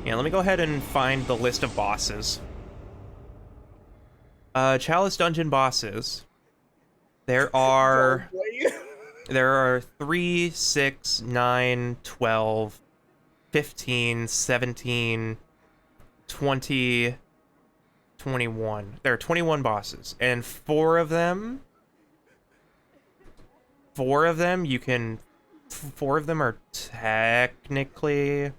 Yeah, let me go ahead and find the list of bosses. Chalice Dungeon bosses. There Oh are boy. there are 3, 6, 9, 12, 15, 17, 20, 21. There are 21 bosses, and four of them are technically.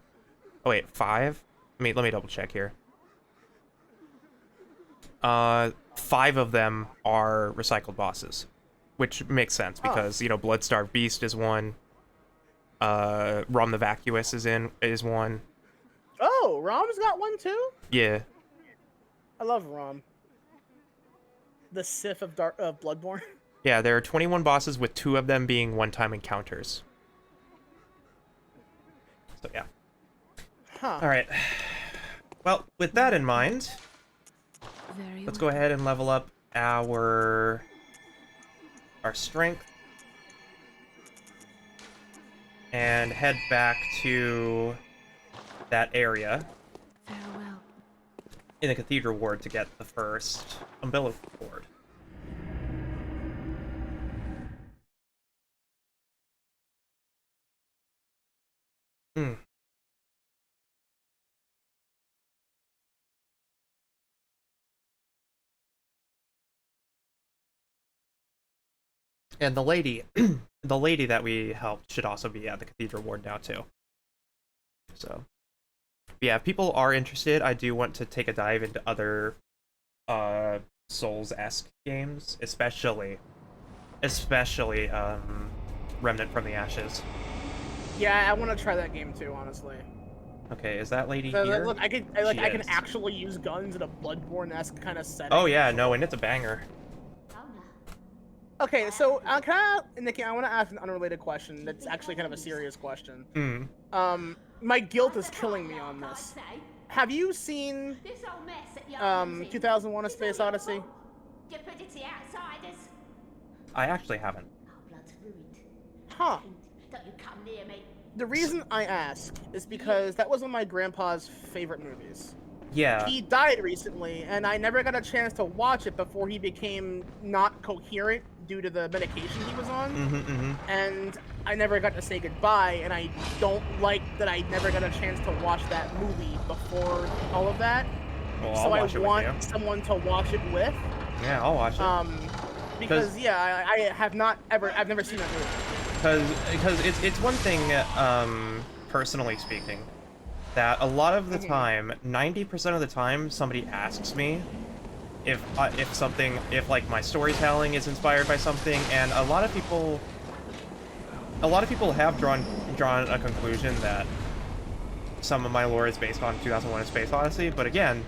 Oh wait, five? Let me double check here. Five of them are recycled bosses, which makes sense Oh. because, Bloodstarved Beast is one. Rom the Vacuous is one. Oh, Rom's got one too? Yeah. I love Rom. The Sith of Bloodborne. Yeah, there are 21 bosses with 2 of them being one-time encounters. So yeah. Huh. Alright. Well, with that in mind, let's go ahead and level up our strength. And head back to that area Farewell. in the Cathedral Ward to get the first umbilical cord. Hmm. And the lady, the lady that we helped should also be at the Cathedral Ward now too. So, yeah, if people are interested, I do want to take a dive into other Souls-esque games, especially Remnant from the Ashes. Yeah, I want to try that game too, honestly. Okay, is that lady So, here? look, I can Is. actually use guns in a Bloodborne-esque kind of setting. Oh yeah, no, and it's a banger. Okay, so Nikki, I want to ask an unrelated question. That's actually kind of a serious question. My guilt is killing me on this. Have you seen 2001: A Space Odyssey? I actually haven't. Huh. The reason I ask is because that was one of my grandpa's favorite movies. Yeah. He died recently, and I never got a chance to watch it before he became not coherent due to the medication he was on. And I never got to say goodbye, and I don't like that I never got a chance to watch that movie before all of that. Well, so I'll watch I it with want you. someone to watch it with. Yeah, I'll watch it. Because yeah, I've never seen that movie. Because it's one thing, personally speaking, that a lot of the time, 90% of the time, somebody asks me if like my storytelling is inspired by something, and a lot of people have drawn a conclusion that some of my lore is based on 2001: A Space Odyssey, but again,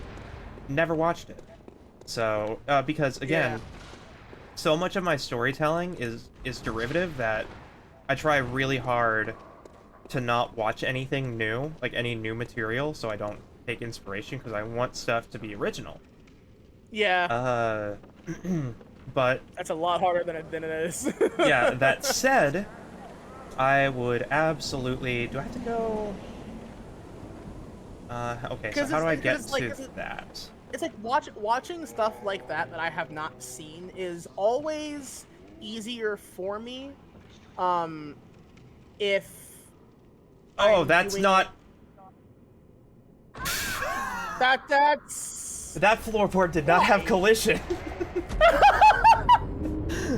never watched it. So because again, so much of my storytelling is derivative that I try really hard to not watch anything new, like any new material, so I don't take inspiration, because I want stuff to be original. Yeah. But that's a lot harder than it is. Yeah, that said, I would absolutely... Do I have to go... okay, so how do I get to that? It's like watching stuff like that I have not seen is always easier for me. If oh, that's not... That floorboard did not have collision.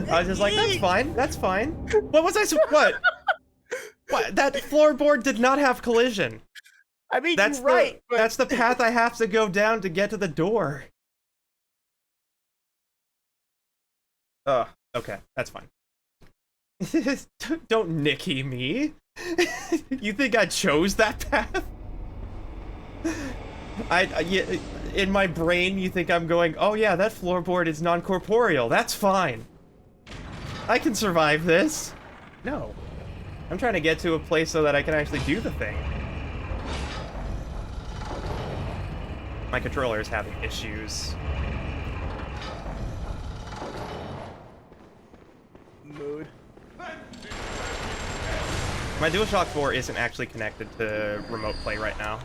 I was just like, that's fine, that's fine. What was I what? What? That floorboard did not have collision. I mean, you're right. But... That's the path I have to go down to get to the door. Okay, that's fine. Don't Nicky me. You think I chose that path? Yeah, in my brain, you think I'm going, oh yeah, that floorboard is non-corporeal, that's fine. I can survive this. No. I'm trying to get to a place so that I can actually do the thing. My controller is having issues. Mood. My DualShock 4 isn't actually connected to remote play right now.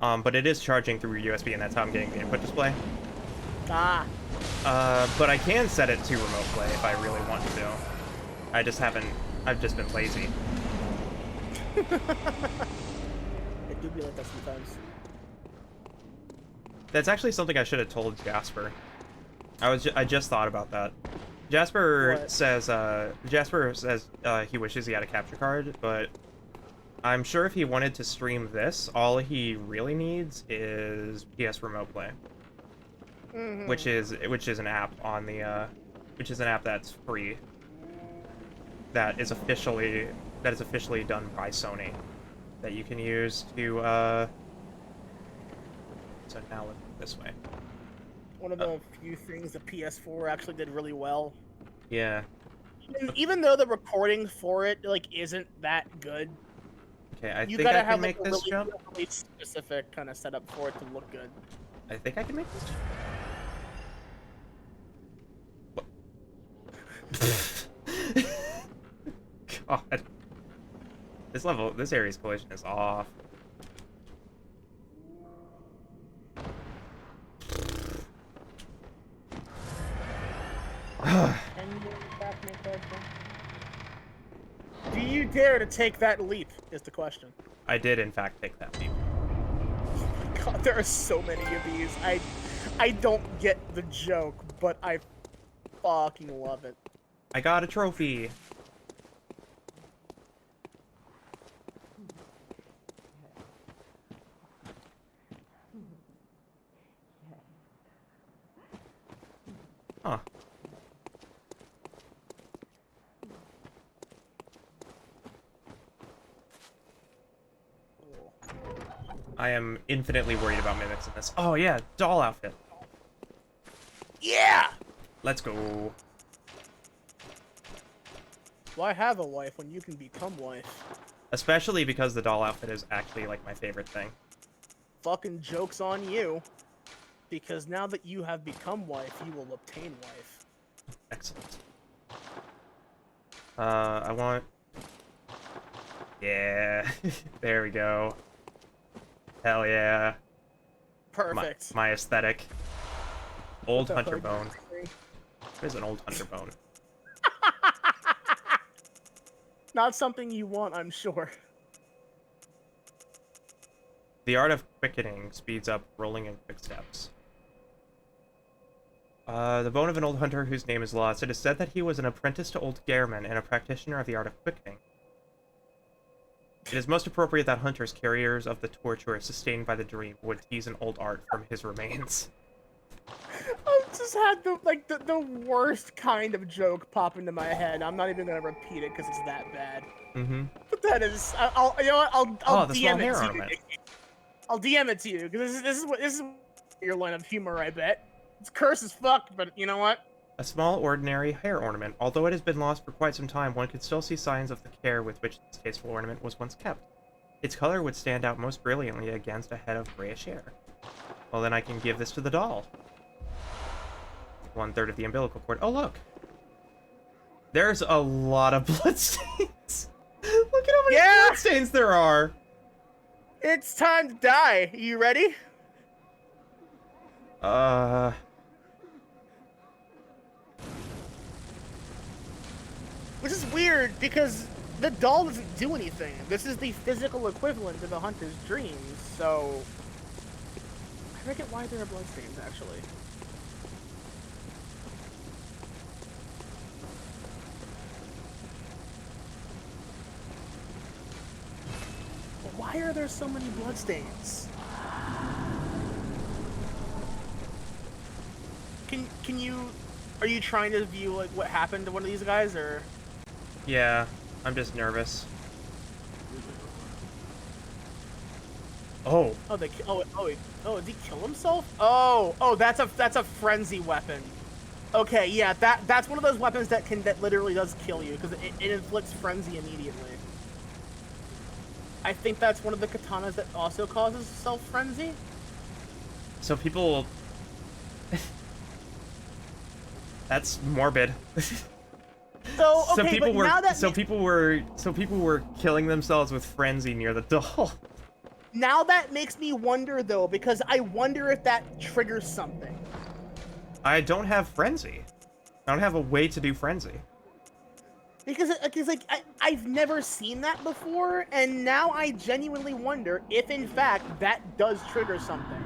But it is charging through USB, and that's how I'm getting the input display. Ah. But I can set it to remote play if I really want to. I just haven't. I've just been lazy. It do be like that sometimes. That's actually something I should have told Jasper. I just thought about that. Jasper says he wishes he had a capture card, but I'm sure if he wanted to stream this, all he really needs is PS Remote Play, which is an app on the which is an app that's free. That is officially done by Sony, that you can use to. So now look this way. One of the few things the PS4 actually did really well. Yeah. Even though the recording for it isn't that good. Okay, I you think gotta I can have make this jump. really specific kind of setup for it to look good. I think I can make this jump. God. This area's collision is off. Do you dare to take that leap, is the question. I did, in fact, take that leap. Oh my god, there are so many of these. I don't get the joke, but I fucking love it. I got a trophy. Huh. I am infinitely worried about mimics in this. Oh yeah, doll outfit. Yeah! Let's go. Why have a wife when you can become wife? Especially because the doll outfit is actually like my favorite thing. Fucking joke's on you. Because now that you have become wife, you will obtain wife. Excellent. I want... Yeah. There we go. Hell yeah. Perfect. My aesthetic. Old What the hunter fuck? bone. There's an old hunter bone. Not something you want, I'm sure. The art of quickening speeds up rolling in quick steps. The bone of an old hunter whose name is lost. It is said that he was an apprentice to old Gehrman and a practitioner of the art of quickening. It is most appropriate that hunters, carriers of the torture sustained by the dream, would tease an old art from his remains. I just had the worst kind of joke pop into my head. I'm not even gonna repeat it because it's that bad. Mm-hmm. But that is, I'll you know what? I'll the small DM hair it to ornament. you. I'll DM it to you because this is your line of humor, I bet. It's curse as fuck, but you know what? A small, ordinary hair ornament. Although it has been lost for quite some time, one could still see signs of the care with which this tasteful ornament was once kept. Its color would stand out most brilliantly against a head of grayish hair. Well, then I can give this to the doll. 1/3 of the umbilical cord. Oh, look! There's a lot of bloodstains! Look at how many bloodstains there are! It's time to die. You ready? Which is weird because the doll doesn't do anything. This is the physical equivalent of the hunter's dreams, so I forget why there are bloodstains actually. Why are there so many bloodstains? Can you... Are you trying to view, like, what happened to one of these guys, or...? Yeah, I'm just nervous. Oh. Oh, did he kill himself? Oh, that's a frenzy weapon. Okay, yeah, that's one of those weapons that literally does kill you, because it inflicts frenzy immediately. I think that's one of the katanas that also causes self-frenzy. So people... That's morbid. So okay, people were killing themselves with frenzy near the doll. Now that makes me wonder, though, because I wonder if that triggers something. I don't have Frenzy. I don't have a way to do Frenzy. Because like, I've never seen that before, and now I genuinely wonder if, in fact, that does trigger something.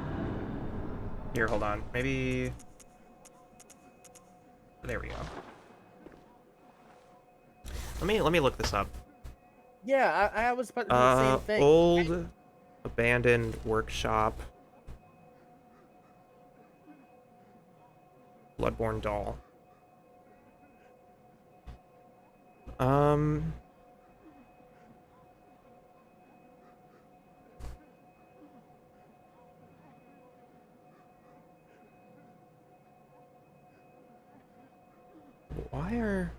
Here, hold on. Maybe... There we go. Let me look this up. Yeah, I was about to do the same thing. Old abandoned workshop. Bloodborne doll. Why are...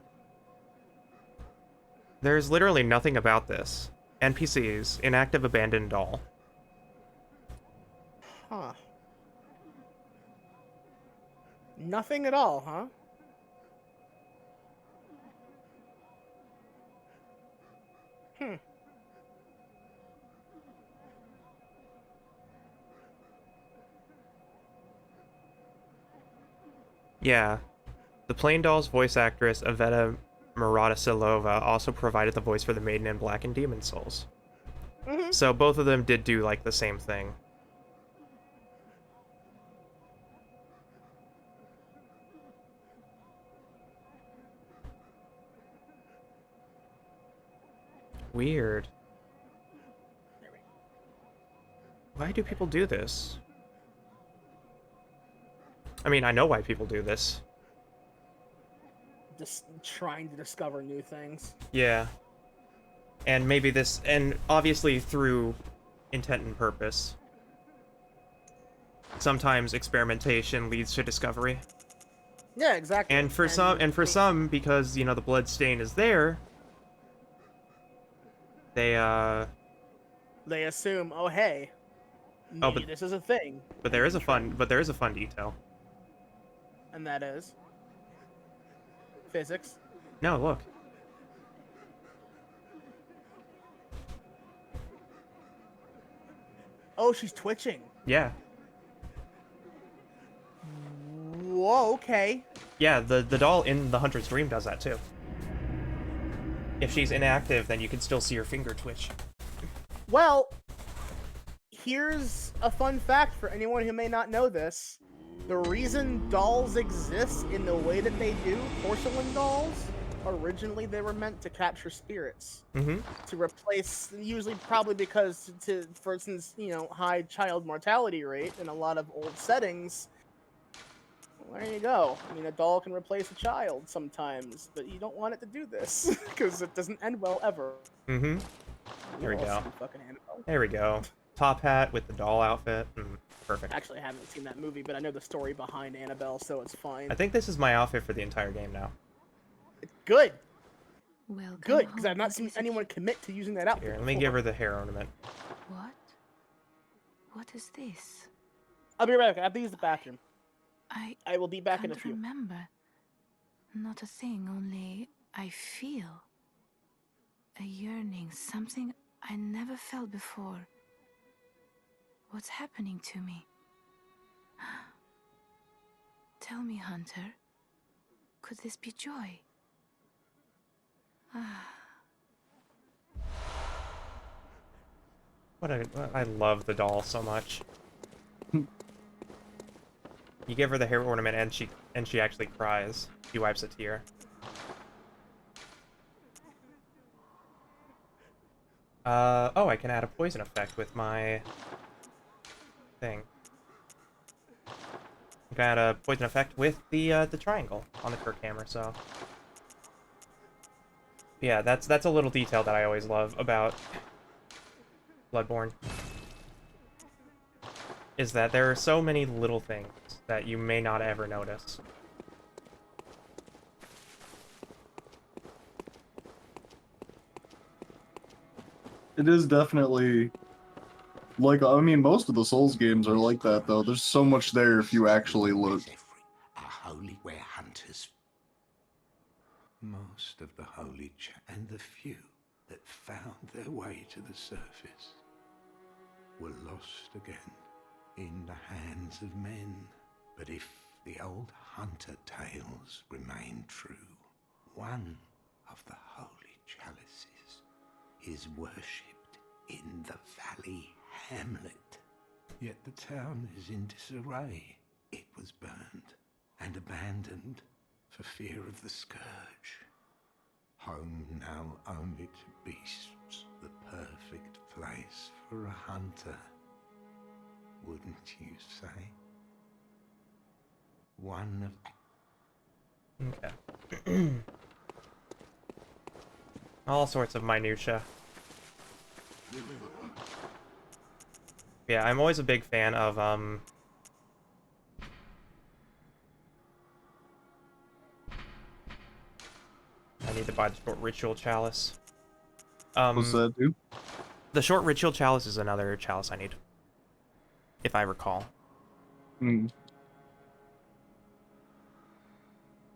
There's literally nothing about this. NPCs, inactive abandoned doll. Huh. Nothing at all, huh? Hmm. Yeah. The Plain Doll's voice actress, Iveta Muratasilova, also provided the voice for the Maiden in Black and Demon Souls. Mm-hmm. So both of them did do, like, the same thing. Weird. Why do people do this? I mean, I know why people do this. Just trying to discover new things. Yeah. And maybe this, and obviously through intent and purpose. Sometimes experimentation leads to discovery. Yeah, exactly. And for some, because, you know, the blood stain is there, they assume, oh hey, maybe this is a thing. But there is a fun detail. And that is physics. No, look. Oh, she's twitching. Yeah. Whoa, okay. Yeah, the doll in the Hunter's Dream does that too. If she's inactive, then you can still see her finger twitch. Well, here's a fun fact for anyone who may not know this. The reason dolls exist in the way that they do, porcelain dolls, originally they were meant to capture spirits. Mm-hmm. To replace, usually probably because, for instance, you know, high child mortality rate in a lot of old settings. Well, there you go. I mean, a doll can replace a child sometimes, but you don't want it to do this, because it doesn't end well ever. Mm-hmm. There we go. Fucking Annabelle. There we go. Top hat with the doll outfit. Perfect. Actually, I haven't seen that movie, but I know the story behind Annabelle, so it's fine. I think this is my outfit for the entire game now. Good. Welcome Good, because I've home, not seen anyone commit to using that outfit. Here, let me give her the hair ornament. What? What is this? I'll be right back. I have to use the bathroom. I will be back in a can't few. remember. Not a thing, only I feel a yearning, something I never felt before. What's happening to me? Tell me, Hunter. Could this be joy? I love the doll so much. You give her the hair ornament and she actually cries. She wipes a tear. Oh, I can add a poison effect with my thing. I can add a poison effect with the triangle on the Kirk hammer, so. Yeah, that's a little detail that I always love about Bloodborne. Is that there are so many little things that you may not ever notice. It is definitely like, I mean, most of the Souls games are like that, though. There's so much there if you actually look. Are holy were hunters. Most of the holy and the few that found their way to the surface were lost again in the hands of men. But if the old hunter tales remain true, one of the holy chalices is worshipped in the valley hamlet. Yet the town is in disarray. It was burned and abandoned for fear of the scourge. Home now only to beasts, the perfect place for a hunter, wouldn't you say? One of... Okay. All sorts of minutia. Yeah, I'm always a big fan of, I need to buy the short ritual chalice. What's that, dude? The short ritual chalice is another chalice I need. If I recall. Hmm.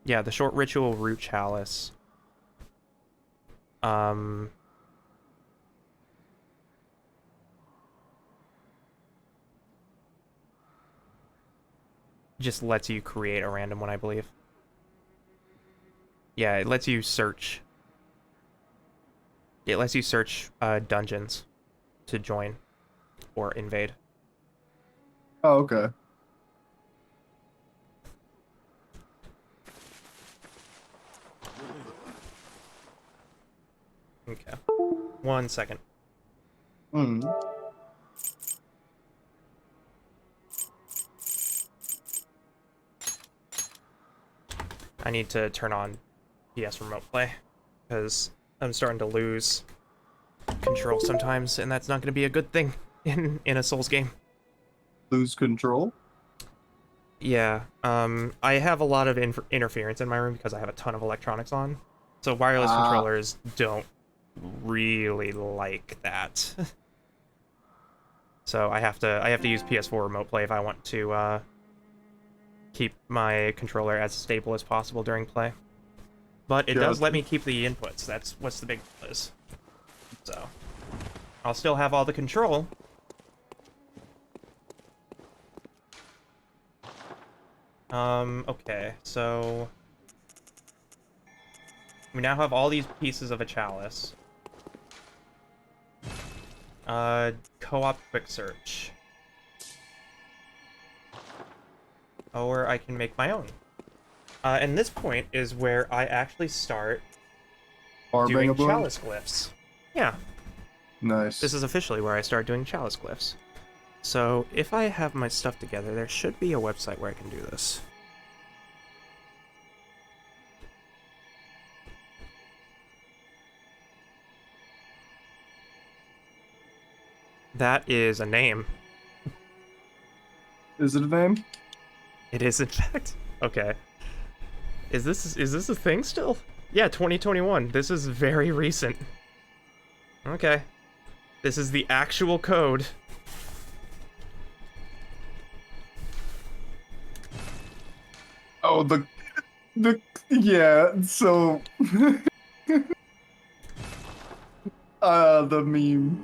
Yeah, the short ritual root chalice. Just lets you create a random one, I believe. Yeah, it lets you search. It lets you search dungeons to join or invade. Oh, okay. Okay. 1 second. Hmm. I need to turn on PS Remote Play, because I'm starting to lose control sometimes, and that's not going to be a good thing in a Souls game. Lose control? Yeah, I have a lot of interference in my room because I have a ton of electronics on, so wireless controllers don't really like that. So I have to use PS4 Remote Play if I want to keep my controller as stable as possible during play. But it does let me keep the inputs. That's what's the big deal is. So I'll still have all the control. Okay, so we now have all these pieces of a chalice. Co-op quick search. Or I can make my own. And this point is where I actually start doing chalice glyphs. Yeah. Nice. This is officially where I start doing chalice glyphs. So, if I have my stuff together, there should be a website where I can do this. That is a name. Is it a name? It is, in fact. Okay. Is this a thing still? Yeah, 2021. This is very recent. Okay. This is the actual code. Oh, yeah, so... the meme.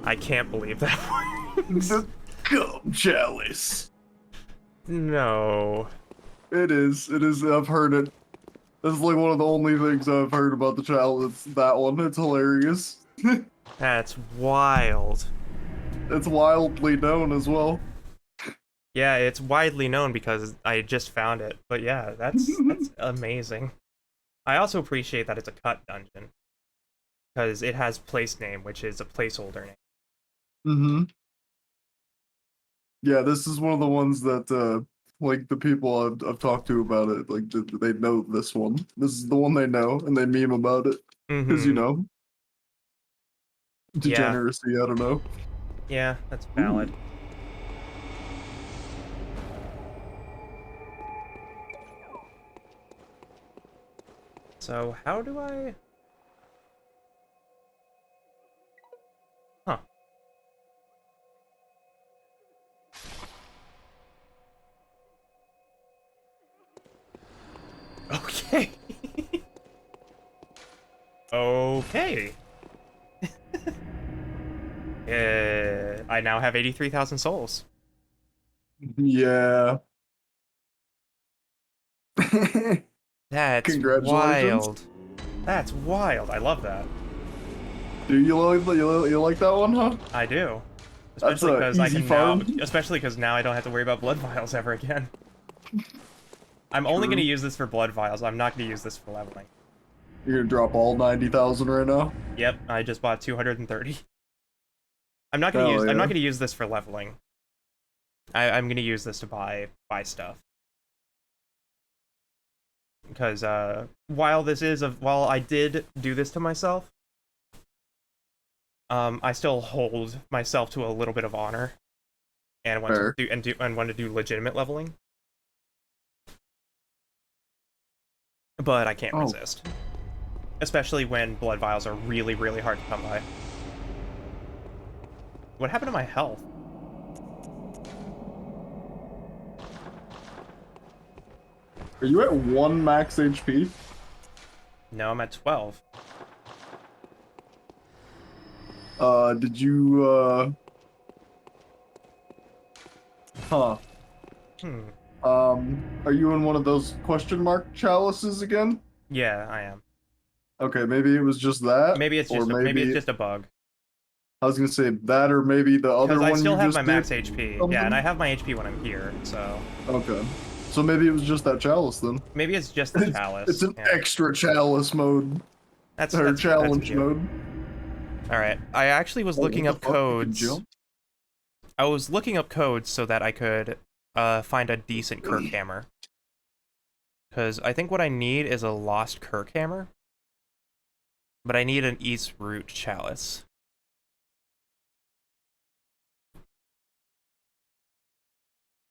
I can't believe that works. The gum chalice. No. It is, I've heard it. That's like one of the only things I've heard about the chalice, that one. It's hilarious. That's wild. It's wildly known as well. Yeah, it's widely known because I just found it. But yeah, that's amazing. I also appreciate that it's a cut dungeon. Because it has place name, which is a placeholder name. Mm-hmm. Yeah, this is one of the ones that, like, the people I've talked to about it, like, they know this one. This is the one they know, and they meme about it. Because, you know, degeneracy, I don't know. Yeah, that's valid. Ooh. So, how do I... Huh. Okay. Okay. I now have 83,000 souls. Yeah. That's Congratulations. wild. That's wild. I love that. Do you like that one, huh? I do. That's Especially a because I easy can farm. now. Especially because now I don't have to worry about blood vials ever again. I'm only True. going to use this for blood vials. I'm not going to use this for leveling. You're gonna drop all 90,000 right now? Yep, I just bought 230. I'm not Hell I'm yeah. not gonna use this for leveling. I'm gonna use this to buy stuff. Because while I did do this to myself, I still hold myself to a little bit of honor, and want Fair. to do legitimate leveling. But I can't resist. Especially when blood vials are really, really hard to come by. What happened to my health? Are you at 1 max HP? No, I'm at 12. Did you, Huh. Are you in one of those question mark chalices again? Yeah, I am. Okay, maybe it was just that. Maybe it's just maybe it's just a bug. I was gonna say that, or maybe the other one. Because I still you have just my max did HP. something? Yeah, and I have my HP when I'm here, so Okay. So maybe it was just that chalice then. maybe it's just the chalice. It's an yeah. extra chalice mode. Or challenge mode. Alright, I actually was looking up codes. I was looking up codes so that I could find a decent Kirk hammer. Because I think what I need is a lost Kirk hammer. But I need an East Root chalice.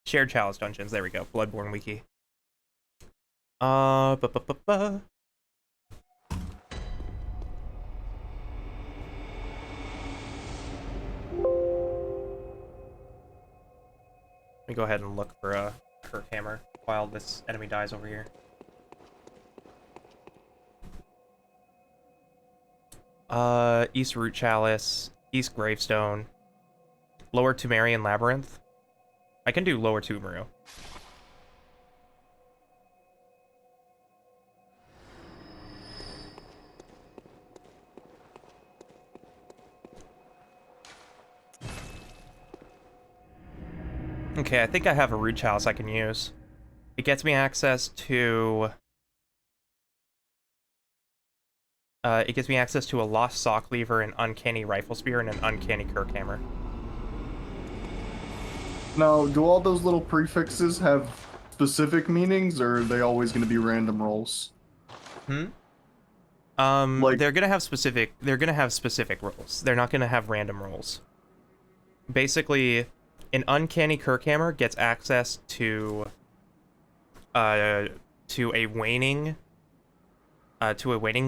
Shared chalice dungeons, there we go. Bloodborne wiki. Let me go ahead and look for a Kirk hammer while this enemy dies over here. East Root Chalice, East Gravestone, Lower Tumerian Labyrinth. I can do Lower Tumeru. Okay, I think I have a Root Chalice I can use. It gets me access to... it gives me access to a Lost Sock Lever, an Uncanny Rifle Spear, and an Uncanny Kirk Hammer. Now, do all those little prefixes have specific meanings, or are they always going to be random rolls? Like, they're gonna have specific rolls. They're not gonna have random rolls. Basically, an Uncanny Kirk Hammer gets access to a waning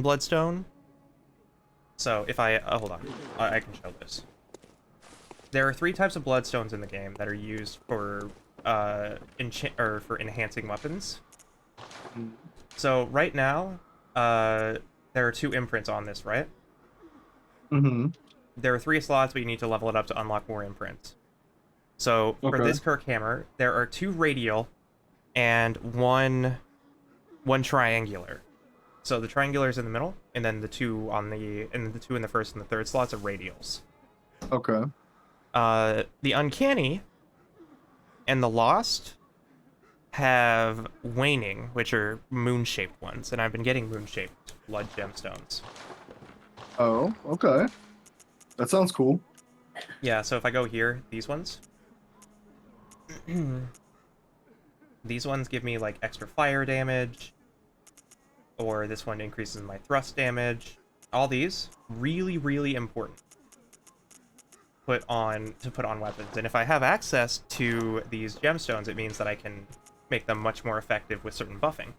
bloodstone. So if I hold on, I can show this. There are 3 types of bloodstones in the game that are used for for enhancing weapons. So right now, there are 2 imprints on this, right? Mm-hmm. There are 3 slots, but you need to level it up to unlock more imprints. So for this Kirk Hammer, there are 2 radial and one triangular. So the triangular is in the middle, and then the 2 in the first and the third slots are radials. Okay. The Uncanny and the Lost have waning, which are moon-shaped ones, and I've been getting moon-shaped blood gemstones. Oh, okay. That sounds cool. Yeah, so if I go here, these ones. These ones give me, like, extra fire damage, or this one increases my thrust damage. All these, really, really important to put on weapons. And if I have access to these gemstones, it means that I can make them much more effective with certain buffing.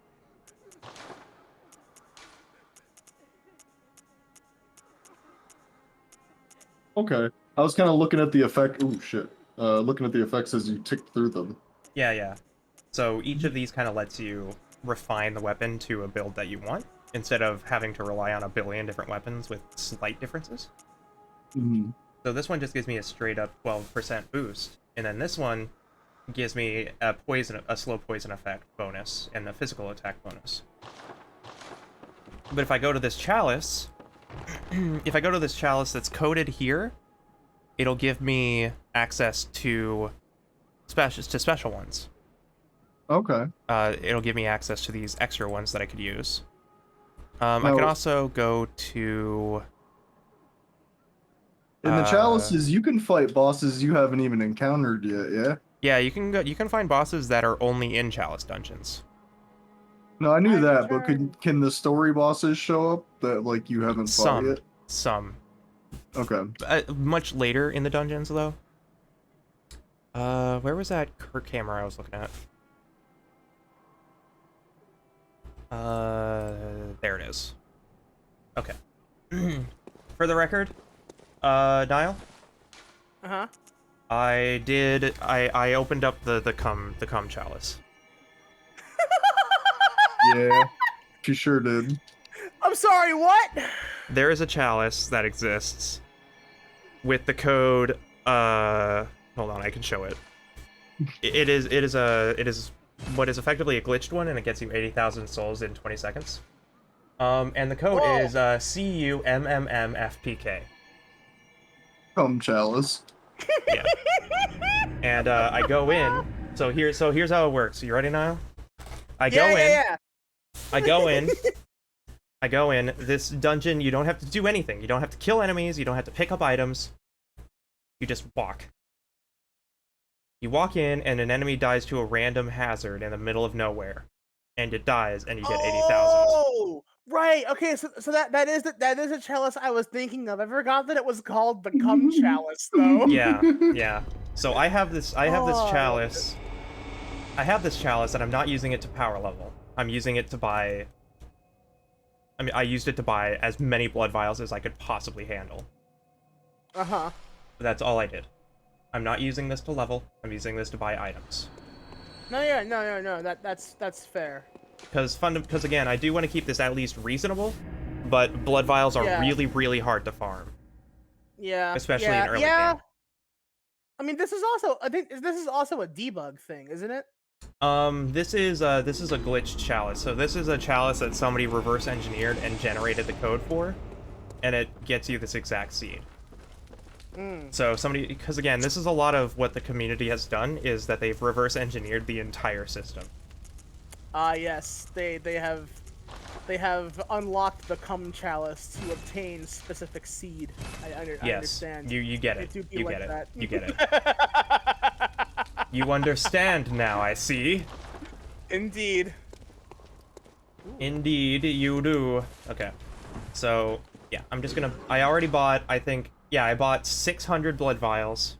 Okay. I was kind of looking at the effect. Ooh, shit. Looking at the effects as you tick through them. Yeah, yeah. So each of these kind of lets you refine the weapon to a build that you want, instead of having to rely on a billion different weapons with slight differences. Mm-hmm. So this one just gives me a straight up 12% boost, and then this one gives me a slow poison effect bonus and a physical attack bonus. But if I go to this chalice, that's coded here, it'll give me access to special ones. Okay. It'll give me access to these extra ones that I could use. I can also go to... In the chalices, you can fight bosses you haven't even encountered yet, yeah? Yeah, you can find bosses that are only in chalice dungeons. No, I knew that, but can the story bosses show up that, like, you haven't fought yet? Some. Okay. Much later in the dungeons, though. Where was that Kirk camera I was looking at? There it is. Okay. For the record, Niall? Uh-huh. I opened up the cum chalice. Yeah, she sure did. I'm sorry, what? There is a chalice that exists with the code, hold on, I can show it. It is what is effectively a glitched one, and it gets you 80,000 souls in 20 seconds. And the code is CUMMMFPK. Cum chalice. Yeah. And I go in. So here's how it works. You ready, Niall? I go in. This dungeon, you don't have to do anything. You don't have to kill enemies. You don't have to pick up items. You just walk. You walk in, and an enemy dies to a random hazard in the middle of nowhere, and it dies, and you get 80,000. Oh, right. Okay, so that is a chalice I was thinking of. I forgot that it was called the cum chalice, though. Yeah. So I have this chalice. I have this chalice, and I'm not using it to power level. I'm using it to buy. I used it to buy as many blood vials as I could possibly handle. Uh-huh. That's all I did. I'm not using this to level. I'm using this to buy items. No. That's fair. Because again, I do want to keep this at least reasonable, but blood vials are really, really hard to farm. Yeah. Especially in early game. I mean, this is also a debug thing, isn't it? This is a glitched chalice. So this is a chalice that somebody reverse engineered and generated the code for, and it gets you this exact seed. So because again, this is a lot of what the community has done, is that they've reverse engineered the entire system. Yes, they have unlocked the cum chalice to obtain specific seed. I understand. You get it. You get it. that. You get it. You understand now, I see. Indeed. Indeed, you do. Okay. So, yeah, I'm just gonna... I already bought, I think... Yeah, I bought 600 blood vials.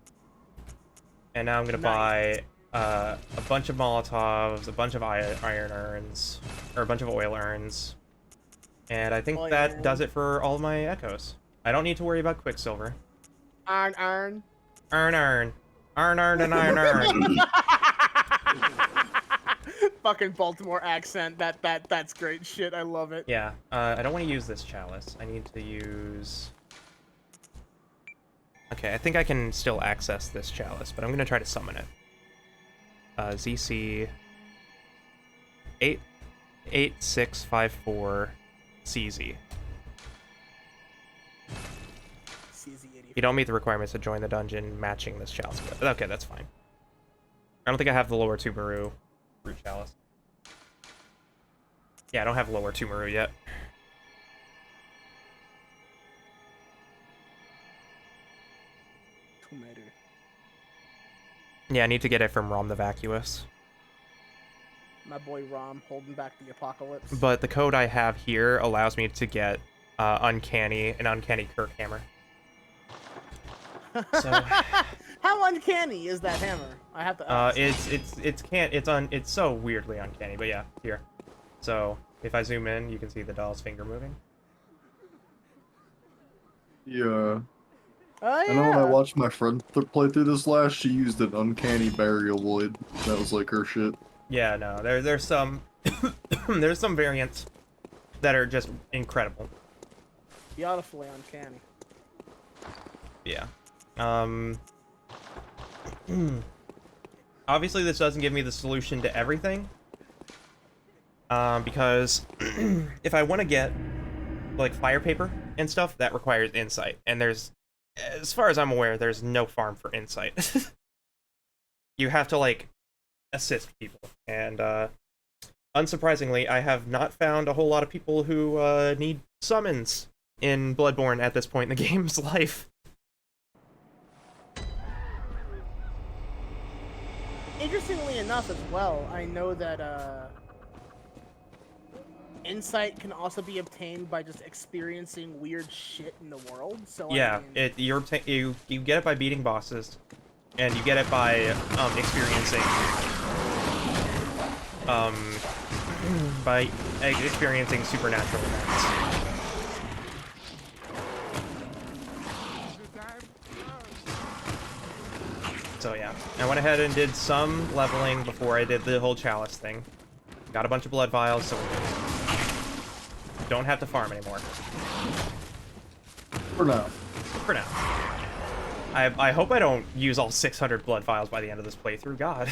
And now I'm gonna buy a bunch of Molotovs, a bunch of iron urns, or a bunch of oil urns. And I think that does it for all of my echoes. I don't need to worry about Quicksilver. Iron. Earn. Earn and iron earn. Fucking Baltimore accent. That's great shit. I love it. Yeah. I don't want to use this chalice. I need to use... Okay, I think I can still access this chalice, but I'm going to try to summon it. ZC 88654 CZ. You don't meet the requirements to join the dungeon matching this chalice. But okay, that's fine. I don't think I have the lower Tumaru root chalice. Yeah, I don't have lower Tumaru yet. Yeah, I need to get it from Rom the Vacuous. My boy Rom holding back the apocalypse. But the code I have here allows me to get an uncanny Kirk hammer. So how uncanny is that hammer? I have to ask. It's so weirdly uncanny, but yeah, here. So if I zoom in, you can see the doll's finger moving. Yeah. Oh, yeah. I know when I watched my friend play through this last, she used an uncanny burial void. That was like her shit. Yeah, no, there's some there's some variants that are just incredible. Beautifully uncanny. Yeah. Obviously, this doesn't give me the solution to everything. Because if I want to get, like, fire paper and stuff, that requires insight. And there's, as far as I'm aware, there's no farm for insight. You have to, like, assist people. And, unsurprisingly, I have not found a whole lot of people who, need summons in Bloodborne at this point in the game's life. Interestingly enough as well, I know that insight can also be obtained by just experiencing weird shit in the world. So Yeah, I mean, you get it by beating bosses, and you get it by experiencing supernatural events. So yeah, I went ahead and did some leveling before I did the whole chalice thing. Got a bunch of blood vials, so we don't have to farm anymore. For now. For now. I hope I don't use all 600 blood vials by the end of this playthrough, god.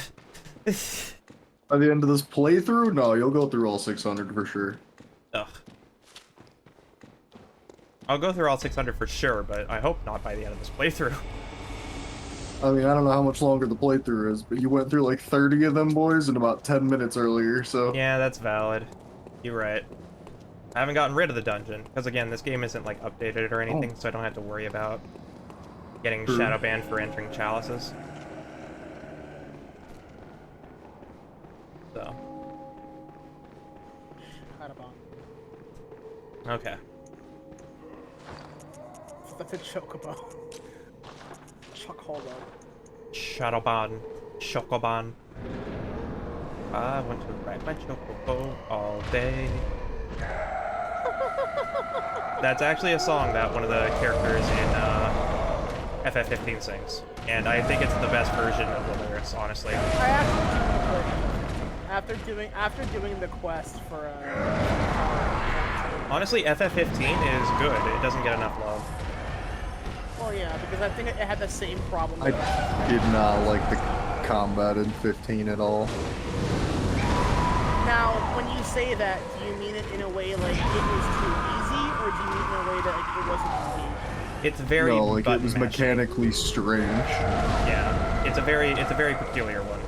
By the end of this playthrough? No, you'll go through all 600 for sure. Ugh. I'll go through all 600 for sure, but I hope not by the end of this playthrough. I mean, I don't know how much longer the playthrough is, but you went through like 30 of them boys in about 10 minutes earlier, so... Yeah, that's valid. You're right. I haven't gotten rid of the dungeon, because again, this game isn't like updated or anything, so I don't have to worry about getting True. shadow banned for entering chalices. So. Okay. that's a chocobo. Chocobo. Shadowban. Chocoban. I want to ride my chocobo all day. That's actually a song that one of the characters in FF15 sings, and I think it's the best version of the lyrics, honestly. I actually after doing the quest for Honestly, FF15 is good. It doesn't get enough love. well, yeah, because I think it had the same problem. I did not like the combat in 15 at all. Now, when you say that, do you mean it in a way like it was too easy, or do you mean in a way that like, it wasn't engaging? It's very No, like it was button-mashing. mechanically strange. Yeah, it's a very peculiar one.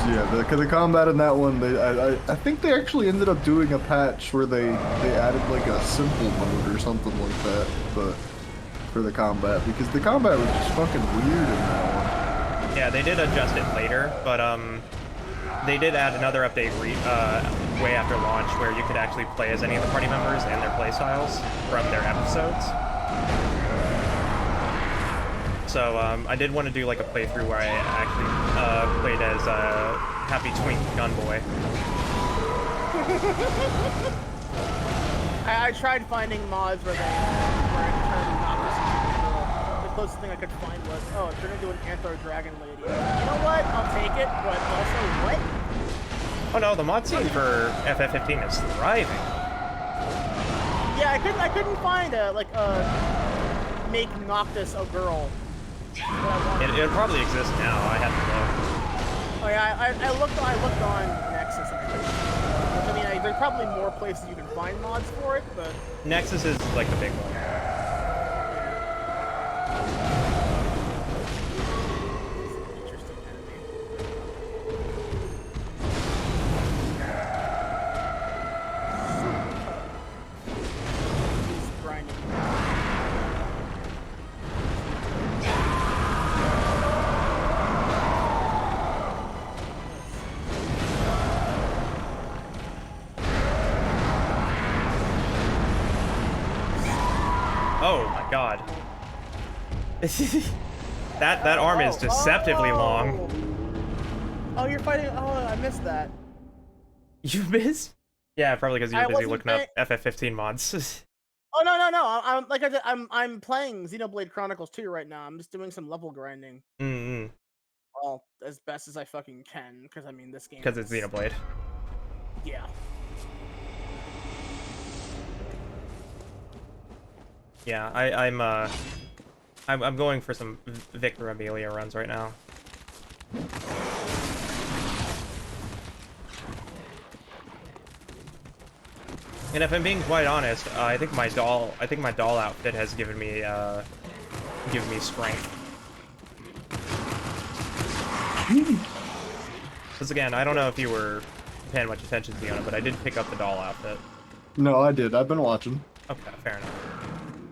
Yeah, the combat in that one, I think they actually ended up doing a patch where they added like a simple mode or something like that, but for the combat, because the combat was just fucking weird in that one. Yeah, they did adjust it later, but they did add another update way after launch where you could actually play as any of the party members and their playstyles from their episodes. So I did want to do like a playthrough where I actually played as Happy Twink Gunboy. I tried finding mods where it turned Noctis into a girl. The closest thing I could find was, oh, it turned into an Anthro Dragon Lady. You know what? I'll take it, but also what? Oh no, the mod scene for FF15 is thriving. Yeah, I couldn't find make Noctis a girl. It probably exists now. I have to look. Oh yeah, I looked on Nexus and everything. Which, I mean, there's probably more places you can find mods for it, but Nexus is like the big one. interesting enemy. He's grinding. Oh my god. that arm is deceptively long. Oh, you're fighting. Oh, I missed that. You missed? Yeah, probably because you were busy wasn't looking up FF15 mods. Oh no. I'm like I said, I'm playing Xenoblade Chronicles 2 right now. I'm just doing some level grinding. Mm-hmm. Well, as best as I fucking can, because I mean this game. Because it's Xenoblade. Yeah. Yeah, I'm I'm going for some Victor Amelia runs right now. And if I'm being quite honest, I think my doll outfit has given me strength. Because again, I don't know if you were paying much attention to Fiona, but I did pick up the doll outfit. No, I did. I've been watching. Okay, fair enough.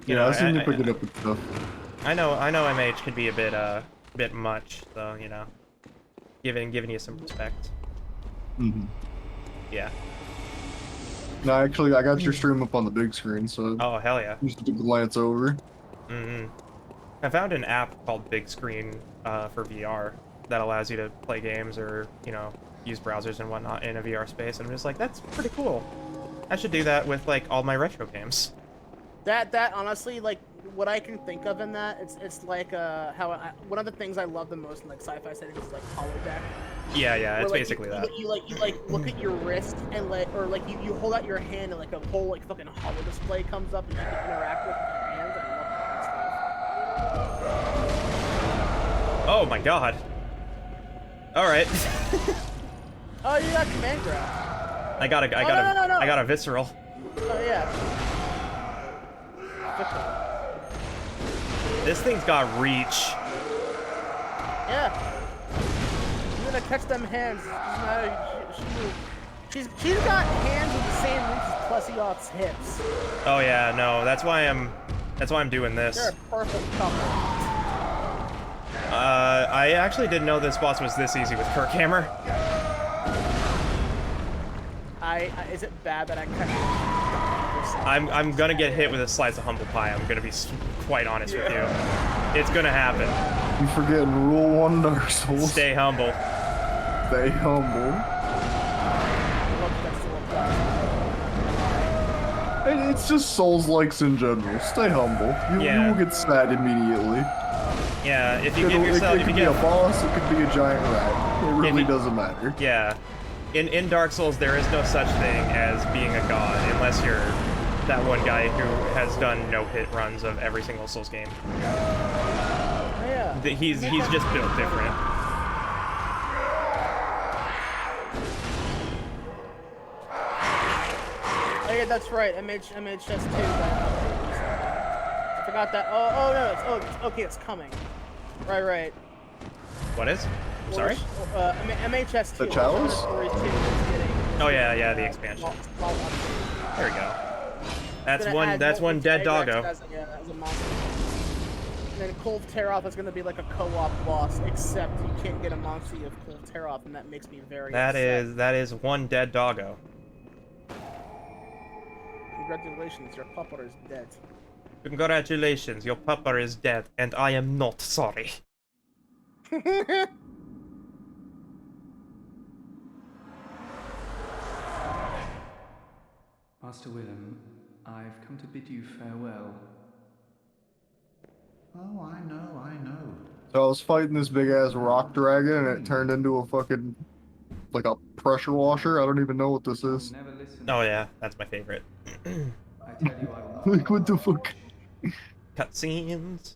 Yeah, I've seen you pick it up and stuff. I know MH can be a bit much, so you know, giving you some respect. Mm-hmm. Yeah. No, actually, I got your stream up on the big screen, so Oh hell yeah. just to glance over. Mm-hmm. I found an app called Big Screen for VR that allows you to play games or, you know, use browsers and whatnot in a VR space, and I'm just like, that's pretty cool. I should do that with like all my retro games. That honestly, like, what I can think of in that, it's like one of the things I love the most in like sci-fi settings is like holodeck. Yeah, it's where, like, basically that. You look at your wrist and you hold out your hand and like a whole like fucking holo display comes up and you can interact with your hands. I love that stuff. Oh my god. All right. Oh, you got command grab. I got a visceral. Oh yeah. This thing's got reach. Yeah. You're gonna catch them hands. She's got hands with the same reach as Plessioth's hips. Oh yeah, no, that's why I'm doing this. You're a perfect couple. I actually didn't know this boss was this easy with Kirkhammer. Is it bad that I cut? I'm gonna get hit with a slice of humble pie. I'm gonna be quite honest with you. It's gonna happen. You forgetting Rule 1 Dark Souls. Stay humble. Stay humble. It's just Souls-likes in general. Stay humble. You will get sad immediately. Yeah, if you give yourself, it could be a boss, it could be a giant rat. It really doesn't matter. Yeah. In Dark Souls, there is no such thing as being a god, unless you're that one guy who has done no-hit runs of every single Souls game. Yeah. He's just built different. Oh yeah, that's right. MHS 2. I forgot that. Oh no. It's okay. It's coming. Right. What is? Sorry? MHS 2. The Chalice? Oh yeah, the expansion. There we go. That's one dead doggo. As a monster. And then Cold Teroth is gonna be like a co-op boss, except you can't get a monster of Cold Teroth, and that makes me very upset. That is one dead doggo. Congratulations, your pupper is dead. Congratulations, your pupper is dead, and I am not sorry. Master Willem, I've come to bid you farewell. Oh, I know. So I was fighting this big-ass rock dragon, and it turned into a fucking... like a pressure washer? I don't even know what this is. Never listen. Oh yeah, that's my favorite. I tell you, I will not. Like, what the fuck? Cutscenes.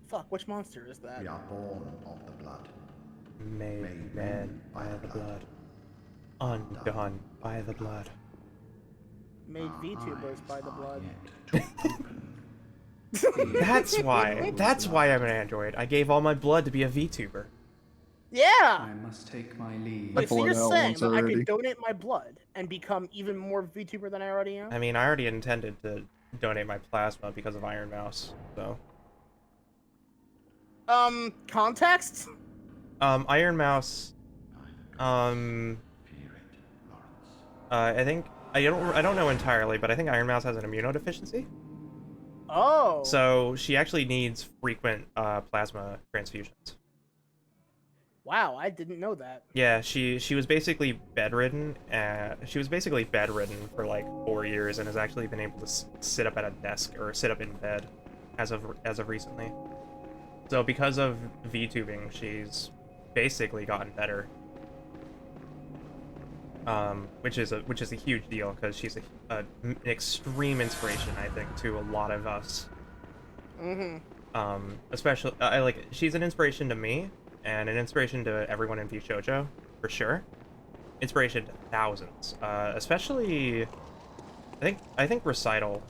Fuck, which monster is that? We are born of the blood. Made men by the blood. Undone by the blood. Made VTubers by the blood. That's why I'm an android. I gave all my blood to be a VTuber. Yeah! I must take my leave. Wait, so pulled you're it out saying once that I already. could donate my blood and become even more VTuber than I already am? I mean, I already intended to donate my plasma because of Iron Mouse, so... Context? Iron Mouse... I think... I don't know entirely, but I think Iron Mouse has an immunodeficiency. Oh. So she actually needs frequent plasma transfusions. Wow, I didn't know that. Yeah, she was basically bedridden. She was basically bedridden for like 4 years and has actually been able to sit up at a desk or sit up in bed as of recently. So because of VTubing, she's basically gotten better. Which is a huge deal because she's an extreme inspiration, I think, to a lot of us. Especially, I like, she's an inspiration to me, and an inspiration to everyone in Shoujo, for sure. Inspiration to thousands. Especially, I think Recital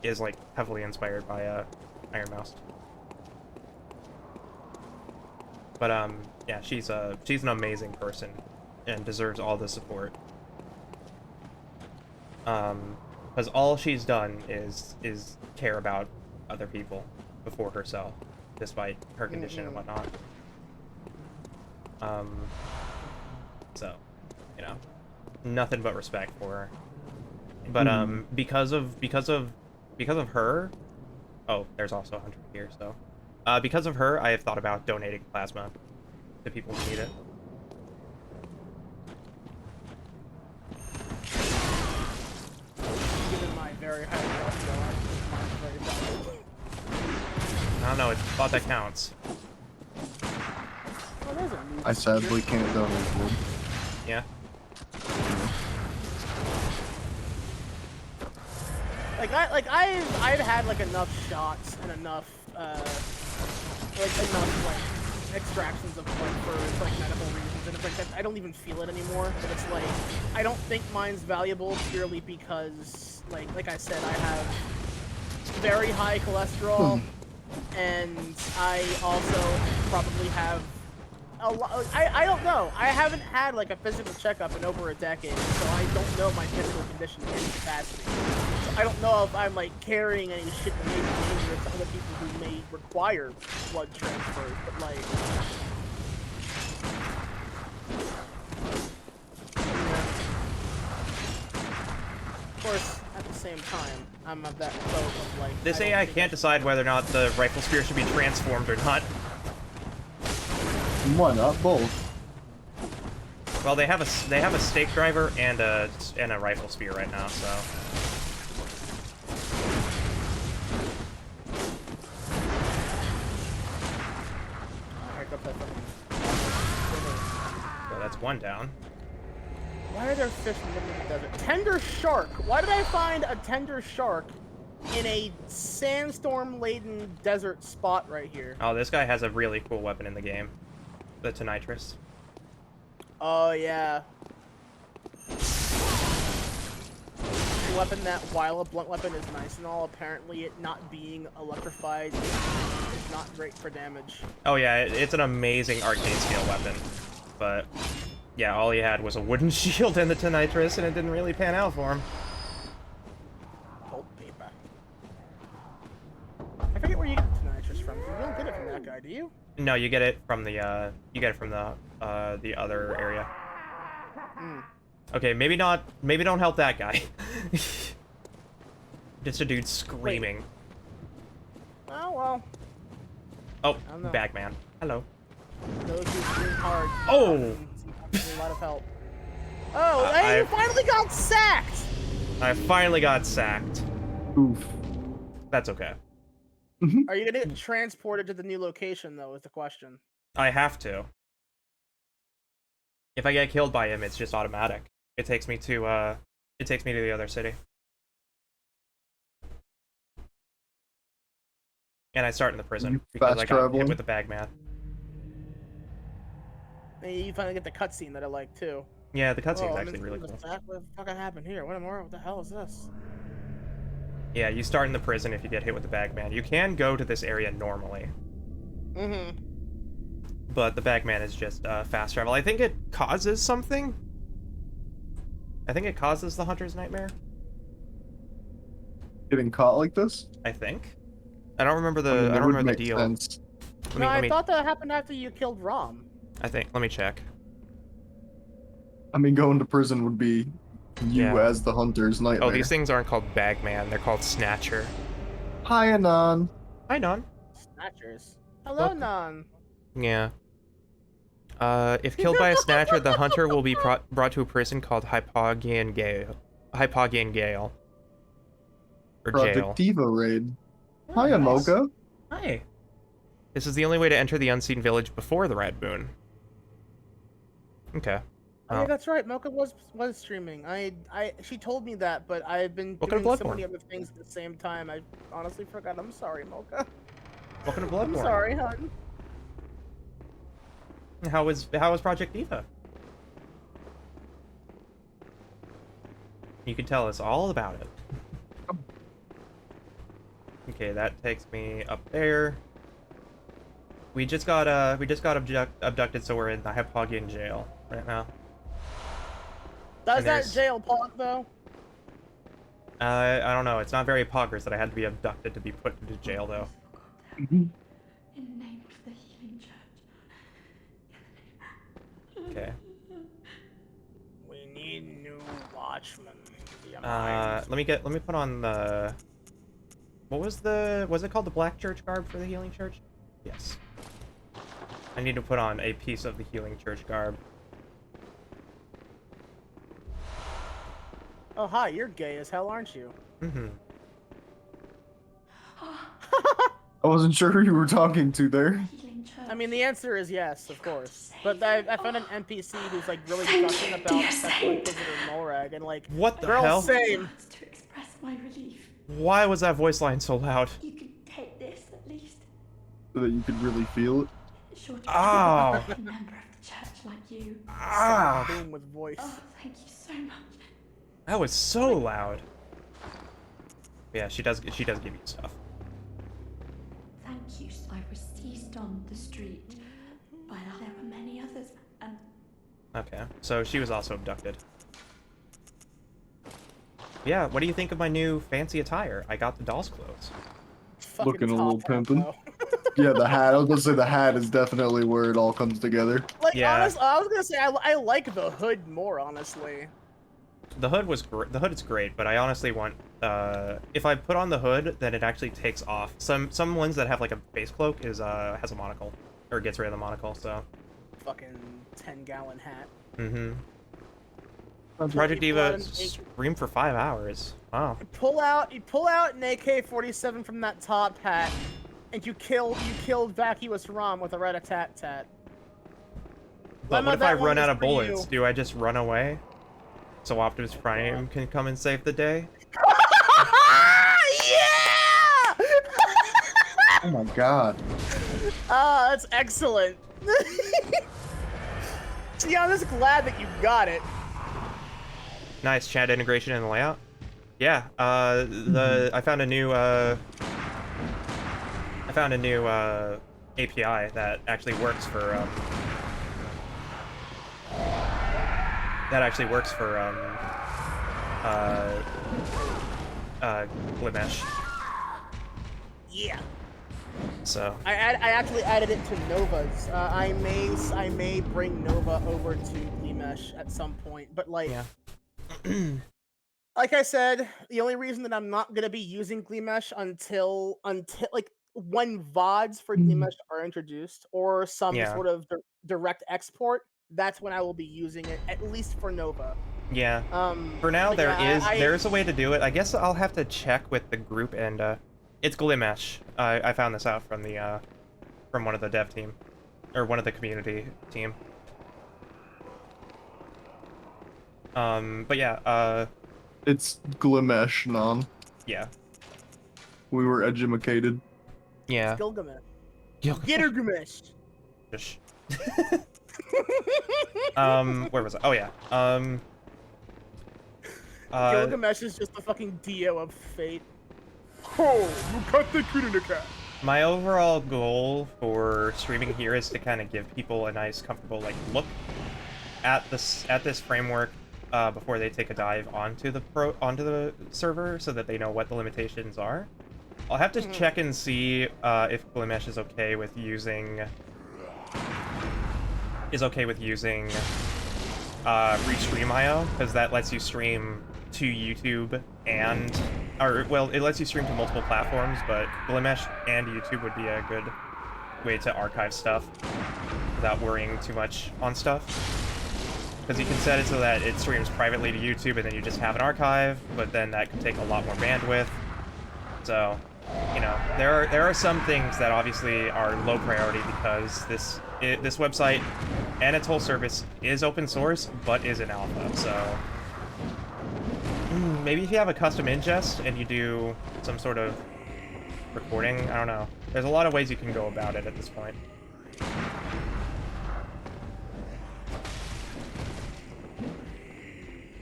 is, like, heavily inspired by, Iron Mouse. But, yeah, she's an amazing person, and deserves all the support. Because all she's done is care about other people before herself, despite her condition and whatnot. So, you know, nothing but respect for her. But because of her, oh, there's also 100 here. So, because of her, I have thought about donating plasma to people who need it. Given my very high cholesterol, I think mine's very valuable. I don't know. It's thought that counts. Oh, there's a move I sadly here. can't donate blood. Yeah. I've had like enough shots and enough extractions of blood for like medical reasons, and it's like that I don't even feel it anymore. But it's like I don't think mine's valuable purely because like I said, I have very high cholesterol, and I also probably have a lot. I don't know. I haven't had like a physical checkup in over a decade, so I don't know my physical condition in any capacity. So I don't know if I'm like carrying any shit that may be dangerous to other people who may require blood transfers, but like. Of course, at the same time, I'm of that boat of like. This AI can't decide whether or not the rifle spear should be transformed or not. Why not both? Well, they have a stake driver and a rifle spear right now, so. So that's one down. Why are there fish in the middle of the desert? Tender shark! Why did I find a tender shark in a sandstorm-laden desert spot right here? Oh, this guy has a really cool weapon in the game. The Tonitrus. Oh, yeah. Weapon that, while a blunt weapon is nice and all, apparently it not being electrified is not great for damage. Oh yeah, it's an amazing arcade scale weapon. But, yeah, all he had was a wooden shield and the Tonitrus, and it didn't really pan out for him. Pulp paper. I forget where you get the Tonitrus from. You don't get it from that guy, do you? No, you get it from the other area. Okay, maybe not. Maybe don't help that guy. Just a dude screaming. Oh well. Oh, Bagman. Hello. Those who scream hard. Oh! A lot of help. Oh, hey, you finally got sacked! I finally got sacked. Oof. That's okay. Are you gonna get transported to the new location, though, is the question. I have to. If I get killed by him, it's just automatic. It takes me to the other city. And I start in the prison because I got hit with the Bagman. And you finally get the cutscene that I like too. Yeah, the cutscene's actually really cool. What the fucking happened here? What the hell is this? Yeah, you start in the prison if you get hit with the Bagman. You can go to this area normally. But the Bagman is just fast travel. I think it causes something. I think it causes the Hunter's Nightmare. Getting caught like this? I think. I don't remember the. I don't remember the deal. Sense. I thought that happened after you killed Rom. I think. Let me check. I mean, going to prison would be you as the Hunter's Nightmare. Oh, these things aren't called Bagman. They're called Snatcher. Hi, Anon. Hi, Non. Snatchers. Hello, Non. Yeah. If killed by a Snatcher, the Hunter will be brought to a prison called Hypogean Gale. Or Project jail. Diva raid. Hi, Nice. Amoga. Hi. This is the only way to enter the Unseen Village before the Red Moon. Okay. Oh, yeah, Oh. that's right. Mocha was streaming. She told me that, but I've been Welcome to doing so Bloodborne. many other things at the same time. I honestly forgot. I'm sorry, Mocha. Welcome to I'm Bloodborne. sorry, hon. How was Project Diva? You can tell us all about it. Okay, that takes me up there. We just got abducted, so we're in the Hypogean jail right now. Does And that there's- jail pog though? I don't know. It's not very poggers that I had to be abducted to be put into jail, though. In the name of the healing church. Okay. We need new watchmen. Let me put on the. Was it called the Black Church garb for the healing church? Yes. I need to put on a piece of the healing church garb. Oh hi, you're gay as hell, aren't you? Mm-hmm. I wasn't sure who you were talking to there. Healing church. I mean, the answer is yes, of course. But I found an NPC who's like really gushing about Sexual Inquisitor Molrag, and like, What the girl, hell? same. Words to express my relief. Why was that voice line so loud? You can take this at least. So that you could really feel it. Sure to Ow. a member of the church like you. Ah! Boom with voice. Oh, thank you so much. That was so loud. Yeah, she does give you stuff. Thank you. I was seized on the street, but there were many others, and Okay, so she was also abducted. Yeah, what do you think of my new fancy attire? I got the doll's clothes. Fucking Looking a top little hat, pimpin'. though. Yeah, the hat. I was gonna say the hat is definitely where it all comes together. Like, Yeah. honestly, I was gonna say I like the hood more, honestly. The hood was the hood is great, but I honestly want if I put on the hood, then it actually takes off. Some ones that have like a base cloak has a monocle or gets rid of the monocle. So. Fucking 10-gallon hat. Mm-hmm. You Project pull out Diva an streamed for 5 hours. Wow. You pull out an AK-47 from that top hat, and you killed Vacuous Rom with a rat-a-tat-tat. But Lemma, what if that I one run was out of for you. bullets? Do I just run away? So Optimus Prime can come and save the day? Yeah! Oh my god. Ah, that's excellent. See, I'm just glad that you got it. Nice chat integration in the layout. Yeah, I found a new API that actually works for Glimesh. Yeah. So I actually added it to Nova's. I may bring Nova over to Glimesh at some point, but like, yeah. like I said, the only reason that I'm not gonna be using Glimesh until like when VODs for Glimesh are introduced or some Yeah. sort of direct export, that's when I will be using it, at least for Nova. Yeah. For now, but there's a way to do it. I guess I'll have to check with the group and it's Glimesh. I found this out from the from one of the dev team or one of the community team. But yeah, It's Glimesh, non. yeah. We were edumacated. Yeah. Gilgamesh. Gilgamesh. Gilgamesh. Shh. Where was I? Oh yeah. Gilgamesh is just the fucking Dio of fate. Oh, you cut the cat. My overall goal for streaming here is to kind of give people a nice, comfortable like look at this framework before they take a dive onto the server, so that they know what the limitations are. I'll have to check and see if Glimesh is okay with using Restream.io, because that lets you stream to YouTube it lets you stream to multiple platforms, but Glimesh and YouTube would be a good way to archive stuff without worrying too much on stuff. Because you can set it so that it streams privately to YouTube and then you just have an archive, but then that can take a lot more bandwidth. So, you know, there are some things that obviously are low priority because this website and its whole service is open source, but is in alpha, so... maybe if you have a custom ingest and you do some sort of recording, I don't know. There's a lot of ways you can go about it at this point.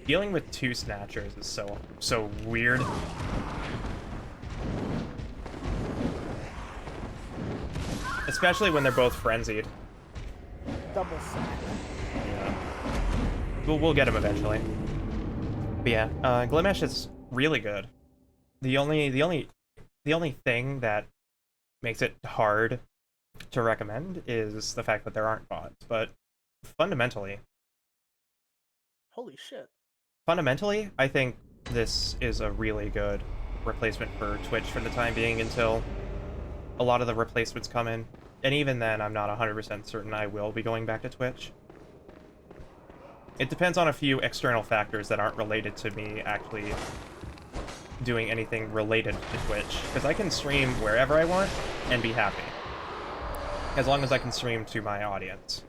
Dealing with two snatchers is so weird. Especially when they're both frenzied. Double sack. Yeah. We'll get him eventually. But yeah, Glimesh is really good. The only thing that makes it hard to recommend is the fact that there aren't bots, but fundamentally, Holy shit. I think this is a really good replacement for Twitch for the time being until a lot of the replacements come in. And even then, I'm not 100% certain I will be going back to Twitch. It depends on a few external factors that aren't related to me actually doing anything related to Twitch. Because I can stream wherever I want and be happy. As long as I can stream to my audience.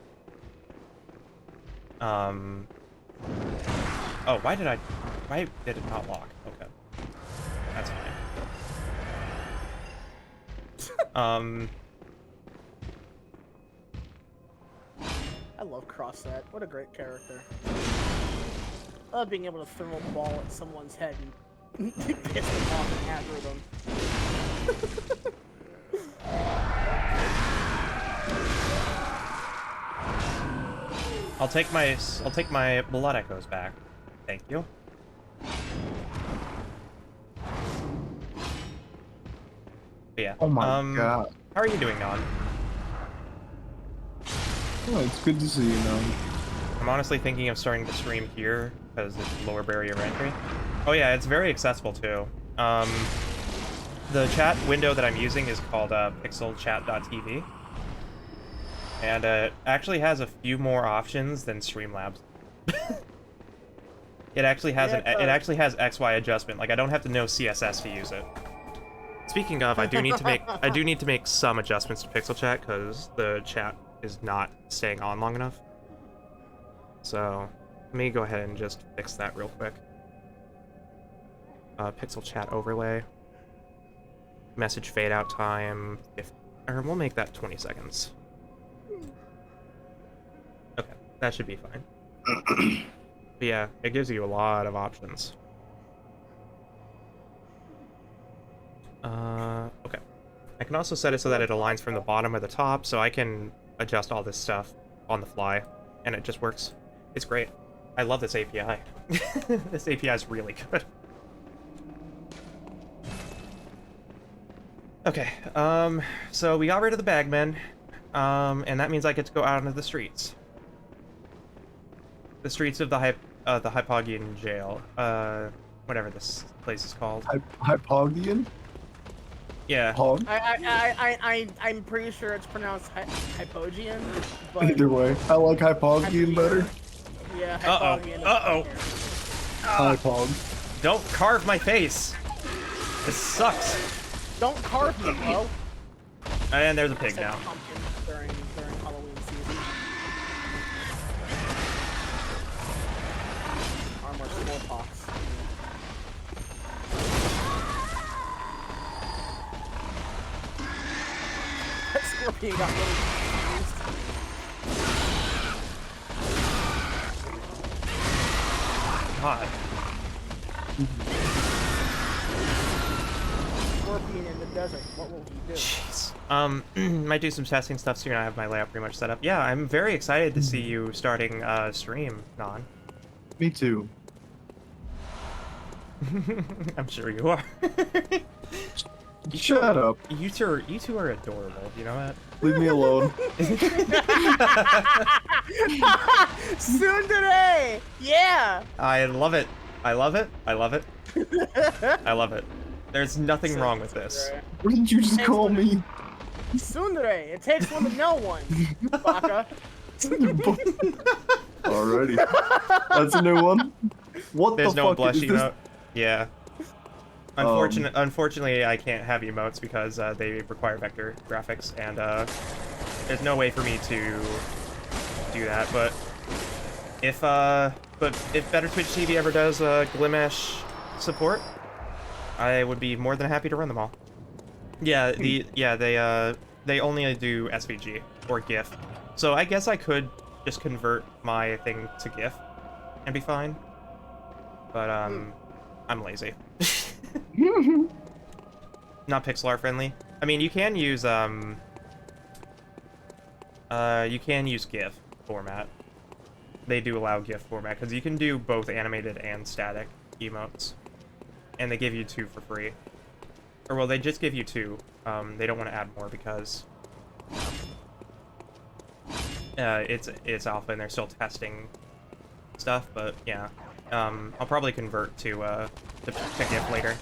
Oh, why did it not lock? Okay. That's fine. I love Crossset. What a great character. I love being able to throw a ball at someone's head and piss them off and aggro them. I'll take my blood echoes back. Thank you. But yeah. Oh my god. How are you doing, Non? Oh, it's good to see you now. I'm honestly thinking of starting to stream here because it's lower barrier entry. Oh yeah, it's very accessible too. The chat window that I'm using is called pixelchat.tv. And it actually has a few more options than Streamlabs. It actually has it actually has XY adjustment. Like I don't have to know CSS to use it. Speaking of, I do need to make some adjustments to Pixel Chat because the chat is not staying on long enough. So let me go ahead and just fix that real quick. Pixel Chat overlay. Message fade out time. Or we'll make that 20 seconds. Okay, that should be fine. But yeah, it gives you a lot of options. Okay. I can also set it so that it aligns from the bottom or the top, so I can adjust all this stuff on the fly, and it just works. It's great. I love this API. This API is really good. Okay, so we got rid of the bagmen, and that means I get to go out into the streets. The streets of the Hypogean jail, whatever this place is called. Hypogean? Yeah. Hog? I'm pretty sure it's pronounced Hypogean, but... Either way, I like Hypogean better. Yeah, Hypogean. Uh-oh. Hypog. Don't carve my face! This sucks. Don't carve me, bro. And there's a pig now. During Halloween season. Armor smallpox. That scorpion got really confused. God. Scorpion in the desert. What will he do? Jeez. Might do some testing stuff soon. I have my layout pretty much set up. Yeah, I'm very excited to see you starting stream, Non. Me too. I'm sure you are. Shut up. You two are adorable. You know that? Leave me alone. Tsundere! Yeah! I love it. I love it. I love it. I love it. There's nothing wrong with this. What did you just call me? Tsundere! It takes one to know one, Baka. Alrighty. That's a new one? What There's the no fuck blush is this? emote. Yeah. Unfortunately, I can't have emotes because they require vector graphics, and there's no way for me to do that, but if Better Twitch TV ever does Glimesh support, I would be more than happy to run them all. Yeah, they only do SVG or GIF, so I guess I could just convert my thing to GIF and be fine. But I'm lazy. Not pixel art friendly. I mean, you can use GIF format. They do allow GIF format because you can do both animated and static emotes, and they give you 2 for free. Or well, they just give you 2. They don't want to add more because it's alpha and they're still testing stuff. But yeah, I'll probably convert to GIF later.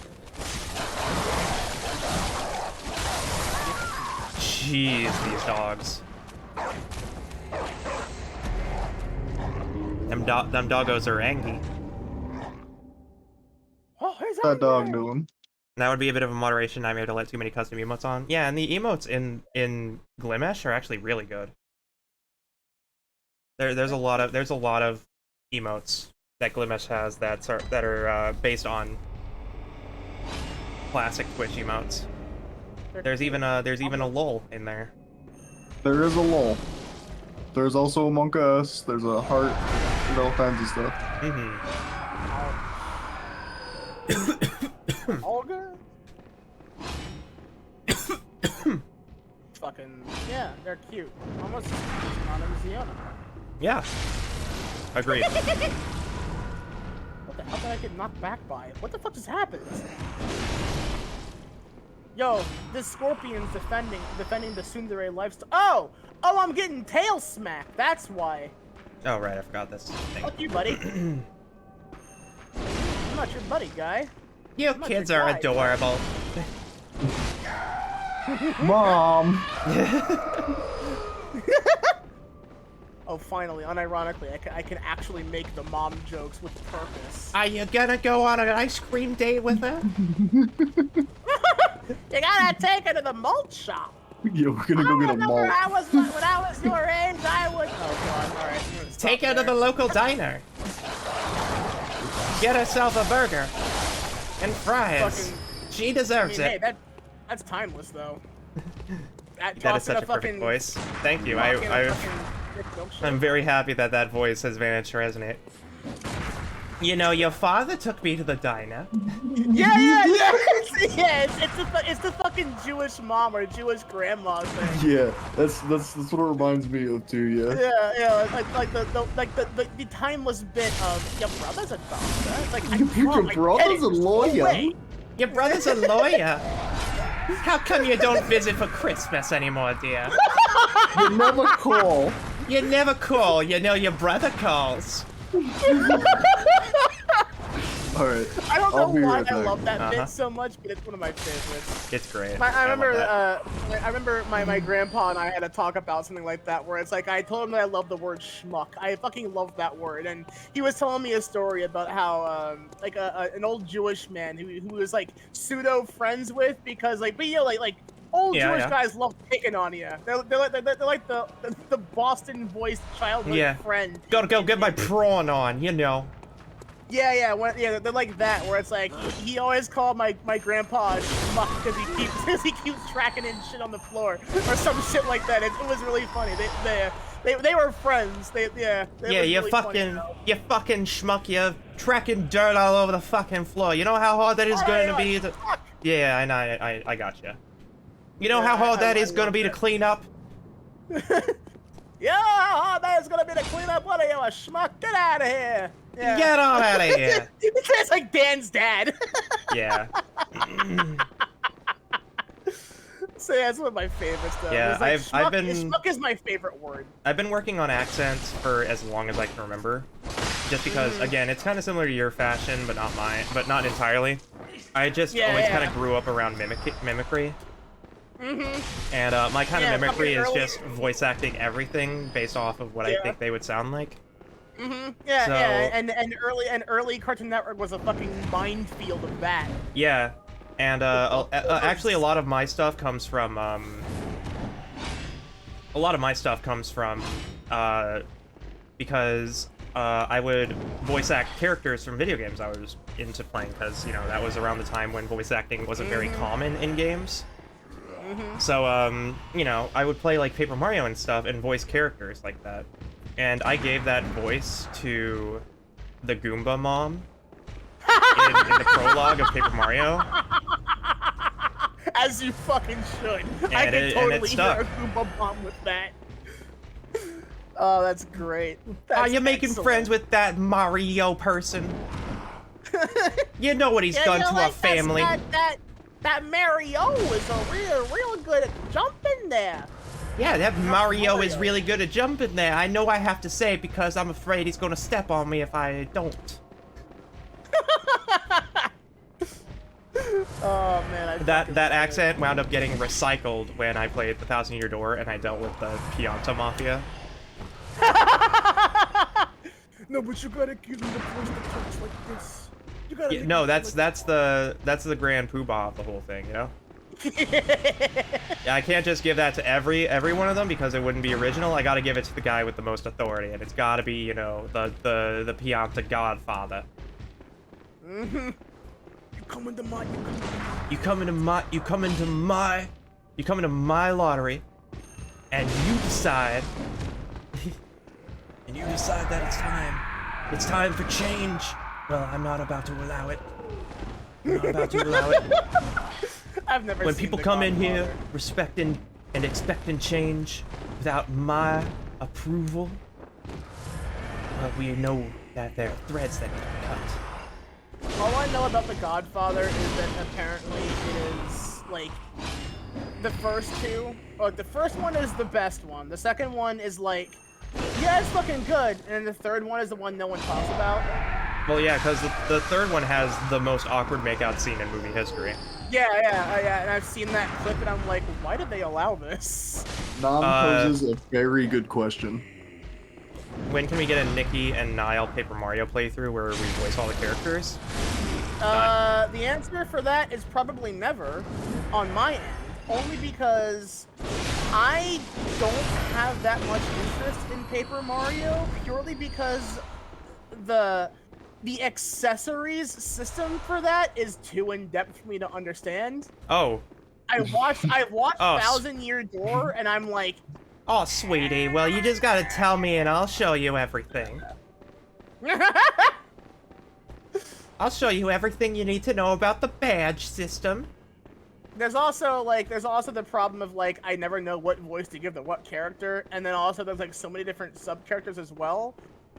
Jeez, these dogs. Them doggos are angry. Oh, where's That dog doing? That would be a bit of a moderation nightmare to let too many custom emotes on. Yeah, and the emotes in Glimesh are actually really good. There's a lot of emotes that Glimesh has that are based on classic Twitch emotes. There's even a lull in there. There is a lull. There's also Among Us. There's a heart. There's all kinds of stuff. Olga? Fucking yeah, they're cute. Almost as cute as Anna and Ziona. Yeah. Agreed. What the hell did I get knocked back by? What the fuck just happened? Yo, this Scorpion's defending the tsundere lifestyle. Oh, I'm getting tail smacked. That's why. Oh right, I forgot this. Fuck you, buddy. I'm not your buddy, guy. You kids are adorable. Mom. Oh, finally, unironically, I can actually make the mom jokes with purpose. Are you gonna go on an ice cream date with her? You gotta take her to the malt shop. Yeah, we're gonna go get a malt. When I was your age, I would. Oh god! All right. Take her to the local diner. Get herself a burger and fries. Fucking, She deserves hey, it. that's timeless though. That is such a perfect voice. Thank you. I'm very happy that that voice has managed to resonate. You know, your father took me to the diner. Yeah. It's the fucking Jewish mom or Jewish grandma thing. Yeah, that's what it reminds me of too. Yeah. Yeah, like the timeless bit of your brother's a doctor. It's like Your brother's a lawyer. Your brother's a lawyer. How come you don't visit for Christmas anymore, dear? You never call. You never call. You know your brother calls. Alright. I don't know why right I back. love that bit so much, but it's one of my favorites. It's great. I remember my grandpa and I had a talk about something like that where it's like I told him that I love the word schmuck. I fucking love that word, and he was telling me a story about how like an old Jewish man who was like pseudo friends with because like old Jewish guys love picking on you. They're like the Boston voiced childhood friend. Gotta go get my prawn on, you know. Yeah, they're like that, where it's like he always called my grandpa a schmuck because he keeps tracking in shit on the floor or some shit like that. It was really funny. They were friends. You really fucking schmuck, you tracking dirt all over the fucking floor. You know how hard that is going to be to... Yeah, I know, I got you. You know how hard that is going to be to clean up? Yeah, how hard that is going to be to clean up? What are you, a schmuck? Get out of here! Yeah. Get on out of here! It's like Dan's dad. Yeah. So yeah, it's one of my favorites though. Yeah, like, schmuck is my favorite word. I've been working on accents for as long as I can remember. Just because, again, it's kind of similar to your fashion, but not mine, but not entirely. I just always kind of grew up around mimicry. And my kind of mimicry is just voice acting everything based off of what I think they would sound like. And early Cartoon Network was a fucking minefield of that. Yeah, and actually a lot of my stuff comes from because I would voice act characters from video games I was into playing, because, you know, that was around the time when voice acting wasn't very common in games. So, you know, I would play, like, Paper Mario and stuff and voice characters like that. And I gave that voice to the Goomba mom in the prologue of Paper Mario. As you fucking should. And I can totally hear stuck. a Goomba bomb with that. Oh, that's great. Are you making friends with that Mario person? You know what he's done to our family. That Mario is a real good at jumping there. Yeah, that Mario is Mario. really good at jumping there. I know I have to say it because I'm afraid he's gonna step on me if I don't. Oh man, That accent wound up getting recycled when I played The 1,000-Year Door and I dealt with the Pianta Mafia. No, but you gotta give me the voice that talks like this. You gotta. Yeah, no, that's the grand poobah of the whole thing, you know? Yeah, I can't just give that to every one of them because it wouldn't be original. I gotta give it to the guy with the most authority, and it's gotta be, you know, the Pianta Godfather. You come into my. You come into my lottery, and you decide. And you decide that it's time. It's time for change. Well, I'm not about to allow it. I'm not about to allow it. I've never. When seen people The come in Godfather. here respecting and expecting change without my approval, well, we know that there are threads that need to be cut. All I know about The Godfather is that apparently it is like the first two. Or the first one is the best one. The second one is like, yeah, it's fucking good, and then the third one is the one no one talks about. Well, yeah, because the third one has the most awkward makeout scene in movie history. Yeah, and I've seen that clip, and I'm like, why did they allow this? Nam poses a very good question. When can we get a Nikki and Niall Paper Mario playthrough where we voice all the characters? The answer for that is probably never, on my end. Only because I don't have that much interest in Paper Mario, purely because the accessories system for that is too in-depth for me to understand. Oh. I've watched Oh, 1,000-Year Door, and I'm like, Oh, sweetie, well, you just gotta tell me and I'll show you everything. I'll show you everything you need to know about the badge system. There's also the problem of like I never know what voice to give to what character, and then also there's like so many different sub characters as well.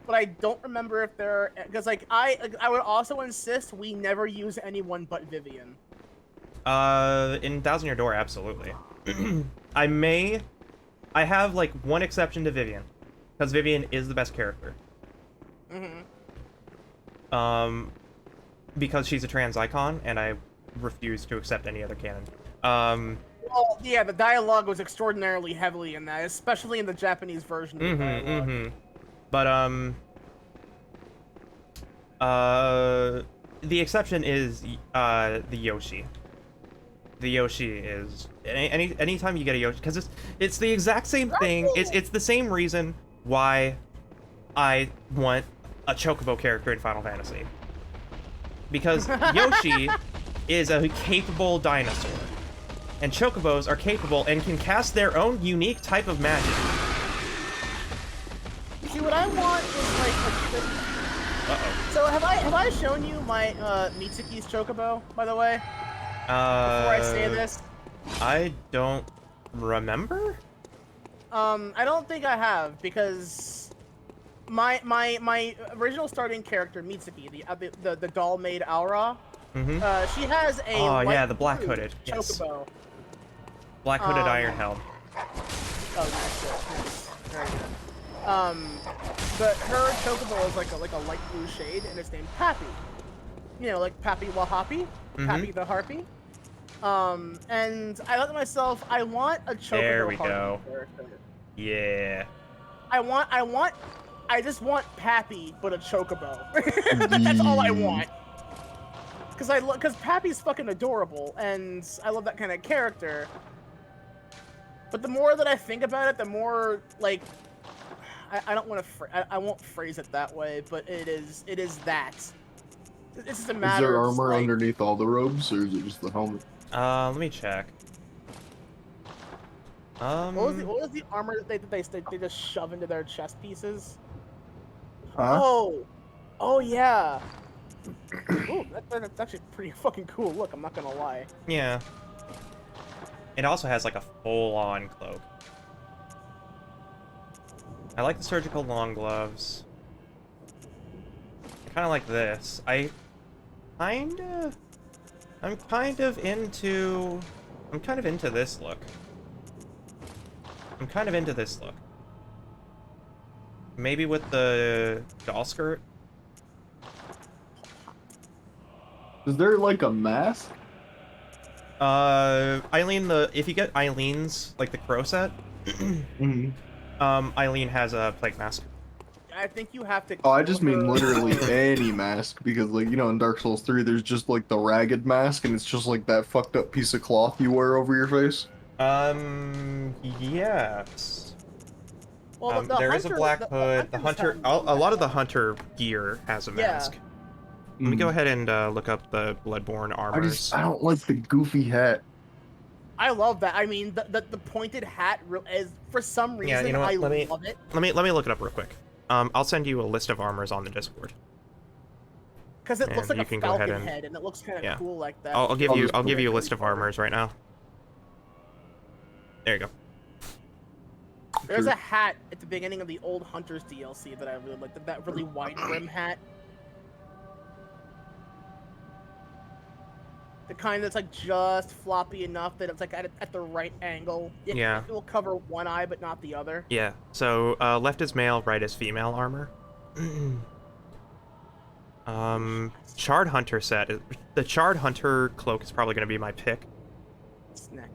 But I don't remember if they're because like I would also insist we never use anyone but Vivian. In 1,000-Year Door, absolutely. I have like one exception to Vivian, because Vivian is the best character. Because she's a trans icon, and I refuse to accept any other canon. Well, yeah, the dialogue was extraordinarily heavily in that, especially in the Japanese version of the dialogue. But the exception is the Yoshi. The Yoshi is anytime you get a Yoshi, because it's the exact same thing. It's the same reason why I want a Chocobo character in Final Fantasy. Because Yoshi is a capable dinosaur, and Chocobos are capable and can cast their own unique type of magic. See, what I want is like Uh-oh. So have I shown you my Mitsuki's Chocobo, by the way? Before I say this? I don't remember? I don't think I have, because my original starting character, Mitsuki, the doll-made Aura, she has a yeah, the black-hooded, yes. Chocobo. Black-hooded Ironhelm. Oh, nice. Very good. But her Chocobo is like a light blue shade, and it's named Pappy. You know, like Pappy Wahappy, Pappy the Harpy. And I thought to myself, I want a Chocobo There we Harpy go. character. Yeah. I just want Pappy, but a Chocobo. That's all I want. Because Pappy's fucking adorable, and I love that kind of character. But the more that I think about it, the more, like, I don't want to. I won't phrase it that way, but it is that. It's just a Is matter there of armor like, underneath all the robes, or is it just the helmet? Let me check. what was the armor that they just shove into their chest pieces? Huh? Oh yeah. Ooh, that's actually pretty fucking cool. Look, I'm not gonna lie. Yeah. It also has like a full-on cloak. I like the surgical long gloves. I kind of like this. I'm kind of into this look. I'm kind of into this look. Maybe with the doll skirt. Is there like a mask? Eileen, if you get Eileen's, like the crow set, Mm-hmm. Eileen has a plague mask. I think you have to. Oh, I kill just mean her. literally any mask, because like, you know, in Dark Souls 3, there's just like the ragged mask, and it's just like that fucked up piece of cloth you wear over your face. Yes. Well, There is a black hood. The hunter, a lot of the hunter gear has a mask. Let me go ahead and look up the Bloodborne armors. I don't like the goofy hat. I love that. I mean, the pointed hat is for some reason Yeah, you know what? I Let me love it. let me look it up real quick. I'll send you a list of armors on the Discord. Because it looks And like you a can go ahead falcon and- head, and it looks kind of yeah. cool like that. I'll give you a Really list of cool. armors right now. There you go. There's a hat at the beginning of the old Hunters DLC that I really like. That really wide brim hat. The kind that's like just floppy enough that it's like at the right angle. Yeah. It will cover one eye but not the other. Yeah. So left is male, right is female armor. Charred Hunter set. The Charred Hunter cloak is probably going to be my pick. Snack.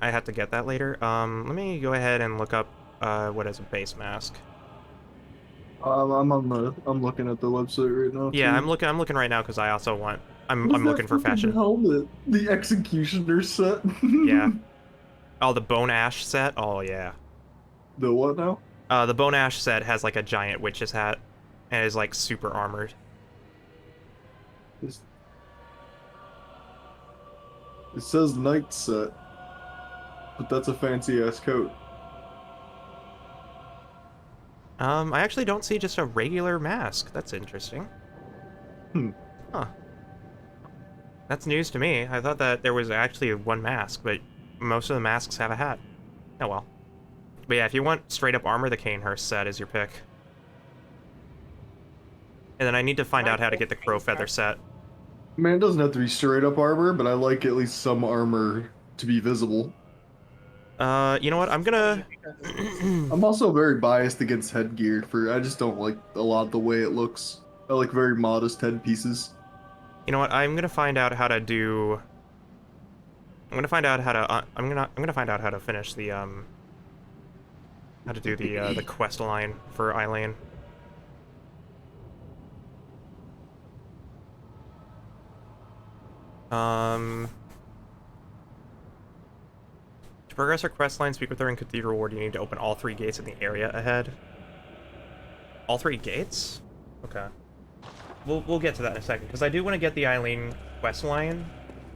I have to get that later. Let me go ahead and look up what is a base mask. I'm looking at the website right now. Yeah, too. I'm looking right now because I also want. I'm What's looking that for fucking fashion. helmet? The Executioner set. Yeah. Oh, the Bone Ash set. Oh yeah. The what now? The Bone Ash set has like a giant witch's hat, and is like super armored. It says Knight set, but that's a fancy ass coat. I actually don't see just a regular mask. That's interesting. Huh. That's news to me. I thought that there was actually one mask, but most of the masks have a hat. Oh well. But yeah, if you want straight up armor, the Canehurst set is your pick. And then I need to find out how to get the Crow Feather set. Man, it doesn't have to be straight up armor, but I like at least some armor to be visible. You know what? I'm gonna... I'm also very biased against headgear, I just don't like a lot the way it looks. I like very modest headpieces. You know what? I'm gonna find out how to do... I'm gonna find out how to... I'm gonna find out how to finish the, how to do the quest line for Eileen. To progress our quest line, speak with her and complete your reward. You need to open all 3 gates in the area ahead. All 3 gates? Okay. We'll get to that in a second, because I do want to get the Eileen quest line,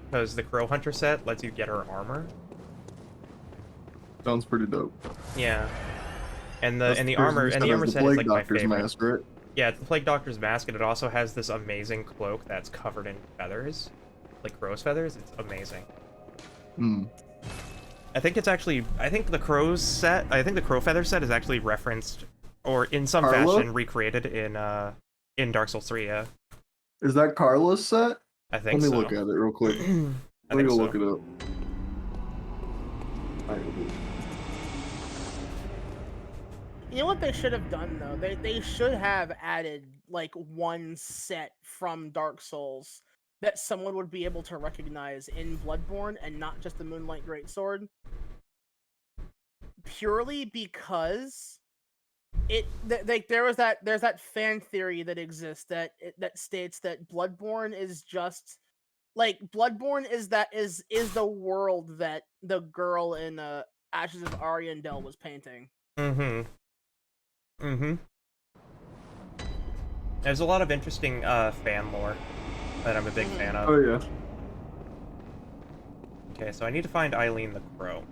because the Crow Hunter set lets you get her armor. Sounds pretty dope. Yeah. And the armor set is like my favorite. Mask, right? Yeah, it's the Plague Doctor's mask, and it also has this amazing cloak that's covered in feathers, like crow's feathers. It's amazing. Hmm. I think the crow's set. I think the crow feather set is actually referenced, or in some fashion recreated in Dark Souls 3. Yeah. Is that Carla's set? I think so. so. Let me look at it real quick. Let me go look it up. You know what they should have done though? They should have added like one set from Dark Souls that someone would be able to recognize in Bloodborne and not just the Moonlight Greatsword. Purely because there's that fan theory that exists that states that Bloodborne is just like Bloodborne is the world that the girl in Ashes of Ariandel was painting. Mm-hmm. Mm-hmm. There's a lot of interesting fan lore that I'm a big fan of. Oh yeah. Okay, so I need to find Eileen the Crow.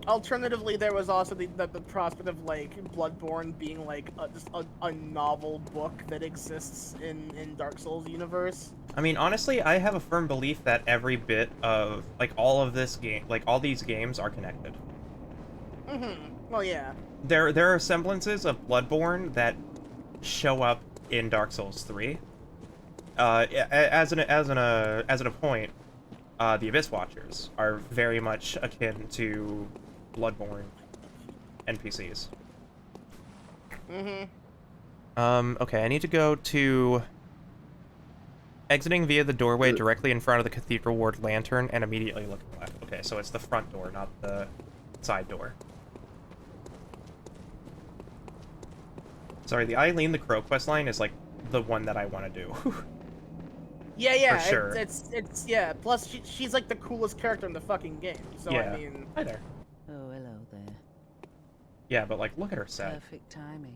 Alternatively, there was also the prospect of like Bloodborne being like just a novel book that exists in Dark Souls universe. I mean, honestly, I have a firm belief that every bit of like all of this game, like all these games, are connected. Well, yeah. There are semblances of Bloodborne that show up in Dark Souls 3. As a point, the Abyss Watchers are very much akin to Bloodborne NPCs. Okay, I need to go to exiting via the doorway directly in front of the Cathedral Ward lantern and immediately looking left. Okay, so it's the front door, not the side door. Sorry, the Eileen the Crow questline is like the one that I want to do. Yeah, For sure. It's yeah. Plus, she's like the coolest character in the fucking game. So Yeah. I mean, Hi there. Oh, hello there. Yeah, but like, look at her set. Perfect timing.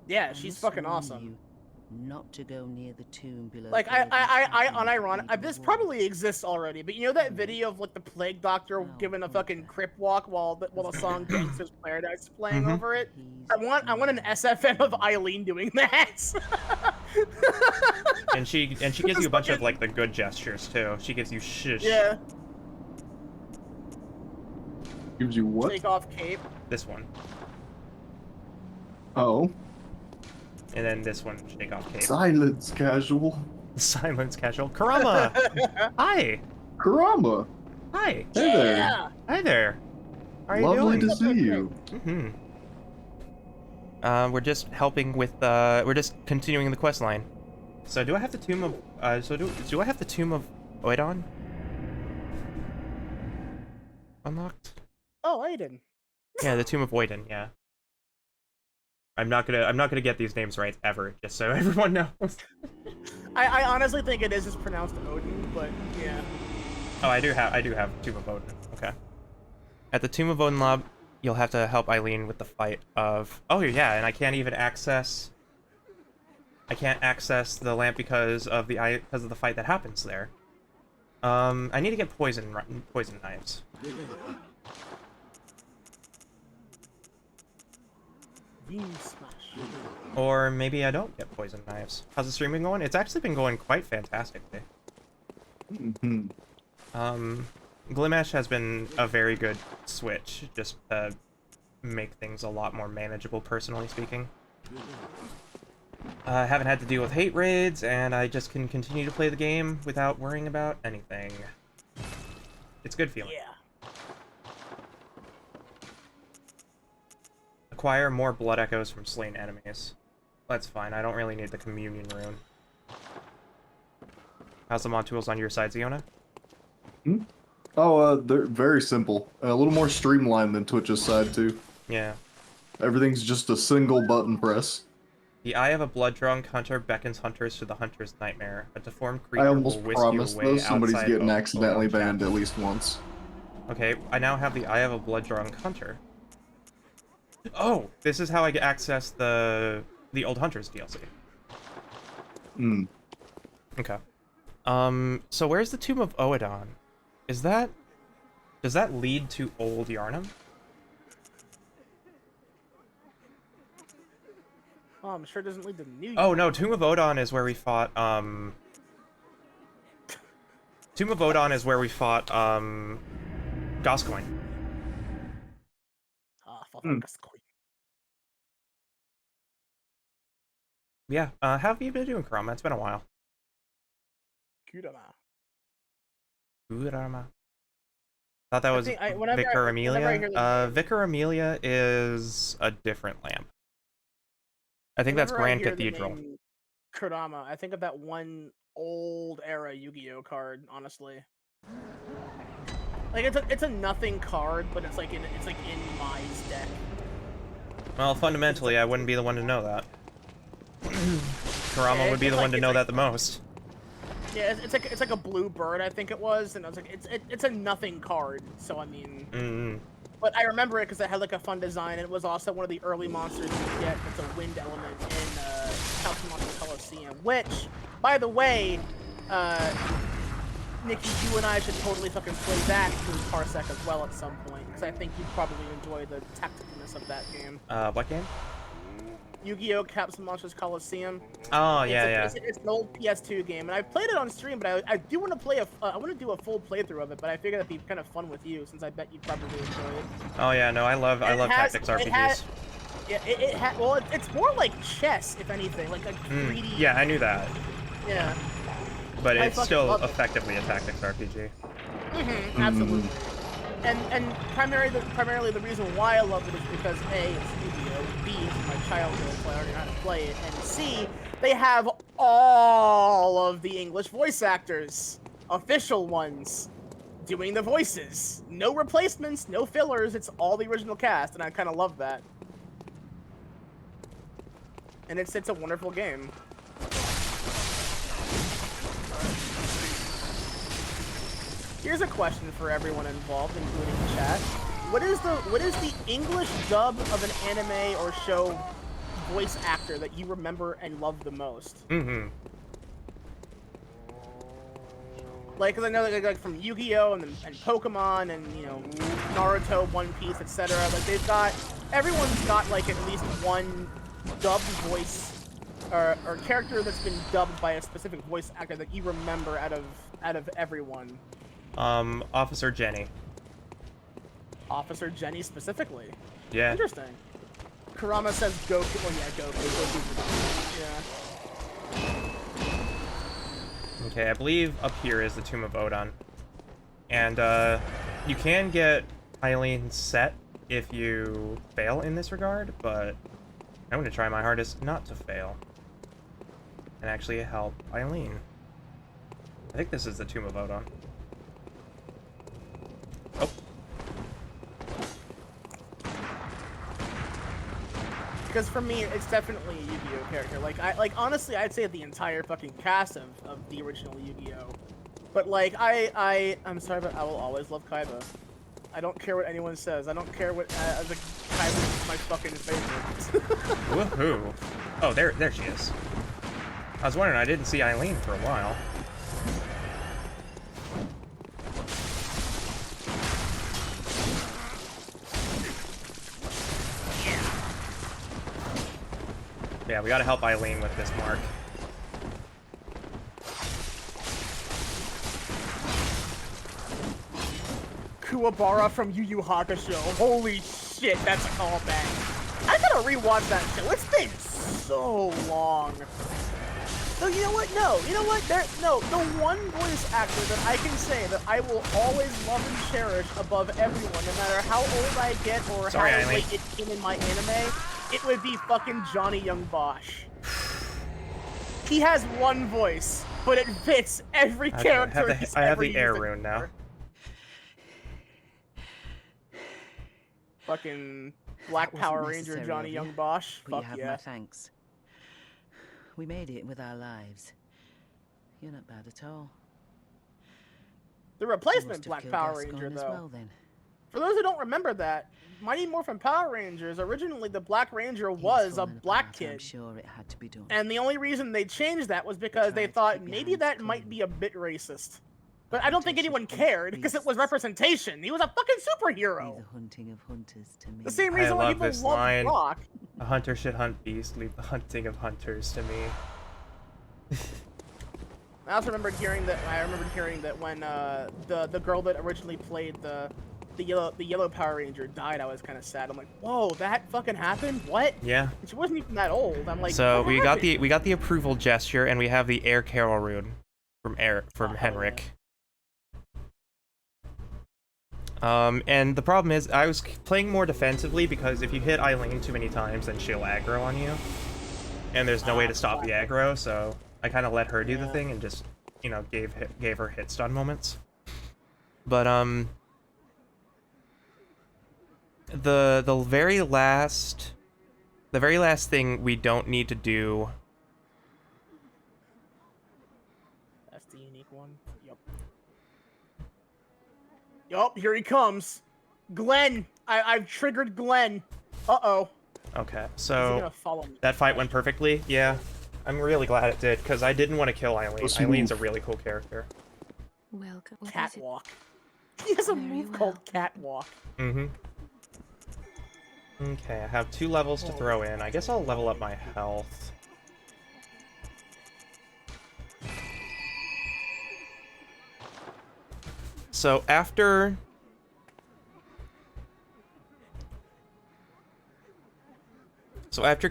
yeah, I she's must fucking warn awesome. you not to go near the tomb below. Like Burden's unironic. Cathedral This wall. probably exists already, but you know that video of like the Plague Doctor Oh, giving a okay. fucking crypt walk while the song Gangster's Paradise is playing Mhm. over it? He's I want an SFM of Eileen doing that. And she gives you a bunch of like the good gestures too. She gives you shush. Yeah, Gives you what? take off cape. This one. Oh. And then this one, shake off cape. Silence, casual. Silence casual. Karama! Hi! Karama. Hi! Hey there. Yeah. Hi there! How are Lovely you to doing? see you. We're just helping with, we're just continuing the quest line. So do I have the Tomb of, do I have the Tomb of Oedon? Unlocked? Oh, Aiden. Yeah, the Tomb of Oedon, yeah. I'm not gonna get these names right ever, just so everyone knows. I honestly think it is just pronounced Odin, but yeah. Oh, I do have Tomb of Odin. Okay. At the Tomb of Odin lab, you'll have to help Eileen with the fight of. Oh yeah, and I can't even access. I can't access the lamp because of the fight that happens there. I need to get poison knives. Beam smash. Or maybe I don't get poison knives. How's the stream been going? It's actually been going quite fantastically. Glimash has been a very good switch, just to make things a lot more manageable, personally speaking. I haven't had to deal with hate raids, and I just can continue to play the game without worrying about anything. It's a good feeling. Yeah. Acquire more blood echoes from slain enemies. That's fine, I don't really need the communion rune. How's the mod tools on your side, Ziona? Oh, they're very simple. A little more streamlined than Twitch's side, too. Yeah. Everything's just a single button press. The Eye of a Blood-Drunk Hunter beckons hunters to the Hunter's Nightmare. A deformed I creature almost will whisk you promised away though somebody's outside getting of accidentally Old banned Chapel. at least once. Okay, I now have the Eye of a Blood-Drunk Hunter. Oh! This is how I access the Old Hunters DLC. Okay. So where's the Tomb of Oedon? Does that lead to Old Yarnum? Oh, I'm sure it doesn't lead to New York. Oh no, Tomb of Oedon is where we fought, Tomb of Oedon is where we fought, Gascoigne. Ah, fucking Gascoigne. Yeah, how have you been doing, Kurama? It's been a while. Kurama. Kurama. Thought that was whenever I Vicar hear Amelia. the name- Vicar Amelia is a different lamp. I think that's Whenever I Grand hear the Cathedral. name Kurama, I think of that one old era Yu-Gi-Oh card, honestly. Like it's a nothing card, but it's like in Mai's deck. Well, fundamentally, I wouldn't be the one to know that. Kurama Yeah, would be it's the like- one to it's know like- that the most. Yeah, it's like a blue bird, I think it was, and I was like, it's a nothing card. So I mean, But I remember it because it had like a fun design, and it was also one of the early monsters you get. It's a wind element in House Monster Coliseum, which, by the way, Nikki, you and I should totally fucking play that through Parsec as well at some point, because I think you'd probably enjoy the tacticalness of that game. What game? Yu-Gi-Oh! Capsule Monsters Coliseum. Oh, It's yeah, yeah. It's an old PS2 game, and I played it on stream, but I do want to play I want to do a full playthrough of it, but I figured that'd be kind of fun with you, since I bet you'd probably enjoy it. Oh, yeah, no, I love tactics RPGs. Well, it's more like chess, if anything, like a 3D. Yeah, I knew that. Yeah. But I it's fucking still love it. effectively a tactics RPG. Absolutely. And primarily the reason why I love it is because A, it's Yu-Gi-Oh! B, it's my childhood, so I already know how to play it, and C, they have all of the English voice actors, official ones, doing the voices. No replacements, no fillers, it's all the original cast, and I kind of love that. And it's a wonderful game. Here's a question for everyone involved, including the chat. What is the English dub of an anime or show voice actor that you remember and love the most? Mm-hmm. Like, 'cause I know like from Yu-Gi-Oh! and Pokemon and, you know, Naruto, One Piece, etc. Like everyone's got like at least one dubbed voice or character that's been dubbed by a specific voice actor that you remember out of everyone. Officer Jenny. Officer Jenny specifically. Yeah. Interesting. Kurama says Goku. Well, yeah, Goku. Yeah. Okay, I believe up here is the Tomb of Odin. And, you can get Eileen's set if you fail in this regard, but I'm gonna try my hardest not to fail. And actually help Eileen. I think this is the Tomb of Odin. Oh. Because for me, it's definitely a Yu-Gi-Oh character. Like honestly, I'd say the entire fucking cast of the original Yu-Gi-Oh. But like, I'm sorry, but I will always love Kaiba. I don't care what anyone says. I don't care what Kaiba is my fucking favorite. Woohoo! Oh, there she is. I was wondering, I didn't see Eileen for a while. Yeah, we gotta help Eileen with this mark. Kuwabara from Yu Yu Hakusho. Holy shit, that's a callback. I gotta rewatch that show. It's been so long. No, you know what? No, you know what? The one voice actor that I can say that I will always love and cherish above everyone, no matter how old I get or how late it came in my anime, it would be fucking Johnny Young Bosch. He has one voice, but it fits every character he's I have ever the air used rune now. Fucking Black That wasn't Power Ranger necessary Johnny of you, Young Bosch. But Fuck you have yeah. my thanks. We made it with our lives. You're not bad at all. The You replacement must have Black killed Power Gascoigne Ranger, as though. well, then. For those who don't remember that, Mighty Morphin Power Rangers, originally the Black Ranger He's was a fallen black apart, kid. I'm sure it had to be done. And the only reason they changed that was because they tried to thought keep maybe your hands that might clean. be a bit racist. But I don't think Hunters anyone of cared because it was beasts. representation. He was a fucking Be superhero. the hunting of hunters to me. The same I reason why love people this love line. Rock. A hunter should hunt beasts, leave the hunting of hunters to me. I also remembered hearing that. When the girl that originally played the yellow Power Ranger died, I was kind of sad. I'm like, whoa, that fucking happened? What? Yeah. And she wasn't even that old. I'm like, So what we got happened? the approval gesture, and we have the air carol rune from Henrik. And the problem is, I was playing more defensively because if you hit Eileen too many times, then she'll aggro on you, and there's no way to stop the aggro. So I kind of let her do the thing and just, you know, gave her hit stun moments. But the very last thing we don't need to do. That's the unique one. Yup. Yup, here he comes. Glenn! I've triggered Glenn. Uh-oh. Okay, Is he so gonna follow me? that fight went perfectly. Yeah, I'm really glad it did, because I didn't want to kill Eileen. What's he Eileen's a move? really cool character. Welcome. What is it? Catwalk. He has a Very move well. called Catwalk. Mm-hmm. Okay, I have 2 levels to throw in. I guess I'll level up my health. So after...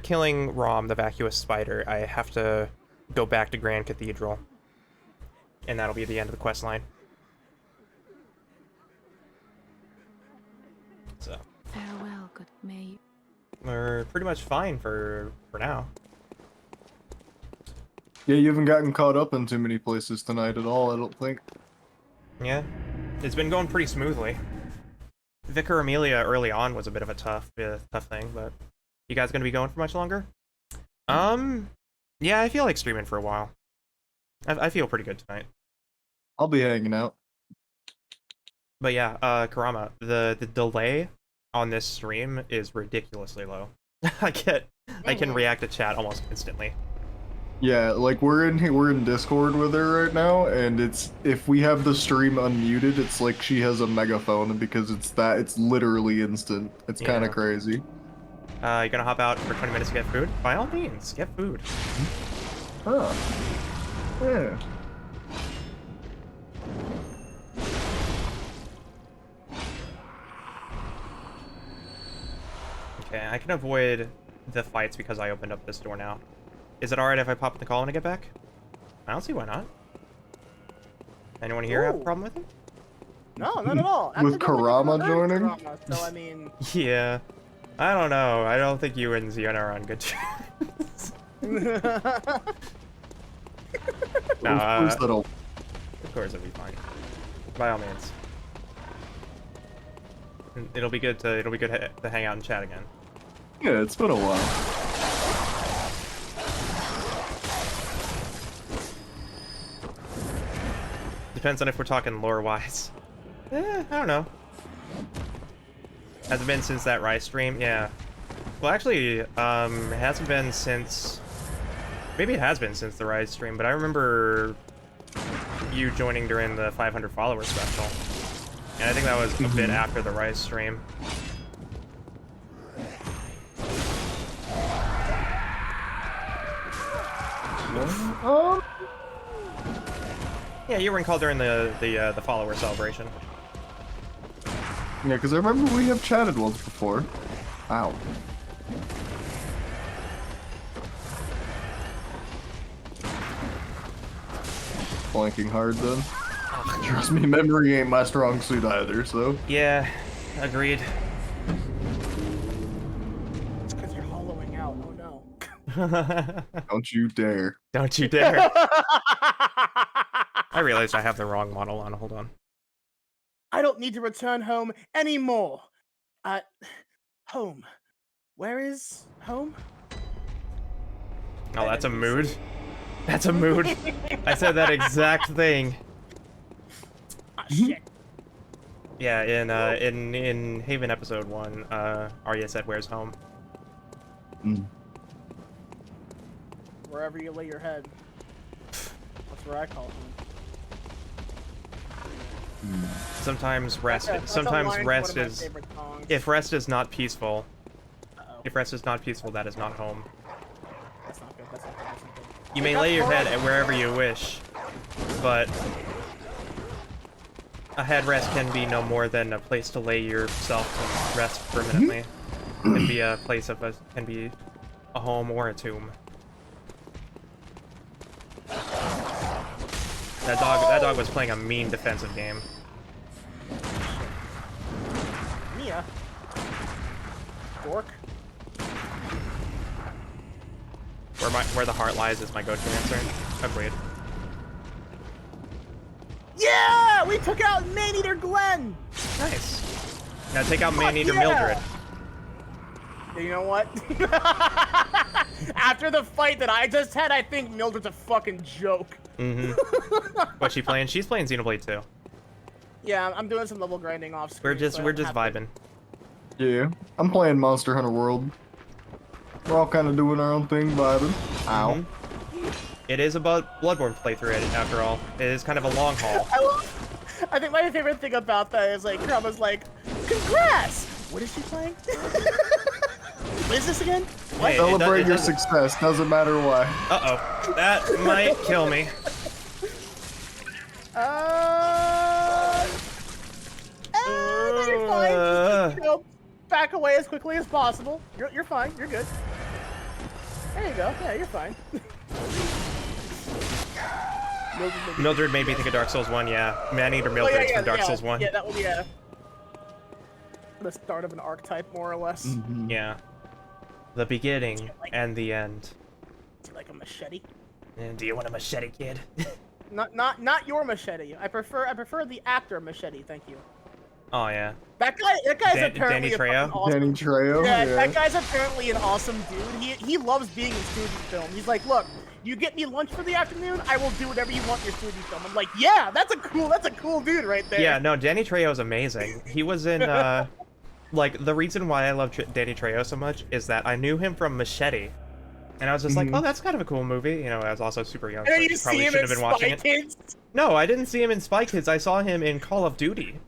killing Rom, the vacuous spider, I have to go back to Grand Cathedral. And that'll be the end of the quest line. So... Farewell, good may. we're pretty much fine for now. Yeah, you haven't gotten caught up in too many places tonight at all, I don't think. Yeah, it's been going pretty smoothly. Vicar Amelia early on was a bit of a tough thing, but you guys gonna be going for much longer? Yeah, I feel like streaming for a while. I feel pretty good tonight. I'll be hanging out. But yeah, Karama, the delay on this stream is ridiculously low. I can react to chat almost instantly. Yeah, like we're in Discord with her right now, and it's if we have the stream unmuted, it's like she has a megaphone because it's literally instant. It's kind Yeah. of crazy. You gonna hop out for 20 minutes to get food? By all means, get food. Huh. Yeah. Okay, I can avoid the fights because I opened up this door now. Is it alright if I pop in the call and get back? I don't see why not. Anyone here have a Ooh. problem with it? No, not at all. With Karama joining? Karama, so I mean... Yeah. I don't know. I don't think you and Zion are on good terms. No, of course it'll be fine. By all means. It'll be good to hang out and chat again. Yeah, it's been a while. Depends on if we're talking lore-wise. I don't know. Has it been since that Rise stream? Yeah. Well, actually, it hasn't been since... Maybe it has been since the Rise stream, but I remember you joining during the 500 follower special. And I think that was a bit after the Rise stream. Yeah, you were in call during the follower celebration. Yeah, because I remember we have chatted once before. Ow. Blanking hard then. Trust me, memory ain't my strong suit either, so. Yeah, agreed. It's because you're hollowing out. Oh no. Don't you dare. Don't you dare. I realized I have the wrong model on. Hold on. I don't need to return home anymore. Home. Where is home? Oh, that's a mood. That's a mood. I said that exact thing. Ah, shit. Yeah, in Haven episode 1, Arya said, "Where's home?" Mm. Wherever you lay your head. That's where I call home. Sometimes rest. That's a Sometimes line from rest one of my is. favorite songs. If rest is not peaceful, Uh-oh. if rest is not peaceful, that is not home. That's not good. That's not good. That's not good. You may lay your head at wherever you wish, but a headrest can be no more than a place to lay yourself to rest permanently. Can be a place of can be a home or a tomb. That dog was playing a mean defensive game. Mia. Dork. Where the heart lies is my go-to answer. Agreed. Yeah! We took out Man-Eater Glenn! Nice. Now take out Fuck Man-Eater yeah! Mildred. You know what? After the fight that I just had, I think Mildred's a fucking joke. Mm-hmm. What's she playing? She's playing Xenoblade 2. Yeah, I'm doing some level grinding off screen. We're just vibing. Yeah, I'm playing Monster Hunter World. We're all kind of doing our own thing, vibing. Ow. It is about Bloodborne playthrough after all. It is kind of a long haul. I think my favorite thing about that is like Grandma's like, "Congrats! What is she playing? What is this again? What? Hey, Celebrate your success, doesn't matter why. Uh-oh. That might kill me. No, you're fine. Just, you know, back away as quickly as possible. You're fine. You're good. There you go. Yeah, you're fine. Mildred made me think of Dark Souls 1, yeah. Maneater Mildred's from Dark Souls 1. Yeah, that would be the start of an archetype, more or less. Yeah. The beginning and the end. Do you like a machete? And do you want a machete, kid? Not your machete. I prefer the actor machete. Thank you. Oh yeah. That guy's apparently Danny Trejo? awesome. Danny Trejo? Yeah, that guy's apparently an awesome dude. He loves being in student film. He's like, look, you get me lunch for the afternoon, I will do whatever you want in your student film. I'm like, yeah, that's a cool dude right there. Yeah, no, Danny Trejo is amazing. He was in like the reason why I love Danny Trejo so much is that I knew him from Machete. And I was just like, oh, that's kind of a cool movie. You know, I was also super young, so And I you probably see him shouldn't have in been watching Spy it. Kids? No, I didn't see him in Spy Kids. I saw him in Call of Duty.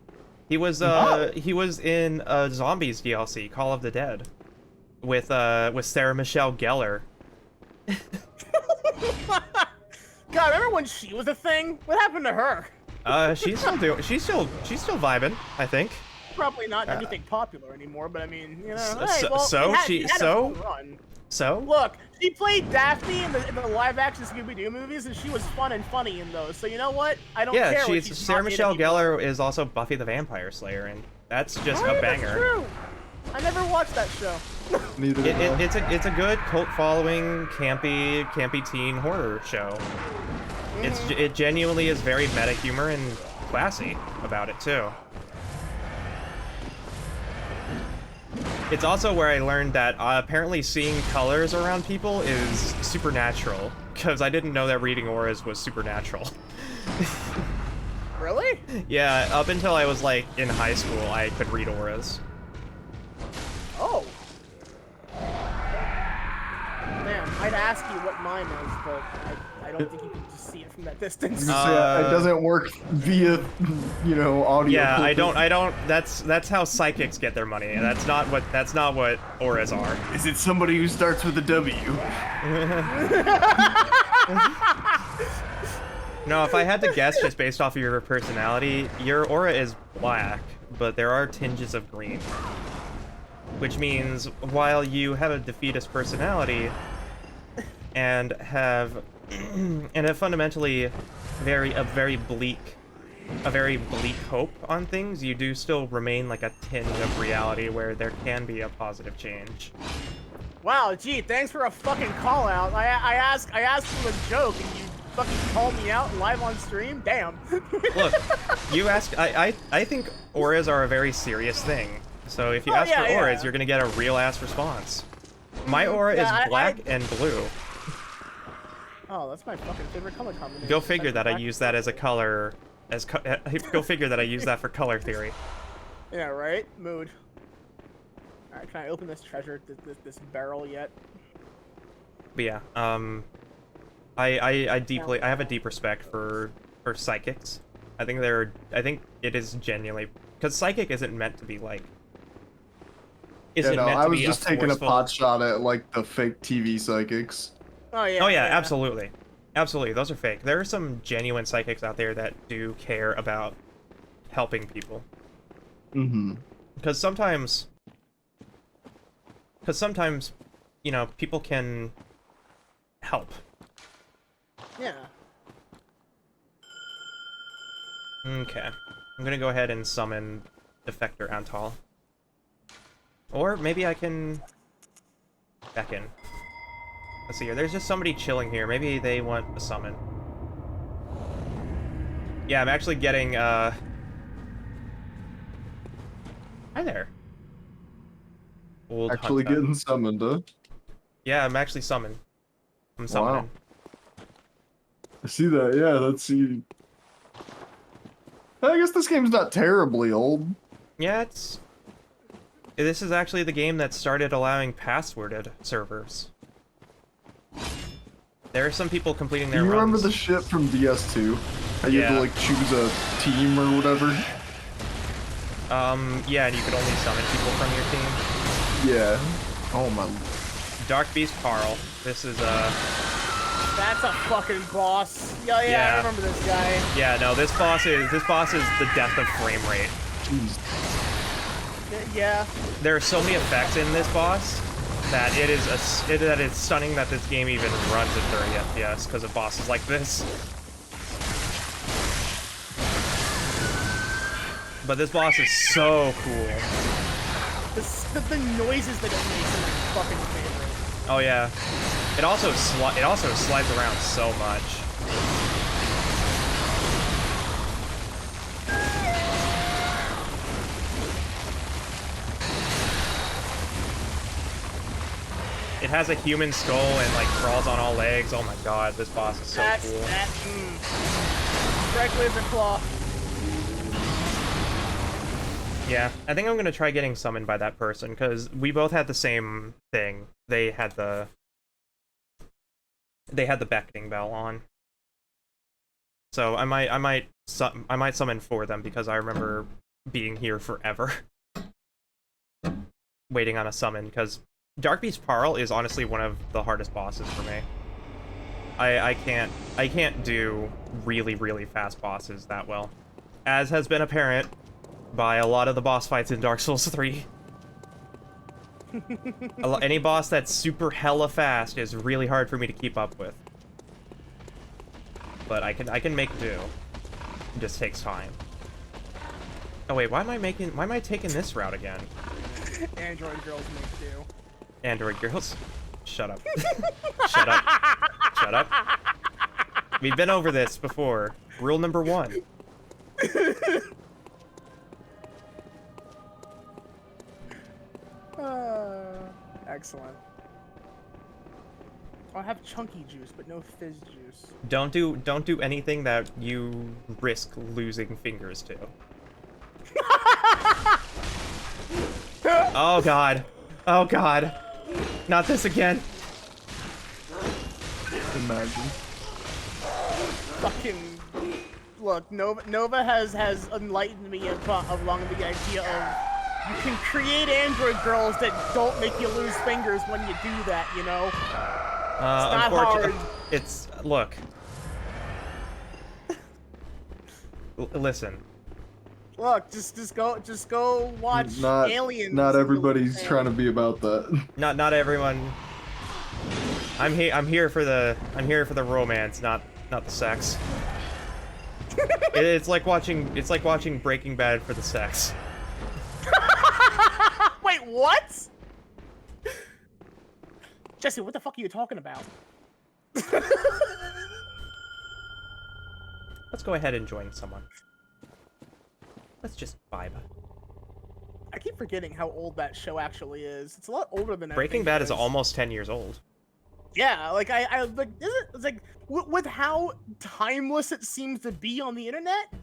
He was in Zombies DLC, Call of the Dead, with Sarah Michelle Gellar. God, remember when she was a thing? What happened to her? She's still vibing, I think. Probably not anything popular anymore, but I mean, you know. So? Look, she played Daphne in the live-action Scooby-Doo movies, and she was fun and funny in those. So you know what? I don't care. Yeah, what she's Sarah not in Michelle anymore. Gellar is also Buffy the Vampire Slayer, and that's just Oh, a yeah, banger. That's true. I never watched that show. Neither did I. It's a good cult following, campy teen horror show. It genuinely is very meta humor and classy about it too. It's also where I learned that apparently seeing colors around people is supernatural, because I didn't know that reading auras was supernatural. Really? Yeah, up until I was like in high school, I could read auras. Oh. Man, I'd ask you what mine is, but I don't think you can just see it from that distance. It doesn't work via, you know, audio. Yeah, I don't. That's how psychics get their money. That's not what auras are. Is it somebody who starts with a W? No, if I had to guess just based off of your personality, your aura is black, but there are tinges of green. Which means while you have a defeatist personality and have fundamentally a very bleak hope on things, you do still remain like a tinge of reality where there can be a positive change. Wow, gee, thanks for a fucking call out. I asked you a joke and you fucking called me out live on stream. Damn. Look, you ask. I think auras are a very serious thing. So if you ask for auras, you're gonna get a real ass response. My aura is black and blue. Oh, that's my fucking favorite color combination. Go figure that I use that as a color. Go figure that I use that for color theory. Yeah, right. Mood. All right, can I open this treasure, this barrel yet? But yeah, I have a deep respect for psychics. I think it is genuinely, because psychic isn't meant to be like. I was just taking a pot shot at like the fake TV psychics. Oh yeah. Oh yeah, absolutely. Absolutely, those are fake. There are some genuine psychics out there that do care about helping people. Mm-hmm. Because sometimes, you know, people can help. Yeah. Okay. I'm gonna go ahead and summon Defector Antal. Or maybe I can back in. Let's see here. There's just somebody chilling here. Maybe they want a summon. Yeah, I'm actually getting, Hi there. Old Actually Hunter. getting summoned, huh? Yeah, I'm actually summoned. I'm summoning. I see that, yeah, let's see. I guess this game's not terribly old. Yeah, this is actually the game that started allowing passworded servers. There are some people completing their Do you runs. remember the shit from DS2? How you had to like choose a team or whatever? Yeah, and you could only summon people from your team. Yeah. Oh my. Dark Beast Carl. This is That's a fucking boss. Yeah, Yeah. I remember this guy. Yeah, no, this boss is the death of frame rate. Jeez. Yeah. There are so many effects in this boss that it's stunning that this game even runs at 30 FPS because of bosses like this. But this boss is so cool. The noises that it makes are my fucking favorite. Oh yeah. It also slides around so much. It has a human skull and like crawls on all legs. Oh my god, this boss is so cool. Strike Laser Claw. Yeah, I think I'm gonna try getting summoned by that person because we both had the same thing. They had the beckoning bell on. So I might summon for them because I remember being here forever, waiting on a summon. Because Dark Beast Parl is honestly one of the hardest bosses for me. I can't do really fast bosses that well, as has been apparent by a lot of the boss fights in Dark Souls 3. Any boss that's super hella fast is really hard for me to keep up with. But I can make do. It just takes time. Oh wait, why am I taking this route again? Android girls make do. Android girls? Shut up. Shut up. Shut up. We've been over this before. Rule number 1. Excellent. I have chunky juice, but no fizz juice. Don't do anything that you risk losing fingers to. Oh god. Oh god. Not this again. Imagine. Fucking look, Nova has enlightened me along the idea of you can create android girls that don't make you lose fingers when you do that, you know? It's not hard. It's look. Listen. Look, just go watch Aliens. Not everybody's trying to be about that. Not everyone. I'm here for the romance, not the sex. It's like watching Breaking Bad for the sex. Wait, what? Jesse, what the fuck are you talking about? Let's go ahead and join someone. Let's just vibe. I keep forgetting how old that show actually is. It's a lot older than Breaking Bad is almost 10 years old. Yeah, like I like it's like with how timeless it seems to be on the internet.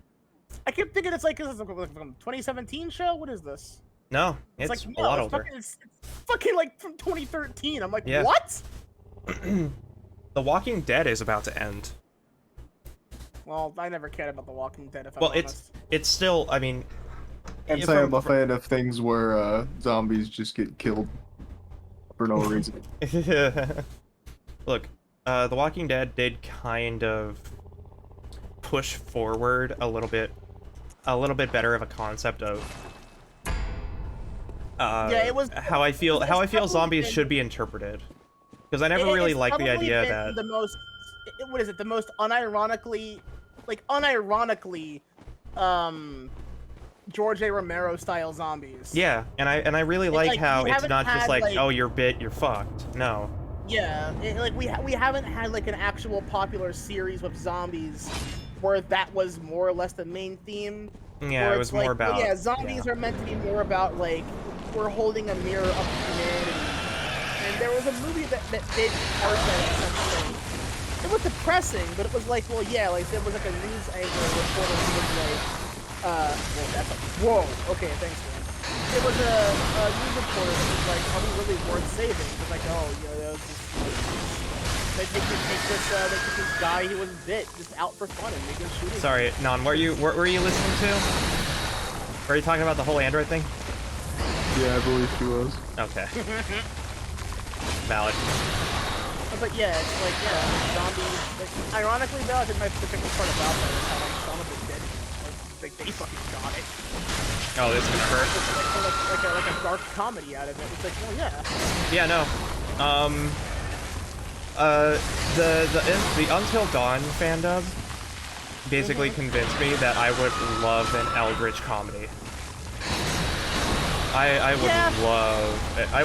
I keep thinking it's like a 2017 show. What is this? No, it's like, a lot older. It's fucking like from 2013. I'm like, yeah. What? The Walking Dead is about to end. Well, I never cared about The Walking Dead. If I'm well, honest. it's still. I mean, I'd say I'm a fan of things where zombies just get killed for no reason. Look, The Walking Dead did kind of push forward a little bit better of a concept of yeah, it was how I feel zombies should be interpreted. Because I never really liked the idea that the most what is it? The most unironically George A. Romero style zombies. Yeah, and I really like how it's not just like, like, oh, you're bit, you're fucked. No. Yeah, we haven't had like an actual popular series with zombies where that was more or less the main theme. Yeah, it was more about. Yeah, zombies are meant to be more about like we're holding a mirror up to humanity. And there was a movie that did part that at some point. It was depressing, but it was like, well, yeah, like there was like a news anchor reporter who was like, Well, that's whoa. Okay, thanks, man. It was a news reporter that was like, "Are we really worth saving?" It was like, "Oh, you know, they take this guy who was bit just out for fun and make him shooting." Sorry, Non, what were you listening to? Were you talking about the whole Android thing? Yeah, I believe she was. Okay. Valid. But yeah, it's like, yeah, zombies. Like, ironically, though, I think my favorite part about that is how, like, some of the dead, like they fucking got it. Oh, this is gonna hurt. Like a dark comedy out of it. It's like, well, yeah. Yeah, no. The Until Dawn fandom basically convinced me that I would love an Eldritch comedy. I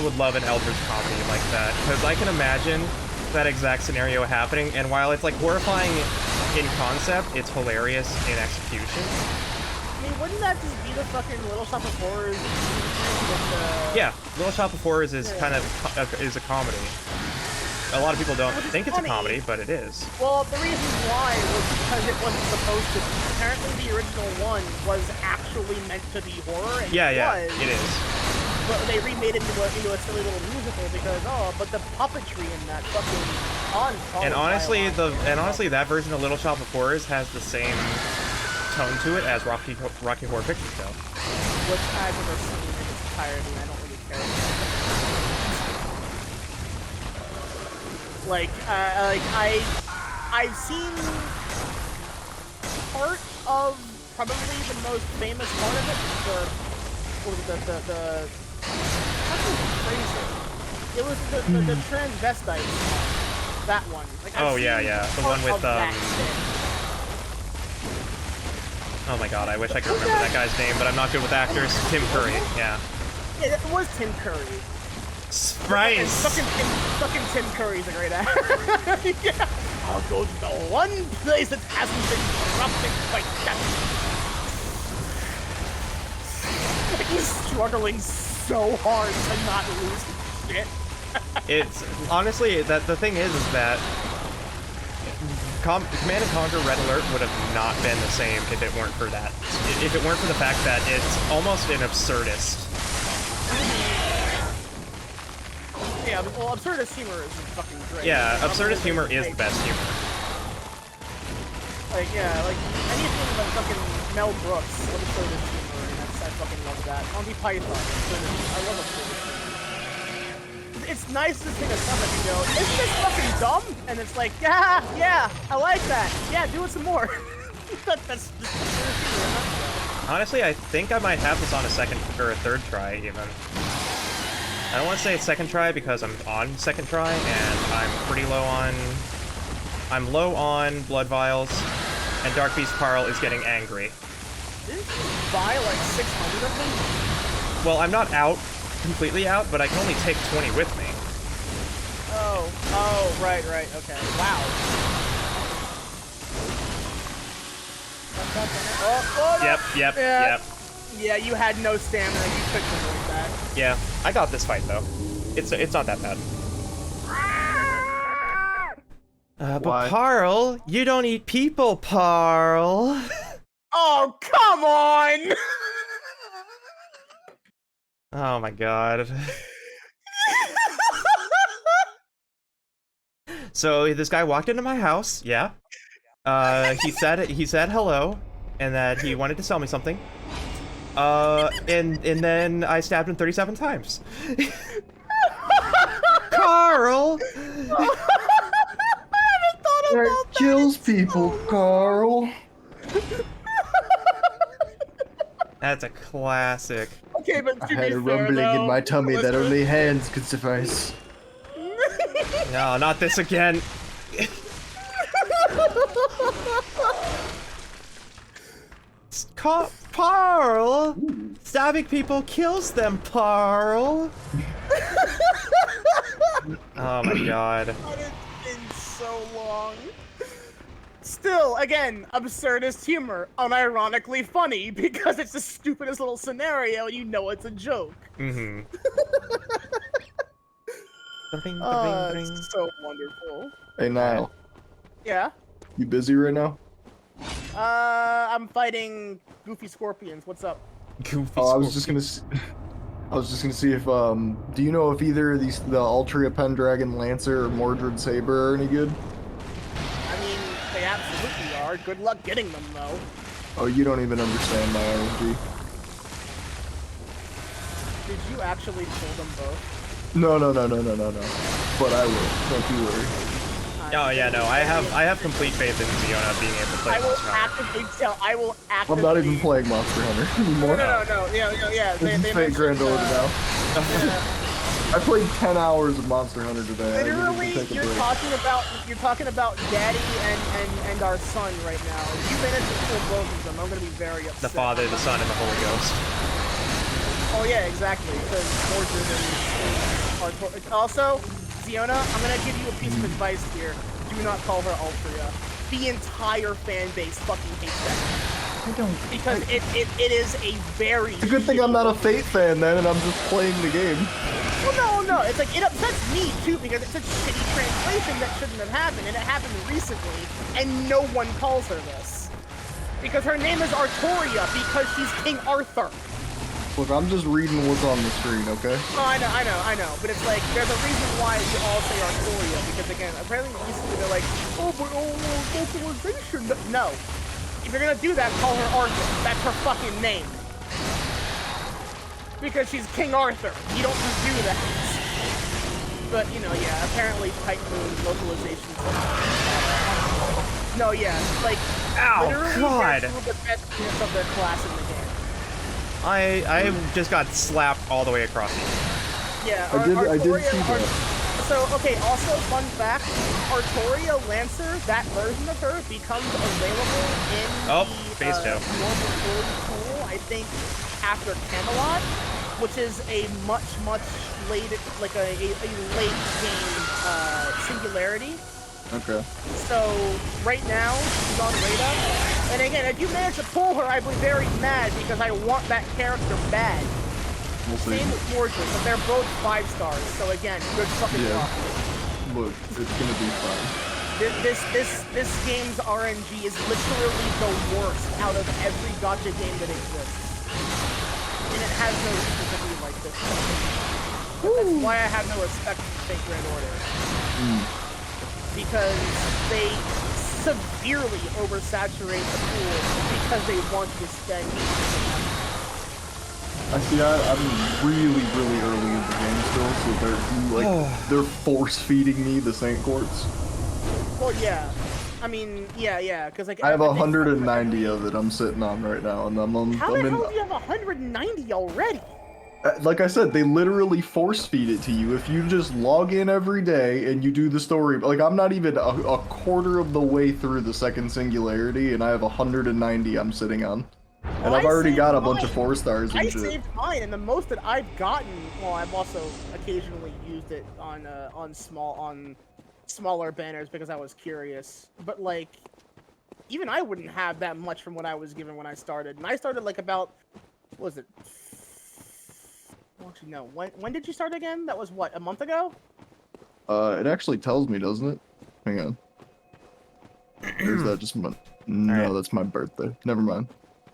would love an Eldritch comedy like that, because I can imagine that exact scenario happening, and while it's like horrifying in concept, it's hilarious in execution. I mean, wouldn't that just be the fucking Little Shop of Horrors? Yeah, Little Shop of Horrors is kind of is a comedy. A lot of people don't think it's a comedy, but it is. Well, the reason why was because it wasn't supposed to be. Apparently, the original one was actually meant to be horror, and it is. But they remade it into a silly little musical because but the puppetry in that fucking on. And honestly, that version of Little Shop of Horrors has the same tone to it as Rocky Horror Picture Show. Which I've never seen in its entirety, and I don't really care. I've seen part of probably the most famous part of it. It was the transvestite. That one. Like, the one with oh my god, I wish I could remember that guy's name, but I'm not good with actors. Tim Curry, yeah. Yeah, it was Tim Curry. Christ! Fucking Tim Curry's a great actor. Yeah. I'll go to the one place that hasn't been corrupted like that. Like, he's struggling so hard to not lose shit. It's honestly the thing is that Command and Conquer Red Alert would have not been the same if it weren't for that. If it weren't for the fact that it's almost an absurdist. Yeah, well, absurdist humor is fucking great. Yeah, absurdist humor is the best humor. Like, yeah, like anything like fucking Mel Brooks, what absurdist humor, and I fucking love that. Monty Python, I love absurdist humor. It's nice to sing a song that you go, isn't this fucking dumb? And it's like, yeah, I like that. Yeah, do it some more. That's just honestly, I think I might have this on a second or a third try, even. I don't want to say second try because I'm on second try, and I'm pretty low on... I'm low on blood vials, and Dark Beast Carl is getting angry. Didn't you buy like 600 of them? Well, I'm not completely out, but I can only take 20 with me. Oh, right, okay. Wow. Yep. Yeah, you had no stamina, you couldn't avoid that. Yeah, I got this fight, though. It's not that bad. But Parl, you don't eat people, Parl. Oh, come on! Oh my god. So this guy walked into my house, yeah. He said hello, and that he wanted to sell me something. And then I stabbed him 37 times. Carl! That kills people, Carl. That's a classic. Okay, but I had a rumbling in my tummy that only hands could suffice. No, not this again. Parl! Stabbing people kills them, Parl! Oh my god. It's been so long. Still, again, absurdist humor, unironically funny, because it's the stupidest little scenario and you know it's a joke. Mm-hmm. It's so wonderful. Hey, Niall. Yeah? You busy right now? I'm fighting Goofy Scorpions, what's up? Goofy. Oh, I was just gonna see if do you know if either of these, the Altria Pendragon Lancer or Mordred Saber, are any good? I mean, they absolutely are. Good luck getting them, though. Oh, you don't even understand my RNG. Did you actually pull them both? No. But I will. Don't you worry. Oh yeah, no, I have complete faith in Fiona being able to play I will Monster Hunter. actively tell. I will actively. I'm not even playing Monster Hunter anymore. No. Yeah. This is fake mentioned, Grand Order now. I played 10 hours of Monster Hunter today. Literally, you're talking about Daddy and our son right now. If you manage to kill both of them, I'm gonna be very upset. The Father, the Son, and the Holy Ghost. Oh yeah, exactly. Because Mordred is also, Fiona, I'm gonna give you a piece of advice here. Do not call her Altria. The entire fan base fucking hates that. I don't. Because it is a very. It's a good thing I'm not a Fate fan then, and I'm just playing the game. Well, no. It's like, it upsets me too because it's a shitty translation that shouldn't have happened, and it happened recently, and no one calls her this. Because her name is Artoria because she's King Arthur. Look, I'm just reading what's on the screen, okay? Oh, I know. But it's like, there's a reason why we all say Artoria, because again, apparently recently they're like, oh, but localization. No. If you're gonna do that, call her Arthur. That's her fucking name. Because she's King Arthur. You don't just do that. But, you know, yeah, apparently Tight Moon localization. No, yeah, like, Ow, literally, God. they're two of the best units of their class in the game. I just got slapped all the way across the Yeah, I did see that. So, okay, also, fun fact, Artoria Lancer, that version of her, becomes available in base show. normal story tool, I think, after Camelot, which is a much late, like a late game singularity. Okay. So, right now, she's on Rada, and again, if you manage to pull her, I'd be very mad, because I want that character bad. We'll see. Same with Mordred, but they're both 5 stars, so again, good fucking luck. Look, it's gonna be fun. This game's RNG is literally the worst out of every gacha game that exists. And it has no reason to be like this. That's why I have no respect for Fate Grand Order. Because they severely oversaturate the pool because they want to spend. I see. I'm really early in the game still, so they're force feeding me the Saint Courts. Well, yeah. I mean, yeah, because like I have 190 of it. I'm sitting on right now, and How the hell do you have 190 already? Like I said, they literally force feed it to you if you just log in every day and you do the story. Like, I'm not even a quarter of the way through the second singularity, and I have 190 I'm sitting on. And I've already got a bunch of 4 stars and shit. I saved mine, and the most that I've gotten, well, I've also occasionally used it on smaller banners because I was curious. But like, even I wouldn't have that much from what I was given when I started. And I started like about, what was it? Well, actually, no. When did you start again? That was what, a month ago? It actually tells me, doesn't it? Hang on. Or is that just my... No, that's my birthday. Never mind.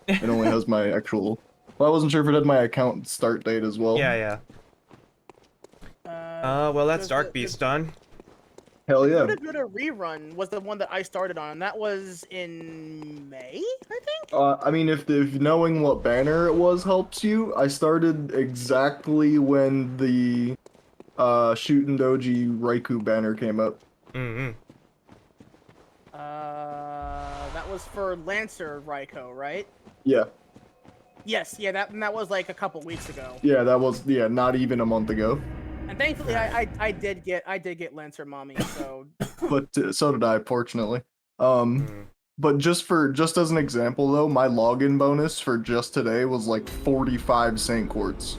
It only has my actual... Well, I wasn't sure if it had my account start date as well. Yeah. Well, that's Dark Beast done. Hell yeah. Good Rerun was the one that I started on. That was in May, I think? I mean, if knowing what banner it was helps you, I started exactly when the Shootin' Doji Raikou banner came up. That was for Lancer Raikou, right? Yeah. Yes, yeah, that was like a couple weeks ago. Yeah, that was not even a month ago. And thankfully, I did get Lancer Mommy, so. But so did I, fortunately. But just as an example though, my login bonus for just today was like 45 Saint Quartz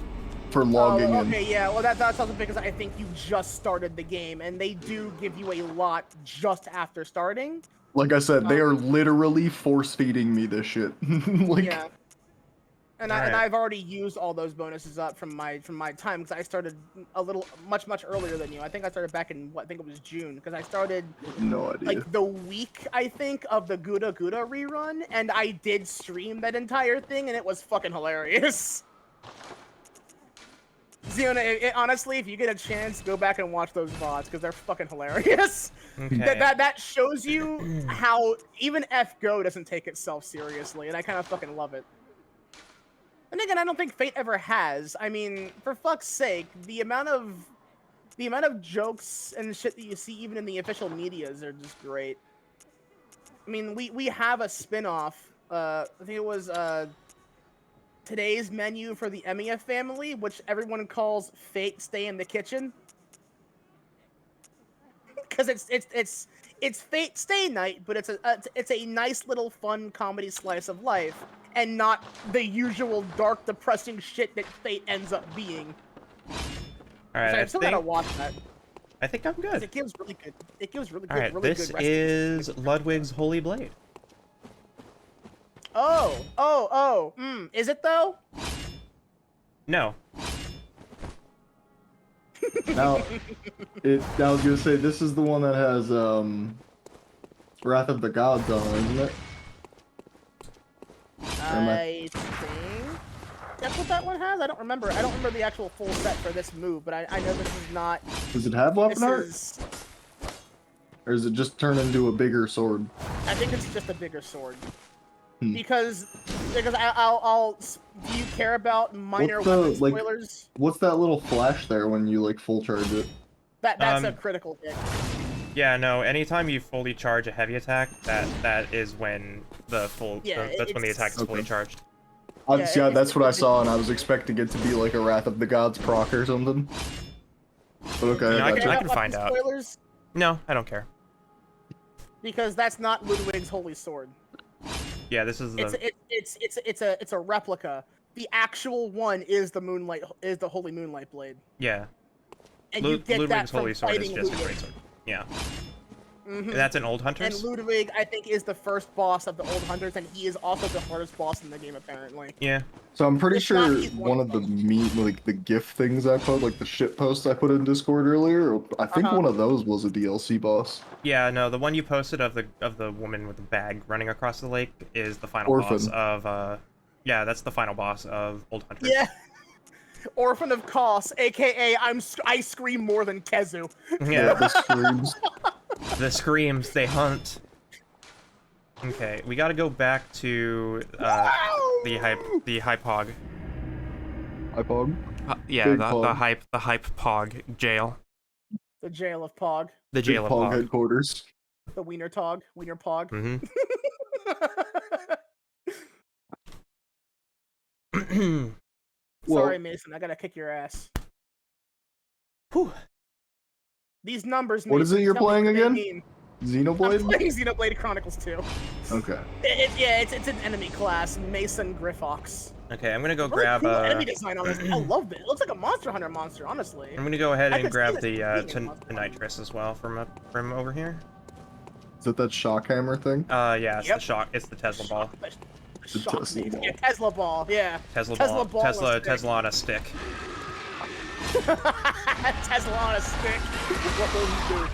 for logging in. Okay, yeah. Well, that's also because I think you just started the game, and they do give you a lot just after starting. Like I said, they are literally force feeding me this shit. Like, yeah. And I've already used all those bonuses up from my time because I started much earlier than you. I think I started back in I think it was June because I started No idea. like the week I think of the Gouda Gouda rerun, and I did stream that entire thing, and it was fucking hilarious. Ziona, honestly, if you get a chance, go back and watch those VODs because they're fucking hilarious. Okay. That shows you how even FGO doesn't take itself seriously, and I kind of fucking love it. And again, I don't think Fate ever has. I mean, for fuck's sake, the amount of jokes and shit that you see even in the official medias are just great. I mean, we have a spin-off. I think it was today's menu for the Emiya family, which everyone calls Fate Stay in the Kitchen. Because it's Fate Stay Night, but it's a nice little fun comedy slice of life, and not the usual dark, depressing shit that Fate ends up being. All right, I still gotta watch that. I think I'm good. It gives really good. It gives really good. All right, really this good recipes. is Ludwig's Holy Blade. Is it though? No. Now, I was gonna say this is the one that has Wrath of the Gods on, isn't it? I think that's what that one has. I don't remember. I don't remember the actual full set for this move, but I know this is not. Does it have weapon art? Is, or does it just turn into a bigger sword? I think it's just a bigger sword. Because I'll do you care about minor weapon spoilers? What's that little flash there when you like full charge it? That's a critical hit. Yeah, no. Anytime you fully charge a heavy attack, that is when the full. That's when the attack is fully charged. Yeah, that's what I saw, and I was expecting it to be like a Wrath of the Gods proc or something. But okay, I gotcha. can find out. Spoilers? No, I don't care. Because that's not Ludwig's holy sword. Yeah, this is the. It's a replica. The actual one is the Holy Moonlight Blade. Yeah. And you get Ludwig's that from Holy Sword is fighting just a Ludwig. great sword. Yeah. Mm-hmm. And that's an Old Hunters? And Ludwig, I think, is the first boss of the Old Hunters, and he is also the hardest boss in the game, apparently. Yeah. So I'm pretty sure one of the the GIF things I put, like the shit posts I put in Discord earlier, I think one of those was a DLC boss. Yeah, no, the one you posted of the woman with the bag running across the lake is the final boss of yeah, that's the final boss of Old Hunters. Yeah. Orphan of Kos, aka I scream more than Kezu. Yeah, the screams. The screams, they hunt. Okay, we gotta go back to the hypog. Hypog? Yeah, the hype pog jail. The jail of Pog. The jail of Pog headquarters. The Wiener Pog. Mm-hmm. Sorry, Mason, I gotta kick your ass. Whew. These numbers. What is it you're playing again? Xenoblade? I'm playing Xenoblade Chronicles 2. Okay. It's an enemy class, Mason Griffox. Okay, I'm gonna go really grab cool enemy design on this. I love it. It looks like a Monster Hunter monster, honestly. I'm gonna go ahead and grab the nitrous as well from over here. Is it that shock hammer thing? Yeah, it's the shock. It's the Tesla ball. The Tesla ball. Yeah, Tesla ball. Yeah. Tesla ball. Tesla on a stick. Tesla on a stick. What will you do?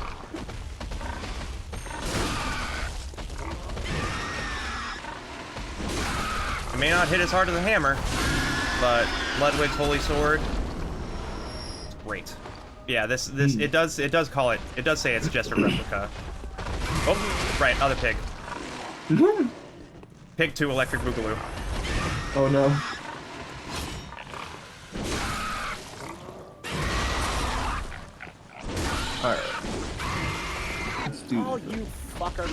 It may not hit as hard as a hammer, but Ludwig's Holy Sword, it's great. Yeah, this it does say it's just a replica. Oh, right, other pig. Pig 2 Electric Boogaloo. Oh no. Alright. Let's do Oh, you fucker.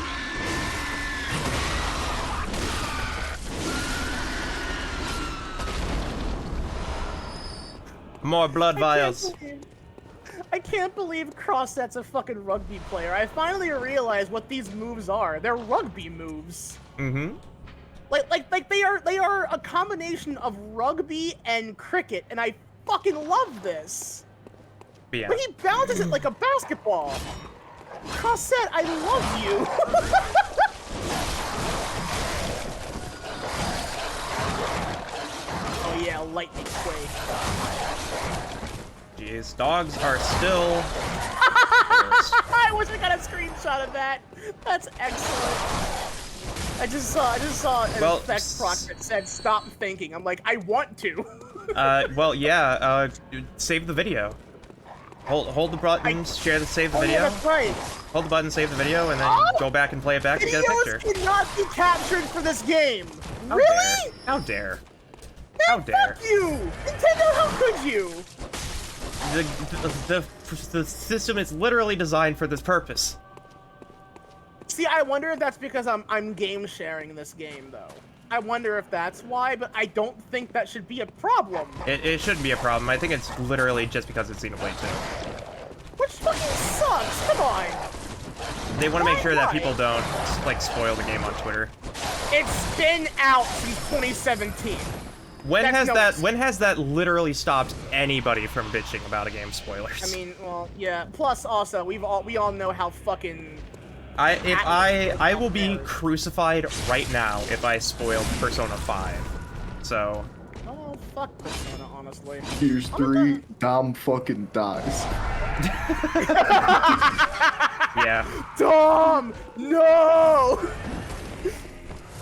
More blood vials. I can't believe Crosset's a fucking rugby player. I finally realized what these moves are. They're rugby moves. Mm-hmm. Like they are a combination of rugby and cricket, and I fucking love this. Yeah. But he bounces it like a basketball. Crosset, I love you. lightning quake. Jeez, dogs are still. I wish I got a screenshot of that. That's excellent. I just saw an effect proc that said "Stop thinking." I'm like, I want to. Well, yeah. Save the video. Hold the buttons. Save the video. Yeah, that's right. Hold the button, save the video, and then go back and play it back to get a picture. Videos cannot be captured for this game. How Really? Dare. How dare? Man, How dare? Fuck you, Nintendo! How could you? The system is literally designed for this purpose. See, I wonder if that's because I'm game sharing this game though. I wonder if that's why, but I don't think that should be a problem. It shouldn't be a problem. I think it's literally just because it's Xenoblade 2. Which fucking sucks. Come on. They want to make sure that Why? people don't like spoil the game on Twitter. It's been out since 2017. When That's has that literally stopped anybody from bitching about a game's spoilers? I mean, well, yeah. Plus, also, we all know how fucking. I will be crucified right now if I spoiled Persona 5. So. Oh fuck Persona, honestly. Here's 3, Dom fucking dies. Yeah. Dom, no.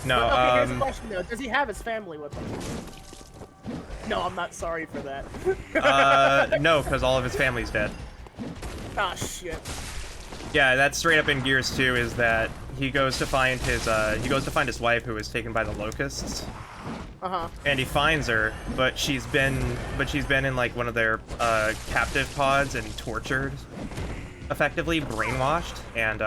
No. Okay, here's a question though. Does he have his family with him? No, I'm not sorry for that. No, because all of his family's dead. Ah, shit. Yeah, that's straight up in Gears 2. Is that he goes to find his wife who was taken by the locusts. And he finds her, but she's been in like one of their captive pods and tortured, effectively brainwashed, and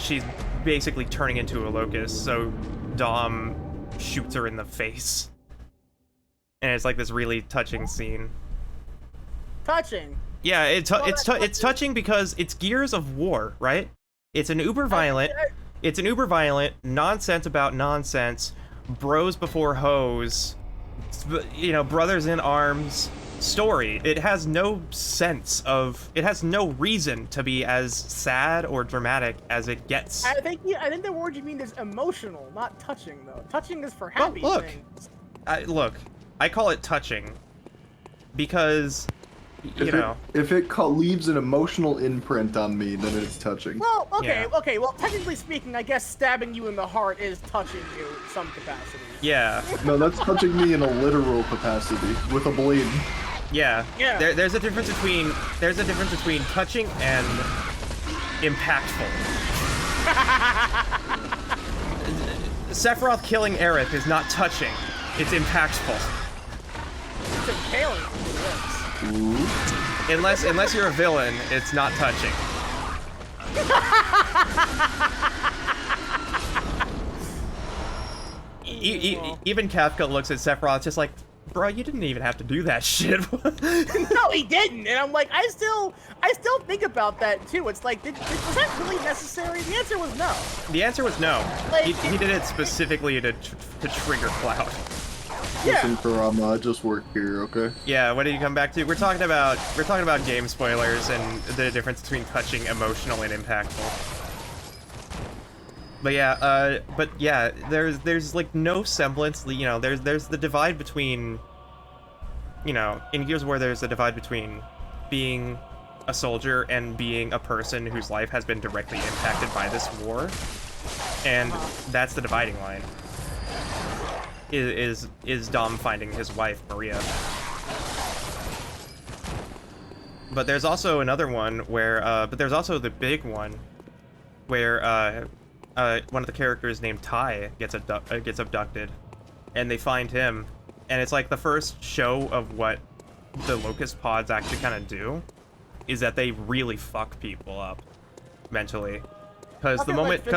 she's basically turning into a locust. So Dom shoots her in the face, and it's like this really touching scene. Touching. Yeah, it's touching because it's Gears of War, right? It's an uber violent, nonsense about nonsense, bros before hoes, you know, brothers in arms story. It has no reason to be as sad or dramatic as it gets. I think the word you mean is emotional, not touching though. Touching is for happy things. Look, I call it touching because. If it leaves an emotional imprint on me, then it's touching. Well, okay, Yeah. okay. Well, technically speaking, I guess stabbing you in the heart is touching you in some capacity. Yeah. No, that's touching me in a literal capacity with a blade. Yeah. Yeah. There's a difference between touching and impactful. Sephiroth killing Aerith is not touching. It's impactful. It's impaling for the lips. Ooh. Unless you're a villain, it's not touching. Even Kafka looks at Sephiroth just like, bro, you didn't even have to do that shit. No, he didn't, and I'm like, I still think about that too. It's like, was that really necessary? The answer was no. The answer was no. Like, he did it specifically to trigger Cloud. Listen, Karama, I just work here, okay? Yeah, what did you come back to? We're talking about game spoilers and the difference between touching, emotional, and impactful. But yeah, there's like no semblance, you know, there's the divide between, you know, in Gears of War there's a divide between being a soldier and being a person whose life has been directly impacted by this war. And that's the dividing line. Is Dom finding his wife, Maria. But there's also another one where, but there's also the big one where, one of the characters named Ty gets abducted, and they find him, and it's like the first show of what the Locust Pods actually kind of do, is that they really fuck people up mentally. Because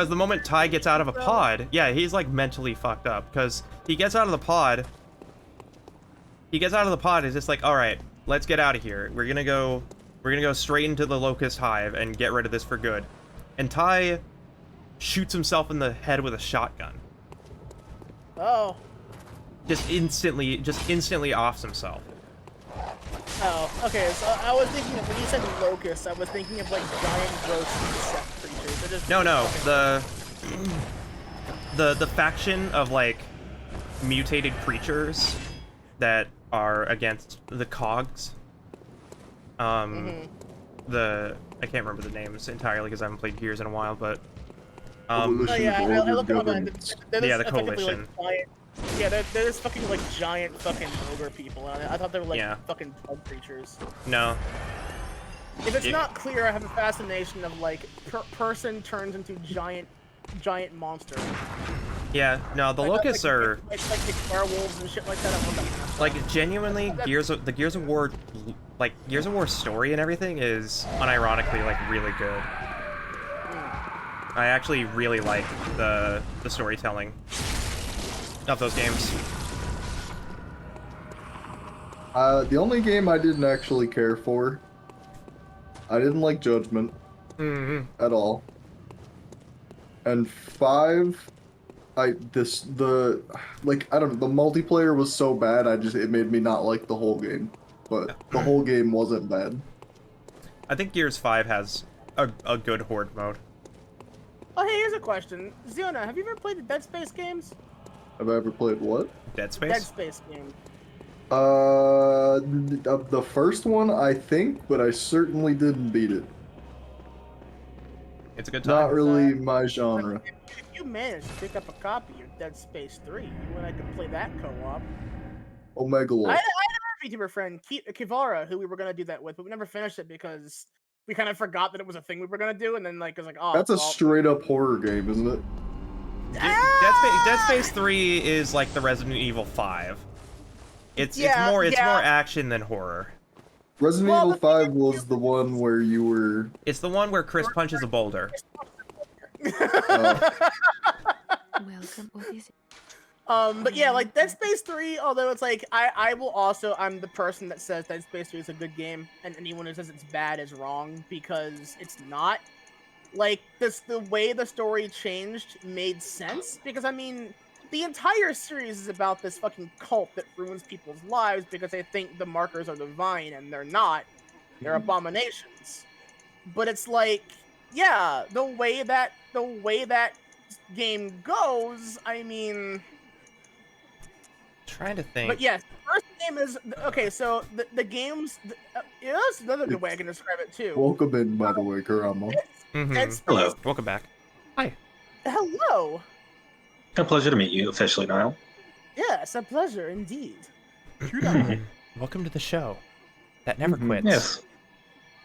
the moment Ty gets out of a pod, yeah, he's like mentally fucked up. Because he gets out of the pod. It's just like, all right, let's get out of here. We're gonna go straight into the Locust Hive and get rid of this for good. And Ty shoots himself in the head with a shotgun. Oh. Just instantly offs himself. Oh, okay. So I was thinking of, when you said locusts, I was thinking of like giant gross insect creatures. No, the faction of like mutated creatures that are against the cogs. I can't remember the names entirely because I haven't played Gears in a while, but Coalition yeah, of I Ogre looked at them. Governments. They're Yeah, this the effectively, Coalition. Like, giant, yeah, they're this fucking like giant fucking ogre people. I thought they were like Yeah. fucking bug creatures. no. If it's not clear, I have a fascination of like person turns into giant monster. Yeah, no, the locusts are like werewolves and shit like that. I love that kind of stuff. like genuinely the Gears of War, like Gears of War story and everything is unironically like really good. I actually really like the storytelling of those games. The only game I didn't actually care for, I didn't like Judgment at all. And 5, I don't know, the multiplayer was so bad, it made me not like the whole game. But the whole game wasn't bad. I think Gears 5 has a good horde mode. Oh, hey, here's a question. Ziona, have you ever played the Dead Space games? Have I ever played what? Dead Space? Dead Space game. The first one, I think, but I certainly didn't beat it. It's a good time. Not really my genre. If you manage to pick up a copy of Dead Space 3, you and I could play that co-op. Omegalo. I had a VTuber friend, Kivara, who we were gonna do that with, but we never finished it because we kind of forgot that it was a thing we were gonna do, and then like it was like, oh, That's a well. straight up horror game, isn't it? Dead Space 3 is like the Resident Evil 5. It's more action than horror. Resident Evil 5 was the one where you were... It's the one where Chris punches a boulder. Welcome. What is it? But yeah, like Dead Space 3, although it's like I'm the person that says Dead Space 3 is a good game, and anyone who says it's bad is wrong because it's not. Like the way the story changed made sense because I mean the entire series is about this fucking cult that ruins people's lives because they think the markers are divine and they're not. They're abominations. But it's like, yeah, the way that game goes, I mean, Trying to think. but yes, the first game is okay. So the games, that's another good way I can describe it too. Welcome in, by the way, Kurama. Dead Space- Hello. Welcome back. Hi. Hello. A pleasure to meet you officially, Niall. Yes, a pleasure indeed. Welcome to the show that never quits. Yes.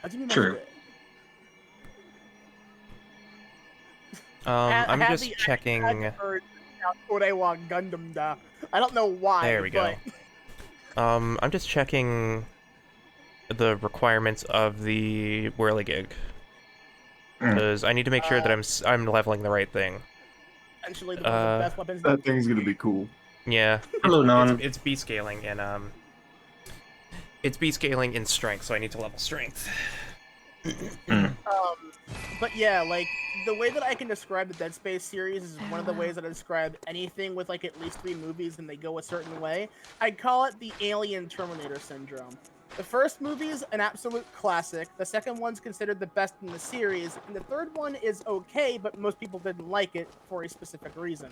How do you mean by True. that? I'm Had just the checking. accent heard Korewa Gundam da. I don't know why. There we go. but- I'm just checking the requirements of the whirligig because I need to make sure that I'm leveling the right thing. Essentially, the best weapons. That thing's gonna be cool. Yeah. Hello, Non. It's B scaling and it's B scaling in strength, so I need to level strength. But yeah, like the way that I can describe the Dead Space series is one of the ways that I describe anything with like at least 3 movies and they go a certain way. I'd call it the Alien Terminator syndrome. The first movie is an absolute classic. The second one's considered the best in the series, and the third one is okay, but most people didn't like it for a specific reason.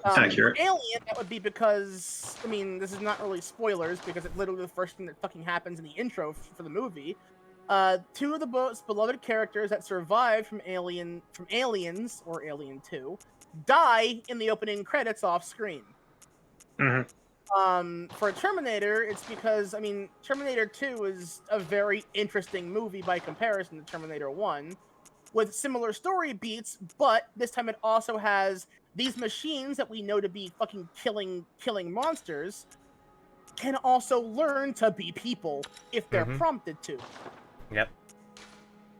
Accurate. For Alien, that would be because, I mean, this is not really spoilers because it's literally the first thing that fucking happens in the intro for the movie. 2 of the most beloved characters that survived from Aliens, or Alien 2, die in the opening credits off screen. For Terminator, it's because, I mean, Terminator 2 is a very interesting movie by comparison to Terminator 1, with similar story beats, but this time it also has these machines that we know to be fucking killing monsters can also learn to be people if they're prompted to. Yep.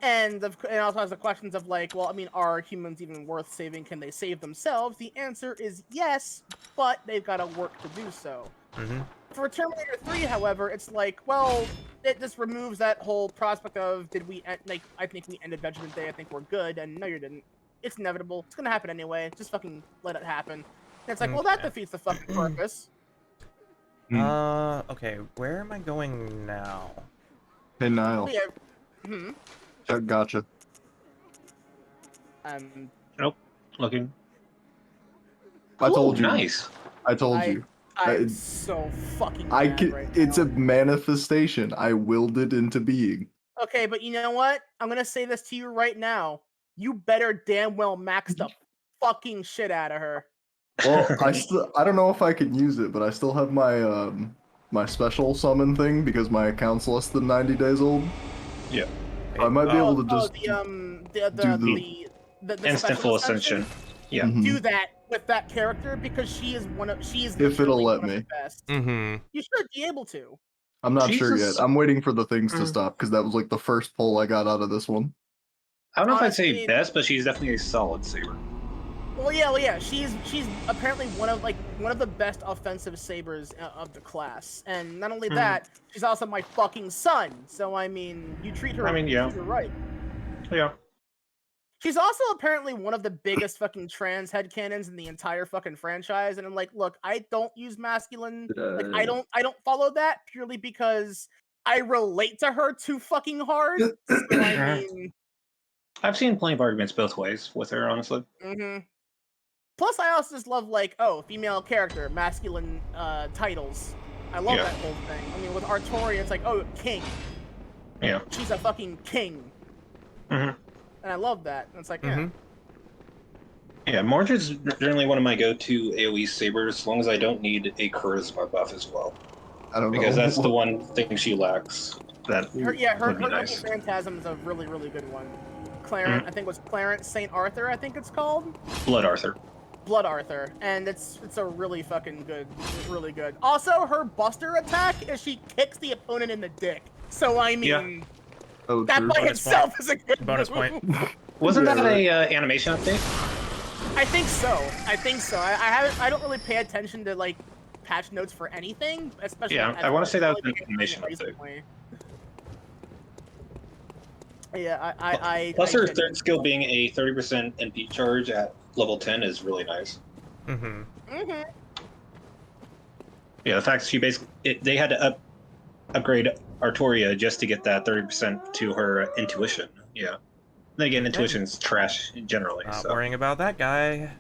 And it also has the questions of like, well, I mean, are humans even worth saving? Can they save themselves? The answer is yes, but they've got to work to do so. For Terminator 3, however, it's like, well, it just removes that whole prospect of I think we ended Judgment Day, I think we're good, and no, you didn't. It's inevitable. It's gonna happen anyway. Just fucking let it happen. And it's like, well, that defeats the fucking purpose. Okay, where am I going now? Hey, Niall. Yeah. Gotcha. Nope. Looking. I told you. Nice. I told you. I'm so fucking I mad can. right It's now. a manifestation. I willed it into being. Okay, but you know what? I'm gonna say this to you right now. You better damn well max the fucking shit out of her. Well, I don't know if I can use it, but I still have my my special summon thing because my account's less than 90 days old. Yeah. I might be able to just the Instant special full ascension. Yeah. Mhm. do that with that character because she is If it'll literally let one of me. the best. Mm-hmm. You should be able to. I'm not sure Jesus. yet. I'm waiting for the things to stop because that was like the first pull I got out of this one. I don't know if I'd say Honestly- best, but she's definitely a solid saber. Well, yeah. She's apparently one of the best offensive sabers of the class, and not only that, she's also my fucking son. So I mean, you treat her. Yeah. Treat her right. Yeah. She's also apparently one of the biggest fucking trans headcanons in the entire fucking franchise, and I'm like, look, I don't use masculine. Like, I don't follow that purely because I relate to her too fucking hard. So I mean, I've seen plenty of arguments both ways with her, honestly. Plus, I also just love like, oh, female character, masculine titles. I love that whole thing. I mean, with Artoria, it's like, oh, king. Yeah. She's a fucking king. And I love that. And it's like, yeah. Yeah, Mordred's generally one of my go-to AoE sabers, as long as I don't need a charisma buff as well. I don't know. Because that's the one thing she lacks. That Her would be nice. Phantasm is a really, really good one. Clarence, I think it was Clarence St. Arthur, I think it's called. Blood Arthur. Blood Arthur, and it's a really fucking good, really good. Also, her Buster attack is she kicks the opponent in the dick. So I mean, Oh, that true. by itself is a good Bonus move. point. Wasn't that a animation update? I think so. I don't really pay attention to like patch notes for anything, especially. Yeah, I want to say that was an animation update. recently. Yeah, I Plus her third skill being a 30% MP charge at level 10 is really nice. Yeah, the fact she basically they had to upgrade Artoria just to get that 30% to her intuition. Yeah. Then again, intuition's trash generally. Not So. worrying about that guy.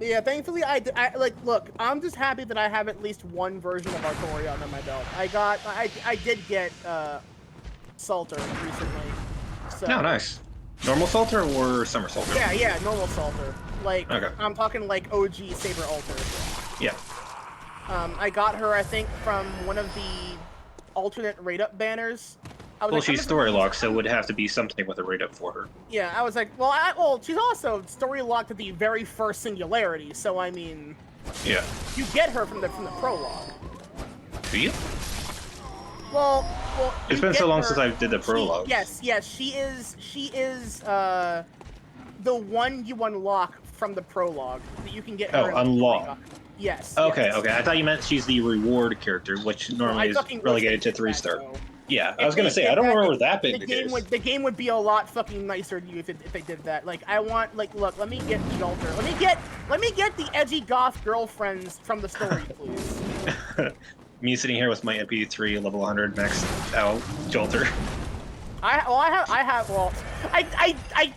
Yeah, thankfully I like look. I'm just happy that I have at least one version of Artoria under my belt. I did get Salter recently. So. Oh, nice. Normal Salter or Summer Salter? Yeah, normal Salter. Like, Okay. I'm talking like OG Saber Alter. Yeah. I got her, I think, from one of the alternate rate-up banners. Well, she's story locked, so it would have to be something with a rate up for her. Yeah, I was like, well, she's also story locked at the very first Singularity, so I mean, Yeah. you get her from the prologue. Do you? Well, It's you been so get long her- since I did the prologue. Yes, she is the one you unlock from the prologue that you can get her. Oh, in the unlock. prologue. Yes. Okay, yes. okay. I thought you meant she's the reward character, which normally is fucking wish relegated they to did that, 3-star. though. Yeah, I If was gonna they say did I don't that, remember that being the case. The game would be a lot fucking nicer to you if they did that. Like, I want, like, look, let me get Jolter. Let me get the edgy goth girlfriends from the story, please. Me sitting here with my MP3 level 100 maxed out Jolter. I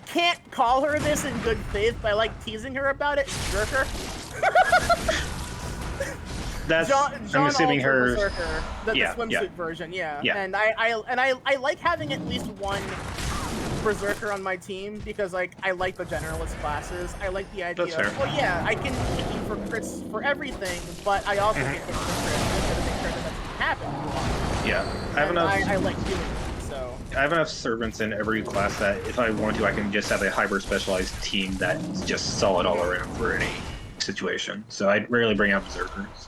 can't call her this in good faith, but I like teasing her about it. Berserker. That's John I'm assuming Alter her. Berserker, the Yeah, swimsuit yeah. version, yeah. Yeah. And I like having at least one Berserker on my team because like I like the generalist classes. I like the idea That's of, fair. well, yeah, I can hit you for crits for everything, but I also get hit for crits instead of the crit that doesn't happen. Yeah, I have And enough. I like doing it, so. I have enough servants in every class that if I want to, I can just have a hyper specialized team that's just solid all around for any situation. So I rarely bring out berserkers.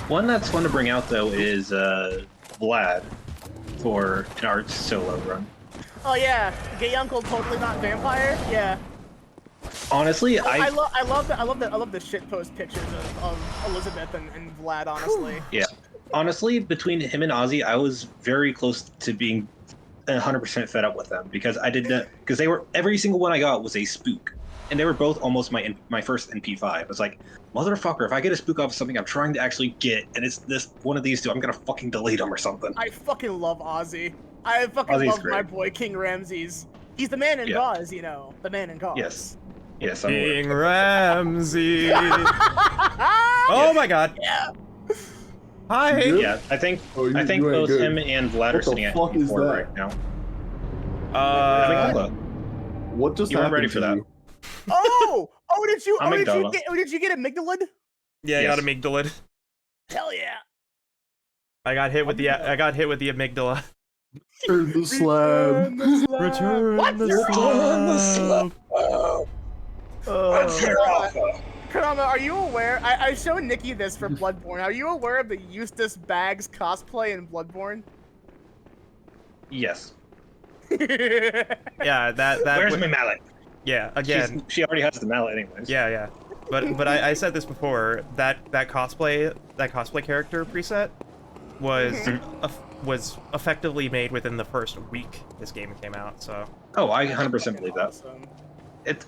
One that's fun to bring out though is Vlad for an art solo run. Oh yeah, gay uncle totally not vampire. Yeah. Honestly, I love the shitpost pictures of Elizabeth and Vlad. Honestly. Yeah. Honestly, between him and Ozzy, I was very close to being 100% fed up with them because I did that because they were every single one I got was a spook, and they were both almost my first NP5. I was like, motherfucker, if I get a spook off of something I'm trying to actually get, and it's this one of these two, I'm gonna fucking delete them or something. I fucking love Ozzy. I fucking Ozzy's love great. my boy King Ramses. He's the man in gauze, you know, the man in gauze. Yes. Yes, I'm aware. King Ramsey. Oh my god. Yeah. Hi. You good? Yeah, I think Oh, you I think ain't both good. him and Vlad are What the sitting at fuck is 4 that? right now. Uh, Amygdala. What just You weren't happened ready for to that. you? Did you? Amygdala. Did you get amygdalid? yeah, I Yes. got amygdala. Hell yeah. I got hit with the amygdala. Turn the slab. Return What? the You're- slab. Kurama, are you aware? I showed Nikki this for Bloodborne. Are you aware of the Eustace Baggs cosplay in Bloodborne? Yes. Yeah, that Where's my mallet? yeah, again. She already has the mallet anyways. Yeah. But I said this before, that cosplay character preset was effectively made within the first week this game came out, so. Oh, I 100% believe that. Awesome.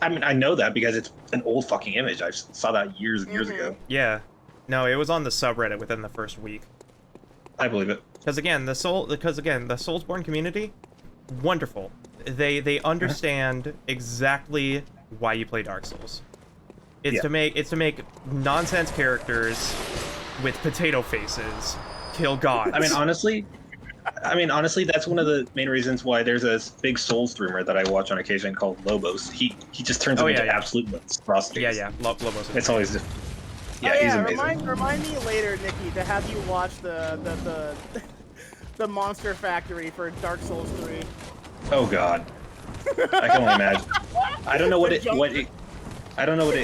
I mean, I know that because it's an old fucking image. I saw that years and years ago. Yeah. No, it was on the subreddit within the first week. I believe it. Because again, the Soulsborne community, wonderful. They understand exactly why you play Dark Souls. It's to make nonsense characters with potato faces kill gods. I mean, honestly, that's one of the main reasons why there's a big Souls streamer that I watch on occasion called Lobos. He just turns them into absolute monstrosities. Yeah. Lobos. It's always just... Yeah, he's amazing. Remind me later, Nikki, to have you watch the the Monster Factory for Dark Souls 3. Oh god, I can only imagine. I don't know what it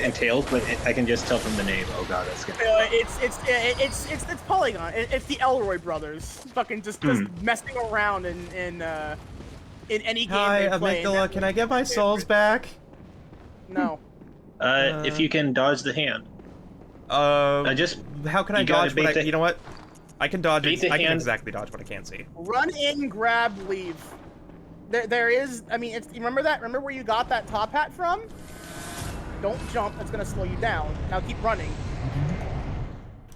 entails, but I can just tell from the name. Oh god, that's gonna. It's Polygon. It's the Elroy brothers, fucking just messing around in any game Hi, they play. amygdala. Can I get my souls back? No. If you can dodge the hand. Just how can I dodge? You know what? I can dodge it. I can exactly dodge what I can't see. Run in, grab, leave. There is. I mean, you remember that? Remember where you got that top hat from? Don't jump. That's gonna slow you down. Now keep running.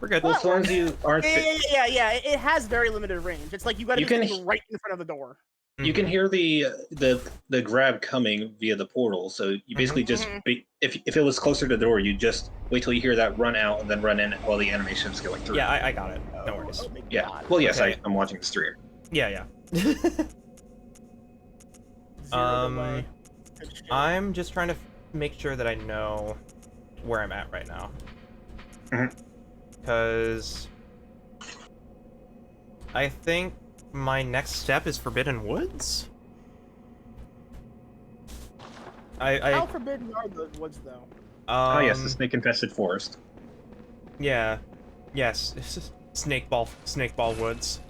We're good. Well, as long as you aren't. Yeah. It has very limited range. It's like you got to be right in front of the door. You can hear the grab coming via the portal, so you basically just if it was closer to the door, you just wait till you hear that run out and then run in while the animation's going through. Yeah, I got it. No worries. Yeah. Well, yes, okay. I'm watching the stream. Yeah. I'm just trying to make sure that I know where I'm at right now. Because I think my next step is Forbidden Woods? How forbidden are the woods, though? Oh yes, the snake-infested forest. Yeah. Yes. It's just Snakeball Woods.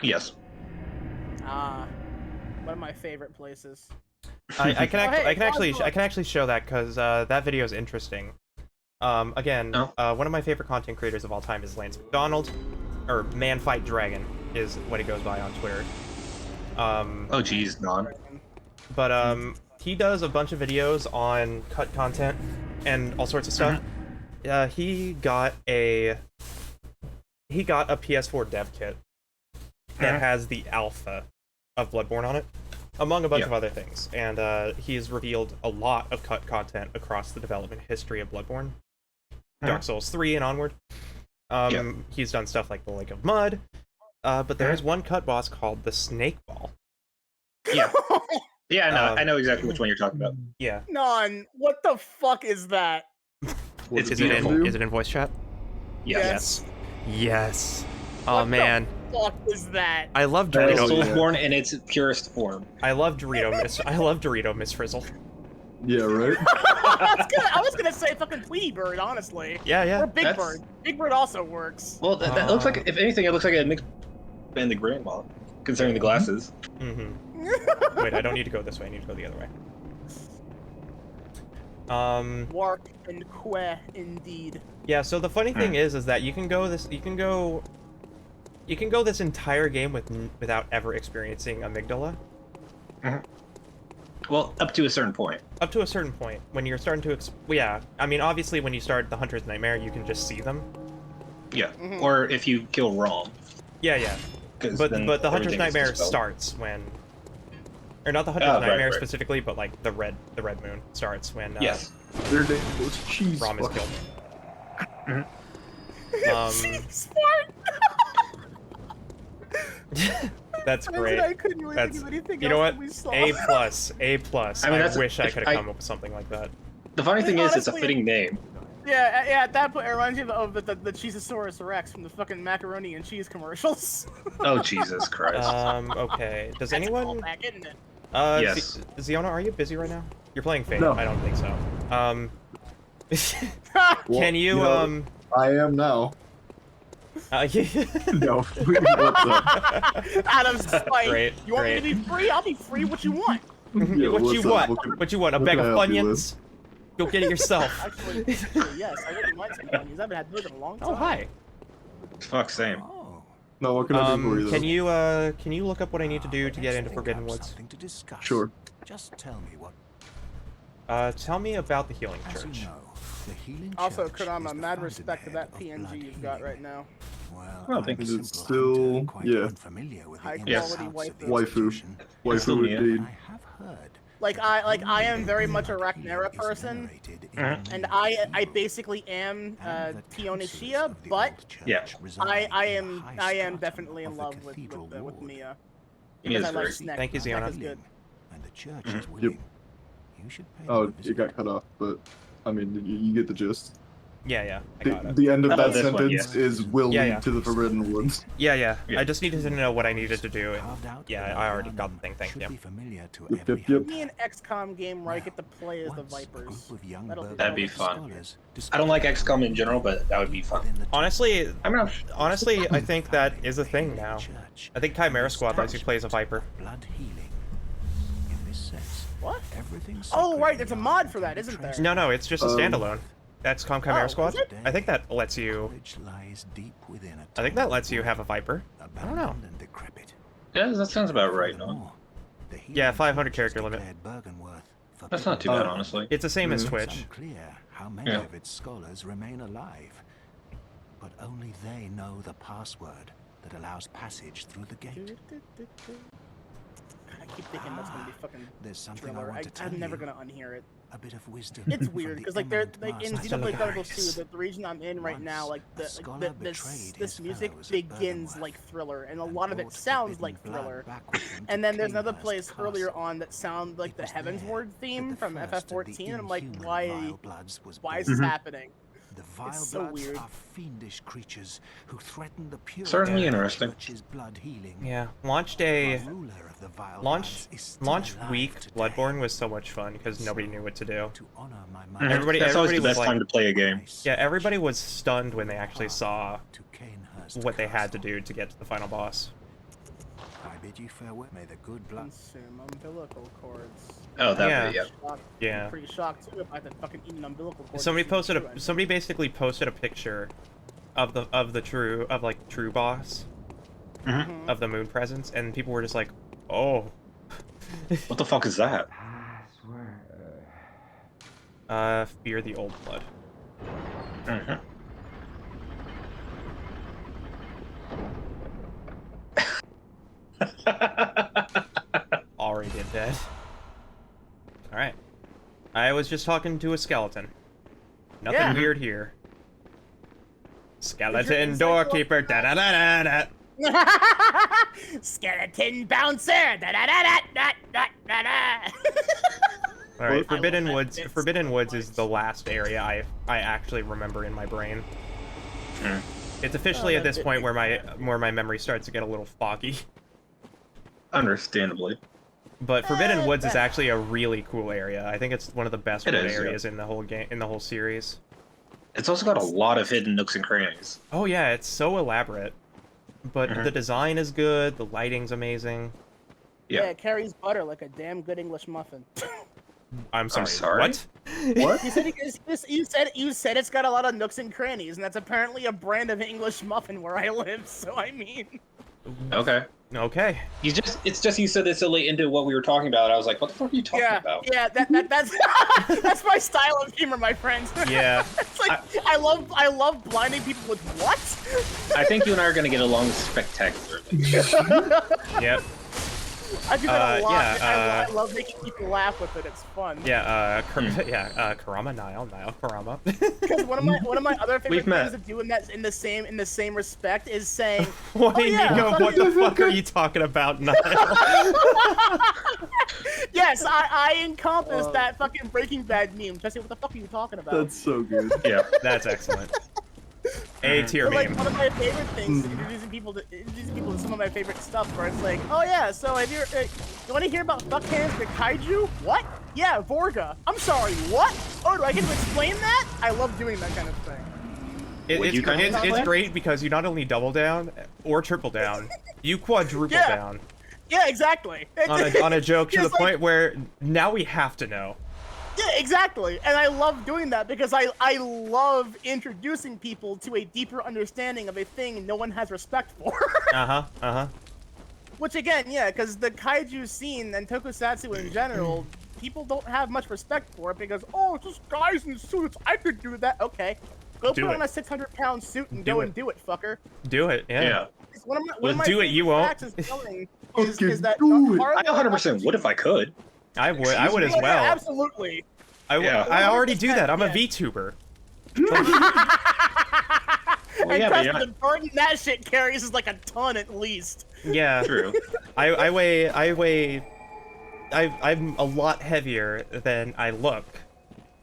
Yes. One of my favorite places. I can actually show that because that video is interesting. Again, one of my favorite content creators of all time is Lance McDonald, or Man Fight Dragon is what he goes by on Twitter. Oh geez, non. But he does a bunch of videos on cut content and all sorts of stuff. He got a PS4 dev kit that has the alpha of Bloodborne on it, among a bunch of other things. And he's revealed a lot of cut content across the development history of Bloodborne, Dark Souls 3 and onward. He's done stuff like the Lake of Mud, but there's one cut boss called the Snake Ball. Yeah, I know exactly which one you're talking about. Yeah. Non, what the fuck is that? Is it in voice chat? Yes. Yes. Oh What man. the fuck is that? I love That is Dorito. Soulsborne in its purest form. I love Dorito Miss Frizzle. Yeah, right? I was gonna say fucking Tweety Bird, honestly. Yeah. Or Big Bird. Big Bird also works. Well, that looks like, if anything, it looks like a mix and the grandma, concerning the glasses. Wait, I don't need to go this way. I need to go the other way. Warp and Que, indeed. Yeah. So the funny thing is that you can go this entire game without ever experiencing amygdala. Well, up to a certain point. Up to a certain point, when you're starting to, I mean, obviously, when you start the Hunter's Nightmare, you can just see them. Yeah. Or if you kill Rom. Yeah. But the Hunter's Nightmare starts when Or not the Hunter's Oh, Nightmare right. specifically, but like the red moon starts when Yes. Their name was cheese. Rom is fuck. killed. Smart. That's great. I couldn't really That's, think of anything you know else what? that we saw. A plus, A plus. I mean, I that's- wish I if could I- have come up with something like that. The funny thing is, it's a Honestly- fitting name. Yeah, at that point, it reminds me of the Cheezosaurus Rex from the fucking macaroni and cheese commercials. Oh Jesus Christ! Okay. Does That's a anyone? callback, isn't it? Yes. Ziona, are you busy right now? You're playing Fate. No. I don't think so. Well, Can you know, I am now. yeah. No. What's up? Adam's just like, Great, you want great. me to be free? I'll be free. What you want? Yeah, what what's you up? want? What What you want? A what bag can of I help you with? Funyuns? Go get it yourself. Actually, yes, I wouldn't mind some Funyuns. I haven't had those in a long time. Oh hi. Fuck, same. Oh, No, what can I do for you? Though? Can you look up what I need to do to get into think Forbidden I've Woods? something to discuss. Sure. Just tell me what. Tell me about the Healing As Church. you know, the healing Also, church is Kodama, the mad respect to that fountainhead of PNG blood you've got healing. right now. Well, Oh, I'm thank a you. simple Is it still- hunter and quite yeah. unfamiliar with the High ins quality and outs of the waifu. institution. It's still Waifu Mia. indeed. I have heard. Like I am very much a that Racnera healing is person, venerated in Mhm. the and name I basically am and the Tione councillors Shia, of the but old church Yeah. reside I in the am high stratum definitely in of the love with cathedral with ward. Mia. Mia's Because I like great. Snack. Thank you, Snack Ziona. is good. And the church Mhm. is willing. You should pay Oh, them a it got visit. cut off, but I mean, you get the gist. Yeah, I got it. The end of Oh, that this one, sentence is will Yeah, lead yeah. to the Forbidden Woods. Yeah. Yeah. I just needed to know what I needed to do. And Carved out yeah, below I already the got the armor thing. Thank should you. be familiar to Yep, every yep, yep. Give me an XCOM game where I get to play as the Once a Vipers. group of young That'll be That'd be Bergman fun. scholars I don't like discovered XCOM in general, but that would be fun. within the Honestly, I'm not. honestly, I think that is a thing now. church I think Chimera Squad lets you play as a Viper. blood healing. In this sense, What? everything Oh, sacred right, in there's a the mod art for can that, be isn't there? traced No, it's just a standalone. That's Chimera Oh, Squad. is it? I think that lets you. Knowledge lies deep within a I think that tunnel lets you have a Viper. I don't know. abandoned and decrepit. Yeah, that sounds about right. No, Furthermore, the Yeah, healing 500 church character limit. declared Bergenworth that's not too forbidden. bad, honestly. It's the same as Mhm. It's Twitch. unclear how many Yeah. of its scholars remain alive, but only they know the password that allows passage through the gate. I keep thinking that's gonna be fucking There's something I Driller. want to tell I'm never you. gonna unhear it. A bit of wisdom. It's from weird the because like they're eminent like in master Xenoblade Chronicles Nice. 2, the region I'm in right now, like Once a scholar this betrayed this his music fellows at begins Bergenworth like Thriller, and a and lot of it brought sounds forbidden like blood Thriller. back with him And to then there's another Kanehurst place earlier Castle. on that sound like It the was Heavens there Ward that theme the from first of the FF14, and I'm like, inhuman why Vilebloods was is born. this happening? The so Vilebloods weird. are fiendish creatures who threaten the purity Certainly of the interesting. Church's blood healing. Yeah, launch The day, ruler of the Vilebloods launch is still launch alive week. today. Bloodborne was so much fun because nobody knew what to do. To honor my Mhm. Everybody- That's always the was best like- time to play a game. Yeah, everybody was stunned when they actually saw to Kanehurst what they had to Castle. do to get to the final boss. I bid you farewell. May the good blood. Consume umbilical cords. Oh, that Yeah. way, yeah. Shocked. Yeah. I'm pretty shocked too if I had fucking eaten umbilical cords. Somebody It's posted true, I- somebody basically posted a picture of the true boss Mhm. of the moon presence, and people were just like, oh. What the fuck is that? Fear the old blood. Mhm. Already dead. Alright. I was just talking to a skeleton. Nothing Yeah. weird here. Skeleton inside doorkeeper. Da da da da da. Skeleton bouncer. Da da da da da da da da. All right, I Forbidden love that Woods. bit Forbidden so Woods is much. the last area I actually remember in my brain. Mm. It's officially Oh, at this that point bit where makes my memory starts to get a little foggy. Understandably. But Forbidden Woods is that- actually a really cool area. I think it's one of the best It wood is, yeah. areas in the whole game, in the whole series. It's also got a lot of hidden nooks and crannies. Oh yeah, it's so elaborate. But Mhm. the design is good. The lighting's amazing. Yeah. It carries butter like a damn good English muffin. I'm sorry. sorry? What? What? You said it's got a lot of nooks and crannies, and that's apparently a brand of English muffin where I live. So I mean, Okay. Okay. It's just you said it so late into what we were talking about. I was like, what the fuck are you talking yeah, about? yeah, that's that's my style of humor, my friends. Yeah. It's like I love blinding people with what? I think you and I are gonna get along spectacularly. Yep. I do that a lot. yeah, I love making people laugh with it. It's fun. Yeah, Karama, Niall, Karama. Because one of my other favorite We've met. things to do in the same respect is saying, Why, oh, yeah, Nico, what the fuck are you talking about, Niall? Yes, I encompass that fucking Breaking Bad meme. Jesse, what the fuck are you talking about? That's so good. Yeah. That's excellent. A tier But, like, meme. one of my favorite things is introducing people to some of my favorite stuff. Where it's like, oh yeah, so have you want to hear about fuck hands to kaiju? What? Yeah, Vorga. I'm sorry, what? Oh, do I get to explain that? I love doing that kind of thing. It's great because you not only double down or triple down, you quadruple down. Yeah, exactly. On a joke to the Just, like, point where now we have to know. Yeah, exactly. And I love doing that because I love introducing people to a deeper understanding of a thing no one has respect for. Which again, yeah, because the kaiju scene and tokusatsu in general, people don't have much respect for it because, oh, it's just guys in suits. I could do that. Okay. Go put on a 600-pound suit and go and do it, fucker. Do it, yeah. One of my do it, you won't. facts is that I 100% would if I could. I would as well. Yeah, absolutely. I already do that. I'm a VTuber. And trust me, the burden that shit carries is like a ton at least. Yeah. True. I'm a lot heavier than I look.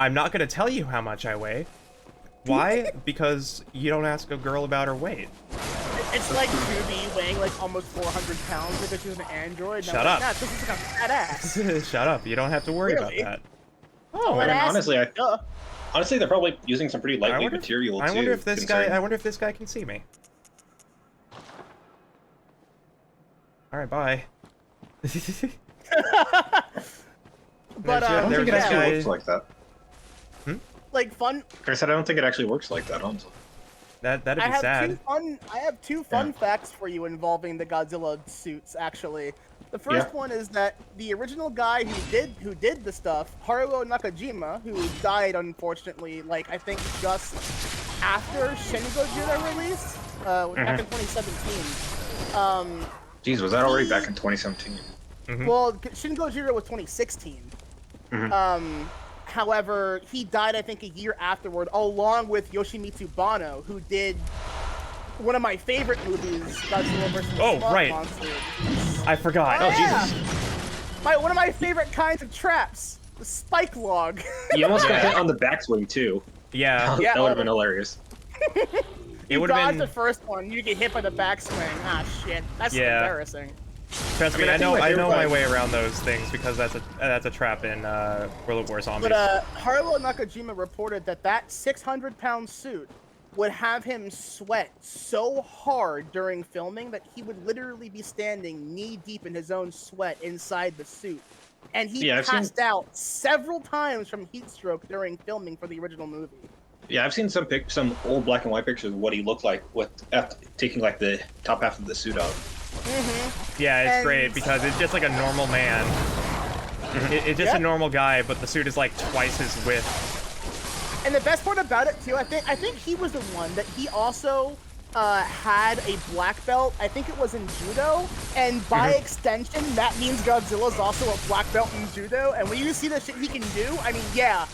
I'm not gonna tell you how much I weigh. Why? Because you don't ask a girl about her weight. It's like Ruby weighing like almost 400 pounds because she's an android. Shut up. Nah, this is like a fat ass. Shut up. You don't have to worry about that. Oh, I mean, honestly, they're probably using some pretty lightweight material too. I wonder if this guy can see me. All right, bye. But I don't think it actually works like that. Like fun. Like I said, I don't think it actually works like that, honestly. That'd be sad. I have two fun facts for you involving the Godzilla suits. Actually, the first one is that the original guy who did the stuff, Haruo Nakajima, who died unfortunately, like I think just after Shin Gojira release, back in 2017. Jeez, was that already back in 2017? Well, Shin Gojira was 2016. However, he died, I think, a year afterward, along with Yoshimitsu Banno, who did one of my favorite movies, Godzilla vs. Monsters. I forgot. Jesus. One of my favorite kinds of traps, the spike log. You almost got hit on the backswing, too. Yeah. That would have been hilarious. You dodged the first one, you get hit by the backswing. Ah, shit. That's embarrassing. Trust me, I know my way around those things because that's a trap in World of War Zombies. But Haruo Nakajima reported that 600-pound suit would have him sweat so hard during filming that he would literally be standing knee-deep in his own sweat inside the suit. And he passed out several times from heat stroke during filming for the original movie. Yeah, I've seen some old black and white pictures of what he looked like after taking like the top half of the suit off. Yeah, it's great because it's just like a normal man. It's just a normal guy, but the suit is like twice his width. And the best part about it too, I think he was the one that he also had a black belt. I think it was in judo, and by extension, that means Godzilla's also a black belt in judo. And when you see the shit he can do, I mean, yeah,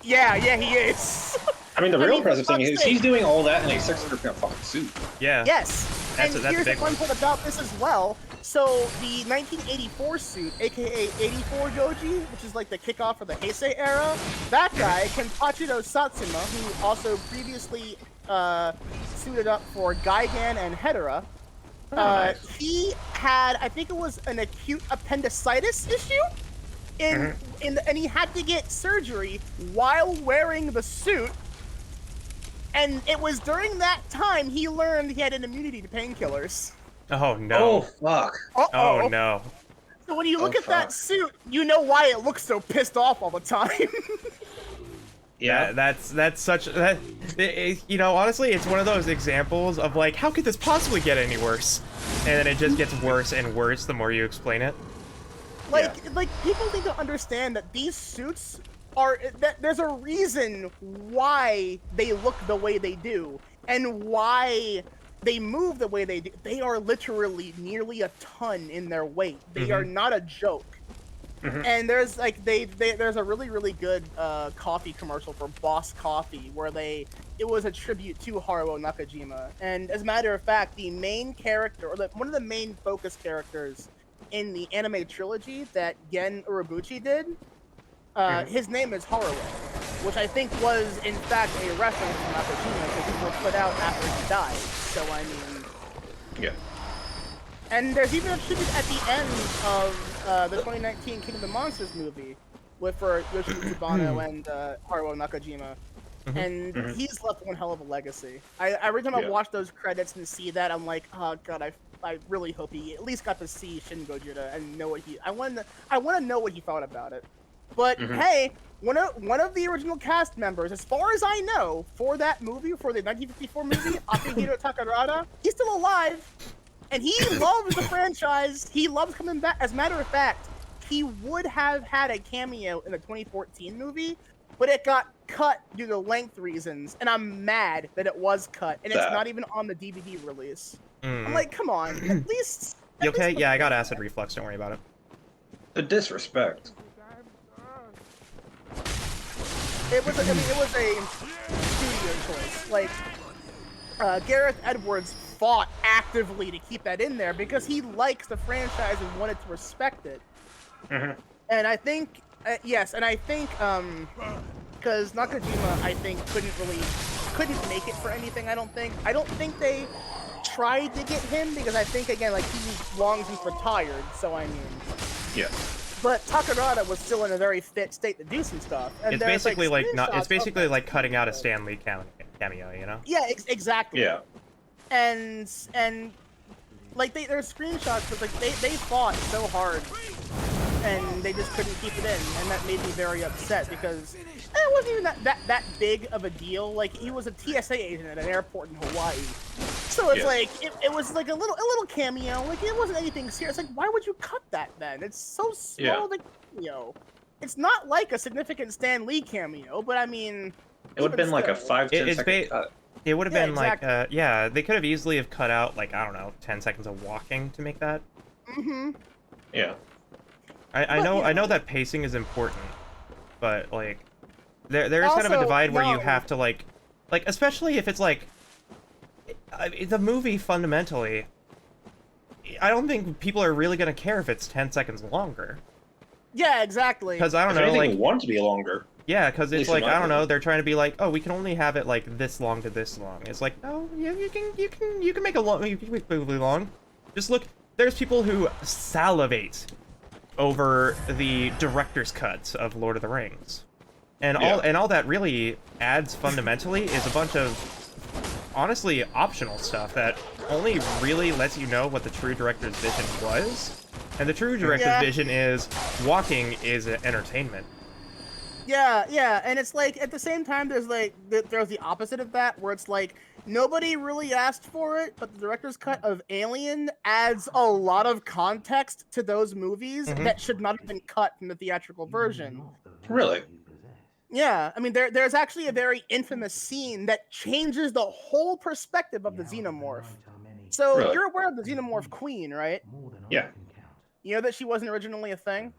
he is. I mean, the real impressive thing is he's doing all that in a 600-pound fucking suit. Yeah. Yes. That's here's a big the fun part about this as well. So the 1984 suit, aka 84 Goji, which is like the kickoff for the Heisei era, that guy, Kenpachiro Satsuma, who also previously suited up for Gigan and Hedera, he had, I think it was an acute appendicitis issue, and he had to get surgery while wearing the suit. And it was during that time he learned he had an immunity to painkillers. Oh no. Oh fuck. Oh no. So when you look at that suit, you know why it looks so pissed off all the time. Yeah, that's such that. You know, honestly, it's one of those examples of like, how could this possibly get any worse? And then it just gets worse and worse the more you explain it. Like people need to understand that these suits there's a reason why they look the way they do, and why they move the way they do. They are literally nearly a ton in their weight. They are not a joke. And there's like there's a really good coffee commercial for Boss Coffee where it was a tribute to Haruo Nakajima. And as a matter of fact, the main character, or one of the main focus characters in the anime trilogy that Gen Urobuchi did, his name is Haruo, which I think was in fact a reference to Nakajima because these were put out after he died. So I mean, yeah. And there's even a tribute at the end of the 2019 King of the Monsters movie for Yoshiki Tsubano and Haruo Nakajima. And he's left one hell of a legacy. Every time I watch those credits and see that, I'm like, oh god, I really hope he at least got to see Shin Gojira and know what I want to know what he thought about it. But hey, one of the original cast members, as far as I know, for that movie, for the 1954 movie, Akihiro Takarada, he's still alive. And he loves the franchise. He loves coming back. As a matter of fact, he would have had a cameo in the 2014 movie, but it got cut due to length reasons. And I'm mad that it was cut, and it's not even on the DVD release. I'm like, come on, at least. You okay? Yeah, I got acid reflux. Don't worry about it. The disrespect. It was a studio choice. Like, Gareth Edwards fought actively to keep that in there because he likes the franchise and wanted to respect it. And I think, yes, and I think, because Nakajima, I think, couldn't make it for anything, I don't think they tried to get him because I think, again, like, he long since retired, so I mean. Yeah. But Takarada was still in a very fit state to do some stuff. And it's basically it's basically like cutting out a Stan Lee cameo, you know? Yeah, exactly. Yeah. And like there's screenshots, but like they fought so hard, and they just couldn't keep it in, and that made me very upset because it wasn't even that big of a deal. Like he was a TSA agent at an airport in Hawaii, so it's like it was like a little cameo. Like it wasn't anything serious. Like why would you cut that then? It's so small. The cameo. It's not like a significant Stan Lee cameo, but I mean, it would have been like a 5-10 second cut. It would have been exactly. Like, they could have easily have cut out, like, I don't know, 10 seconds of walking to make that. Yeah. I know that pacing is important, but, like, there's also, kind of a divide where you have to, like, especially if it's, like, the movie, fundamentally, I don't think people are really going to care if it's 10 seconds longer. Yeah, exactly. Because, I don't know, like... want it to be longer. Yeah, because it's like, I don't know, they're trying to be like, oh, we can only have it like this long to this long. It's like, no, you can make it really long. Just look, there's people who salivate over the director's cuts of Lord of the Rings. And all that really adds fundamentally is a bunch of honestly optional stuff that only really lets you know what the true director's vision was. And the true director's vision is walking is entertainment. Yeah, and it's like at the same time there's the opposite of that where it's like nobody really asked for it, but the director's cut of Alien adds a lot of context to those movies that should not have been cut from the theatrical version. Really? Yeah, I mean there's actually a very infamous scene that changes the whole perspective of the xenomorph. So you're aware of the xenomorph queen, right? Yeah. You know that she wasn't originally a thing?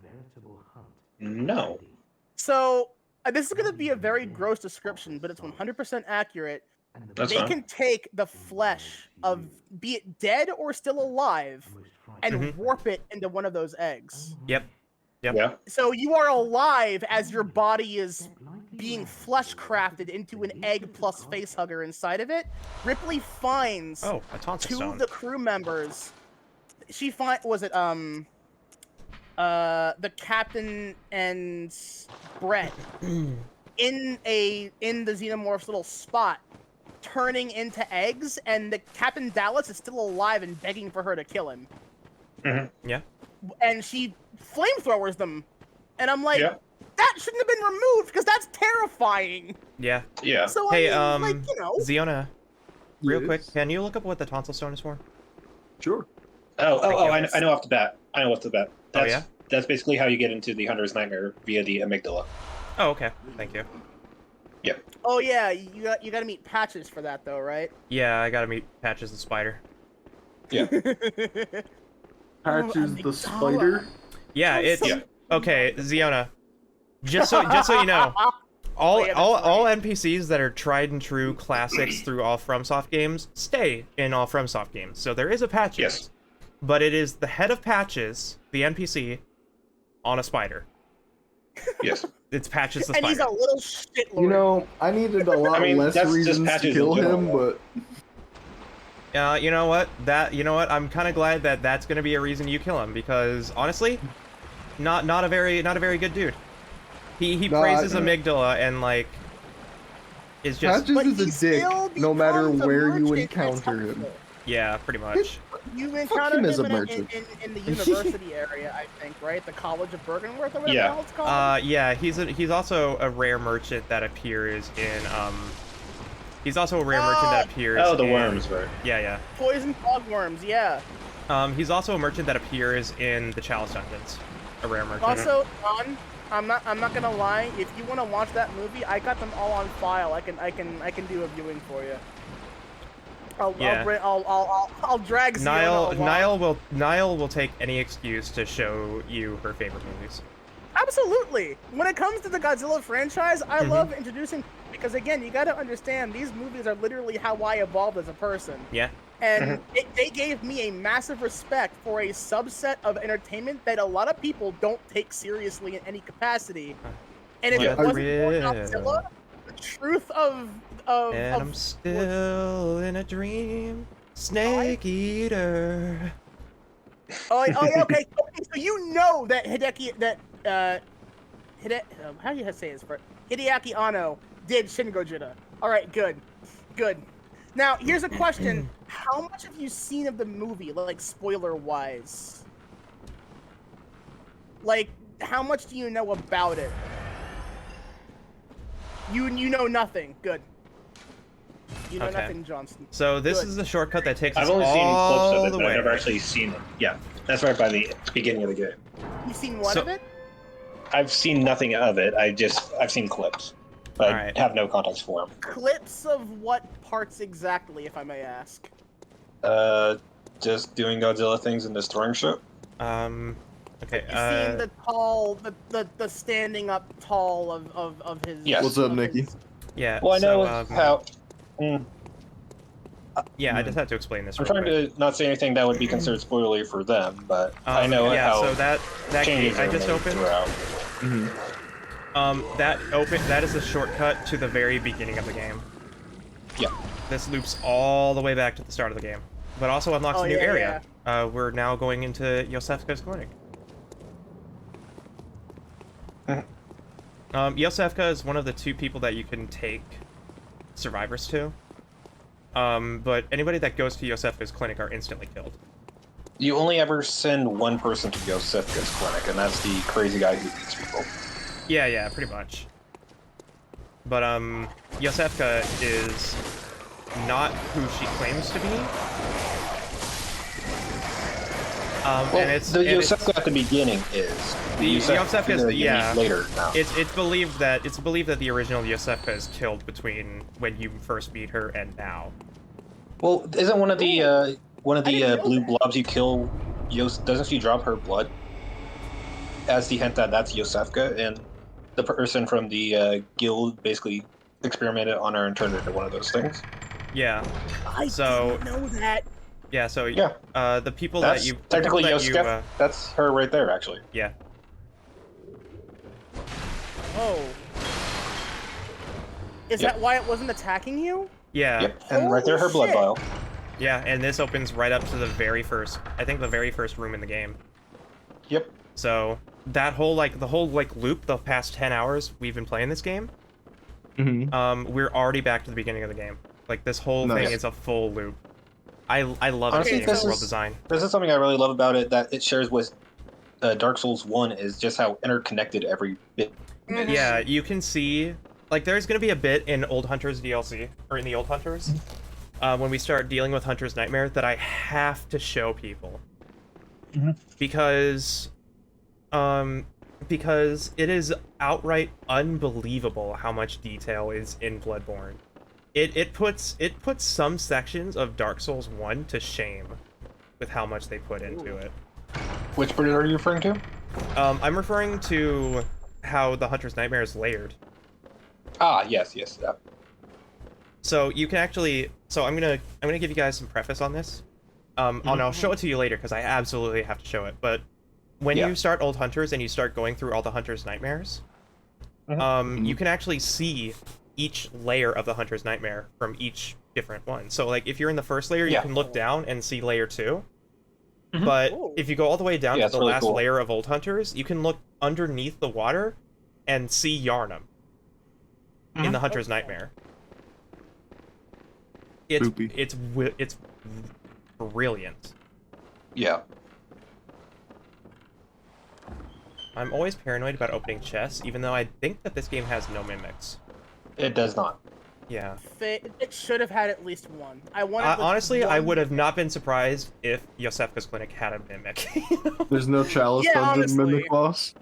No. So, this is going to be a very gross description, but it's 100% accurate. They can take the flesh of, be it dead or still alive, and warp it into one of those eggs. Yep. Yeah. So you are alive as your body is being flesh crafted into an egg plus face hugger inside of it. Ripley finds two of the crew members. The captain and Brett in the xenomorph's little spot turning into eggs, and the Captain Dallas is still alive and begging for her to kill him. Yeah. And she flamethrowers them. And I'm like, that shouldn't have been removed because that's terrifying. Yeah. Yeah. So hey, I mean, like, you know. Ziona, real quick, can you look up what the tonsil stone is for? Sure. I know off the bat. I know off the bat. That's basically how you get into the Hunter's Nightmare via the amygdala. Oh, okay. Thank you. Yeah. Oh yeah, you got to meet Patches for that though, right? Yeah, I gotta meet Patches the Spider. Yeah. Patches the spider. Yeah, I'm it's so- okay, Ziona. Just so you know, all Oh, yeah, that's all right. NPCs that are tried and true classics through all FromSoft games stay in all FromSoft games. So there is a Patches, Yes. but it is the head of Patches, the NPC, on a spider. Yes. It's Patches the And he's a Spider. little shitlord. You know, I needed a lot I mean, less that's just reasons to Patches kill in general, him, though. but You know what? I'm kind of glad that that's gonna be a reason you kill him, because honestly, not a very good dude. He No, praises Amygdala and like is just Patches But is he a dick still no matter becomes a where you merchant that's encounter him. helpful. yeah, pretty much. You Fuck encounter him him as a in, merchant. in the university area, I think, right? The College of Bergenworth or whatever Yeah. the hell it's called. Yeah, he's also a rare merchant that appears in he's also a rare merchant that appears Oh, the in, worms, right? Yeah, Poison fogworms, yeah. yeah. He's also a merchant that appears in the Chalice Dungeons. A rare merchant. Also, John, I'm not gonna lie. If you want to watch that movie, I got them all on file. I can do a viewing for you. I'll drag Ziona along. Niall will take any excuse to show you her favorite movies. Absolutely. When it comes to the Godzilla franchise, I love introducing, because again, you got to understand these movies are literally how I evolved as a person. Yeah. And they gave me a massive respect for a subset of entertainment that a lot of people don't take seriously in any capacity. And if Yeah, it wasn't for real. Godzilla, the truth of And I'm still in a dream, Snake Eater. Oh, yeah, okay. So you know that how do you say his first? Hideaki Anno did Shin Gojira. All right, good. Now here's a question: how much have you seen of the movie, like spoiler-wise? Like, how much do you know about it? You know nothing. Good. You know Okay. nothing, Johnston. So this Good. is the shortcut that takes us I've only seen all clips of it, the but I've way. never actually seen it. Yeah, that's right by the beginning of the game. You've seen what So- of it? I've seen nothing of it. I've seen clips, but Alright. I have no context for them. Clips of what parts exactly, if I may ask? Just doing Godzilla things and destroying shit. Okay. You've seen the tall, the standing up tall of his. Yes. What's up, of Nikki? his- Yeah. Well, I know so, how. Yeah, I just have to explain this. I'm real trying quick. to not say anything that would be considered spoilery for them, but I know Yeah. how So that changes gate I are just made opened. throughout. That is a shortcut to the very beginning of the game. Yeah. This loops all the way back to the start of the game, but also unlocks Oh, a new yeah, area. We're now going into Yosefka's clinic. Yosefka is one of the two people that you can take survivors to. But anybody that goes to Yosefka's clinic are instantly killed. You only ever send one person to Yosefka's clinic, and that's the crazy guy who eats people. Yeah, pretty much. But Yosefka is not who she claims to be. And it's the and it's- Yosefka at the beginning is. The Yosefka is you meet later now. It's believed that the original Yosefka is killed between when you first meet her and now. Well, isn't one of the I didn't know blue that. blobs you kill? Doesn't she drop her blood? As the hint that that's Yosefka, and the person from the guild basically experimented on her and turned her into one of those things. Yeah. I So- didn't know that. Yeah. So Yeah. the people That's that you technically the people that Yosefka. That's her right there, actually. yeah. Oh. Is Yep. that why it wasn't attacking you? Yeah. Yep, and right there, her Holy blood shit. vial. Yeah. And this opens right up to the very first room in the game. Yep. So that whole loop, the past 10 hours we've been playing this game, we're already back to the beginning of the game. Like this whole Nice. thing is a full loop. I love Honestly, this this game's world is- design. This is something I really love about it that it shares with Dark Souls 1 is just how interconnected every bit is. Yeah, you can see, like, there's gonna be a bit in Old Hunters DLC, or in the Old Hunters, when we start dealing with Hunter's Nightmare, that I have to show people. Because, because it is outright unbelievable how much detail is in Bloodborne. It puts some sections of Dark Souls 1 to shame with how much they put into it. Which bit are you referring to? I'm referring to how the Hunter's Nightmare is layered. Ah, yes, yeah. So you can actually, so I'm gonna give you guys some preface on this. And I'll show it to you later because I absolutely have to show it. But when you start Old Hunters and you start going through all the Hunter's Nightmares, you can actually see each layer of the Hunter's Nightmare from each different one. So like if you're in the first layer, you can look down and see layer 2. But if you go all the way down to the really last cool. layer of Old Hunters, you can look underneath the water and see Yharnam in the Hunter's Nightmare. It's brilliant. Yeah. I'm always paranoid about opening chests, even though I think that this game has no mimics. It does not. Yeah. It should have had at least one. Honestly, I would have not been surprised if Yosefka's Clinic had a mimic. There's no Chalice Dungeon mimic boss.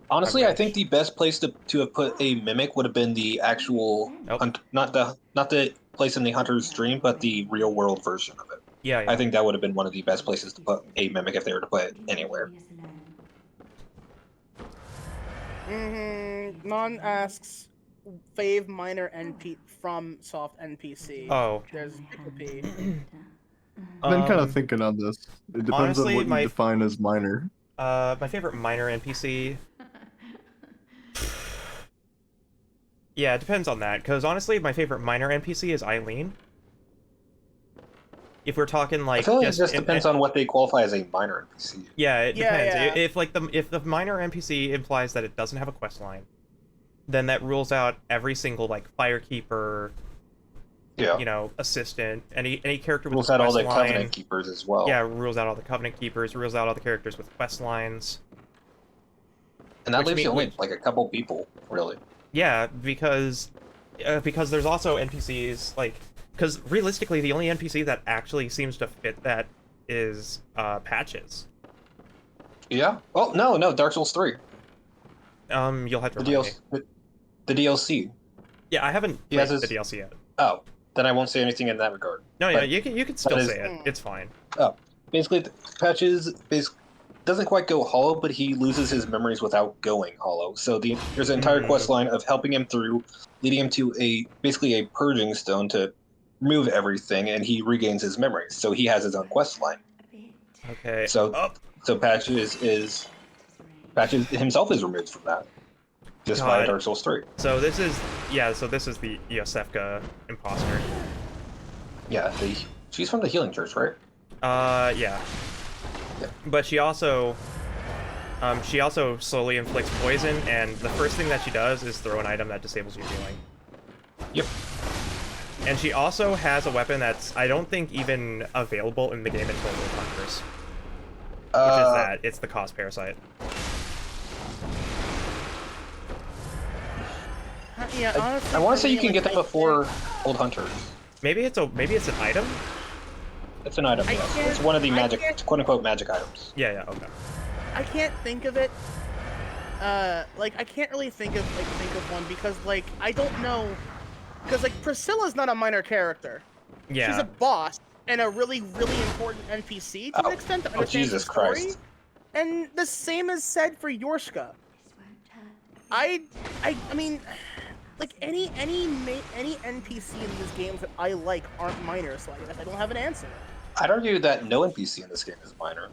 Honestly, I think the best place to have put a mimic would have been the actual not the place in the Hunter's Dream, but the real world version of it. Yeah. I think that would have been one of the best places to put a mimic if they were to put it anywhere. Non asks fave minor NP from soft NPC. Oh. There's P. I've been kind of thinking on this. It depends honestly, on what you define as minor. My favorite minor NPC. Yeah, it depends on that, because honestly, my favorite minor NPC is Eileen. If we're talking like, I feel like it just depends on what they qualify as a minor NPC. Yeah, it depends. Yeah. If the minor NPC implies that it doesn't have a quest line, then that rules out every single like firekeeper, you know, assistant, any character with rules a out quest all the line. Covenant Keepers as well. Yeah, rules out all the Covenant Keepers, rules out all the characters with quest lines. And that leaves you only like a couple people, really. Yeah, because there's also NPCs like, because realistically the only NPC that actually seems to fit that is Patches. Yeah. Oh no, Dark Souls 3. You'll have to remind me. The DLC. Yeah, I haven't played the DLC yet. Oh, then I won't say anything in that regard. No, yeah, you can still say it. It's fine. Oh, basically, Patches doesn't quite go hollow, but he loses his memories without going hollow. So there's an entire quest line of helping him through, leading him to basically a purging stone to remove everything, and he regains his memories. So he has his own quest line. Okay. So Patches himself is removed from that. Just by Dark Souls 3. So this is the Yosefka imposter. Yeah, she's from the Healing Church, right? Yeah. But she also slowly inflicts poison, and the first thing that she does is throw an item that disables your healing. Yep. And she also has a weapon that's, I don't think, even available in the game until Old Hunters. Which is that, it's the Cause Parasite. Yeah, honestly, I want to say you can get that before Old Hunters. Maybe it's an item? It's an item, yes. It's one of the quote-unquote magic items. Yeah, okay. I can't think of it. I can't really think of one because, like, I don't know. Because, like, Priscilla's not a minor character. Yeah. She's a boss and a really, really important NPC to an extent to understand the story. Christ. And the same is said for Yorshka. I mean, like, any NPC in these games that I like aren't minor, so I guess I don't have an answer. I'd argue that no NPC in this game is minor.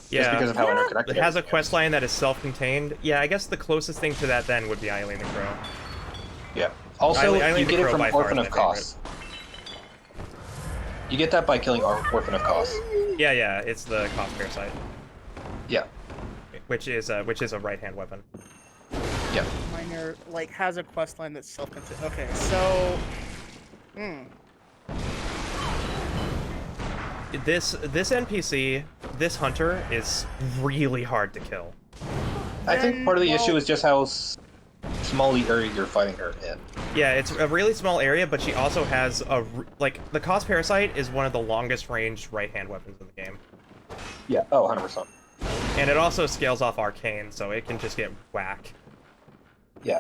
Yeah. Just because of how interconnected it has a quest line that is self-contained. Yeah, I guess the closest thing to that then would be Eileen the Crow. Yeah. Also, Eileen you the get it Crow from by far Orphan is of my Kos. You get that by killing Orphan of Kos. Yeah, it's the Cause Parasite. Yeah. Which is a right-hand weapon. Yeah. Minor, like, has a quest line that's self-contained. Okay, so... This NPC, this hunter, is really hard to kill. I think part of the issue is just how small the area you're fighting her in. Yeah, it's a really small area, but she also has the Cause Parasite is one of the longest range right-hand weapons in the game. Yeah, 100%. And it also scales off arcane, so it can just get whack. Yeah.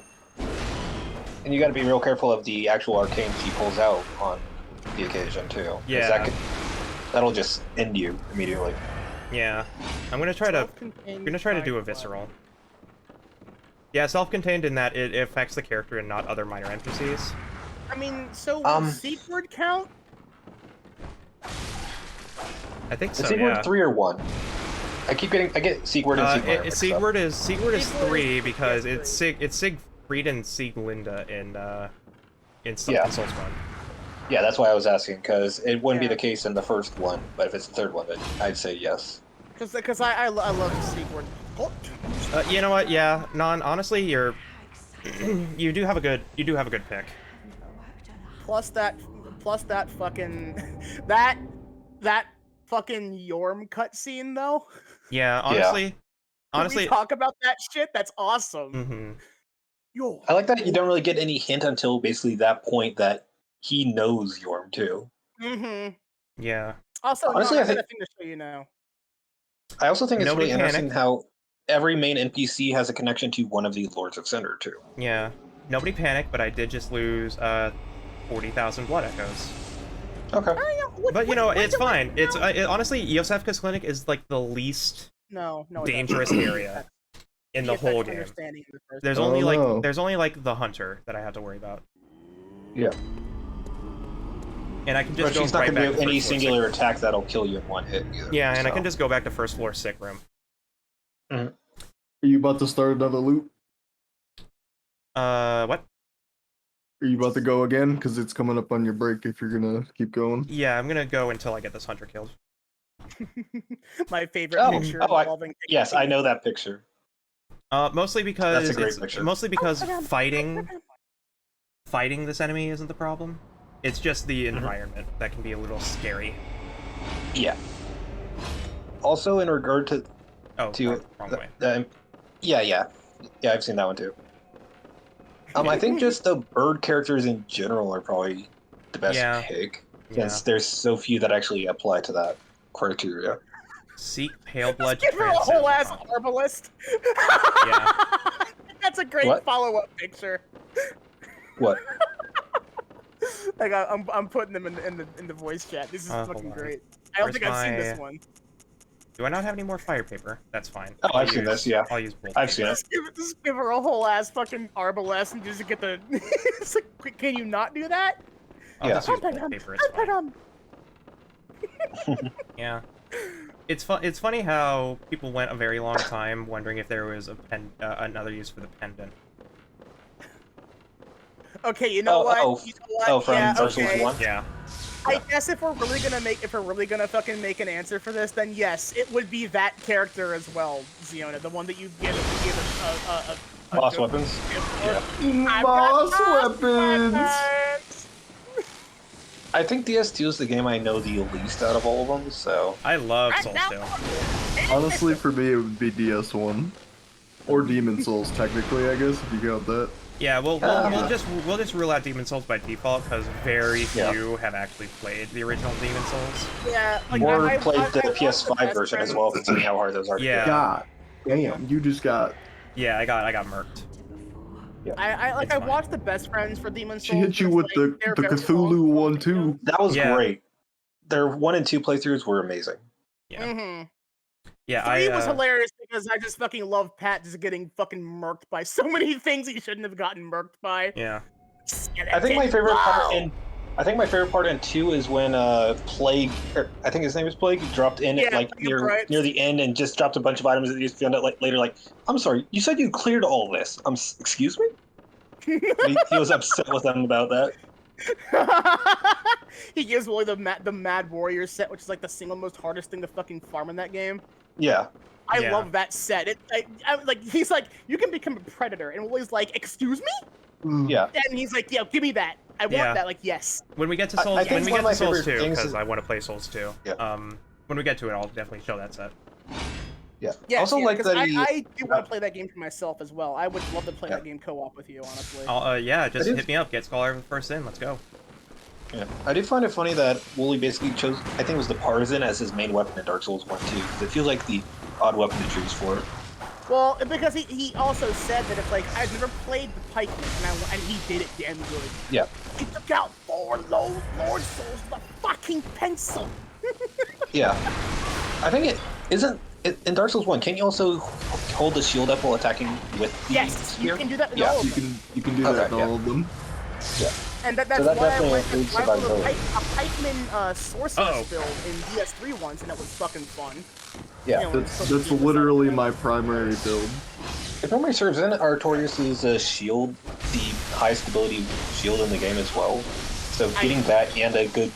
And you got to be real careful of the actual arcanes he pulls out on the occasion too. 'Cause Yeah. That'll just end you immediately. Yeah. I'm gonna try to do a visceral. Yeah, self-contained in that it affects the character and not other minor NPCs. I mean, so will Seek Word count? I think so. Is Seek Word 3 or 1? I get Seek Word and Seek Word. Seek Word is 3 because it's Siegfried and Sieglinda in Souls 1. Yeah, that's why I was asking, because it wouldn't be the case in the first one, but if it's the third one, then I'd say yes. Because I love the Seek Word. You know what? Yeah, honestly, you do have a good pick. Plus that fucking that fucking Yorm cutscene though. Yeah, honestly, Can we talk about that shit? That's awesome. Mm-hmm. Yo, I like that you don't really get any hint until basically that point that he knows Yorm too. Mm-hmm. Yeah. Also, honestly, I I think got a thing to show you now. I also think it's Nobody really interesting panic. how every main NPC has a connection to one of the Lords of Cinder too. Yeah. Nobody panic, but I did just lose 40,000 blood echoes. Okay. But you know, it's fine. It's honestly, Yosefka's clinic is like the least dangerous area in the whole game. There's only like the hunter that I have to worry about. Yeah. And I can just but go she's not right going to back do to any first floor singular sick. attack that'll kill you in one hit either. Yeah, and I can just go back to first floor sick room. Mm-hmm. Are you about to start another loop? What? Are you about to go again? Because it's coming up on your break if you're gonna keep going. Yeah, I'm gonna go until I get this hunter killed. My favorite picture involving. Yes, I know that picture. Mostly because That's a great picture. Mostly because fighting this enemy isn't the problem. It's just the environment that can be a little scary. Yeah. Also, in regard to wrong way. Yeah, I've seen that one too. I think just the bird characters in general are probably the best pick, since there's so few that actually apply to that criteria. Seek pale blood to Give her a transcend whole ass the herbalist. Yeah. That's a great follow-up picture. What? Like I'm putting them in the voice chat. This is fucking great. I don't think I've seen this one. Do I not have any more fire paper? That's fine. Oh, I've seen this. Yeah, I'll use both. I've seen it. Just give her a whole ass fucking arbalest and just get the. It's like, can you not do that? I'll just use both paper. It's fine. Yeah. It's funny how people went a very long time wondering if there was another use for the pendant. Okay, you know what? You know what? From Dark Souls 1? Yeah. I guess if we're really gonna fucking make an answer for this, then yes, it would be that character as well, Ziona, the one that you give a boss weapons. Yeah. Boss weapons. I think DS2 is the game I know the least out of all of them, so... I love Souls 2. Honestly, for me, it would be DS1. Or Demon Souls, technically, I guess, if you count that. Yeah, we'll just rule out Demon Souls by default, because very few have actually played the original Demon Souls. Yeah, like or played the PS5 version as well, considering how hard those are to get. God damn, you just got... Yeah, I got murked. Yeah. I watched the best friends for Demon Souls. She hit you with the Cthulhu one too. That was great. Their 1 and 2 playthroughs were amazing. Yeah. Yeah, 3 was hilarious because I just fucking love Pat just getting fucking murked by so many things he shouldn't have gotten murked by. Yeah. I think my favorite part in 2 is when Plague, I think his name is Plague, dropped in at near the end and just dropped a bunch of items that you found out later. Like, I'm sorry, you said you cleared all this. Excuse me? he was upset with them about that. He gives Willie the Mad Warrior set, which is like the single most hardest thing to fucking farm in that game. Yeah. I love that set. Like he's like, you can become a predator, and Willie's like, excuse me? Yeah. And he's like, yeah, give me that. I want that. Like, yes. When we get to Souls, when we get to Souls 2, because I want to play Souls 2. Yeah. When we get to it, I'll definitely show that set. Yeah. Yeah. Also, like that. I do want to play that game for myself as well. I would love to play that game co-op with you, honestly. Yeah, just hit me up. Get Scholar first in. Let's go. Yeah. I do find it funny that Wooly basically chose, I think it was the Partisan as his main weapon in Dark Souls 1 too, because it feels like the odd weapon to choose for it. Well, because he also said that if, like, I've never played the pikeman, and he did it damn good. Yeah. He took out 4 Lord Souls with a fucking pencil. Yeah. I think it isn't... In Dark Souls 1, can you also hold the shield up while attacking with the Yes, spear? you can do that in Yeah. all of them. You can do that in all of them. Yeah. And that's So that why I definitely went includes with a survivability. pikeman sorceress build in DS3 once, and that was fucking fun. Yeah. You know, That's literally my primary build. If memory serves, isn't Artorias' shield the highest ability shield in the game as well? So getting that and a good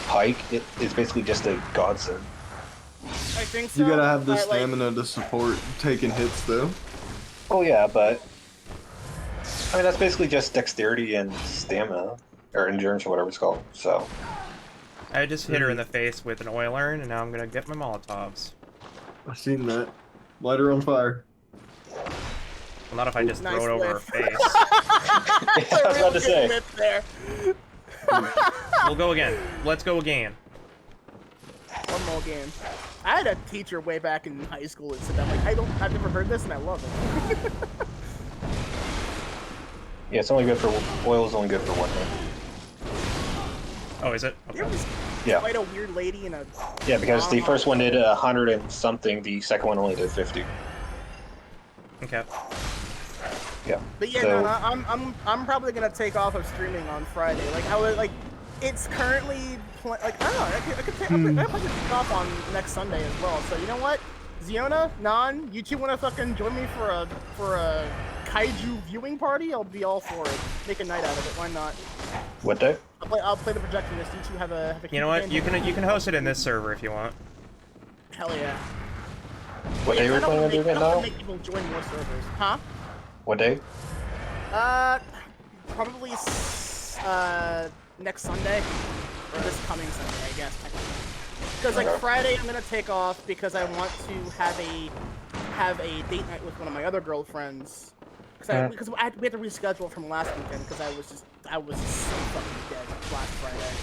pike is basically just a godsend. I think so. You gotta have the but, like, stamina to support taking hits, though. Oh yeah, but I mean that's basically just dexterity and stamina, or endurance or whatever it's called. So I just hit her in the face with an oil urn, and now I'm gonna get my Molotovs. I've seen that. Light her on fire. Well, not if I just Nice throw it over her whiff. face. yeah, I was about to say. Whip there. We'll go again. Let's go again. One more game. I had a teacher way back in high school that said that. Like, I've never heard this, and I love it. Yeah, it's only good for oil. Is only good for one thing. Oh, is it? Okay. There was Yeah. quite a weird lady in a. Yeah, because the first one did 100 and something. The second one only did 50. Okay. Yeah. But yeah, So- no, I'm probably gonna take off of streaming on Friday. Like I was like, it's currently like I don't know. I could probably take off on next Sunday as well. So you know what, Ziona, Nan, you two wanna fucking join me for a kaiju viewing party? I'll be all for it. Make a night out of it. Why not? What day? I'll play the projectionist. You two have a You know what? You can host it in this server if you want. Hell yeah. What day are we planning on doing it I now? don't make people join more servers, huh? What day? Probably next Sunday or this coming Sunday, I guess. Because like Okay. Friday, I'm gonna take off because I want to have a date night with one of my other girlfriends. Because we had to reschedule from last weekend because I was just so fucking dead last Friday.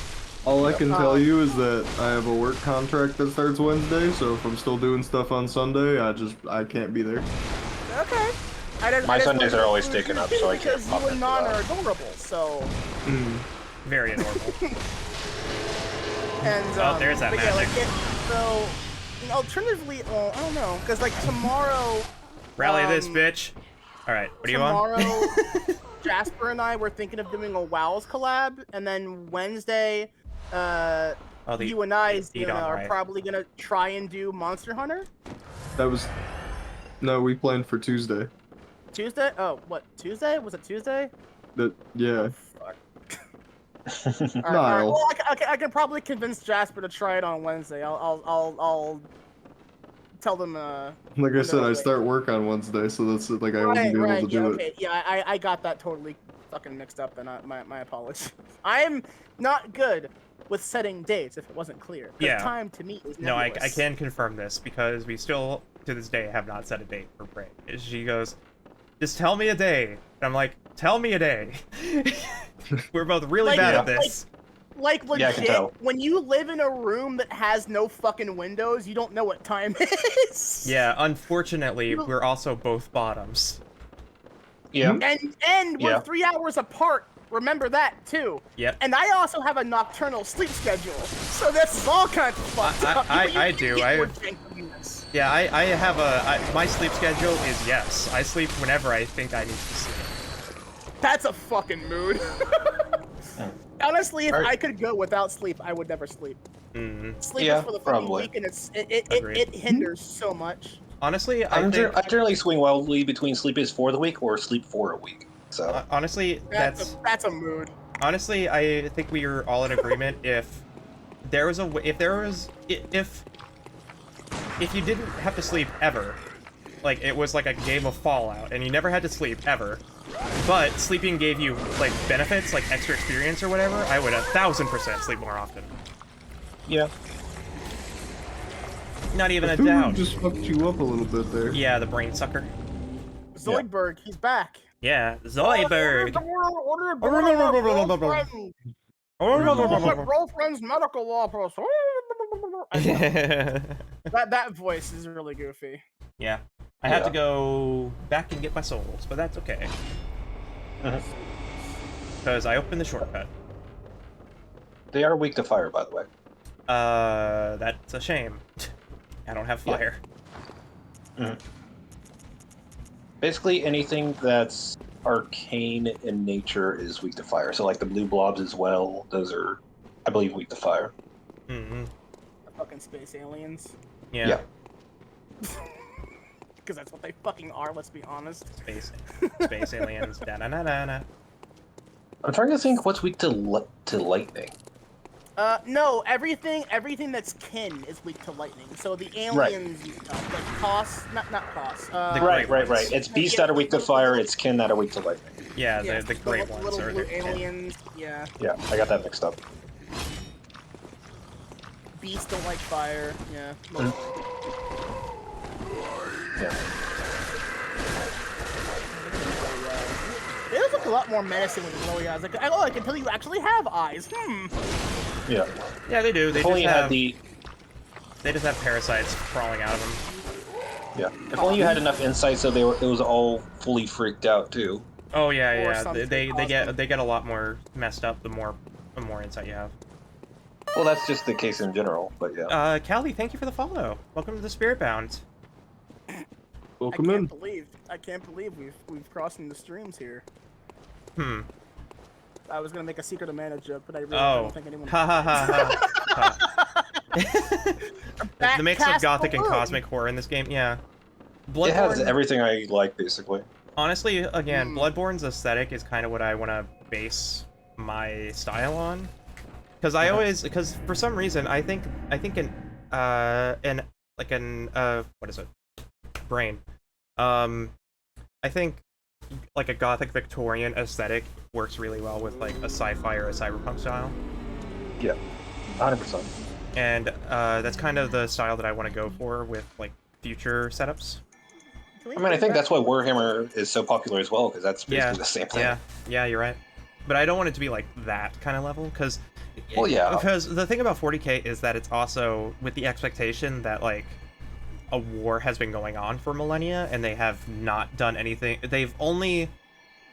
All I can tell you is that I have a work contract that starts Wednesday, so if I'm still doing stuff on Sunday, I can't be there. Okay. My Sundays are always taken up, so I can't because pop you and into Non that. are adorable, so. Very adorable. And Oh, there's that but yeah, like magic. so. Alternatively, well, I don't know, because like tomorrow. Rally this bitch. All right, what are you on? Tomorrow, Jasper and I were thinking of doing a WoW's collab, and then Wednesday, you and I are right. probably gonna try and do Monster Hunter. No, we planned for Tuesday. Tuesday? Oh, what? Tuesday? Was it Tuesday? Yeah. Fuck. Niall. Well, I can probably convince Jasper to try it on Wednesday. I'll tell them. Like I said, I no, start work on Wednesday, so that's like I wouldn't be able to do okay. it. Yeah, I got that totally fucking mixed up, and my apologies. I'm not good with setting dates, if it wasn't clear. 'Cause Yeah. time to meet is No, I nebulous. can confirm this because we still, to this day, have not set a date for Bray. She goes, just tell me a day. And I'm like, tell me a day. We're both really bad at this. Like legit, Yeah, I can tell. when you live in a room that has no fucking windows, you don't know what time is. Yeah, unfortunately, we're also both bottoms. Yeah. And we're Yeah. 3 hours apart. Remember that too. Yep. And I also have a nocturnal sleep schedule, so that's all kinds of fucked up. I do. Get I- more jank than this. Yeah, I have my sleep schedule is yes. I sleep whenever I think I need to sleep. That's a fucking mood. Honestly, if I could go without sleep, I would never sleep. Sleep Yeah, is for the fucking probably. weak, and Agreed. it hinders so much. Honestly, I I think generally swing wildly between sleep is for the week or sleep for a week. So honestly That's a mood. honestly I think we are all in agreement if you didn't have to sleep ever, like it was like a game of Fallout and you never had to sleep ever, but sleeping gave you like benefits like extra experience or whatever, I would 1000% sleep more often. yeah. Not even a Food doubt. just fucked you up a little bit there. Yeah, the brain sucker. Zoidberg, he's back. Yeah, Zoidberg. My girlfriend's medical office. I know. That voice is really goofy. Yeah. I had to go back and get my souls, but that's okay. Because I opened the shortcut. They are weak to fire, by the way. That's a shame. I don't have fire. Basically, anything that's arcane in nature is weak to fire. So, like the blue blobs as well, those are, I believe, weak to fire. Fucking space aliens. Yeah. Because that's what they fucking are, let's be honest. Space aliens. Da-na-na-na-na. I'm trying to think what's weak to lightning. No, everything that's kin is weak to lightning. So the aliens, like Cos, not Cos. Right. It's beasts that are weak to fire. It's kin that are weak to lightning. Yeah, the great ones little are blue the aliens. Yeah. Yeah, I got that mixed up. Beasts don't like fire. Yeah. Yeah. They look a lot more menacing with the glowy eyes. Like, I can tell you actually have eyes. Yeah. Yeah, they do. They if only just you have had the. They just have parasites crawling out of them. Yeah. If only you had enough insight so it was all fully freaked out too. Oh yeah. They get a lot more messed up the more insight you have. Well, that's just the case in general, but yeah. Callie, thank you for the follow. Welcome to the Spirit Bound. Welcome in. I can't believe we've crossed into streams here. I was gonna make a secret Amanda joke, but I really don't think anyone. The mix of gothic and cosmic horror in this game, yeah. It has everything I like, basically. Honestly, again, Bloodborne's aesthetic is kind of what I want to base my style on. Because for some reason I think what is it? Brain. I think like a gothic Victorian aesthetic works really well with like a sci-fi or a cyberpunk style. Yeah, 100%. And that's kind of the style that I want to go for with like future setups. I mean, I think that's why Warhammer is so popular as well, because that's basically the same thing. Yeah, you're right. But I don't want it to be like that kind of level, because because the thing about 40K is that it's also with the expectation that like a war has been going on for millennia and they have not done anything. They've only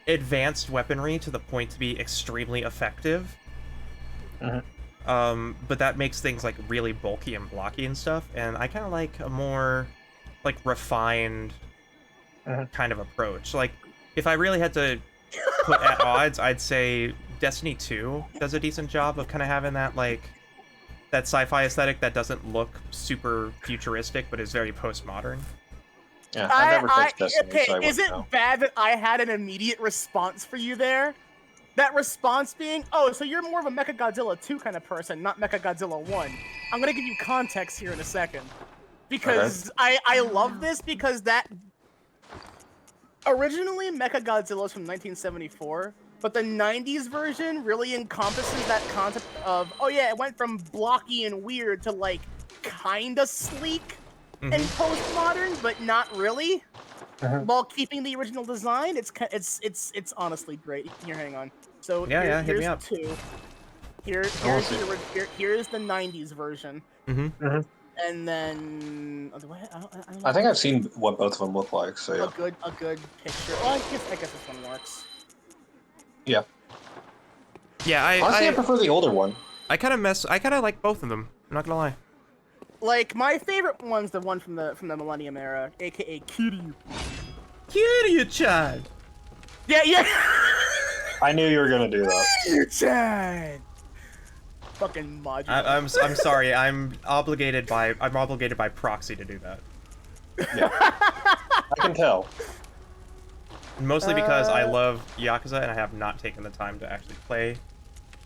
advanced weaponry to the point to be extremely effective. But that makes things like really bulky and blocky and stuff, and I kind of like a more like refined kind of approach. Like if I really had to put at odds, I'd say Destiny 2 does a decent job of kind of having that like that sci-fi aesthetic that doesn't look super futuristic but is very postmodern. Yeah, I've never touched Destiny. Okay, so is it bad that I had an immediate response for you there? That response being, oh, so you're more of a Mechagodzilla 2 kind of person, not Mechagodzilla 1. I'm gonna give you context here in a second. Because I love this because that... Originally, Mechagodzilla is from 1974, but the 90s version really encompasses that concept of, oh yeah, it went from blocky and weird to like, kinda sleek and postmodern, but not really. While keeping the original design, it's honestly great. Here, hang on. So hit me up. Here's the 90s version. And then I think I've seen what both of them look like. So yeah. A good picture. Well, I guess this one works. Yeah. Yeah, honestly, I prefer the older one. I kind of like both of them. I'm not gonna lie. Like my favorite one's the one from the Millennium era, aka Kiryu. Kiryu-chan. Yeah. I knew you were gonna do that. Kiryu-chan. Fucking modular. I'm sorry. I'm obligated by proxy to do that. Yeah. I can tell. Mostly because I love Yakuza and I have not taken the time to actually play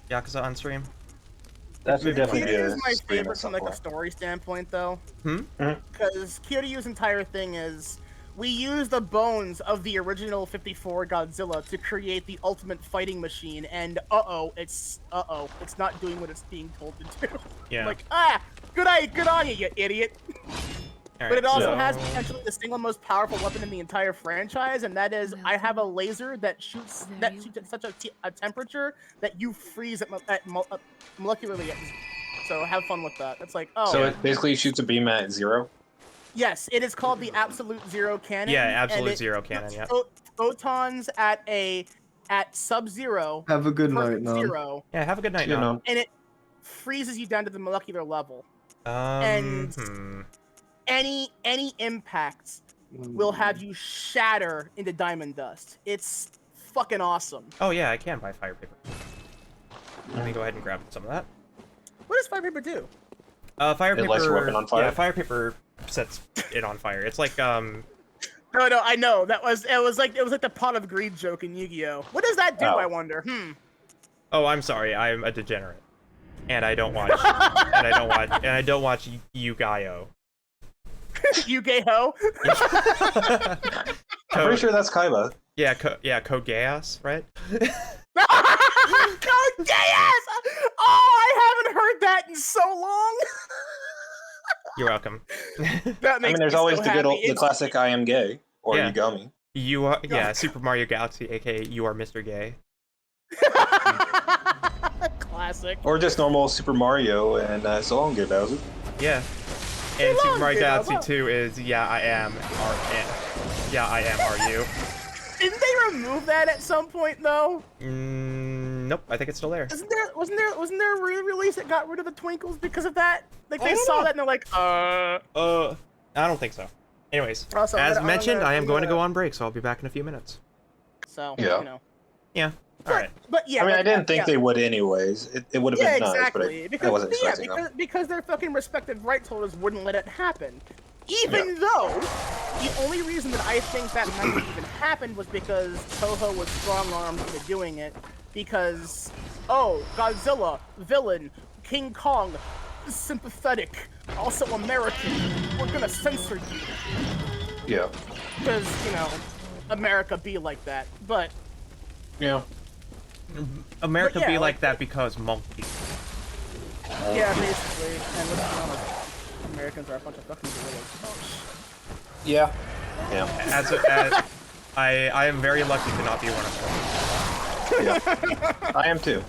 Yakuza on stream. That's definitely Kiryu's my favorite from like a story standpoint, though. Because Kiryu's entire thing is we use the bones of the original 54 Godzilla to create the ultimate fighting machine, and it's not doing what it's being told to do. Yeah. Like, good on you, you idiot. Right, but it also has potentially the single most powerful weapon in the entire franchise, and that is I have a laser that shoots at such a temperature that you freeze at molecularly at So have fun with that. It's like, oh. So it basically shoots a beam at 0? Yes, it is called the Absolute Zero Cannon. Yeah, Absolute Zero Cannon, yeah. Photons at sub-zero. Have a good night, perfect Nom. zero. Yeah, have a good night, You Nom. know. And it freezes you down to the molecular level. And any impacts will have you shatter into diamond dust. It's fucking awesome. Oh yeah, I can buy fire paper. Let me go ahead and grab some of that. What does fire paper do? Fire paper. It lights your weapon on fire? Yeah, fire paper sets it on fire. It's like No, I know. It was like the pot of greed joke in Yu-Gi-Oh. What does that do? Oh. I wonder. Oh, I'm sorry. I'm a degenerate, and I don't watch. and I don't watch Yu-Gi-Oh. Yu-Gi-Oh. I'm pretty sure that's Kaiba. Yeah, Code Geass, right? Code Geass! Oh, I haven't heard that in so long. You're welcome. That makes there's me always so the good happy. old, the classic "I am gay" or Yeah. Yugami. You are, yeah, Super Mario Galaxy, aka you are Mr. Gay. Classic. Or just normal Super Mario and so long, gay Bowser. Yeah. And Super long, Mario dude, Galaxy how 2 is I am, are you? Didn't they remove that at some point though? Nope, I think it's still there. Wasn't there a re-release that got rid of the twinkles because of that? Like I they don't saw know. that and they're like, I don't think so. Anyways, Also, as I'm mentioned, gonna- I am I'm going to gonna- go on break, so I'll be back in a few minutes. So Yeah. you know. Yeah. All right. But yeah. I didn't think yeah. they would anyways. It would have Yeah, been nice, exactly. but I wasn't expecting them. because their fucking respective rights holders wouldn't let it happen. Even though, the only reason that I think that might have even happened was because Toho was strong-armed into doing it. Because, oh, Godzilla, villain, King Kong, sympathetic, also American. We're gonna censor you. Yeah. Because, America be like that. But, Yeah. America But yeah, be like- like that because monkey. yeah, basically. And let's be honest, Americans are a bunch of fucking gorillas. Yeah. Yeah. As I am very lucky to not be one of them. Yeah. I am too.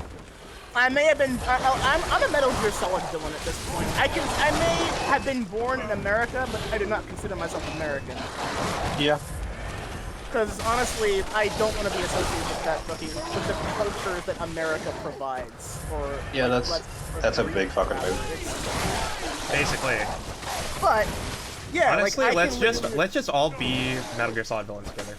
I may have been. I'm a Metal Gear Solid villain at this point. I may have been born in America, but I do not consider myself American. Yeah. Because honestly, I don't want to be associated with that fucking with the cultures that America provides. Or Yeah, that's a big fucking move. Basically. But yeah, Honestly, like, let's just all be Metal Gear Solid villains together.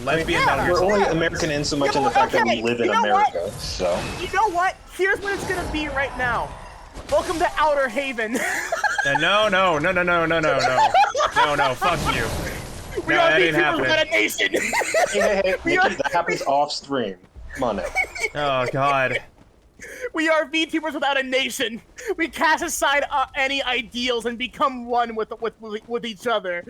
Let's be in yeah, Metal Gear We're Solid. only American in so much in the fact that we live in you know what? America, so. You know what? Here's what it's gonna be right now. Welcome to Outer Haven. No, fuck you. We No, are that ain't VTubers happening. without a nation. Hey, Nikki, that happens off stream. Come on now. Oh god. We are VTubers without a nation. We cast aside any ideals and become one with each other.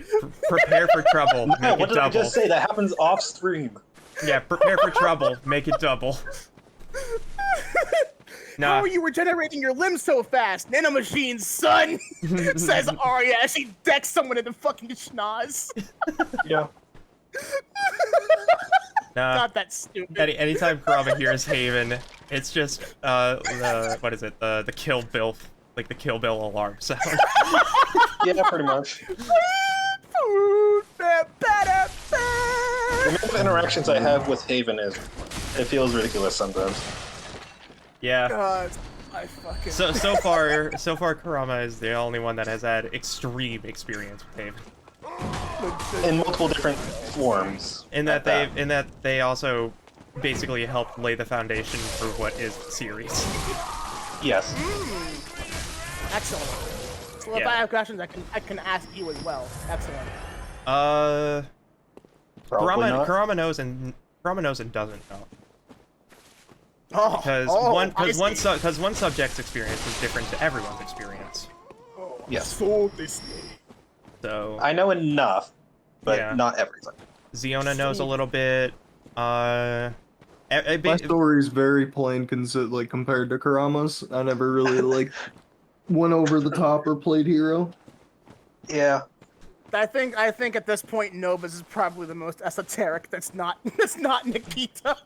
Prepare for trouble. Yeah, Make what it did I double. just say? That happens off stream. Yeah, prepare for trouble. Make it double. Nah. How are you regenerating your limbs so fast? Nanomachines, son! Says Arya as she decks someone in the fucking schnoz. Yeah. Nah. Not that stupid. Anytime Kurama hears Haven, it's just what is it? The Kill Bill, like the Kill Bill alarm sound. Yeah, pretty much. The amount of interactions I have with Haven it feels ridiculous sometimes. Yeah. God, I fucking. So far Kurama is the only one that has had extreme experience with Haven. In multiple different forms. In that they also basically helped lay the foundation for what is the series. Yes. Excellent. So if Yeah. I have questions, I can ask you as well. Excellent. Probably not. Kurama knows and doesn't know. Oh, Because one subject's experience is different to everyone's experience. Yes. So this. So I know enough, but Yeah. not everything. Ziona knows a little bit. My story's very plain compared to Kurama's. I never really went over the top or played hero. Yeah. I think at this point Nova's is probably the most esoteric that's not Nekita.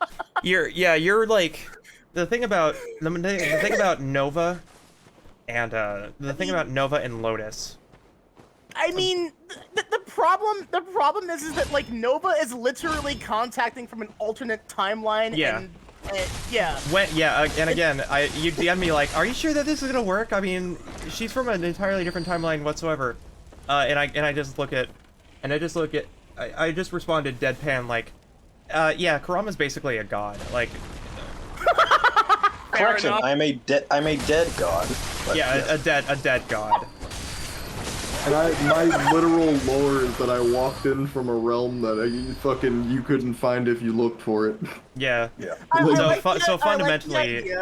You're like the thing about Nova And the thing about Nova and Lotus. I mean, the problem is that like Nova is literally contacting from an alternate timeline. Yeah. And, yeah. And again, you DM me like, are you sure that this is gonna work? I mean, she's from an entirely different timeline whatsoever. And I just responded deadpan like, yeah, Kurama's basically a god. Like. Correction, I'm a dead god. But yeah, a dead god. And my literal lore is that I walked in from a realm that you couldn't find if you looked for it. Yeah. Yeah. So fundamentally,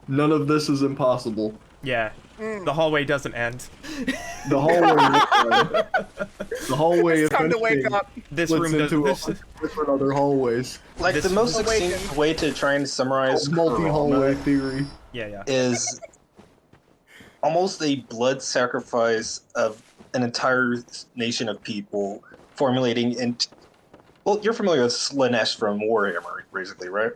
none of this is impossible. Yeah. The hallway doesn't end. The hallway. It's time to wake up. This splits room into doesn't. different other hallways. Like the most succinct way to try and summarize Multi-hallway theory. Yeah. Is almost a blood sacrifice of an entire nation of people formulating into. Well, you're familiar with Slanesh from Warhammer, basically, right?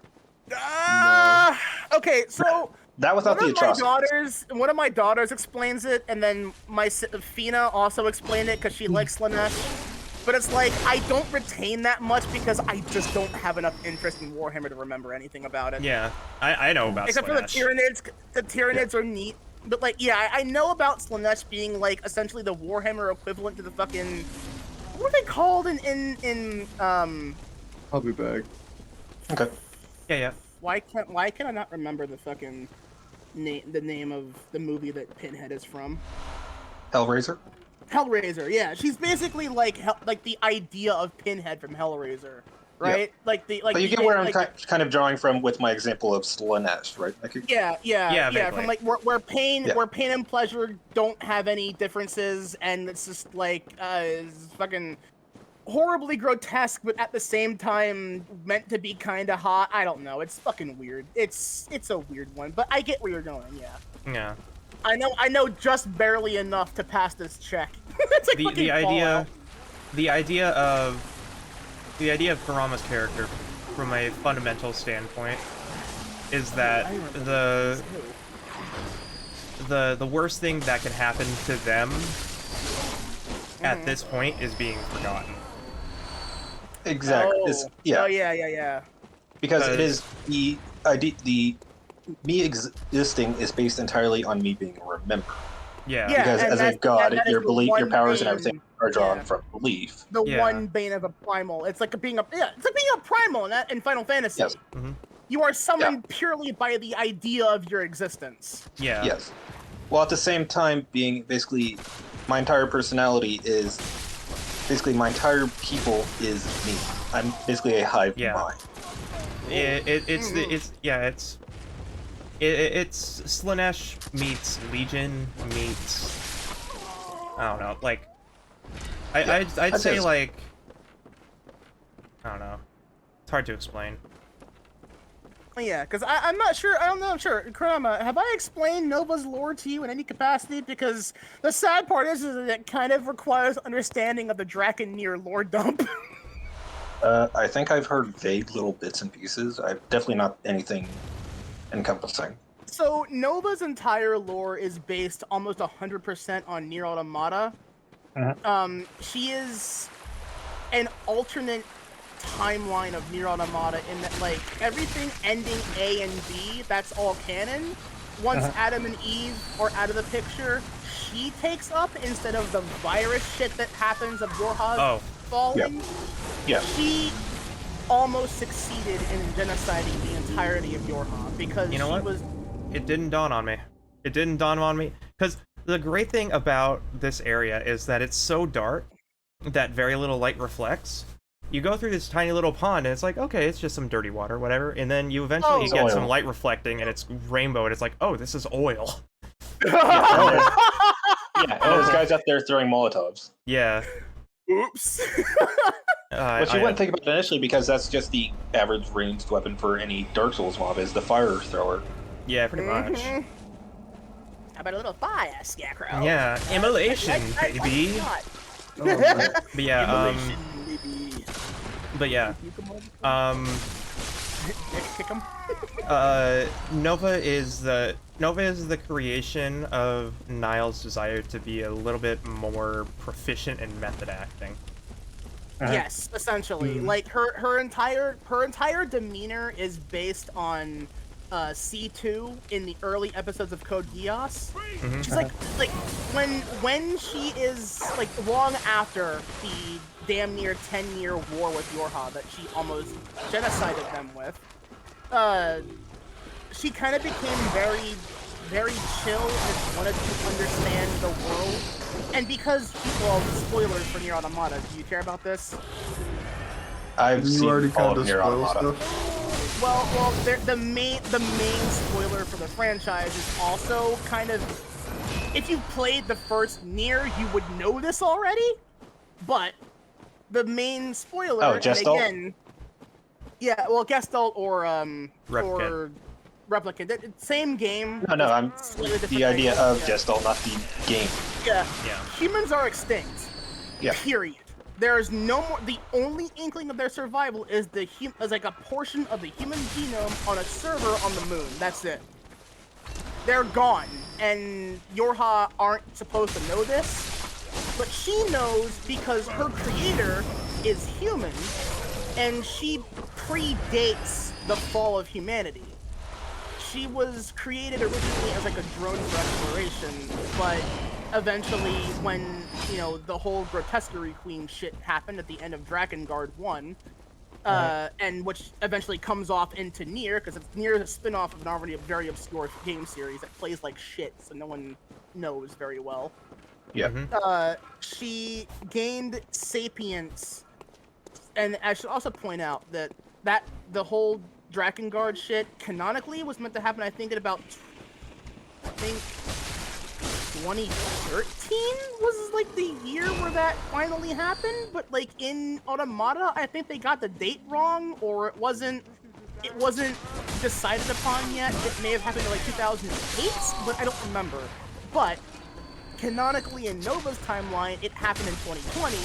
Okay, so that without the atrocities. One of my daughters explains it, and then my Fina also explained it because she likes Slanesh. But it's like, I don't retain that much because I just don't have enough interest in Warhammer to remember anything about it. Yeah, I know about Except Slanesh. for the Tyranids. The Tyranids are neat. But like, yeah, I know about Slanesh being like essentially the Warhammer equivalent to the fucking... What are they called in Hobby bag. Okay. Yeah. Why can I not remember the fucking name of the movie that Pinhead is from? Hellraiser? Hellraiser, yeah. She's basically like the idea of Pinhead from Hellraiser, right? Yeah. But you get where I'm kind of drawing from with my example of Slanesh, right? Yeah. From like where pain and pleasure don't have any differences, and it's just like it's fucking horribly grotesque, but at the same time meant to be kind of hot. I don't know. It's fucking weird. It's a weird one, but I get where you're going. Yeah. Yeah. I know just barely enough to pass this check. It's like the idea of Kurama's character from a fundamental standpoint is that the worst thing that can happen to them at this point is being forgotten. Exactly. Oh yeah. Because it is the me existing is based entirely on me being remembered. Yeah. Because as a god, your belief, your powers, and everything are drawn Yeah. from belief. The one bane of a primal. It's like being a primal in Final Fantasy. Yes. Mm-hmm. You are summoned purely by the idea of your existence. Yeah. Yes. While at the same time being basically my entire personality is basically my entire people is me. I'm basically a hive mind. It's Slanesh meets Legion meets, I don't know, like I'd say like, I don't know, it's hard to explain. Yeah, because I'm not sure. I don't know. I'm sure. Kurama, have I explained Nova's lore to you in any capacity? Because the sad part is that it kind of requires understanding of the Drakenir lore dump. I think I've heard vague little bits and pieces. I've definitely not anything encompassing. So Nova's entire lore is based almost 100% on Nier Automata. She is an alternate timeline of Nier Automata in that, like, everything ending A and B, that's all canon. Once Adam and Eve are out of the picture, she takes up instead of the virus shit that happens of Yorha falling. Yeah. She almost succeeded in genociding the entirety of Yorha because You know what? It didn't dawn on me. It didn't dawn on me because the great thing about this area is that it's so dark that very little light reflects. You go through this tiny little pond, and it's like, okay, it's just some dirty water, whatever. And then you eventually get some light reflecting, and it's rainbow, and it's like, oh, this is oil. And there's guys up there throwing Molotovs. Yeah. Oops. Which you wouldn't think about initially, because that's just the average ranged weapon for any Dark Souls mob, is the fire thrower. Yeah, pretty much. How about a little fire, Scarecrow? Yeah, immolation, baby. But yeah, Immolation, baby. But yeah, Kick him. Nova is the creation of Niall's desire to be a little bit more proficient in method acting. Yes, essentially. Like her entire demeanor is based on C2 in the early episodes of Code Geass. She's like when she is like long after the damn near 10-year war with Yorha that she almost genocided them with, she kind of became very, very chill and wanted to understand the world. And because, well, spoilers for Nier Automata, do you care about this? I've You seen already all kind of of Nier spoil Automata. stuff. Well, the main spoiler for the franchise is also kind of, if you played the first Nier, you would know this already. But the main spoiler, Oh, and Gestalt? again, yeah, well, Gestalt or Replicant. Replicant, same game. No, I'm slightly different the idea language, of Gestalt, not the game. Yeah. Yeah. Humans are extinct. Yeah. Period. There is no more. The only inkling of their survival is is like a portion of the human genome on a server on the moon. That's it. They're gone, and Yorha aren't supposed to know this, but she knows because her creator is human, and she predates the fall of humanity. She was created originally as like a drone for exploration, but eventually when, you know, the whole Grotesquerie Queen shit happened at the end of Drakengard 1, and which eventually comes off into Nier, because Nier is a spin-off of an already very obscure game series that plays like shit, so no one knows very well. Yeah. She gained sapience, and I should also point out that the whole Drakengard shit canonically was meant to happen, I think, in about 2013 was like the year where that finally happened, but like in Automata, I think they got the date wrong, or it wasn't decided upon yet. It may have happened in like 2008, but I don't remember. But canonically in Nova's timeline, it happened in 2020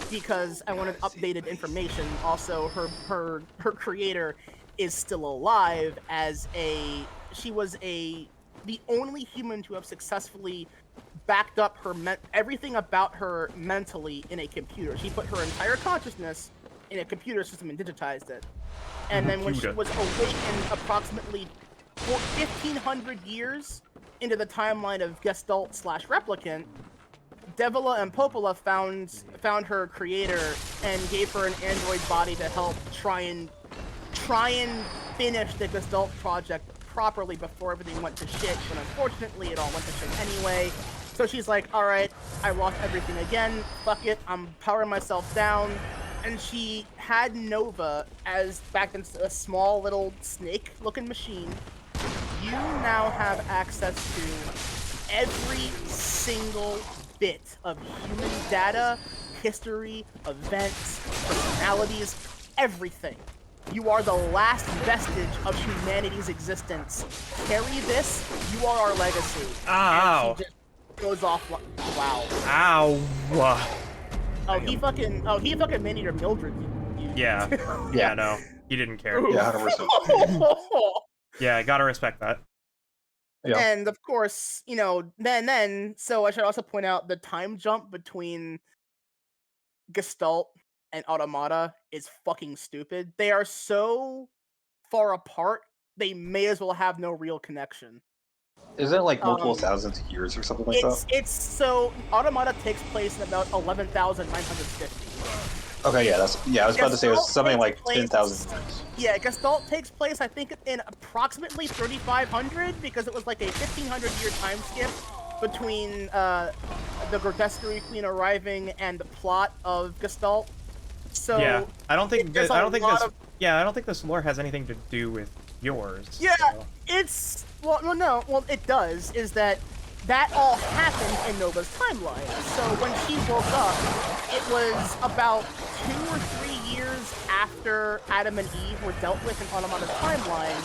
because I wanted updated information. Also, her creator is still alive as she was the only human to have successfully backed up everything about her mentally in a computer. She put her entire consciousness in a computer system and digitized it. And then when she was awakened approximately 1,500 years into the timeline of Gestalt / Replicant, Devila and Popola found her creator and gave her an android body to help try and finish the Gestalt project properly before everything went to shit, but unfortunately it all went to shit anyway. So she's like, alright, I lost everything again, fuck it, I'm powering myself down. And she had Nova as back into a small little snake-looking machine. You now have access to every single bit of human data, history, events, personalities, everything. You are the last vestige of humanity's existence. Carry this, you are our legacy. Ow. And she just goes off like, wow. Ow. Oh, he fucking man-eater Mildred. Yeah. Yeah, no. He didn't care. Yeah, 100%. Yeah, gotta respect that. Yeah. And of course, you know, so I should also point out the time jump between Gestalt and Automata is fucking stupid. They are so far apart, they may as well have no real connection. Isn't it like multiple thousands of years or something like that? It's so Automata takes place in about 11,950. Okay, yeah, I was about to say it was something like 10,000 years. Yeah, Gestalt takes place, I think, in approximately 3,500, because it was like a 1,500-year time skip between the Grotesquerie Queen arriving and the plot of Gestalt. So yeah, I don't think this lore has anything to do with yours. Yeah, so. it's well, it does. Is that all happened in Nova's timeline? So when she woke up, it was about 2 or 3 years after Adam and Eve were dealt with in Automata's timeline,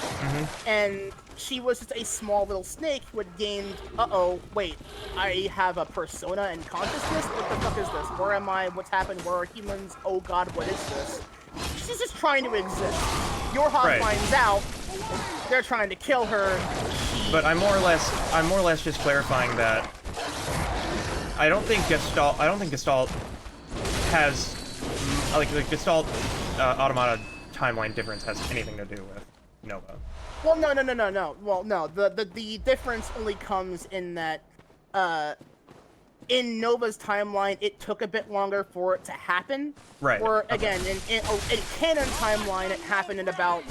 and she was just a small little snake who had gained. Wait, I have a persona and consciousness. What the fuck is this? Where am I? What's happened? Where are humans? Oh God, what is this? She's just trying to exist. Yorha finds out they're trying to kill her. But I'm more or less just clarifying that I don't think Gestalt has like the Gestalt Automata timeline difference has anything to do with Nova. Well, no. Well, no. The difference only comes in that in Nova's timeline, it took a bit longer for it to happen. Right. Or again, in canon timeline, it happened in about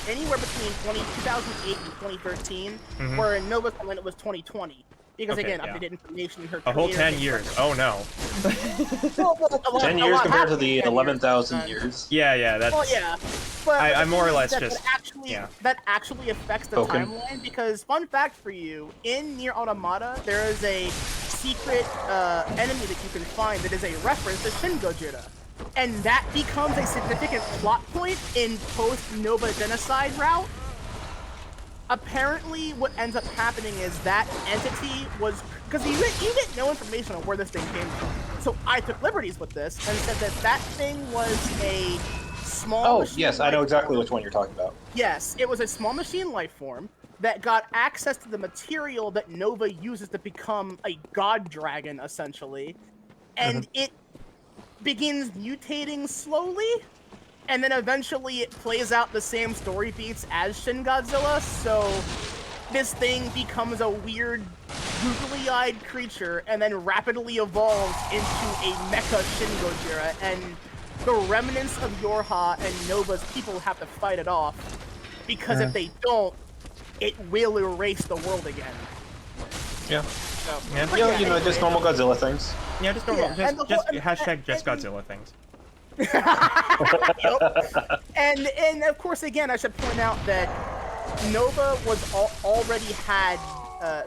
anywhere between 2008 and 2013. Where in Nova's timeline, it was 2020. Because again, updated information. A whole 10 years. Oh no. 10 years compared to the 11,000 years. Yeah, that's. Well, yeah. But I'm more or less just. That actually affects the timeline because fun fact for you: in Nier Automata, there is a secret enemy that you can find that is a reference to Shin Gojira, and that becomes a significant plot point in post-Nova Genocide route. Apparently, what ends up happening is that entity was... Because you get no information on where this thing came from. So I took liberties with this and said that thing was a small machine. Yes, I know exactly which one you're talking about. Yes, it was a small machine life form that got access to the material that Nova uses to become a god dragon, essentially. And it begins mutating slowly. And then eventually it plays out the same story beats as Shin Godzilla, so this thing becomes a weird, googly-eyed creature and then rapidly evolves into a mecha Shin Gojira, and the remnants of Yorha and Nova's people have to fight it off, because if they don't, it will erase the world again. Yeah. So, just normal Godzilla things. Yeah, just normal, just hashtag just Godzilla things. And of course, again, I should point out that Nova was already had.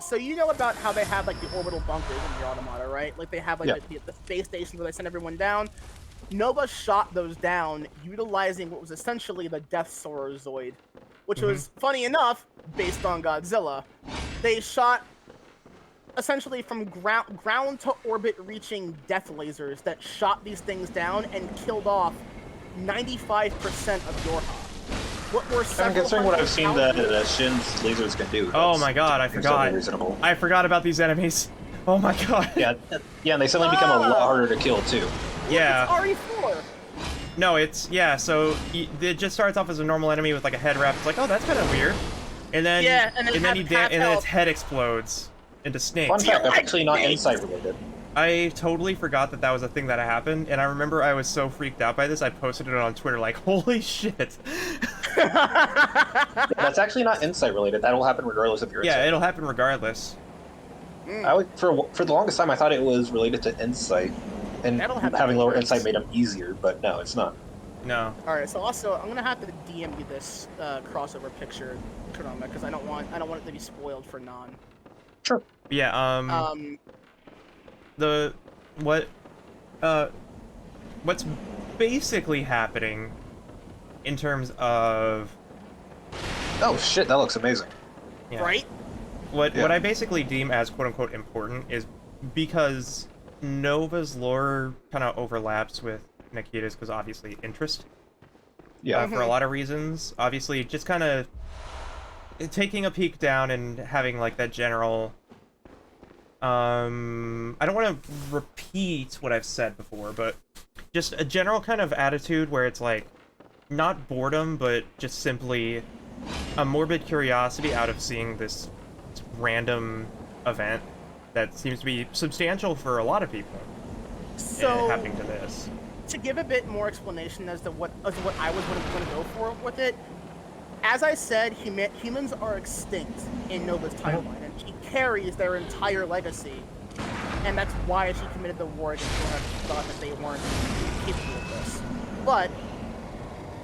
So you know about how they have like the orbital bunkers in the Automata, right? Like they have like the space stations where they send everyone down. Nova shot those down utilizing what was essentially the Death Saurozoid, which was funny enough based on Godzilla. They shot essentially from ground to orbit reaching death lasers that shot these things down and killed off 95% of Yorha. What were I'm considering what I've seen that Shin's lasers can do. Oh my god, I forgot. Reasonable. I forgot about these enemies. Oh my god. Yeah, and they suddenly become a lot harder to kill too. Yeah. It's RE4. No, it's so it just starts off as a normal enemy with like a head wrap. It's like, oh, that's kind of weird. And then and then its head explodes into snakes. Fun fact, that's actually not insight related. I totally forgot that was a thing that happened, and I remember I was so freaked out by this, I posted it on Twitter like, holy shit. That's actually not insight related. That'll happen regardless of your insight. Yeah, it'll happen regardless. For the longest time, I thought it was related to insight, and having lower insight made them easier, but no, it's not. No. Alright, so also, I'm gonna have to DM you this crossover picture, Konami, because I don't want it to be spoiled for Non. Sure. Yeah, what's basically happening in terms of... Oh shit, that looks amazing. Yeah. Right? What I basically deem as quote-unquote important is because Nova's lore kind of overlaps with Nekita's, because obviously interest. Yeah. For a lot of reasons. Obviously, just kind of taking a peek down and having like that general... I don't want to repeat what I've said before, but just a general kind of attitude where it's like, not boredom, but just simply a morbid curiosity out of seeing this random event that seems to be substantial for a lot of people. So, happening to this. To give a bit more explanation as to what I was going to go for with it, as I said, humans are extinct in Nova's timeline, and she carries their entire legacy, and that's why she committed the war against Yorha. She thought that they weren't capable of this. But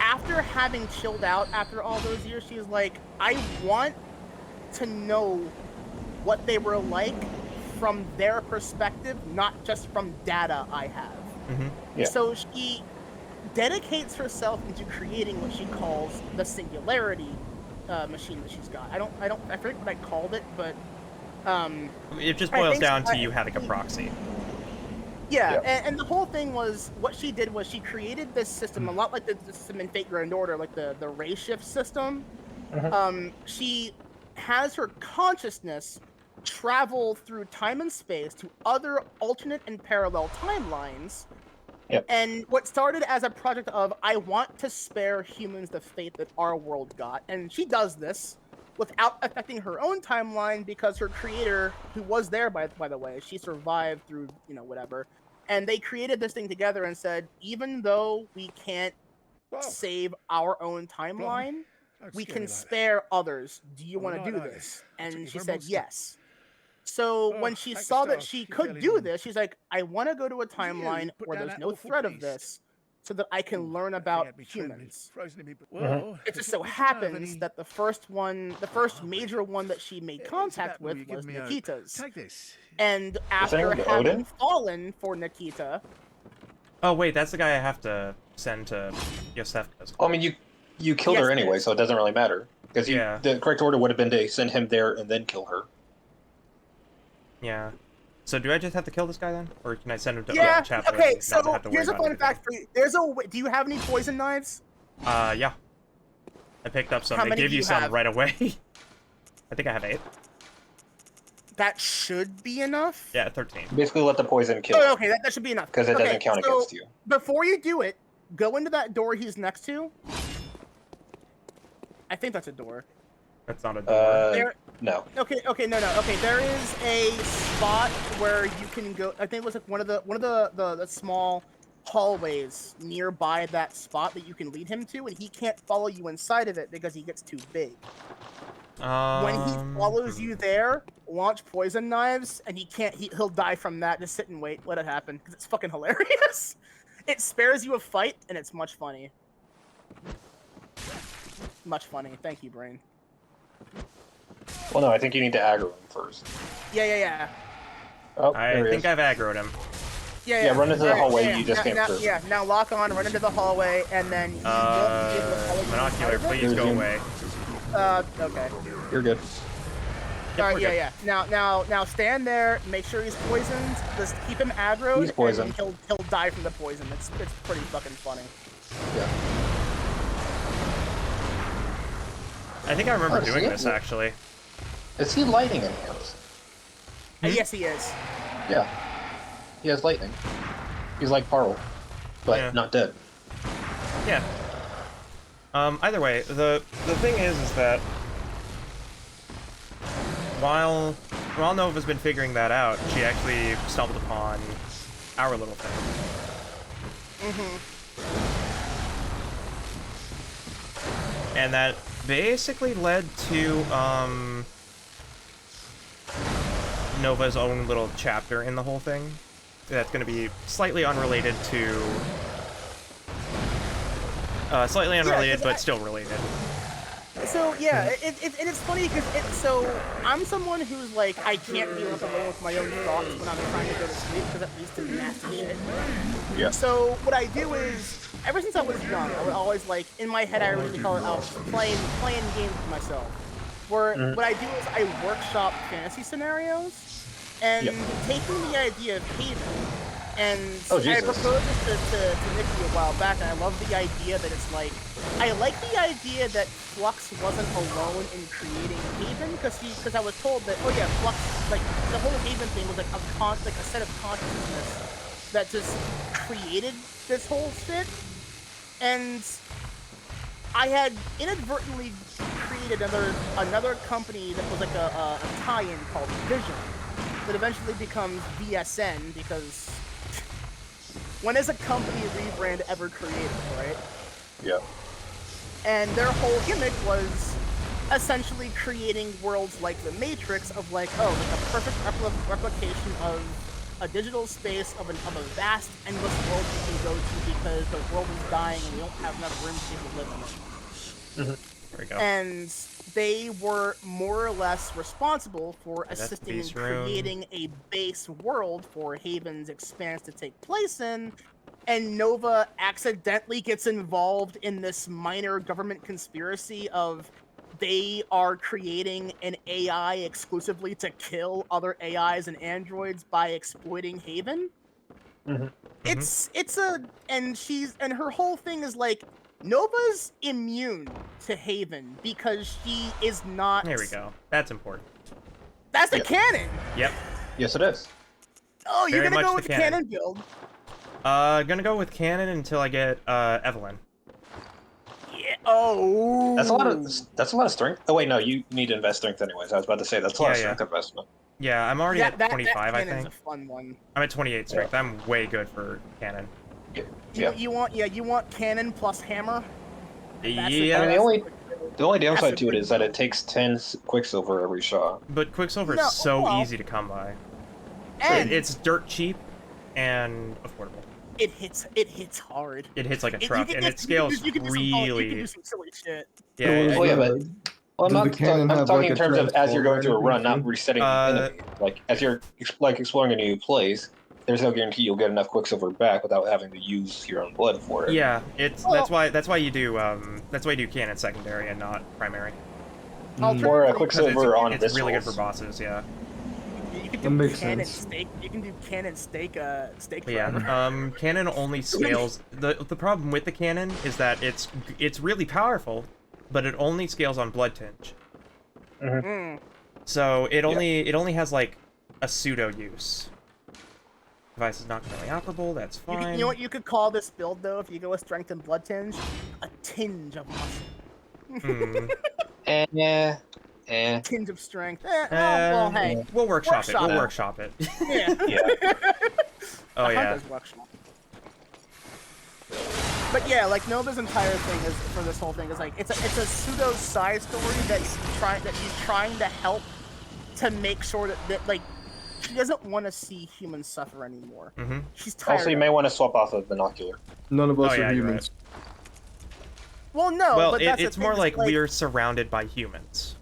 after having chilled out after all those years, she's like, I want to know what they were like from their perspective, not just from data I have. Yeah. So she dedicates herself into creating what she calls the singularity machine that she's got. I forget what I called it, but it just boils down to you having a proxy. Yeah, and the whole thing was, what she did was she created this system, a lot like the system in Fate Grand Order, like the ray shift system, She has her consciousness travel through time and space to other alternate and parallel timelines. Yep. And what started as a project of, I want to spare humans the fate that our world got. And she does this without affecting her own timeline because her creator, who was there, by the way, she survived through, whatever. And they created this thing together and said, even though we can't save our own timeline, we can spare others. Do you want to do this? And she said yes. So when she saw that she could do this, she's like, I want to go to a timeline where there's no threat of this so that I can learn about humans. It just so happens that the first major one that she made contact with was Nekita's. And after having fallen for Nekita... Oh, wait, that's the guy I have to send to Yosefka's. Well, I mean, you killed her anyway, so it doesn't really matter. Because the correct order would have been to send him there and then kill her. Yeah. So do I just have to kill this guy then? Or can I send him to chapter? Okay, so here's a fun fact for you. Do you have any poison knives? Yeah. I picked up some. They give you some right away. I think I have 8. That should be enough? Yeah, 13. Basically let the poison kill. Oh, okay, that should be enough. Because it doesn't count against you. Before you do it, go into that door he's next to. I think that's a door. That's not a door. No. Okay, no. Okay, there is a spot where you can go. I think it was like one of the small hallways nearby that spot that you can lead him to, and he can't follow you inside of it because he gets too big. When he follows you there, launch poison knives, and he'll die from that. Just sit and wait, let it happen, because it's fucking hilarious. It spares you a fight, and it's much funny. Much funny. Thank you, Brain. Well, no, I think you need to aggro him first. Yeah. Oh, I think I've aggroed him. Yeah, run into the hallway you just came through. Yeah, now lock on, run into the hallway, and then you won't be able to follow you. Monocular, please go away. Okay. You're good. Alright, yeah. Now stand there, make sure he's poisoned, just keep him aggroed, He's poisoned. and he'll die from the poison. It's pretty fucking funny. Yeah. I think I remember doing this, actually. Is he lightning in hands? Yes, he is. Yeah. He has lightning. He's like Parl, but not dead. Yeah. Either way, the thing is that while Nova's been figuring that out, she actually stumbled upon our little thing. And that basically led to Nova's own little chapter in the whole thing. That's going to be slightly unrelated to but still related. So yeah, it's funny because I'm someone who's like, I can't be left alone with my own thoughts when I'm trying to go to sleep because that leads to nasty shit. Yeah. So what I do is, ever since I was young, I would always like, in my head I originally call it playing games with myself. Where what I do is I workshop fantasy scenarios and taking the idea of Haven. And I proposed this to Nikki a while back, and I love the idea that it's like, I like the idea that Flux wasn't alone in creating Haven, because I was told that, oh yeah, Flux, like, the whole Haven thing was like a set of consciousness that just created this whole shit, and I had inadvertently created another company that was like a tie-in called Vision, that eventually becomes VSN, because when is a company rebrand ever created, right? Yeah. And their whole gimmick was essentially creating worlds like the Matrix, of like, oh, like a perfect replication of a digital space of a vast, endless world you can go to because the world is dying and we don't have enough room for people to live in it. There we go. And they were more or less responsible for assisting in creating a base world for Haven's expanse to take place in, and Nova accidentally gets involved in this minor government conspiracy of they are creating an AI exclusively to kill other AIs and androids by exploiting Haven. And her whole thing is like, Nova's immune to Haven because she is not. There we go. That's important. That's the canon. Yep. Yes, it is. Oh, you're Very gonna go much with the the canon. canon build. Gonna go with Canon until I get Evelyn. Yeah. Oh. That's a lot of strength. Oh wait, no, you need to invest strength anyways. I was about to say that's a lot of strength investment. Yeah, I'm already at 25, that I canon's think. a fun one. I'm at 28 strength. I'm way good for Canon. You want cannon plus hammer. Yeah. I mean, the only downside to it is that it takes 10 Quicksilver every shot. But Quicksilver No, is so well, easy to come by. And It's dirt cheap and affordable. it hits hard. It hits like a You truck, can and just- it scales you can do some- really. You can do some silly shit. Yeah, Oh, yeah, but well, I'm Does not the cannon talking, I'm have, talking like, in a terms of as you're going through a run, not transformer resetting the enemy. Like as you're exploring a new place, there's no guarantee you'll get enough Quicksilver back without having to use your own blood for it. yeah. That's why you do Canon secondary and not primary. Or Quicksilver on It's really good for missiles. bosses. Yeah. You can That do makes cannon sense. steak. You can do cannon steak. Steak. But yeah, forever. Canon only scales. The problem with the Canon is that it's really powerful, but it only scales on blood tinge. So it only has like a pseudo use. Device is not currently operable. That's fine. You know what you could call this build though? If you go with strength and blood tinge, a tinge of muscle. Tinge of strength. Well, hey. We'll workshop it. We'll Workshop it. workshop it. Yeah. Oh A yeah. hunter's workshop. But yeah, like Nova's entire thing is for this whole thing is like it's a pseudo side story that she's trying to help to make sure that like she doesn't want to see humans suffer anymore. She's tired. Also, you may want to swap off a binocular. None of us Oh, yeah, are you're humans. Well, no. Well, but that's it's the more thing, like is, we're surrounded by humans.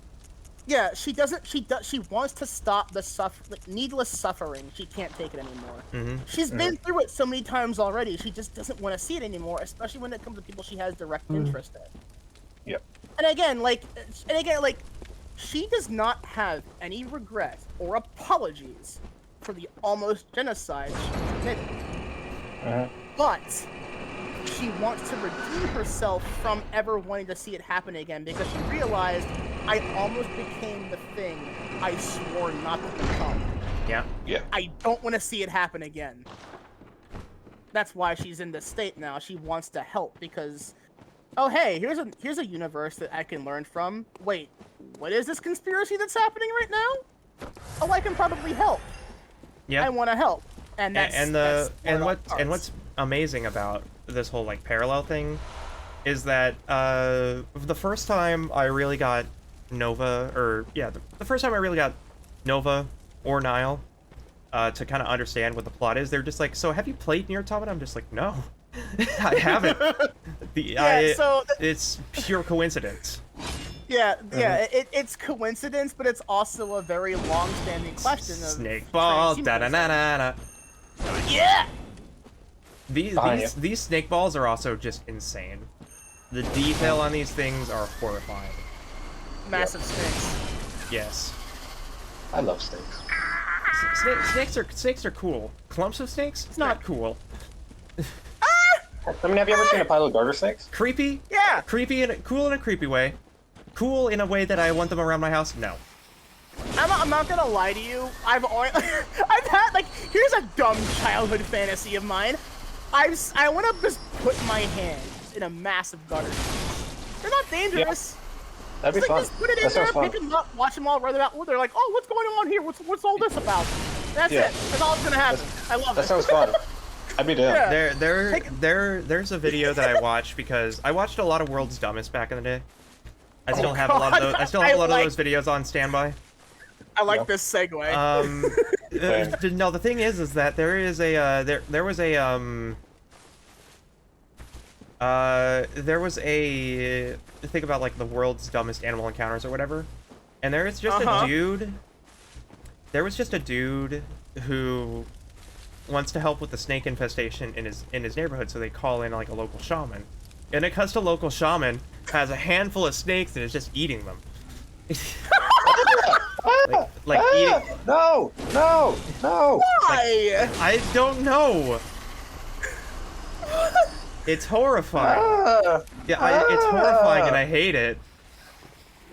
Yeah, she doesn't. She wants to stop the needless suffering. She can't take it anymore. She's been through it so many times already. She just doesn't want to see it anymore, especially when it comes to people she has direct interest in. Yep. And again, she does not have any regret or apologies for the almost genocide she committed. But she wants to redeem herself from ever wanting to see it happen again because she realized I almost became the thing I swore not to become. Yeah. Yeah. I don't want to see it happen again. That's why she's in this state now. She wants to help because, oh hey, here's a universe that I can learn from. Wait, what is this conspiracy that's happening right now? Oh, I can probably help. Yeah. I want to help. And that's what's amazing about this whole like parallel thing is that the first time I really got Nova, the first time I really got Nova or Nile to kind of understand what the plot is, they're just like, so have you played Nier Automata? I'm just like, no, I haven't. It's pure coincidence. Yeah, it's coincidence, but it's also a very long-standing question of Snake ball, da da da da da. Yeah. These snake balls are also just insane. The detail on these things are horrifying. Massive snakes. Yes. I love snakes. Snakes are cool. Clumps of snakes? It's not cool. I mean, have you ever seen a pile of garter snakes? Creepy? Yeah. Cool in a creepy way. Cool in a way that I want them around my house? No. I'm not gonna lie to you. I've had like, here's a dumb childhood fantasy of mine. I want to just put my hands in a massive gutter. They're not dangerous. That'd be fun. Just put it in That there, sounds fun. pick them up, watch them all run about. They're like, oh, what's going on here? What's all this about? That's it. That's all that's gonna happen. I love it. That sounds fun. I'd be down. Yeah. There's a video that I watched because I watched a lot of World's Dumbest back in the day. I still have a lot of those. I still have a lot of those videos on standby. I like this segue. No, the thing is that there is a there was a think about like the world's dumbest animal encounters or whatever, and there is just a dude. There was just a dude who wants to help with the snake infestation in his neighborhood, so they call in like a local shaman, and it cuts to local shaman has a handful of snakes and is just eating them. like eating. No! Why? I don't know. It's horrifying. Yeah, it's horrifying and I hate it.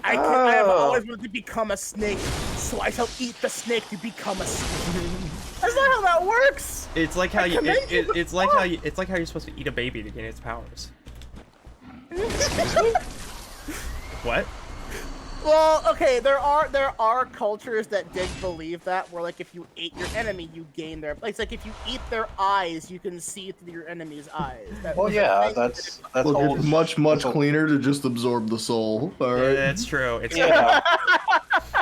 I have always wanted to become a snake, so I shall eat the snake to become a snake. That's not how that works. It's like how it's like how you're supposed to eat a baby to gain its powers. What? Well, okay, there are cultures that did believe that, where like if you ate your enemy, you gain their. It's like if you eat their eyes, you can see through your enemy's eyes. Well, yeah, that's Look, old. it's much cleaner to just absorb the soul. All right. Yeah, that's true. It's Yeah.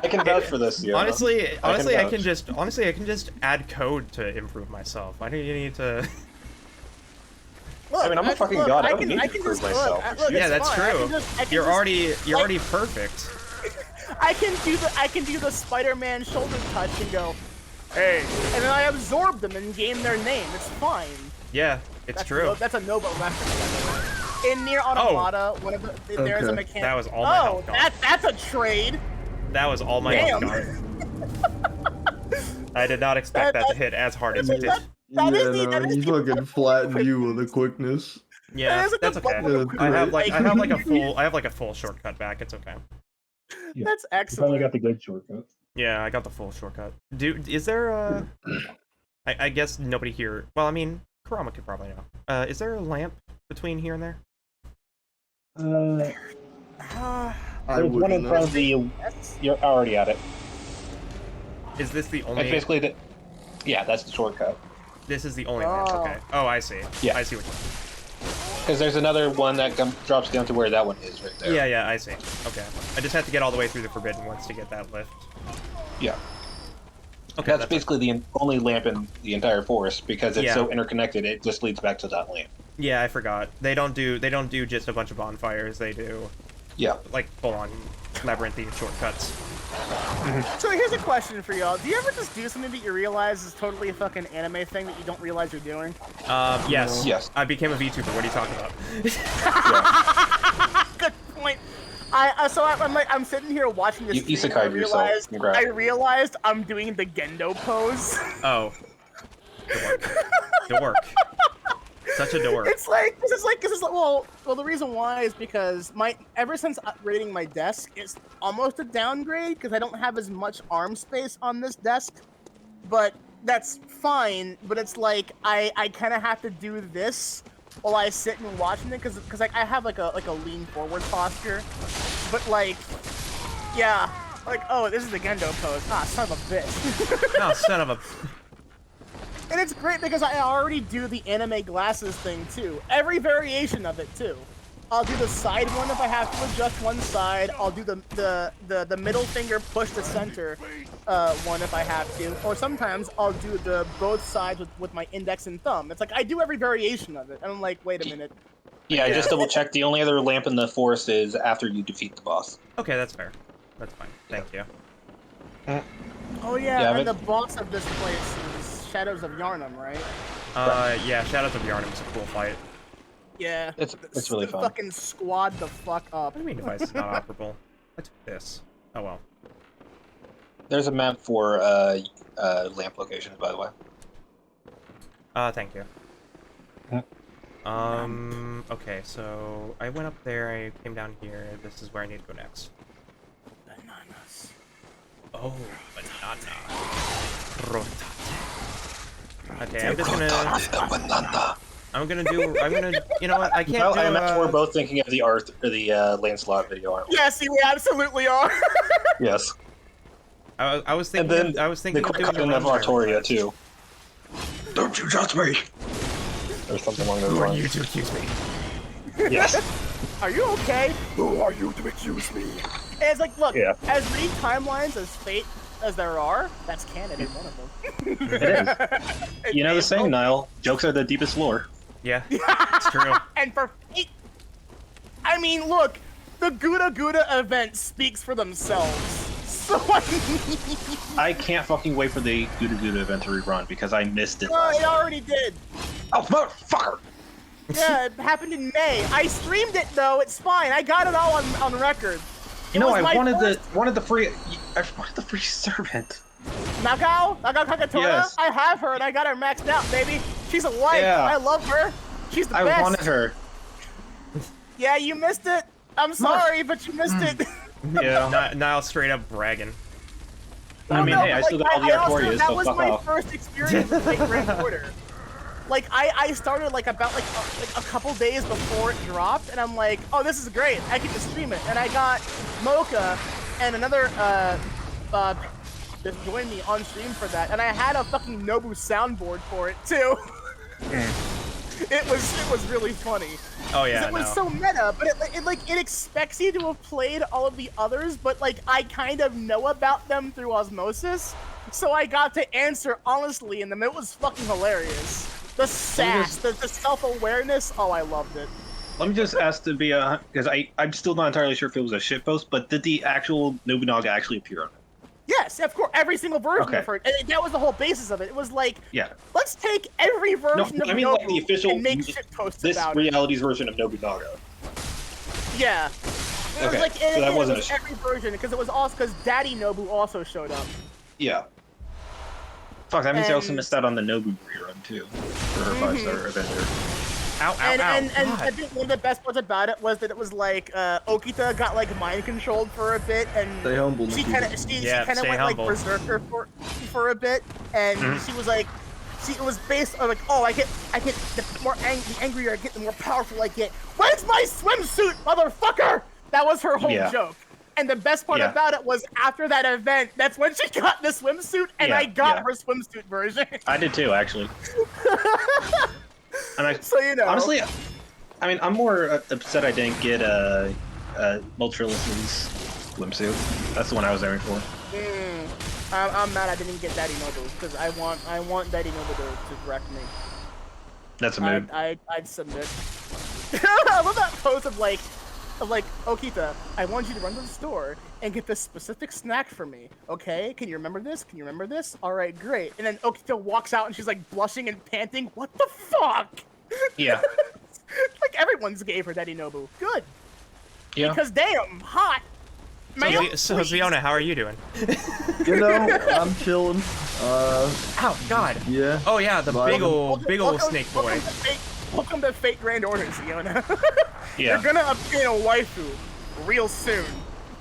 I can vouch for this. Yeah. honestly, I can vouch. just add code to improve myself. Why do you need to? Look, I mean, I'm a fucking god. I don't need to can prove just- myself. look, Yeah, it's that's fine. true. I can You're just- already perfect. I can do the Spider-Man shoulder touch and go, hey, and then I absorb them and gain their name. It's fine. Yeah, it's true. That's a Noble reference, by the way. In Nier Automata, one of the there's a Okay. mechanic. That was all my health gone. That's a trade. That was all my health Damn. gone. I did not expect that to hit as hard as it did. That is Yeah, no, he fucking flattened you with a quickness. Yeah, That is that's the okay. bubble I have like group. a full shortcut back. It's okay. That's Probably excellent. got the good shortcut. Yeah, I got the full shortcut. Is there a? I guess nobody here. Well, I mean, Kurama could probably know. Is there a lamp between here and there? I There's one in wouldn't front know. of you. You're already at it. Is this the That's only? basically the. Yeah, that's the shortcut. This is the only lamp. Oh. Okay. Oh, I see. Yeah. I see what you mean. Because there's another one that drops down to where that one is right there. Yeah, I see. Okay. I just have to get all the way through the Forbidden Woods to get that lift. Yeah. Okay. That's basically the only lamp in the entire forest because it's Yeah. so interconnected. It just leads back to that lamp. Yeah, I forgot. They don't do just a bunch of bonfires. They do Yeah. like full on labyrinthine shortcuts. So here's a question for y'all. Do you ever just do something that you realize is totally a fucking anime thing that you don't realize you're doing? Yes. Yes. I became a VTuber. What are you talking about? Good point. I'm sitting here watching this. You stream and isekai'd yourself. Congrats. I realized I'm doing the Gendo pose. Oh. Dork. Such a dork. It's like well, the reason why is because ever since upgrading my desk, it's almost a downgrade because I don't have as much arm space on this desk, but that's fine. But it's like I kind of have to do this while I sit and watching it because like I have like a lean forward posture, but like yeah, like oh this is the Gendo pose. Ah, son of a bitch. Oh, son of a. And it's great because I already do the anime glasses thing too. Every variation of it too. I'll do the side one if I have to adjust one side. I'll do the middle finger push to center one if I have to. Or sometimes I'll do the both sides with my index and thumb. It's like I do every variation of it. And I'm like, wait a minute. Yeah, I just double checked. The only other lamp in the forest is after you defeat the boss. Okay, that's fair. That's fine. Thank you. Oh yeah, Yeah, and but- the boss of this place is Shadows of Yharnam, right? Yeah, Shadows of Yharnam is a cool fight. Yeah. It's really fun. Fucking squad the fuck up. What do you mean device is not operable? I took this. Oh well. There's a map for lamp locations, by the way. Thank you. Okay, so I went up there, I came down here, this is where I need to go next. Bananas. Oh, banana. Okay, I'm just gonna... you know what, I can't Well, do, I imagine we're both thinking of the Lancelot video, aren't we? Yes, we absolutely are. Yes. I was And thinking, then I was thinking the of doing Captain of Ranger Artoria, fight. too. Don't you judge me! Or something along those Who are lines. you to accuse me? Yes. Are you okay? Who are you to accuse me? And it's like, look, Yeah. as many timelines as fate as there are, that's canon in one of them. It is. You know the saying, Niall, jokes are the deepest lore. Yeah, it's true. And for fate, I mean, look, the Gouda Gouda event speaks for themselves. So I can't fucking wait for the Gouda Gouda event to rerun because I missed it. it already did. Oh, motherfucker! Yeah, it happened in May. I streamed it though. It's fine. I got it all on record. You know, was I my wanted first- the free servant. Nakao Kakatora. Yes. I have her and I got her maxed out, baby. She's a wife. Yeah. I love her. She's the I best. wanted her. Yeah, you missed it. I'm sorry, but you missed it. Yeah. Niall straight up bragging. I mean, hey, I still got all the Artorias, that so was fuck my off. first experience with Fate Grand Order. Like, I started, like, about, like a couple days before it dropped, and I'm like, oh, this is great. I get to stream it. And I got Mocha and another, that joined me on stream for that, and I had a fucking Nobu soundboard for it, too. It was really funny. Oh yeah, it was so meta, but it expects you to have played all of the others, but like I kind of know about them through osmosis, so I got to answer honestly in them. It was fucking hilarious. The sass, the self-awareness. Oh, I loved it. Let me just ask to be because I'm still not entirely sure if it was a shitpost, but did the actual Nobunaga actually appear on it? Yes, of course, every single version of her. And that was the whole basis of it. It was like, let's take every version of Nobu like the official, and make shit posts this about reality's version of Nobunaga. Yeah. It was like, so that wasn't it was every version, because it was also, because Daddy Nobu also showed up. Yeah. Fuck, that means I also missed out on the Nobu rerun, too, for her 5-star Avenger. Ow, and I think one of the best parts about it was that it was like Okita got like mind controlled for a bit, and stay humble, she kind of went like berserker for a bit, and she was like, it was based on like, oh, I get the more angrier I get, the more powerful I get. Where's my swimsuit, motherfucker? That was her whole joke. And the best part about it was after that event, that's when she got the swimsuit, and I got her swimsuit version. I did too, actually. And so you know, honestly, I mean, I'm more upset I didn't get Multrilus's swimsuit. That's the one I was aiming for. I'm mad I didn't get Daddy Nobu, because I want Daddy Nobu to direct me. That's a mood. I'd submit. I love that pose of like, Okita, I want you to run to the store and get this specific snack for me, okay? Can you remember this? Can you remember this? All right, great. And then Okita walks out and she's like blushing and panting. What the fuck? Yeah. Like everyone's gay for Daddy Nobu. Good. Yeah. Because damn, hot. So Fiona, how are you doing? You know, I'm chilling. Oh God. Yeah. Oh yeah, the big ol' snake boy. Welcome to Fate Grand Order, Fiona. Yeah. You're gonna obtain a waifu real soon.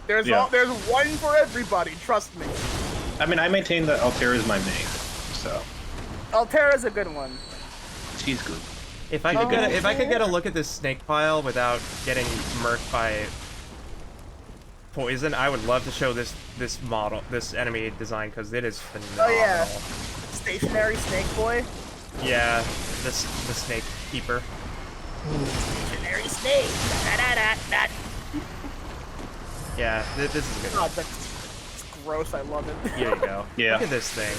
There's one for everybody, trust me. I mean, I maintain that Altera is my main, so. Altera's a good one. She's good. If I could get a look at this snake pile without getting murked by poison, I would love to show this enemy design, because it is phenomenal. Oh yeah, stationary snake boy. Yeah, the snake keeper. Stationary snake. Da. Yeah, this is good. God, that's gross. I love it. Here you go. Yeah. Look at this thing.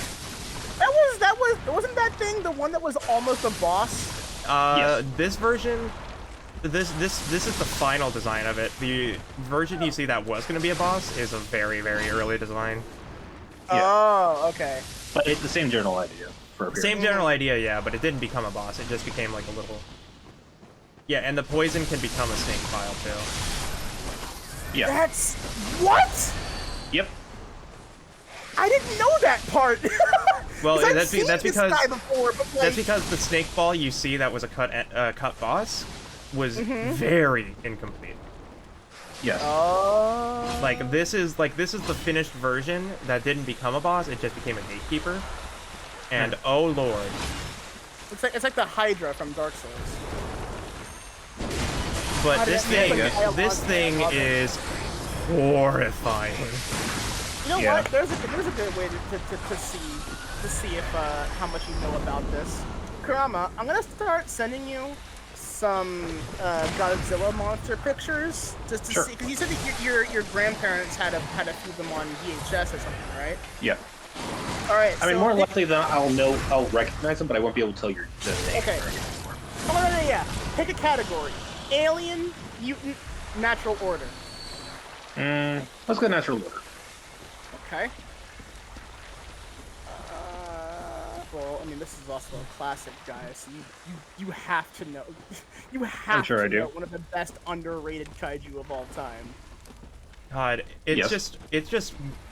Wasn't that thing the one that was almost a boss? Yes. This version, this is the final design of it. The version you see that was going to be a boss is a very, very early design. Yeah. Oh, okay. But it's the same general idea. Same general idea, yeah, but it didn't become a boss. It just became like a little... Yeah, and the poison can become a snake pile, too. Yeah. That's... What? Yep. I didn't know that part. Well, that's because this guy before, but like... that's because the snake ball you see that was a cut boss was very incomplete. Yes. Oh. Like this is the finished version that didn't become a boss. It just became a gatekeeper. And oh lord. It's like the Hydra from Dark Souls. But this thing is horrifying. You know what? There's a good way to see if how much you know about this. Kurama, I'm gonna start sending you some Godzilla monster pictures just to see, because you said that your grandparents had a few of them on VHS or something, right? Yeah. All right. I mean, more likely than I'll recognize them, but I won't be able to tell your name. Okay. Oh, yeah. Pick a category: alien, mutant, natural order. Let's go natural order. Okay. Well, I mean, this is also a classic, guys. You have to know. You have to know one of the best underrated kaiju of all time. God, it's just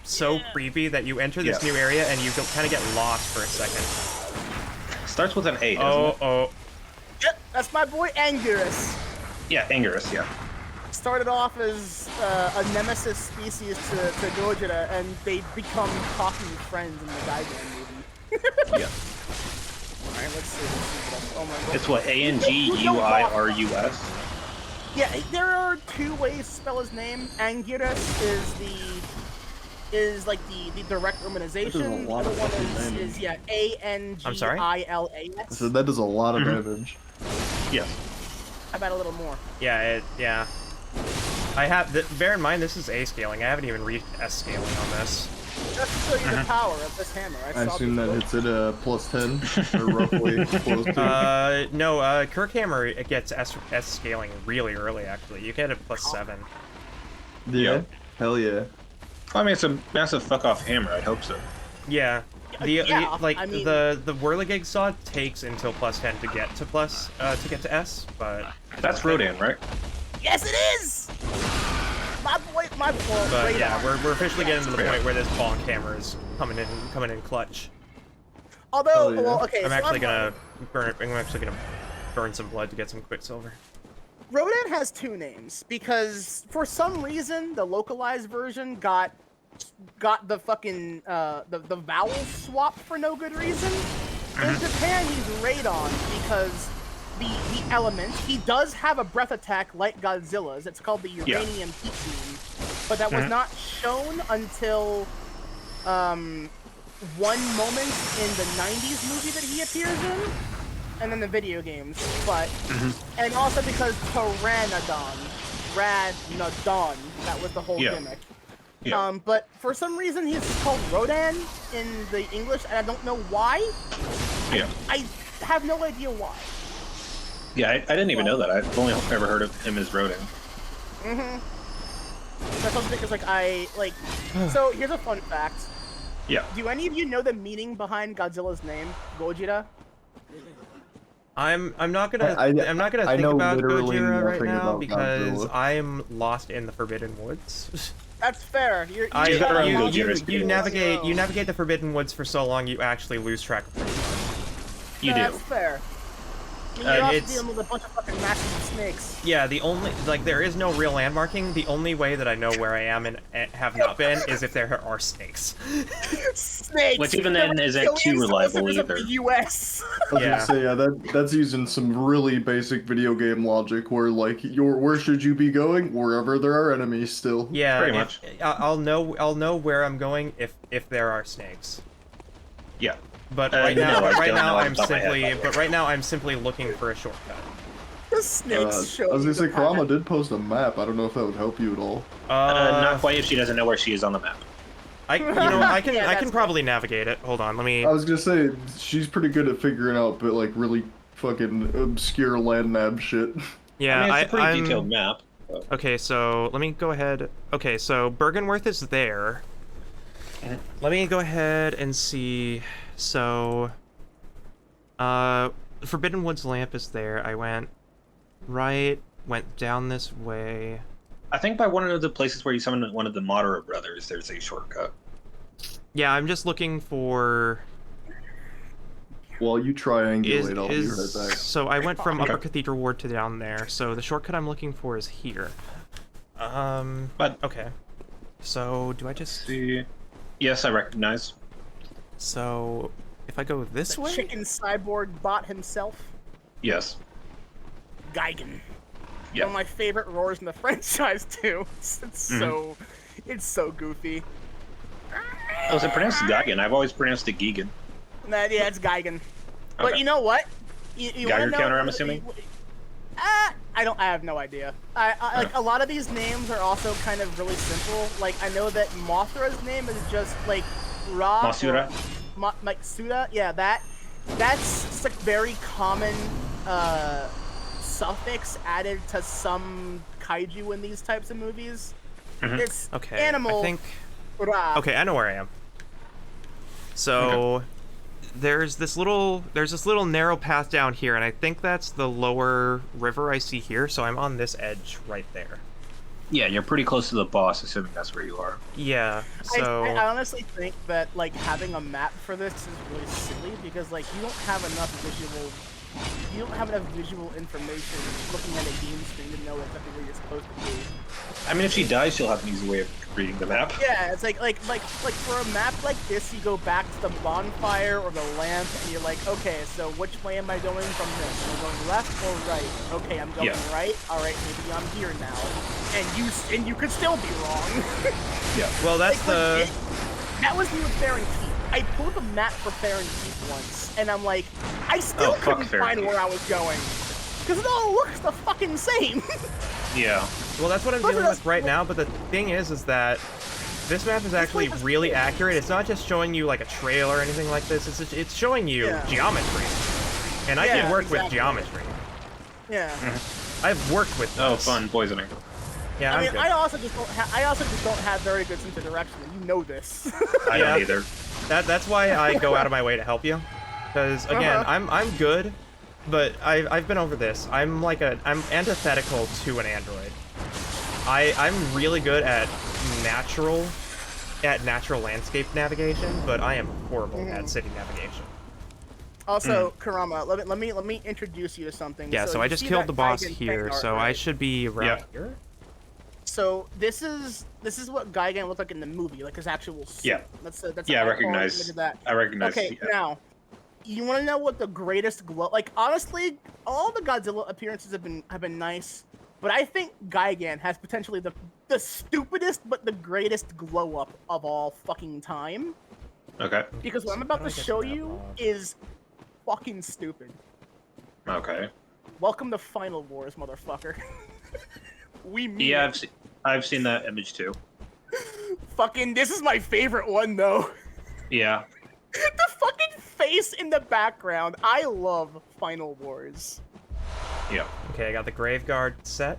so creepy that you enter this new area and you kind of get lost for a second. Starts with an A. Doesn't it? Yep. That's my boy Anguirus. Yeah, Angerus, yeah. Started off as a nemesis species to Gogeta, and they become talking friends in the Gaigan movie. Yeah. Alright, let's see what else. Oh my god. It's what, A-N-G-U-I-R-U-S? Yeah, there are two ways to spell his name. Anguirus is like the direct romanization. The other one is yeah, A-N-G-I-L-A-S. I'm sorry? So that does a lot of damage. Yeah. How about a little more? Yeah, yeah. I have. Bear in mind, this is A scaling. I haven't even reached S scaling on this. Just to show you the power of this hammer. I assume that hits it plus 10, or roughly close to. No, Kirk Hammer, it gets S scaling really early, actually. You get it plus 7. Yeah? Hell yeah. I mean, it's a massive fuck-off hammer, I'd hope so. Yeah. The I mean, Whirligig Saw takes until plus 10 to get to S, but... That's Rodan, right? Yes, it is! My boy, But yeah, we're officially getting to the point where this bonk hammer is coming in clutch. Although, yeah. well, okay, I'm actually gonna burn some blood to get some Quicksilver. Rodan has two names because for some reason the localized version got the fucking the vowel swap for no good reason. In Japan, he's Radon because the element, he does have a breath attack like Godzilla's. It's called the Uranium Heat Beam, but that was not shown until one moment in the 90s movie that he appears in, and then the video games. But and also because Pteranodon, that was the whole gimmick. Yeah. But for some reason he's called Rodan in the English, and I don't know why. Yeah. I have no idea why. Yeah, I didn't even know that. I've only ever heard of him as Rodan. That's also because so here's a fun fact. Yeah. Do any of you know the meaning behind Godzilla's name, Gojira? I'm not gonna think about Gojira right now because I'm lost in the Forbidden Woods. That's fair. You navigate the Forbidden Woods for so long you actually lose track of things. You do. That's fair. You're also dealing with a bunch of fucking massive snakes. Yeah, the only there is no real landmarking. The only way that I know where I am and have not been is if there are snakes. Snakes. Which even then isn't too reliable either. US. I was gonna say, that's using some really basic video game logic where where should you be going? Wherever there are enemies still. Yeah, pretty much. I'll know where I'm going if there are snakes. Yeah. But right now I'm simply looking for a shortcut. The snakes show. I was gonna say, Kurama did post a map. I don't know if that would help you at all. Not quite if she doesn't know where she is on the map. I can probably navigate it. Hold on, let me. I was gonna say she's pretty good at figuring out, but really fucking obscure land nav shit. Yeah, I mean, it's a pretty detailed map. But... Okay, so let me go ahead. Okay, so Bergenworth is there. Let me go ahead and see. So, Forbidden Woods lamp is there. I went down this way. I think by one of the places where you summoned one of the Madara brothers, there's a shortcut. Yeah, I'm just looking for... While you triangulate, I'll be right back. So I went from Upper Cathedral Ward to down there, so the shortcut I'm looking for is here. Okay. So, do I just... See... Yes, I recognize. So, if I go this way? Chicken cyborg bot himself? Yes. Geigen. Yeah. One of my favorite roars in the franchise, too. It's so goofy. Oh, is it pronounced Geigen? I've always pronounced it Gigan. Nah, yeah, it's Geigen. Okay. But you know what? You Geiger know, counter, I'm assuming? I have no idea. Like, a lot of these names are also kind of really simple. Like, I know that Mothra's name is just, like, Ra. Masura? Suda? Yeah, that's just a very common suffix added to some kaiju in these types of movies. It's animal. I think... Ra. Okay, I know where I am. So... There's this little narrow path down here, and I think that's the lower river I see here, so I'm on this edge right there. Yeah, you're pretty close to the boss, assuming that's where you are. Yeah, so... I honestly think that, like, having a map for this is really silly, because, like, you don't have enough visual you don't have enough visual information looking at a game screen to know exactly where you're supposed to be. I mean, if she dies, she'll have an easy way of reading the map. Yeah, it's like for a map like this, you go back to the bonfire or the lamp, and you're like, okay, so which way am I going from this? Am I going left or right? Okay, I'm going right. All right, maybe I'm here now. And you could still be wrong. Yeah. Well, that's like, that was me with Baron Keep. I pulled the map for Baron Keep once, and I'm like, I still couldn't find where I was going. Because it all looks the fucking same. Yeah. Well, that's what I'm dealing with right now, but the thing is that this map is actually really accurate. It's not just showing you, like, a trail or anything like this. It's showing you geometry. And I can work with geometry. Yeah. I've worked with this. Oh, fun. Poisoning. Yeah, I mean, I also just don't have very good sense of direction, and you know this. I don't either. That's why I go out of my way to help you. Because, again, I'm good, but I've been over this. I'm antithetical to an android. I'm really good at natural landscape navigation, but I am horrible at city navigation. Also, Kurama, let me introduce you to something. Yeah, so I just killed the boss here, so I should be right here. So this is what Gigan looked like in the movie, like his actual suit. Yeah. That's I recognize that. I recognize. Okay, now, you want to know what the greatest glow? Like, honestly, all the Godzilla appearances have been nice, but I think Gigan has potentially the stupidest but the greatest glow up of all fucking time. Okay. Because what I'm about to show you is fucking stupid. Okay. Welcome to Final Wars, motherfucker. We meet. Yeah, I've seen that image too. Fucking, this is my favorite one though. Yeah. The fucking face in the background. I love Final Wars. Yeah. Okay, I got the Graveguard set.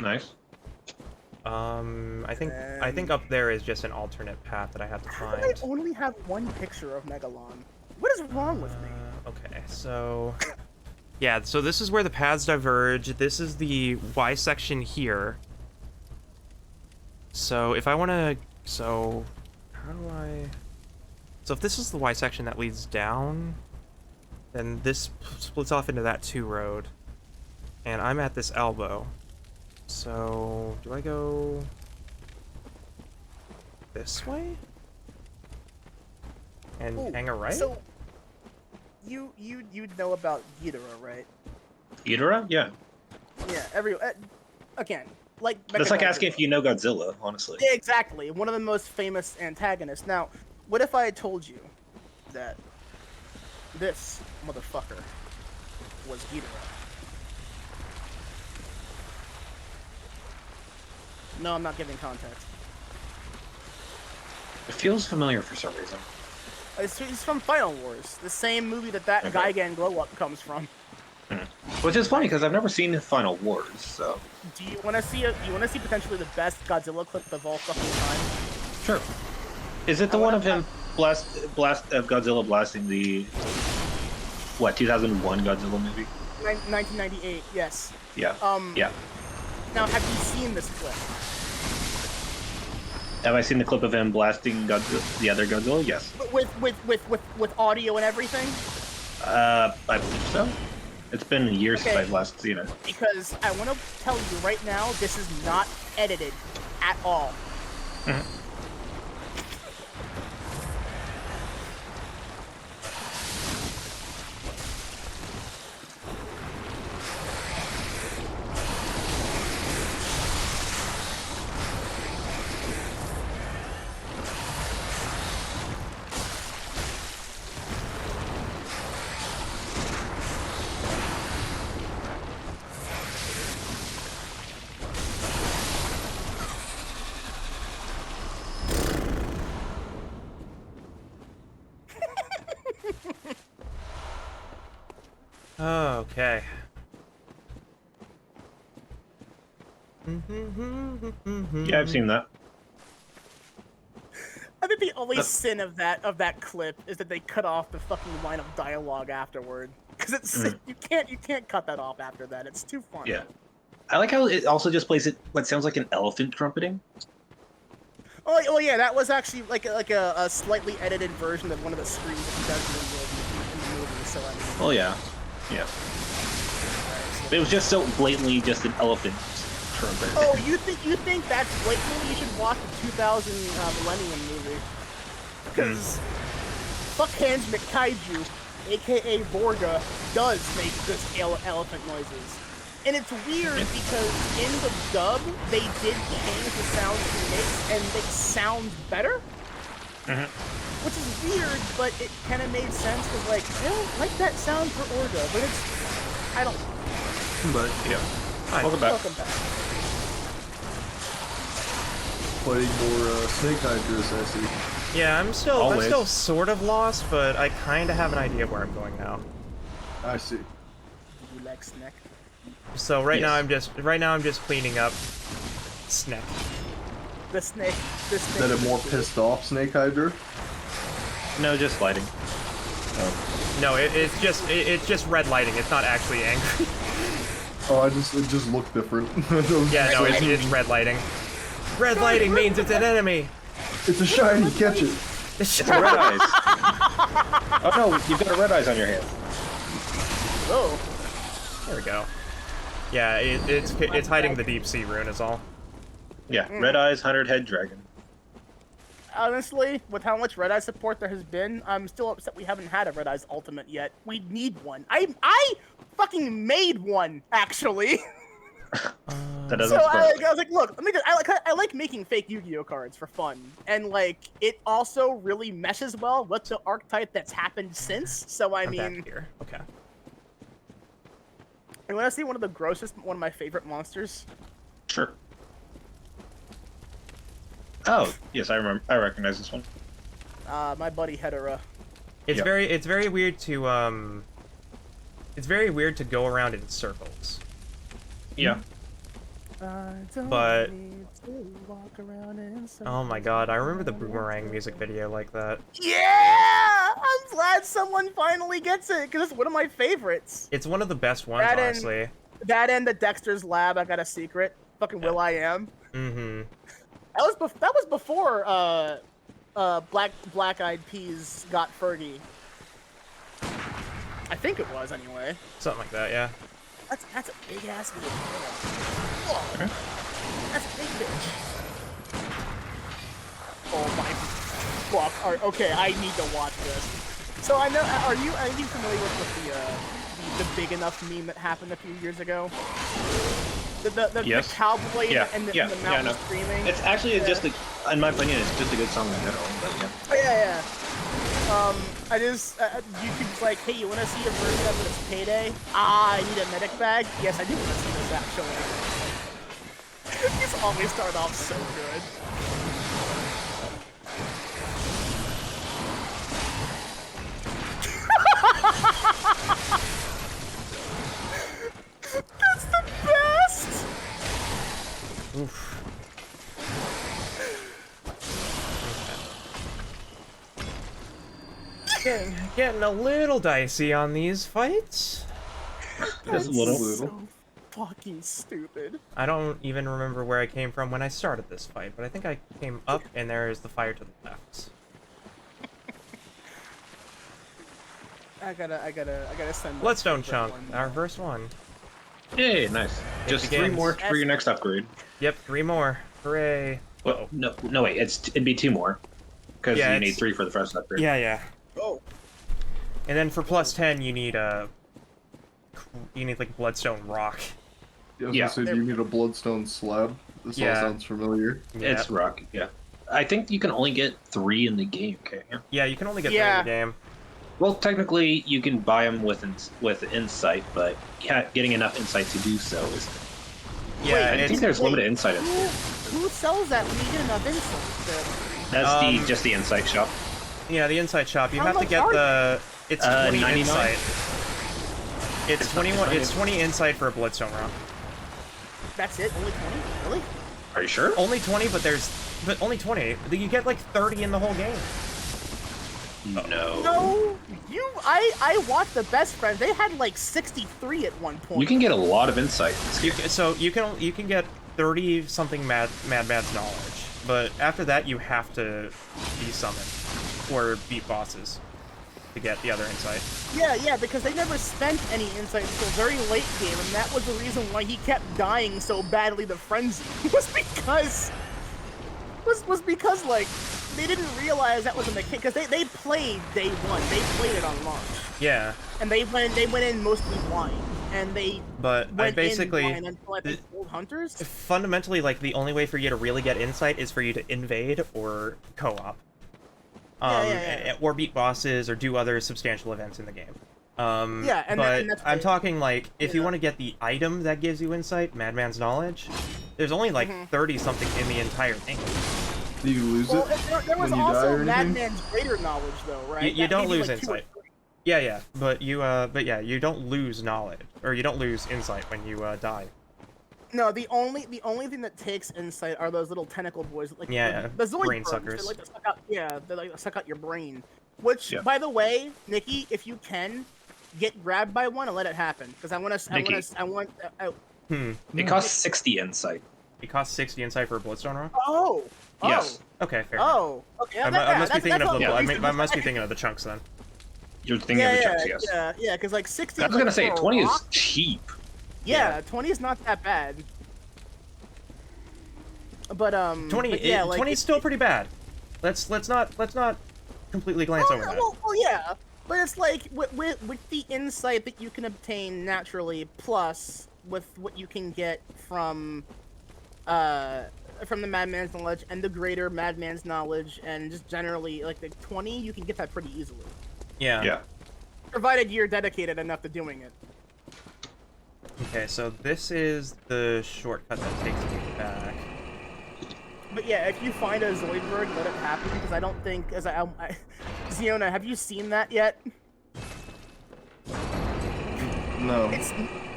Nice. I think up there is just an alternate path that I have to How find. do I only have one picture of Megalon? What is wrong with me? Okay, so yeah, so this is where the paths diverge. This is the Y section here. So if I want to, so how do I? So if this is the Y section that leads down, then this splits off into that 2 road, and I'm at this elbow. So do I go this way and hang a right? So you know about Ghidorah, right? Ghidorah? Yeah. Yeah. Again, like That's like asking if you know Godzilla, honestly. Yeah, exactly. One of the most famous antagonists. Now, what if I told you that this motherfucker was Ghidorah? No, I'm not giving context. It feels familiar for some reason. It's from Final Wars, the same movie that Gigan glow up comes from. Which is funny because I've never seen Final Wars, so. Do you want to see potentially the best Godzilla clip of all fucking time? Sure. Is it the one of him Godzilla blasting the 2001 Godzilla movie? 1998, yes. Yeah. Yeah. Now, have you seen this clip? Have I seen the clip of him blasting the other Godzilla? Yes. With audio and everything? I believe so. It's been years since I've last seen it. Because I want to tell you right now, this is not edited at all. Okay. Yeah, I've seen that. I think the only sin of that clip is that they cut off the fucking line of dialogue afterward. Because it's you can't cut that off after that. It's too fun. Yeah. I like how it also just plays what sounds like an elephant trumpeting. Oh yeah, that was actually like a slightly edited version of one of the screams that he does in the movie. So I mean, Oh yeah. Yeah. It was just so blatantly just an elephant trumpet. Oh, you think that's blatantly? You should watch the 2000 Millennium movie. Because fuck Hands McKaiju, aka Vorga, does make good elephant noises. And it's weird because in the dub, they did change the sounds he makes, and they sound better. Which is weird, but it kind of made sense, because, like, I don't like that sound for Orga, but it's... I don't... But Yeah. Hi. Welcome back. Welcome back. playing more Snake Hydras, I see. Yeah, I'm still Always. sort of lost, but I kind of have an idea where I'm going now. I see. You like snack? So right Yes. now I'm just cleaning up Sneck. The snake. The Is snake. that a more pissed off Snake Hydra? No, just lighting. No, it's just red lighting. It's not actually angry. Oh, it just looked different. Yeah, no, it's red lighting. Red lighting means it's an enemy. It's a shiny, catch it. It's red eyes. Oh no, you've got a red eyes on your hand. Oh. There we go. Yeah, it's hiding the deep sea rune is all. Yeah, red eyes, 100-head dragon. Honestly, with how much Red Eye support there has been, I'm still upset we haven't had a Red Eyes ultimate yet. We need one. I fucking made one, actually. That doesn't So surprise I was like, look, I like making fake Yu-Gi-Oh cards for fun, and like it also really meshes well with the archetype that's happened since. So I I'm mean, back here. Okay. you want to see one of my favorite monsters? Sure. Oh, yes, I remember. I recognize this one. My buddy Hedera. It's Yep. it's very weird to go around in circles. Yeah. But- need to walk around in Oh my god, I remember the Boomerang music video like that. Yeah! I'm glad someone finally gets it, because it's one of my favorites. It's one of the best ones, That and- honestly. That and the Dexter's Lab, I Got a Secret. Fucking Will I Am. Mm-hmm. That was before Black Eyed Peas got Fergie. I think it was anyway. Something like that, yeah. That's a big ass bitch. Whoa. That's a big bitch. Oh my fuck. Okay, I need to watch this. So I know. Are you familiar with the big enough meme that happened a few years ago? The Yes. cowboy Yeah. and the Yeah. mountain no. screaming. It's actually just a, in my opinion, it's just a good song in general. But yeah. Oh, yeah. I just, YouTube's like, hey, you want to see a version of this Payday? Ah, I need a medic bag? Yes, I do want to see this, actually. These always start off so good. That's the best! Oof. Getting a little dicey on these fights. Just a little. So fucking stupid. I don't even remember where I came from when I started this fight, but I think I came up and there is the fire to the left. I gotta send. my Bloodstone favorite chunk, one. our first one. Hey, nice. Just 3 begins. more for your next upgrade. Yep, 3 more. Hooray. Well, no, wait. It'd be 2 more, because Yeah, you need it's- 3 for the first upgrade. Yeah. Oh. And then for plus 10, you need like Bloodstone rock. I was Yeah. gonna say, do you need a Bloodstone slab? This all Yeah. sounds familiar. Yeah. It's rock. Yeah. I think you can only get 3 in the game. Okay. Yeah. Yeah, you can only get 3 Yeah. in the game. Well, technically, you can buy them with insight, but getting enough insight to do so is. Yeah, I think there's limited insight. Who sells that when you get enough insight? That's just the insight shop. Yeah, the insight shop. You How have to much get are the. It's 20 $99? insight. It's 21. It's 20 insight for a Bloodstone rock. That's it? Only 20? Really? Are you sure? Only 20, but only 20. You get like 30 in the whole game. No. No. I watched the Best Friends. They had like 63 at one point. You can get a lot of insight. So you can get 30 something Mad's knowledge, but after that you have to be summoned or beat bosses. to get the other insight. Yeah, because they never spent any insight until very late game, and that was the reason why he kept dying so badly to Frenzy. was because like they didn't realize that was a mechanic, because they played day one, they played it on launch. Yeah. And they went in mostly blind, and they went basically in blind until I think Old Hunters. Fundamentally, like the only way for you to really get insight is for you to invade or co-op. Or beat bosses or do other substantial events in the game. But I'm talking like if you want to get the item that gives you insight, Madman's Knowledge, there's only like 30 something in the entire thing. Do you lose it? There was when you die also or anything? Madman's Greater Knowledge though, right? You don't lose like insight. Yeah, but you don't lose knowledge or you don't lose insight when you die. No, the only thing that takes insight are those little tentacle boys, like the Zoid brain birds. suckers. They like to suck out, they like to suck out your brain. Which, by the way, Nikki, if you can, get grabbed by one and let it happen, because I want. It costs 60 insight. It costs 60 insight for a Bloodstone Rock. Oh. Yes. Okay, fair. Okay. I must be thinking of the. I must be thinking of the chunks then. You're thinking of the chunks, yes. Yeah, because like 60. I was gonna say 20 is cheap. Yeah, 20 is not that bad. But 20 is still pretty bad. Let's not completely glance over that. Well, yeah, but it's like with the insight that you can obtain naturally, plus with what you can get from the Madman's Knowledge and the greater Madman's Knowledge, and just generally like the 20, you can get that pretty easily. Yeah. Provided you're dedicated enough to doing it. Okay, so this is the shortcut that takes me back. But yeah, if you find a Zoidberg, let it happen, because I don't think, Ziona, have you seen that yet? No. It's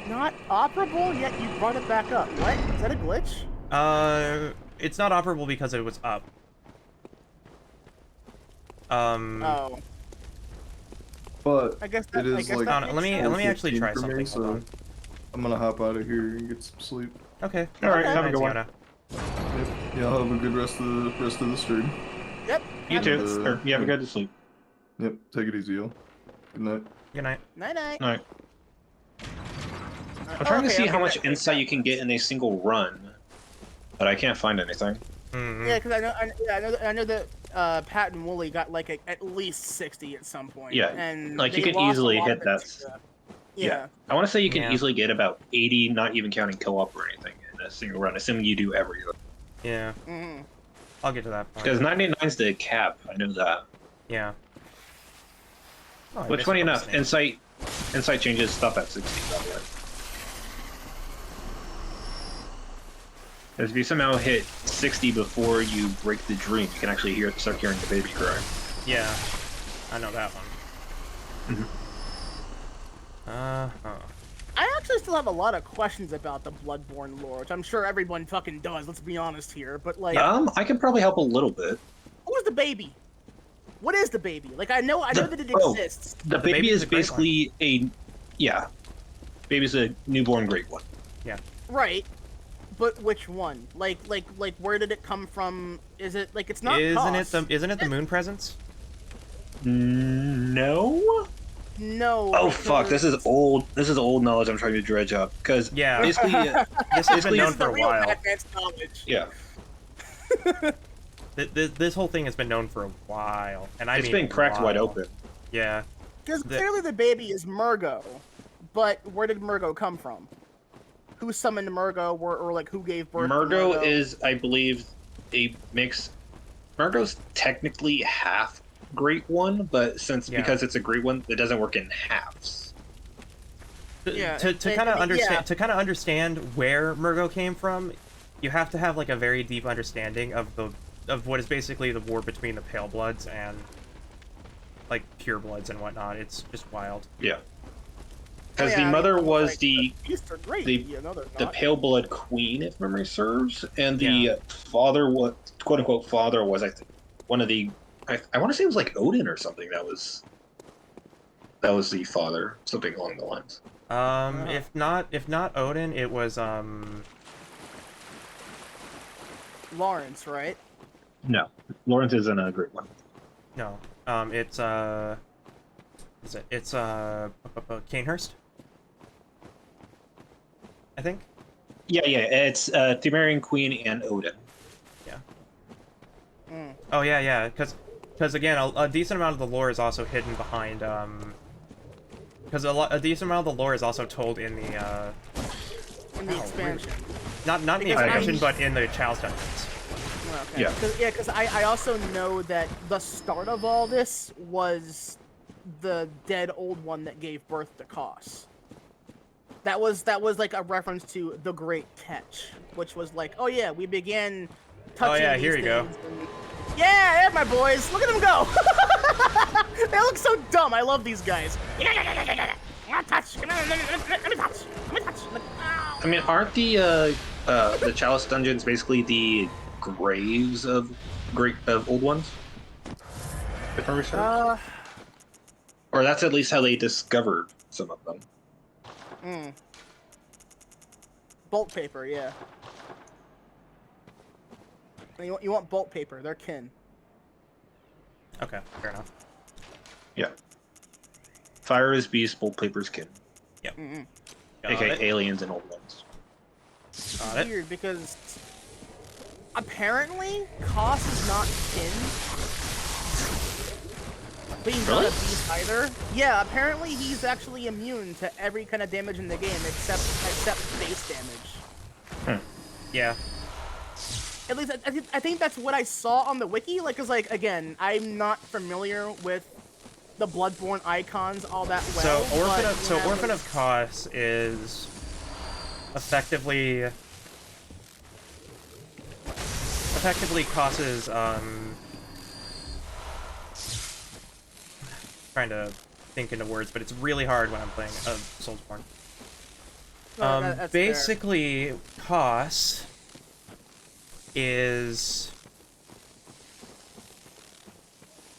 not operable, yet you brought it back up. What? Is that a glitch? It's not operable because it was up. Oh. But I guess it is like. Let me actually try something. So Hold on. I'm gonna hop out of here and get some sleep. Okay. All right. Have a good one. Yep. Y'all have a good rest of the stream. Yep. You too. You have a good sleep. Yep. Take it easy, y'all. Good night. Good night. Night. All right. I'm trying to see how much insight you can get in a single run, but I can't find anything. Mm-hmm. Yeah, because I know that Pat and Wooly got like at least 60 at some point. Yeah, and like you they can lost easily a lot hit of that. it. Yeah. I want to say you can easily get about 80, not even counting co-op or anything, in a single run, assuming you do everything. Yeah. Mm-hmm. I'll get to that point. Because 99 is the cap. I know that. Yeah. Oh, but funny enough, insight changes stuff at 60. By the way. If you somehow hit 60 before you break the dream, you can actually start hearing the baby cry. Yeah, I know that one. I actually still have a lot of questions about the Bloodborne lore, which I'm sure everyone fucking does. Let's be honest here, but like, I can probably help a little bit. Who's the baby? What is the baby? Like, I know that it exists. The baby is basically baby's a newborn great one. Yeah. Right. But which one? Like, where did it come from? Is it like it's not? Isn't it the moon presence? No. No. Oh fuck! This is old. This is old knowledge. I'm trying to dredge up because basically this has been known for a while. Yeah. This whole thing has been known for a while, and it's been cracked wide open. Yeah. Because clearly the baby is Murgo, but where did Murgo come from? Who summoned Murgo, or like who gave birth? Murgo is, I believe, a mix. Murgo's technically half Great One, but because it's a Great One, it doesn't work in halves. To kind of understand where Murgo came from, you have to have like a very deep understanding of what is basically the war between the Pale Bloods and like Pure Bloods and whatnot. It's just wild. Yeah. Because the mother was the Pale Blood Queen, if memory serves, and the father was, quote unquote, father was, I think, one of the. I want to say it was like Odin or something. That was the father, something along the lines. If not Odin, it was Lawrence, right? No, Lawrence isn't a Great One. No, it's is it? It's Canehurst, I think. Yeah, it's Thumerian Queen and Odin. Yeah. Mm. Oh yeah, because again, a decent amount of the lore is also hidden behind because a decent amount of the lore is also told in the In the expansion. not in the Because expansion, but in the Chalice dungeons. Okay. Yeah. Because I also know that the start of all this was the dead old one that gave birth to Kos. That was like a reference to the Great Catch, which was like, oh yeah, we began touching yeah, these here you go. things and- Yeah, there, my boys. Look at them go. They look so dumb. I love these guys. Touch. Let me touch. Like, ow. I mean, aren't the Chalice dungeons basically the graves of old ones? If memory serves? Or that's at least how they discovered some of them. Bolt paper, yeah. You want bolt paper? They're kin. Okay, fair enough. Yeah. Fire is beast, bolt paper's kin. Yep. AKA aliens and old ones. Got it. Weird because apparently Kos is not kin. But he's not a beast either. Yeah, apparently he's actually immune to every kind of damage in the game except base damage. Yeah. At least I think that's what I saw on the wiki. Like, cause like again, I'm not familiar with the Bloodborne icons all that well. So Orphan of Kos is effectively Kos's trying to think into words, but it's really hard when I'm playing Soulsborne. That's basically, Kos is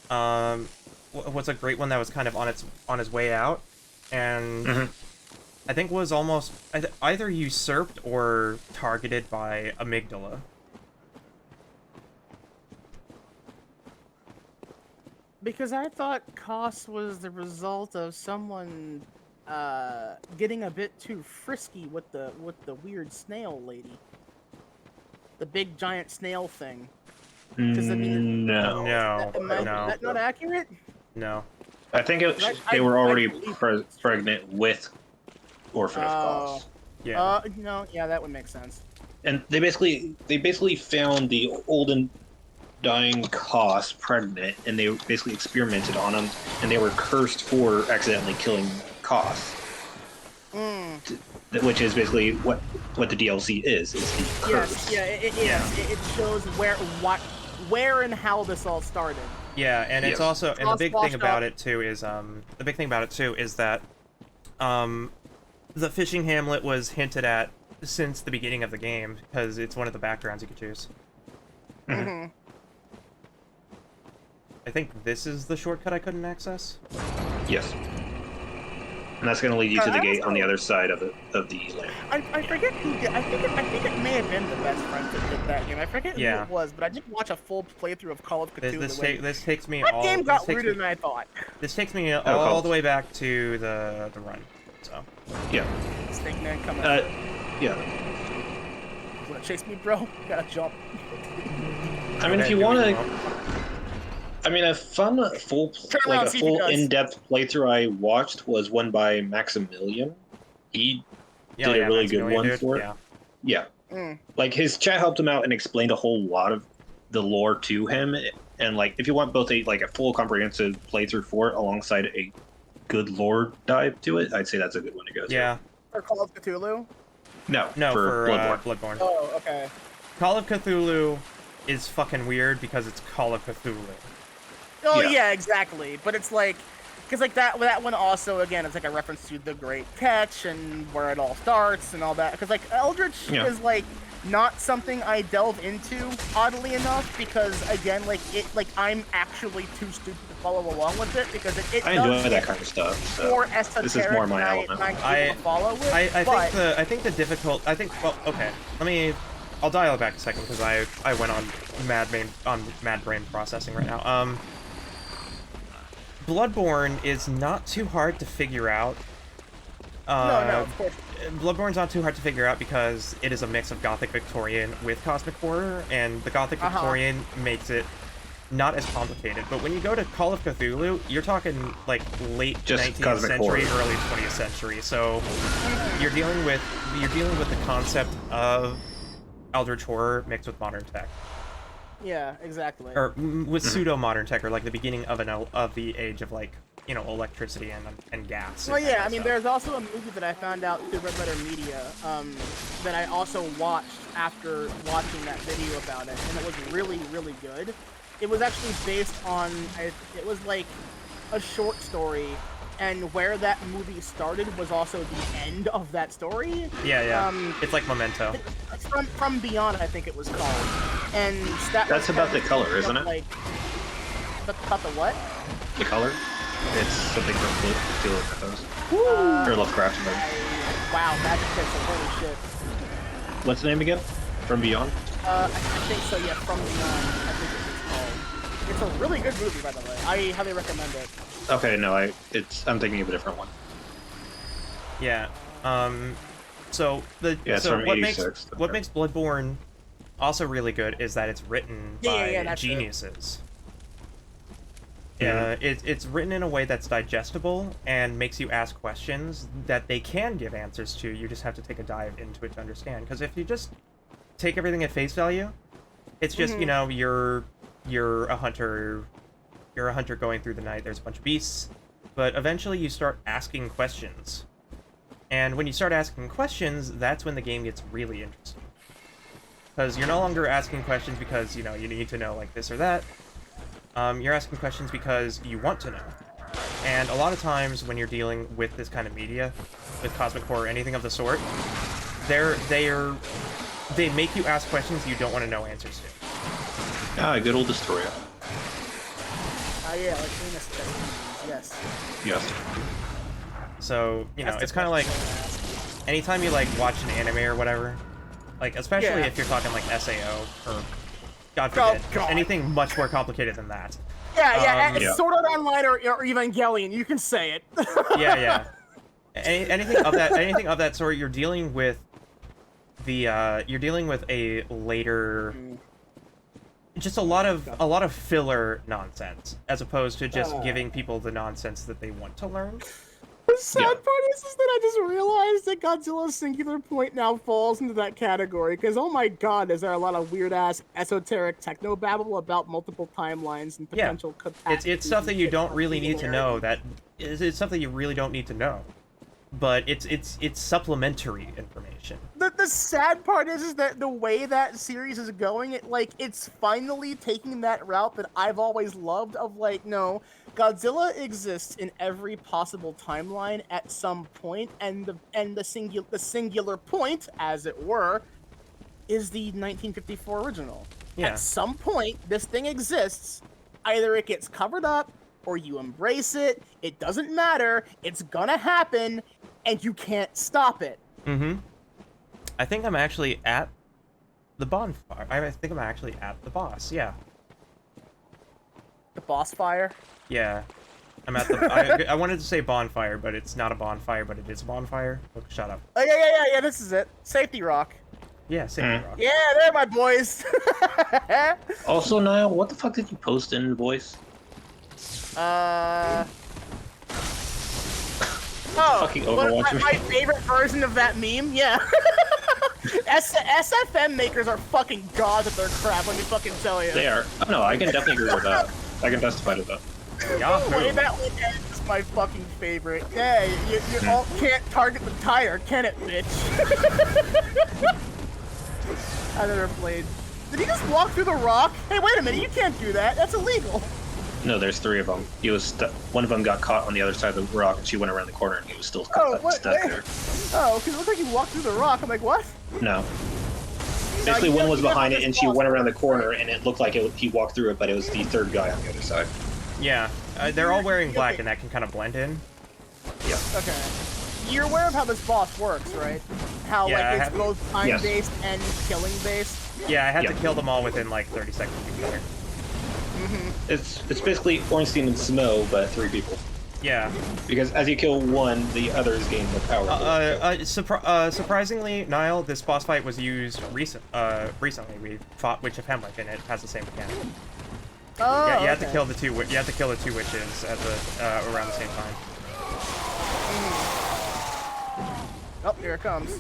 what's a great one that was kind of on his way out, and I think was almost either usurped or targeted by Amygdala. Because I thought Kos was the result of someone getting a bit too frisky with the weird snail lady. The big giant snail thing. Does that mean No. Is that not accurate? No. I think they were already pregnant with Orphan of Kos. Yeah. No, yeah, that would make sense. And they basically found the old and dying Kos pregnant, and they basically experimented on him, and they were cursed for accidentally killing Kos. Which is basically what the DLC is the curse. It shows where and how this all started. Yeah, and it's also and the big thing about it too is that the fishing hamlet was hinted at since the beginning of the game because it's one of the backgrounds you could choose. I think this is the shortcut I couldn't access. Yes. And that's going to lead you to the gate on the other side of the land. I forget who did. I think it may have been the best friend that did that game. I forget who it was, but I did watch a full playthrough of Call of Cthulhu. This takes me that all. game got weirder than I thought. This takes me all the way back to the run. So. Yeah. Snake Man coming. Yeah. You wanna chase me, bro? You gotta jump. I mean, if you want to. I mean, a full in-depth playthrough I watched was one by Maximilian. He did a really good one for it. Yeah. Like, his chat helped him out and explained a whole lot of the lore to him. And, like, if you want both a full comprehensive playthrough for it alongside a good lore dive to it, I'd say that's a good one to go through. Yeah. For Call of Cthulhu? No, for Bloodborne. Oh, okay. Call of Cthulhu is fucking weird because it's Call of Cthulhu. Oh yeah, exactly. But it's like, because like that one also again it's like a reference to the Great Catch and where it all starts and all that. Because like Eldritch is like not something I delve into oddly enough because again I'm actually too stupid to follow along with it because it I enjoy that kind of stuff. So more esoteric. This is more my element. I follow with. I think the difficult. Well, okay. I'll dial it back a second because I went on mad brain processing right now. Bloodborne is not too hard to figure out. No, of course. Bloodborne's not too hard to figure out because it is a mix of Gothic Victorian with Cosmic Horror, and the Gothic Victorian makes it not as complicated. But when you go to Call of Cthulhu, you're talking like late Just 19th Cosmic century, Horror. early 20th century. So you're dealing with the concept of Eldritch Horror mixed with modern tech. Yeah, exactly. Or with pseudo-modern tech, or like the beginning of the age of like, you know, electricity and gas. Well, and yeah, I mean, stuff. there's also a movie that I found out through Red Letter Media that I also watched after watching that video about it, and it was really, really good. It was actually based on, it was like a short story, and where that movie started was also the end of that story. Yeah. It's like Memento. It's from Beyond, I think it was called. And That's about the color, isn't it? Like, about the what? The color? It's something from Cthulhu Mythos. Or Lovecraft. Wow, Magic Pixel, holy shit. What's the name again? From Beyond? I think so, yeah, From Beyond, I think it's called. It's a really good movie, by the way. I highly recommend it. Okay, no, I'm thinking of a different one. Yeah. So it's so from what 86. makes Bloodborne also really good is that it's written by that's geniuses. Yeah, it's written in a way that's digestible and makes you ask questions that they can give answers to. You just have to take a dive into it to understand. Because if you just take everything at face value, it's just, you know, you're a hunter. You're a hunter going through the night. There's a bunch of beasts, but eventually you start asking questions. And when you start asking questions, that's when the game gets really interesting. Because you're no longer asking questions because, you know, you need to know like this or that. You're asking questions because you want to know. And a lot of times when you're dealing with this kind of media, with Cosmic Horror, anything of the sort, they make you ask questions you don't want to know answers to. Ah, good old Astoria. Yeah, like famous techniques, yes. Yes. So, you know, That's the it's kind of like, question anytime you, like, watch an anime or whatever, like, especially Yeah. if you're talking, like, SAO, or, God forbid, God. anything much more complicated than that. Yeah, Sword Art Online or Evangelion, you can say it. Yeah. Anything of that sort, you're dealing with a later, just a lot of filler nonsense, as opposed to just giving people the nonsense that they want to learn. The sad part is that I just realized that Godzilla's Singular Point now falls into that category, because oh my god, is there a lot of weird-ass esoteric techno-babble about multiple timelines and potential catastrophes. It's stuff that you don't really need to know, it's something you really don't need to know. But it's supplementary information. The sad part is that the way that series is going, it's finally taking that route that I've always loved of, like, no, Godzilla exists in every possible timeline at some point, and the singular point, as it were, is the 1954 original. Yeah. At some point, this thing exists. Either it gets covered up, or you embrace it. It doesn't matter. It's gonna happen, and you can't stop it. Mm-hmm. I think I'm actually at the bonfire. I think I'm actually at the boss, yeah. The boss fire? Yeah. I'm at the... I wanted to say bonfire, but it's not a bonfire, but it is a bonfire. Look, shut up. Oh, yeah, this is it. Safety rock. Yeah, safety rock. Yeah, they're my boys. Also, Niall, what the fuck did you post in voice? Fucking Overwatch my favorite version of that meme? Yeah. SFM makers are fucking gods at their crap, let me fucking tell you. They are. Oh, no, I can definitely agree with that. I can testify to that. The way that one ends is my fucking favorite. Yeah, you all can't target the tire, can it, bitch? I never played. Did he just walk through the rock? Hey, wait a minute, you can't do that. That's illegal. No, there's three of them. He was one of them got caught on the other side of the rock, and she went around the corner, and he was still stuck there. Oh, because it looked like he walked through the rock. I'm like, what? No. Basically, one was behind it, and she went around the corner, and it looked like he walked through it, but it was the third guy on the other side. Yeah, they're all wearing black, and that can kind of blend in. Yeah. Okay. You're aware of how this boss works, right? How, Yeah, it's both time-based and killing-based? Yeah, I had to kill them all within, like, 30 seconds of each other. It's basically Ornstein and Snow, but 3 people. Yeah. Because as you kill one, the others gain the power. Surprisingly, Niall, this boss fight was used recently. We fought Witch of Hemwick, and it has the same mechanic. Oh, yeah, you have okay. to kill the two. You have to kill the 2 witches at the around the same time. Oh, here it comes.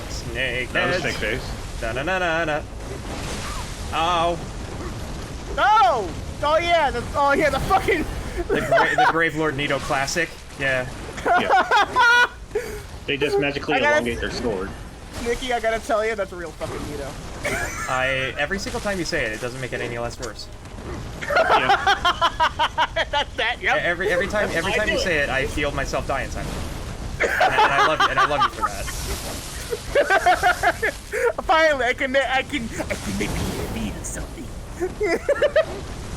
Snake That was heads. snake face. Da na na na na. Ow! Oh! Oh yeah, the fucking. The Grave Lord Nito classic. Yeah. Yeah. They just magically I gotta- elongate their sword. Nikki, I gotta tell you, that's a real fucking Nito. Every single time you say it, it doesn't make it any less worse. That's that. Yep. Every time you say it, I feel myself die inside. And I love you, and I love you for that. Finally, I can make you feel something.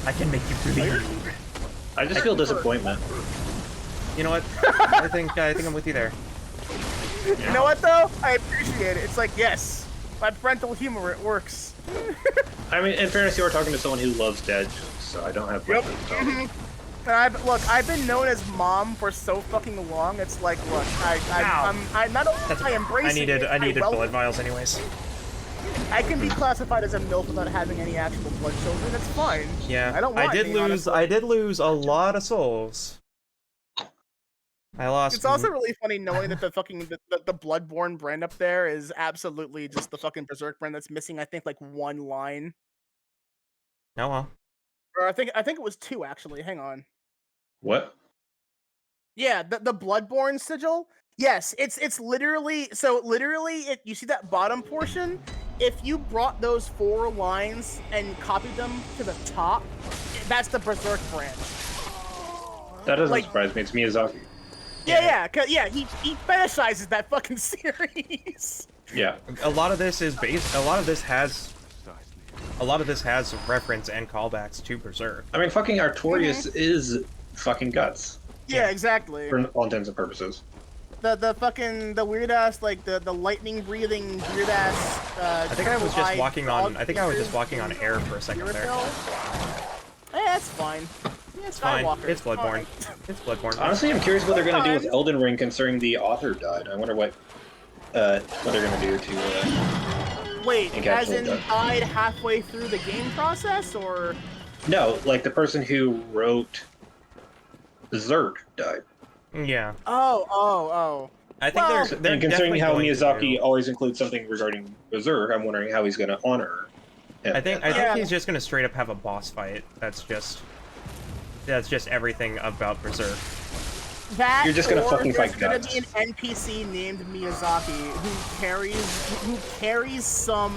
I can make you believe. I just feel disappointment. You know what? I think I'm with you there. You know what though? I appreciate it. It's like, yes, my parental humor, it works. I mean, in fairness, you are talking to someone who loves dad jokes, so I don't have much to tell you. And I've been known as mom for so fucking long. It's like, look, I'm not only I embrace I needed welcome blood vials anyways. I can be classified as a MILF without having any actual blood children. That's fine. Yeah. I don't want any, honestly. I did lose a lot of souls. I lost. It's also really funny knowing that the fucking the Bloodborne brand up there is absolutely just the fucking Berserk brand that's missing. I think like 1 line, Oh well. or I think it was 2 actually. Hang on. What? Yeah, the Bloodborne sigil. Yes, it's literally you see that bottom portion. If you brought those 4 lines and copied them to the top, that's the Berserk branch. That doesn't Like- surprise me. It's Miyazaki. Yeah, he fetishizes that fucking series. Yeah. A lot of this is based. A lot of this has reference and callbacks to Berserk. I mean, fucking Artorias is fucking Guts, Yeah, exactly. for all intents and purposes. The fucking weird ass like the lightning breathing weird ass. I think I was just walking on. I think I was just walking on air for a second there. Yeah, that's fine. Yeah, It's fine. Skywalker. It's Bloodborne. Alright. It's Bloodborne. Honestly, I'm curious what they're gonna do with Elden Ring, considering the author died. I wonder what they're gonna do to. Wait, as encapsulate in that. died halfway through the game process, or? No, like the person who wrote Berserk died. Yeah. Oh. I think Well- they're And considering definitely how going to Miyazaki do- always includes something regarding Berserk, I'm wondering how he's gonna honor him. I think Yeah. he's just gonna straight up have a boss fight. That's just everything about Berserk. That You're just gonna or fucking there's fight gonna Guts. be an NPC named Miyazaki who carries some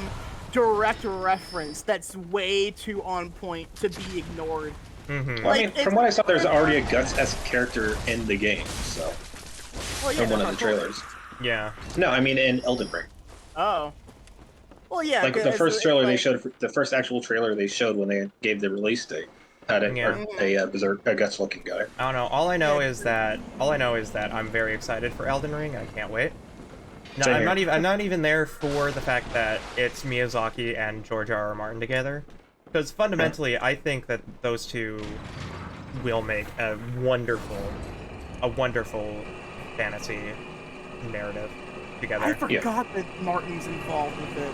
direct reference that's way too on point to be ignored. Mm-hmm. Well, I mean, Like, from what I saw, there's already a Guts-esque character in the game, so Well, yeah, in one of the that's not cool. trailers. Yeah. No, I mean in Elden Ring. Oh. Well, yeah. Like the 'cause first trailer they like- showed, the first actual trailer they showed when they gave the release date, had Yeah. a Berserk, a Guts-looking guy. I don't know. All I know is that I'm very excited for Elden Ring. I can't wait. No, Same I'm here. not even there for the fact that it's Miyazaki and George R.R. Martin together, because fundamentally, I think that those two will make a wonderful fantasy narrative together. I forgot that Martin's involved with it.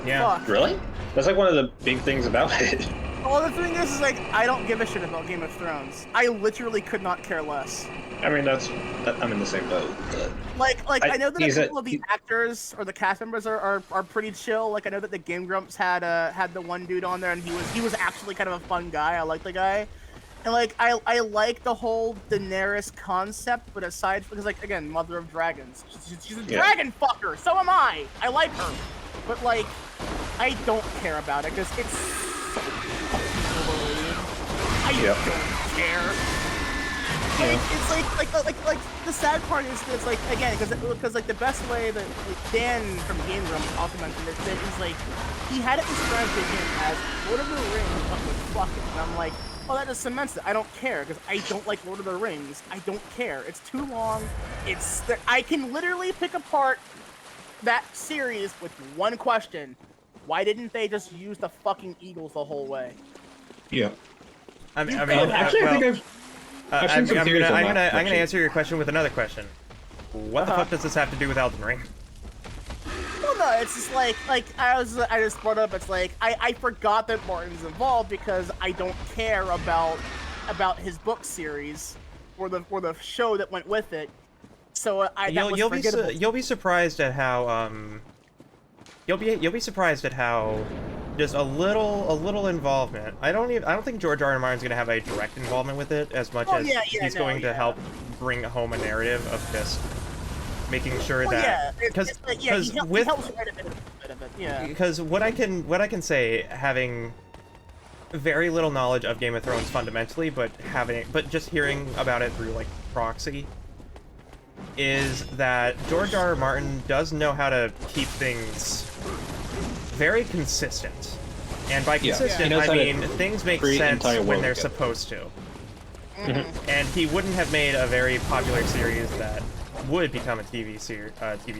Yeah. Fuck. Really? That's like one of the big things about it. Well, the thing is like, I don't give a shit about Game of Thrones. I literally could not care less. I mean, I'm in the same boat. But Like I know that he's a couple of the actors or the cast members are pretty chill. Like I know that the Game Grumps had the one dude on there, and he was actually kind of a fun guy. I like the guy, and like I like the whole Daenerys concept. But aside, because like again, Mother of Dragons, she's a dragon fucker. So am I. I like her, but like I don't care about it because it's so fucking overrated. I don't care. Like the sad part is that it's like again because like the best way that like, Dan from Game Room also mentioned it that he's like he had it described to him as Lord of the Rings but with fucking, and I'm like, oh, that just cements it. I don't care because I don't like Lord of the Rings. I don't care. It's too long. I can literally pick apart that series with one question: why didn't they just use the fucking eagles the whole way? yeah. I mean, actually, I think I've seen some theories on I'm that, gonna actually. answer your question with another question. What the fuck does this have to do with Elden Ring? Well, no, it's just like I just brought up. It's like I forgot that Martin's involved because I don't care about his book series or the show that went with it. So You'll be surprised at how you'll be surprised at how just a little involvement. I don't think George R. R. Martin's gonna have a direct involvement with it as much as he's going to help bring home a narrative of just making sure that because he helps write a bit of it. Yeah. Because what I can say, having very little knowledge of Game of Thrones fundamentally, but just hearing about it through like proxy, is that George R. R. Martin does know how to keep things very consistent. And by consistent, I mean things make sense when they're supposed to. And he wouldn't have made a very popular series that would become a TV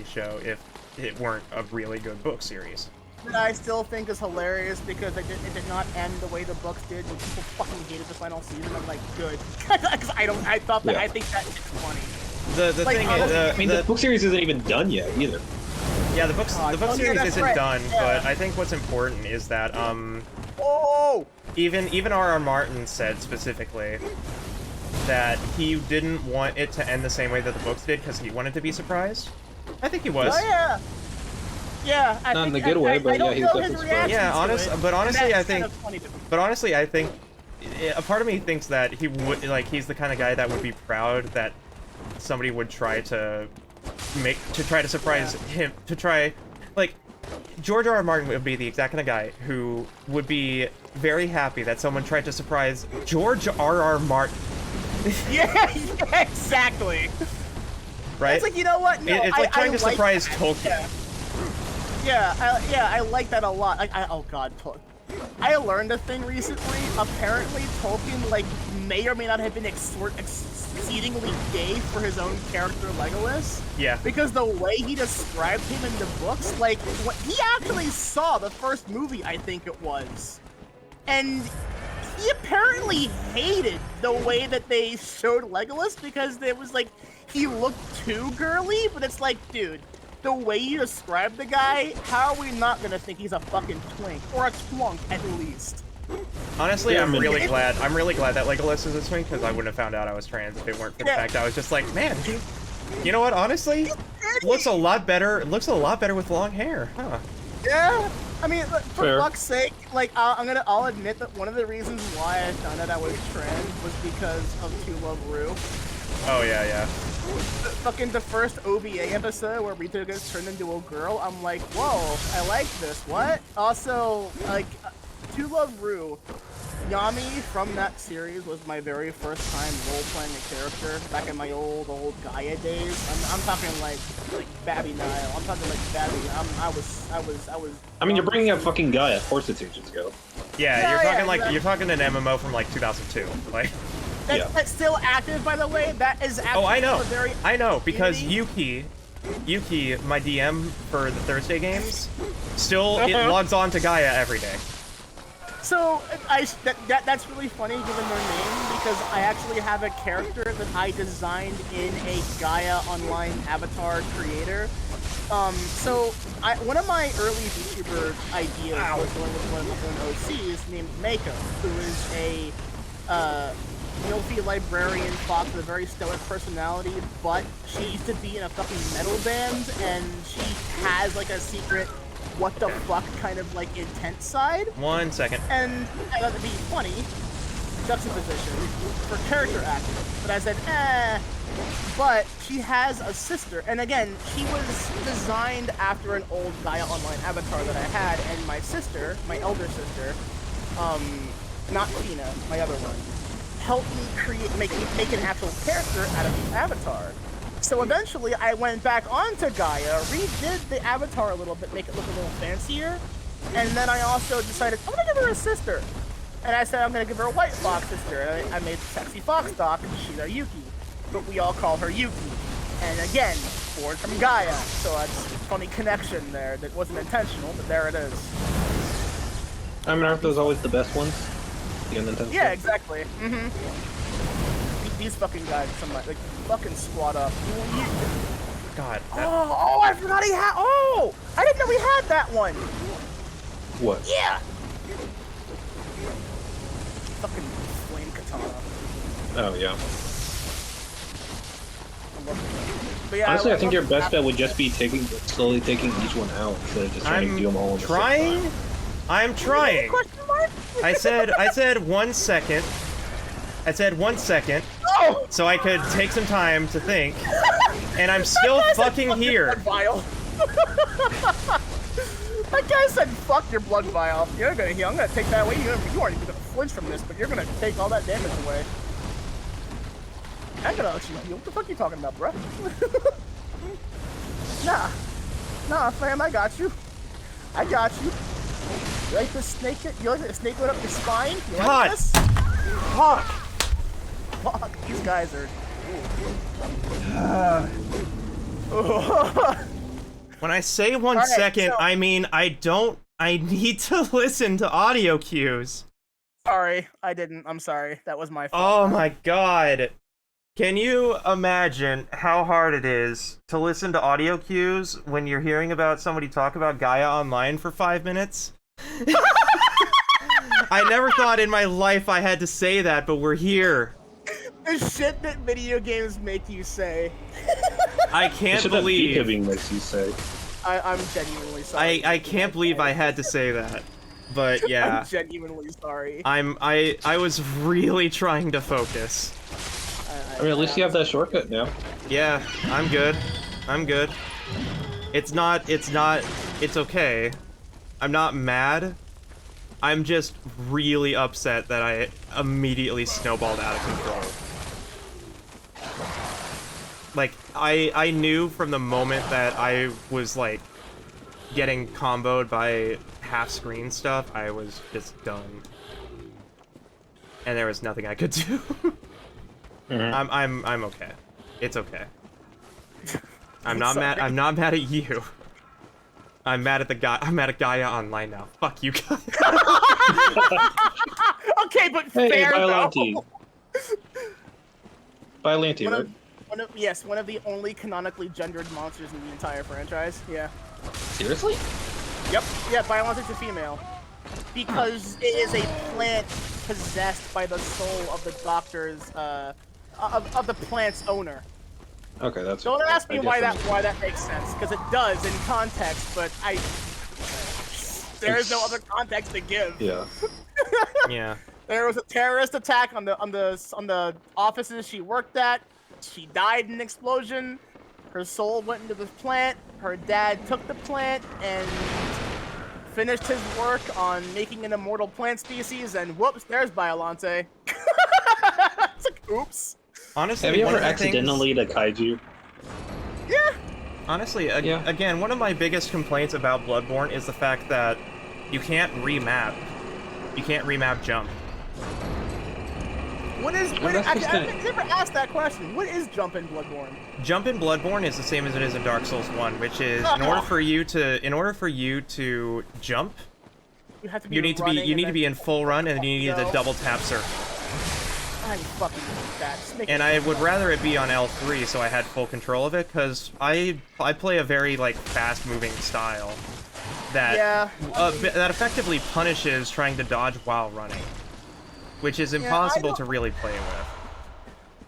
show if it weren't a really good book series. That I still think is hilarious because it did not end the way the books did. When people fucking hated the final season. I'm like, good, because I think that's funny. The thing is, I mean, the book series isn't even done yet either. Yeah, the book series isn't done, but I think what's important is that even R. R. Martin said specifically that he didn't want it to end the same way that the books did because he wanted to be surprised. I think he was. Oh yeah. Yeah, not in the good way, but yeah, he was definitely surprised. Yeah, honestly, I think a part of me thinks that he would he's the kind of guy that would be proud that somebody would try to surprise him, George R. R. Martin would be the exact kind of guy who would be very happy that someone tried to surprise George R. R. Martin. yeah, exactly. Right? It's like, you know what? No, it's like trying to surprise Tolkien. Yeah, I like that a lot. Oh god, I learned a thing recently. Apparently, Tolkien may or may not have been exceedingly gay for his own character Legolas. Yeah. Because the way he described him in the books, he actually saw the first movie, I think it was, and he apparently hated the way that they showed Legolas because it was he looked too girly. But it's like, dude, the way you describe the guy, how are we not gonna think he's a fucking twink or a twunk at least? Honestly, I'm really glad that Legolas is a twink because I wouldn't have found out I was trans if it weren't for the fact I was just like, man, you know what? Honestly, looks a lot better. Looks a lot better with long hair, huh? Yeah. I mean, for fuck's sake, I'll admit that one of the reasons why I found out I was trans was because of To Love Ru. Oh yeah. The first OVA episode where Rita gets turned into a girl, I'm like, whoa, I like this. What? Also, To Love Ru, Yami from that series was my very first time role-playing a character back in my old Gaia days. I'm talking like Babby Nile. I'm talking like Babby. I was. I mean, you're bringing up fucking Gaia. Of course, it's ages ago. Yeah, you're talking an MMO from 2002. That's still active, by the way. That is active. Oh, I know. I know because Yuki, my DM for the Thursday games, still logs on to Gaia every day. So that's really funny given their name because I actually have a character that I designed in a Gaia Online avatar creator. One of my early VTuber ideas was going with one of my own OCs named Mako, who is a filthy librarian fox with a very stoic personality, but she used to be in a fucking metal band, and she has a secret what the fuck kind of intense side. 1 second. And I thought it'd be funny juxtaposition for character acting, but I said, but she has a sister, and again, she was designed after an old Gaia Online avatar that I had, and my sister, my elder sister, not Tina, my other one, helped me make an actual character out of the avatar. So eventually I went back onto Gaia, redid the avatar a little bit, make it look a little fancier, and then I also decided I'm gonna give her a sister. And I said I'm gonna give her a white fox sister, and I made Sexy Fox Doc, and she's our Yuki. But we all call her Yuki. And again, born from Gaia, so that's a funny connection there that wasn't intentional, but there it is. I mean, aren't those always the best ones? Yeah, Nintendo. Yeah, exactly. These fucking guys, like fucking squat up. God. Oh, I forgot he had. Oh, I didn't know he had that one. What? Yeah. Fucking flame katana. Oh yeah. But yeah, Honestly, I think your best bet would just be slowly taking each one out instead of just trying to do them all in the same time. I'm trying. Question mark? I said 1 second. I said 1 second. Oh! So I could take some time to think. And I'm still fucking here. Vial. That guy said, "Fuck your blood vial." I'm gonna take that away. You aren't even gonna flinch from this, but you're gonna take all that damage away. I'm gonna let you heal. What the fuck are you talking about, bruh? Nah, fam, I got you. I got you. You like the snake? You like the snake went up your spine? You God. like this? Fuck. Fuck, these guys are. When I say 1 second, I mean I need to listen to audio cues. Sorry, I didn't. I'm sorry. That was my fault. Oh my god. Can you imagine how hard it is to listen to audio cues when you're hearing about somebody talk about Gaia Online for 5 minutes? I never thought in my life I had to say that, but we're here. The shit that video games make you say. I can't That believe beehibbing makes you say. I'm genuinely sorry. I can't believe I had to say that. But yeah. I'm genuinely sorry. I was really trying to focus. I mean, at least you have that shortcut now. Yeah, I'm good. I'm good. It's okay. I'm not mad. I'm just really upset that I immediately snowballed out of control. Like, I knew from the moment that I was, like, getting comboed by half-screen stuff, I was just done. And there was nothing I could do. I'm okay. It's okay. I'm not mad. I'm not mad at you. I'm mad at the guy. I'm mad at Gaia Online now. Fuck you guys. Okay, but Hey, fair Biollante. though. Biollante, right? Yes, one of the only canonically gendered monsters in the entire franchise. Yeah. Seriously? Yep. Yeah, Biolante's a female. Because it is a plant possessed by the soul of the doctor's, of the plant's owner. Okay, that's. Don't ask me why guess that makes sense, because it does in context, but there is no other context to give. Yeah. Yeah. There was a terrorist attack on the offices she worked at. She died in an explosion. Her soul went into the plant. Her dad took the plant and finished his work on making an immortal plant species, and whoops, there's Biollante. It's like, oops. Honestly, have you one ever of the things- accidentally to kaiju? Yeah. Honestly, Yeah. again, one of my biggest complaints about Bloodborne is the fact that you can't remap. You can't remap jump. I've never asked that question. What is jump in Bloodborne? Jump in Bloodborne is the same as it is in Dark Souls 1, which is in order for you to jump, You have to be you need to be in full run and you need to double tap circle. I fucking hate that. Just make And it I would rather it be on L3 so I had full control of it, because I play a very like fast moving style that that effectively punishes trying to dodge while running, which is impossible to really play with.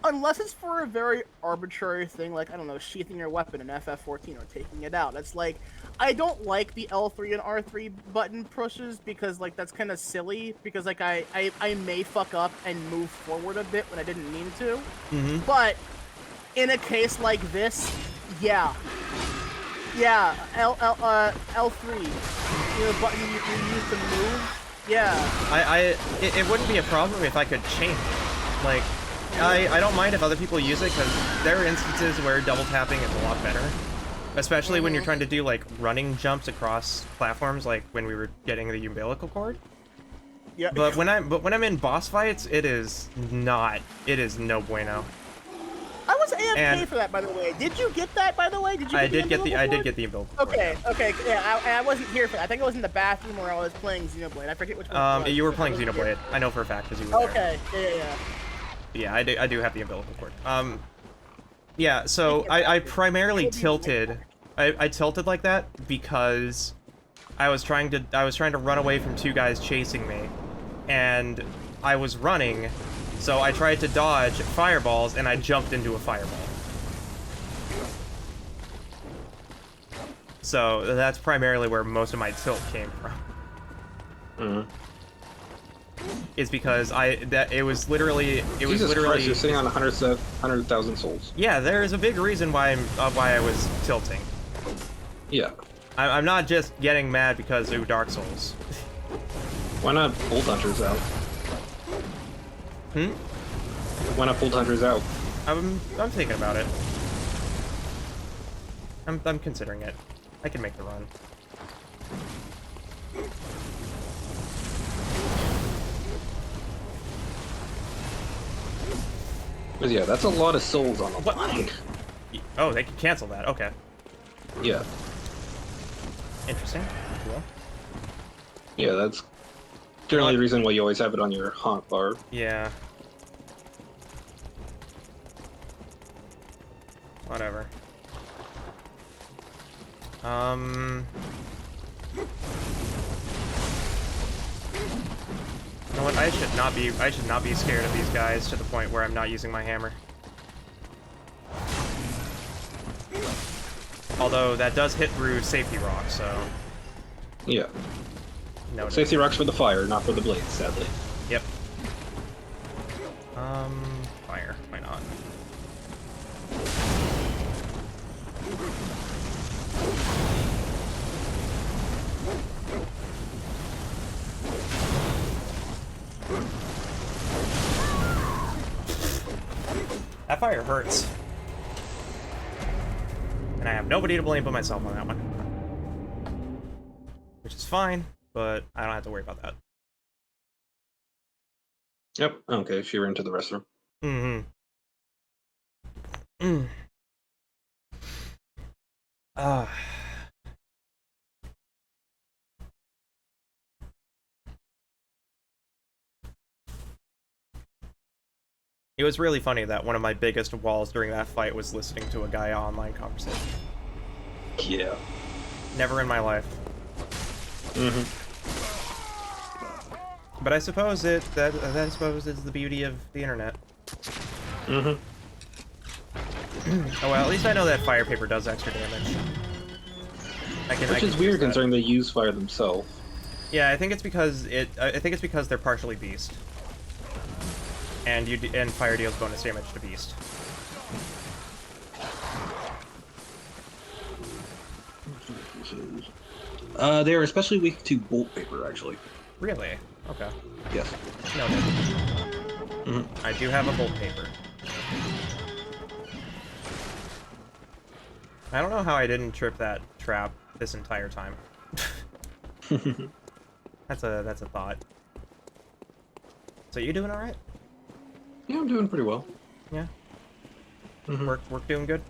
Unless it's for a very arbitrary thing, like, I don't know, sheathing your weapon in FF14 or taking it out. It's like, I don't like the L3 and R3 button pushes because, like, that's kind of silly. Because, like, I may fuck up and move forward a bit when I didn't mean to. Mm-hmm. But in a case like this, yeah. Yeah, L3. You know, the button you use to move. Yeah. It wouldn't be a problem if I could change it. Like, I don't mind if other people use it, because there are instances where double tapping is a lot better. Especially when you're trying to do, like, running jumps across platforms, like when we were getting the umbilical cord. Yeah. But when I'm in boss fights, it is no bueno. I was AFK And- for that, by the way. Did you get that, by the way? Did you? I did get the umbilical cord. Okay, okay, yeah, I wasn't here for that. I think I was in the bathroom where I was playing Xenoblade. I forget which one. it was. You were playing Xenoblade. I know for a fact because you were there. Okay, yeah. Yeah, I do have the umbilical cord. Yeah, so I primarily tilted. I tilted like that because I was trying to run away from two guys chasing me, and I was running, so I tried to dodge fireballs and I jumped into a fireball. So that's primarily where most of my tilt came from. Is because it was literally Christ, you're sitting on 100,000 souls. Yeah, there is a big reason why I was tilting. Yeah. I'm not just getting mad because of Dark Souls. Why not pull Hunters out? Why not pull Hunters out? I'm thinking about it. I'm considering it. I can make the run. But yeah, that's a lot of souls on the line. Oh, they can cancel that. Okay. Yeah. Interesting. Cool. Yeah, that's generally the reason why you always have it on your haunt bar. Yeah. Whatever. You know what? I should not be scared of these guys to the point where I'm not using my hammer. Although that does hit through safety rock, so. Yeah. No. Safety rocks for the fire, not for the blades, sadly. Yep. Fire. Why not? That fire hurts. And I have nobody to blame but myself on that one. Which is fine, but I don't have to worry about that. Yep. Okay, she ran to the restroom. It was really funny that one of my biggest walls during that fight was listening to a guy online conversation. Yeah. Never in my life. But I suppose that I suppose is the beauty of the internet. Oh well, at least I know that fire paper does extra damage. Which is weird considering they use fire themselves. Yeah, I think it's because they're partially beast. And fire deals bonus damage to beast. They are especially weak to bolt paper, actually. Really? Okay. Yes. Noted. I do have a bolt paper. I don't know how I didn't trip that trap this entire time. That's a thought. So you doing all right? Yeah, I'm doing pretty well. Yeah. Work doing good?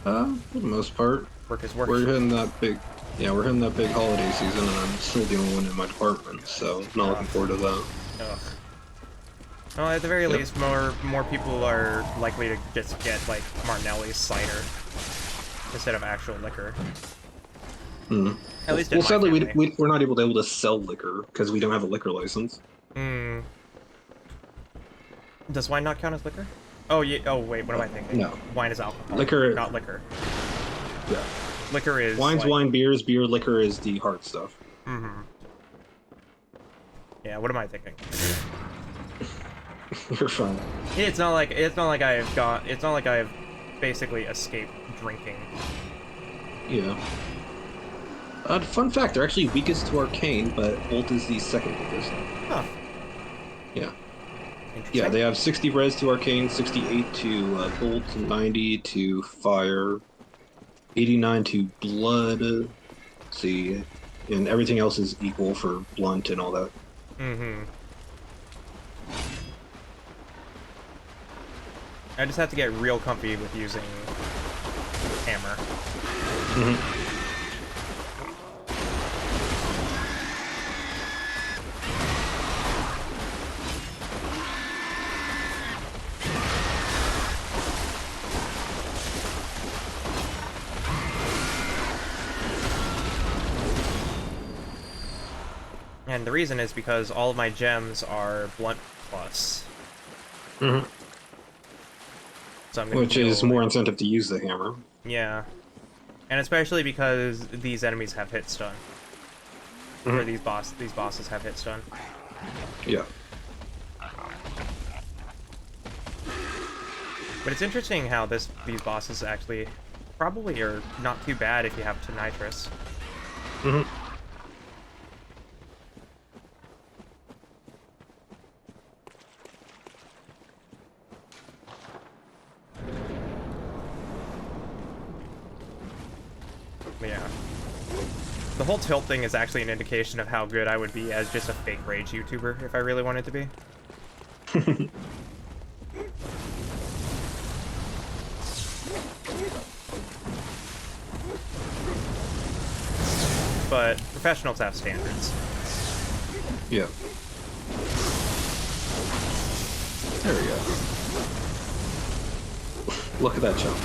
For the most part. Work is work. We're hitting that big holiday season, and I'm still the only one in my department, so not looking forward to that. Ugh. Well, at the very least, more people are likely to just get like Martinelli's cider instead of actual liquor. At least. Well, sadly, we're not able to sell liquor because we don't have a liquor license. Does wine not count as liquor? Oh yeah. Oh wait, what am I thinking? No. Wine is alcohol. Liquor. Not liquor. Yeah. Liquor is. Wine's like... wine, beer, liquor is the hard stuff. Yeah. What am I thinking? You're fine. It's not like I've basically escaped drinking. Yeah. Fun fact: they're actually weakest to arcane, but Bolt is the second weakest. Huh. Yeah. Yeah, they have 60 res to arcane, 68 to bolt, 90 to fire, 89 to blood. Let's see, and everything else is equal for blunt and all that. I just have to get real comfy with using hammer. Mm-hmm. And the reason is because all of my gems are blunt plus. Mm-hmm. So I'm gonna Which is heal- more incentive to use the hammer. Yeah. And especially because these enemies have hit stun. Or these bosses have hit stun. Yeah. But it's interesting how these bosses actually probably are not too bad if you have to nitrous. Mm-hmm. Yeah. The whole tilt thing is actually an indication of how good I would be as just a fake rage YouTuber if I really wanted to be. But professionals have standards. Yeah. There we go. Look at that jump.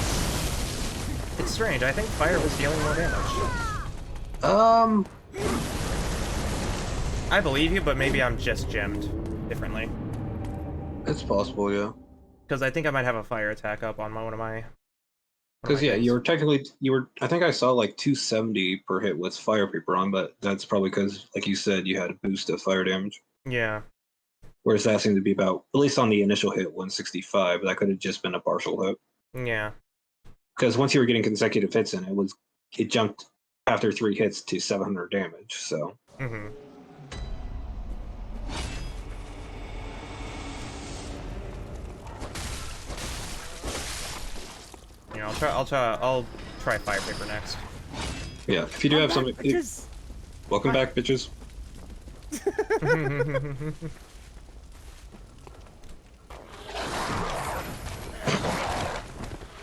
It's strange, I think fire was dealing more damage. I believe you, but maybe I'm just gemmed differently. It's possible, yeah. Because I think I might have a fire attack up on one of my... Because yeah, you were I think I saw like 270 per hit with fire paper on, but that's probably because, like you said, you had a boost of fire damage. Yeah. Whereas that seemed to be about, at least on the initial hit, 165. That could have just been a partial hit. Yeah. Because once you were getting consecutive hits in, it jumped after 3 hits to 700 damage. So. Mm-hmm. Yeah, I'll try fire paper next. Yeah, if you do have something. Welcome back, bitches.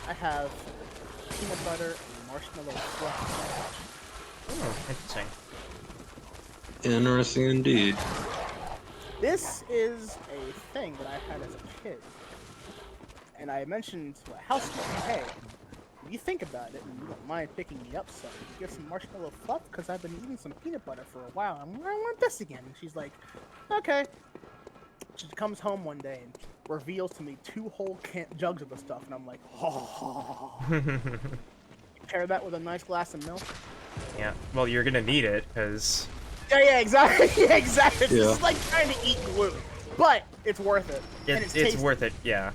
I have peanut butter and marshmallow fluff. Oh, interesting. Interesting indeed. This is a thing that I had as a kid. And I mentioned to a housemate, hey, if you think about it and you don't mind picking me up some, get some marshmallow fluff because I've been eating some peanut butter for a while. I want this again. And she's like, okay. She comes home one day and reveals to me 2 whole jugs of the stuff, and I'm like, oh. Pair that with a nice glass of milk. Yeah, well, you're gonna need it, because... Yeah, exactly. Yeah, exactly. It's Yeah. just like trying to eat glue. But it's worth it. And it's tasty. worth it, yeah.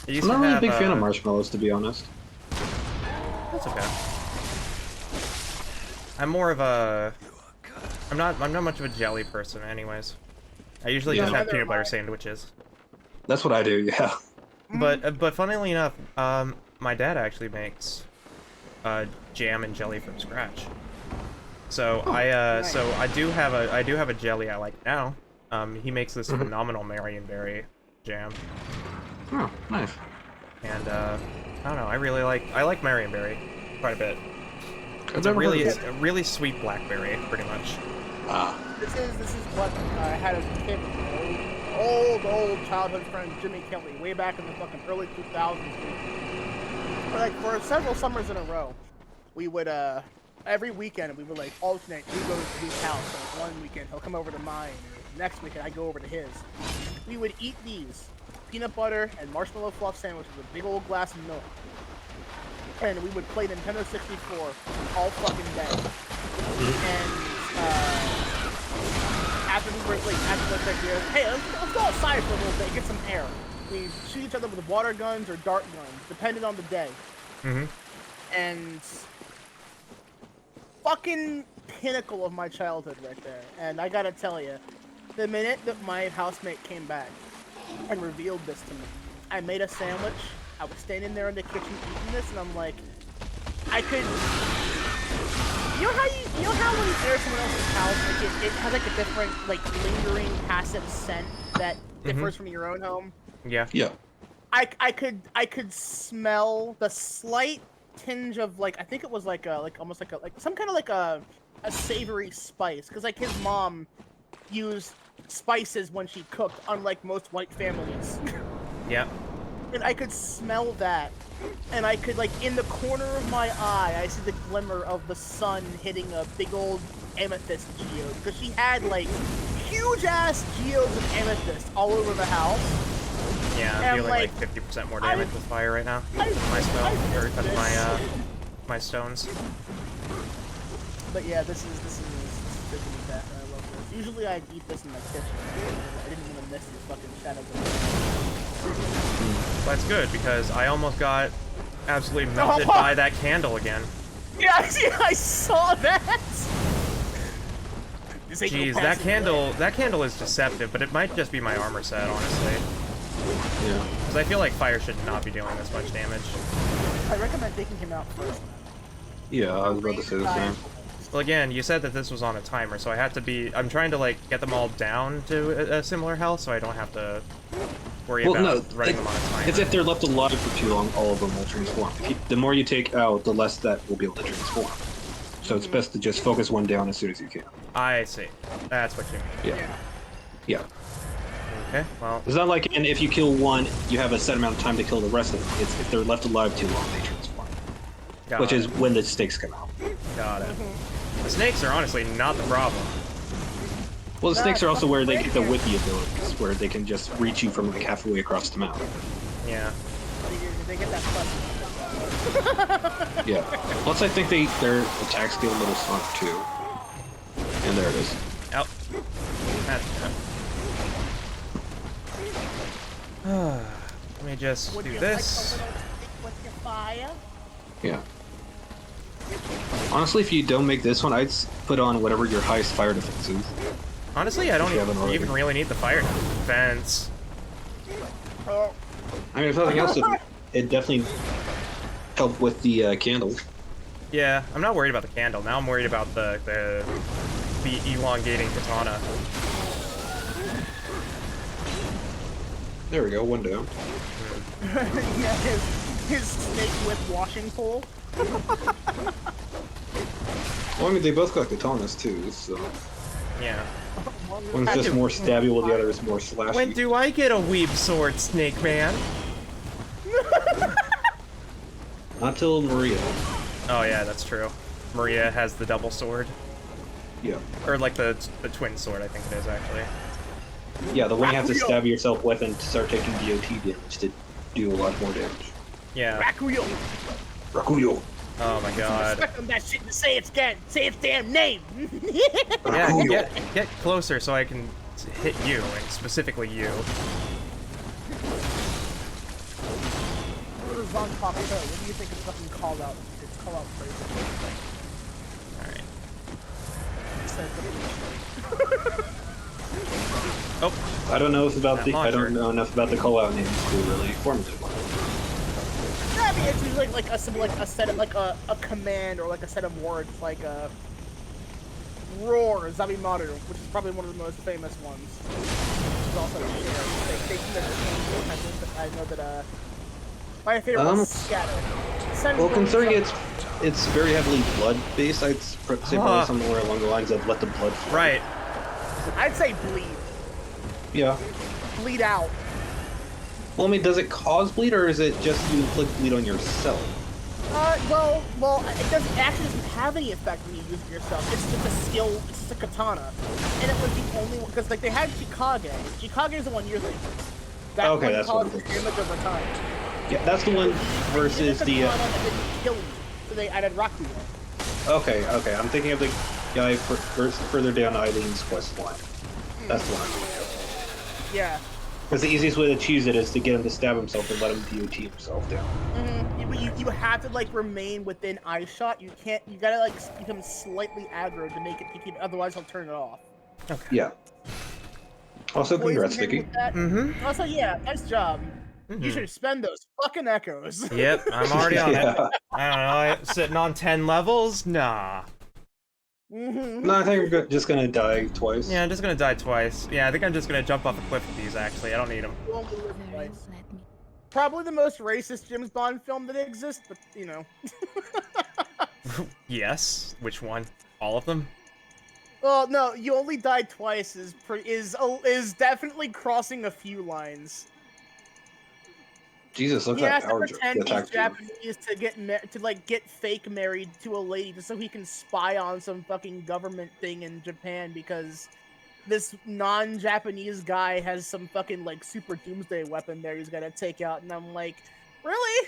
I'm not really a big fan of marshmallows, to be honest. That's okay. I'm more of a... I'm not much of a jelly person, anyways. I usually just have peanut butter sandwiches. That's what I do, yeah. But funnily enough, my dad actually makes jam and jelly from scratch. So nice. so I do have a jelly I like now. He makes this phenomenal Marionberry jam. Oh, nice. And I don't know, I like Marionberry quite a bit. It's a really sweet blackberry, pretty much. Ah. This is what I had as a kid. Old childhood friend Jimmy Kelly, way back in the fucking early 2000s. Like for several summers in a row, we would every weekend we would like alternate who goes to whose house. So like one weekend he'll come over to mine, or next weekend I go over to his. We would eat these peanut butter and marshmallow fluff sandwiches with a big old glass of milk, and we would play Nintendo 64 all fucking day. And after we were like, hey, let's go outside for a little bit, get some air. We shoot each other with water guns or dart guns, depending on the day. And fucking pinnacle of my childhood right there. And I gotta tell you, the minute that my housemate came back and revealed this to me, I made a sandwich. I was standing there in the kitchen eating this, and I'm like, I could. You know how when you enter someone else's house, like it has like a different, like lingering passive scent that differs from your own home. Yeah. Yeah. I could smell the slight tinge of like I think it was like almost like some kind of like a savory spice because like his mom used spices when she cooked, unlike most white families. Yep. And I could smell that, and I could like in the corner of my eye, I see the glimmer of the sun hitting a big old amethyst geode because she had like huge ass geodes of amethyst all over the house. Yeah, I'm and, feeling like 50% more damage with fire right now. My spell, or my stones. But yeah, this is taking me back. I love this. Usually I'd eat this in my kitchen. I didn't even miss these fucking shadows. That's good because I almost got absolutely melted by that candle again. Yeah, I saw that. Jeez, that candle is deceptive, but it might just be my armor set, honestly. Yeah. Because I feel like fire should not be dealing this much damage. I recommend taking him out first. Yeah, I was about to say the same. Well, again, you said that this was on a timer, so I have to be... I'm trying to, like, get them all down to a similar health, so I don't have to worry about running them on a timer. It's if they're left alive for too long, all of them will transform. The more you take out, the less that will be able to transform. So it's best to just focus one down as soon as you can. I see. That's what you mean. Yeah. Yeah. Okay, well... It's not like, and if you kill one, you have a set amount of time to kill the rest of them. It's if they're left alive too long, they transform. Which is when the snakes come out. Got it. The snakes are honestly not the problem. Well, the snakes are also where they get the whippy abilities, where they can just reach you from like halfway across the map. Yeah. They get that plus. Yeah. Plus, I think their attacks get a little smart too. And there it is. Oh. That's good. Let me just do this. Like a little stick with your fire? Yeah. Honestly, if you don't make this one, I'd put on whatever your highest fire defense is. Honestly, I don't even really need the fire defense. I mean, if nothing else, it definitely helped with the candle. Yeah, I'm not worried about the candle. Now I'm worried about the elongating katana. There we go, one down. Yeah, his snake whip washing pole. Well, I mean, they both got katanas too, so... Yeah. One's just more stabby, while the other is more slashy. When do I get a weeb sword, Snake Man? Not till Maria. Oh yeah, that's true. Maria has the double sword. Yeah. Or like the twin sword, I think it is, actually. Yeah, the one you have to stab yourself with and start taking DOT damage to do a lot more damage. Yeah. Rakuyo. Rakuyo. Oh my god. Respect on that shit and say its damn name. Yeah, get closer so I can hit you, and specifically you. What do you think it's fucking called out? It's called out crazy. Alright. Oh. I don't know I don't know enough about the call-out names to really formative one. Yeah, I mean, it's usually like a set of like a command or like a set of words like roar, Zabi Maru, which is probably one of the most famous ones. Which is also shared. They I know that my favorite was scatter. Well, considering it's very heavily blood based, I'd say probably somewhere along the lines of let the blood flow. Right. I'd say bleed. Yeah. Bleed out. Well, I mean, does it cause bleed, or is it just you inflict bleed on yourself? Well, it doesn't actually doesn't have any effect when you use it yourself. It's just a skill. It's just a katana, and it was the only one because like they had Chikage. Chikage is the one you're thinking. That okay, one that's causes what damage over time. Yeah, that's the one versus the. That didn't kill you, so they added Rakuyo. Okay. I'm thinking of the guy further down Eileen's quest line. That's the one. Yeah. Because the easiest way to choose it is to get him to stab himself and let him DOT himself down. You have to like remain within eye shot. You can't. You gotta like become slightly aggro to make it. To keep, otherwise, he'll turn it off. Okay. Yeah. Also, congrats, Vicky. Also, yeah, nice job. You should spend those fucking echoes. Yep, I'm already on it. I don't know, sitting on 10 levels? Nah. No, I think I'm just gonna die twice. Yeah, I'm just gonna die twice. Yeah, I think I'm just gonna jump off a cliff with these, actually. I don't need them. Probably the most racist James Bond film that exists, but you know. Yes. Which one? All of them? Well, no, You Only Die Twice is definitely crossing a few lines. Jesus, look He at has that to power pretend he's attack. Japanese to get fake married to a lady just so he can spy on some fucking government thing in Japan because this non-Japanese guy has some fucking like super doomsday weapon there he's gonna take out, and I'm like, really?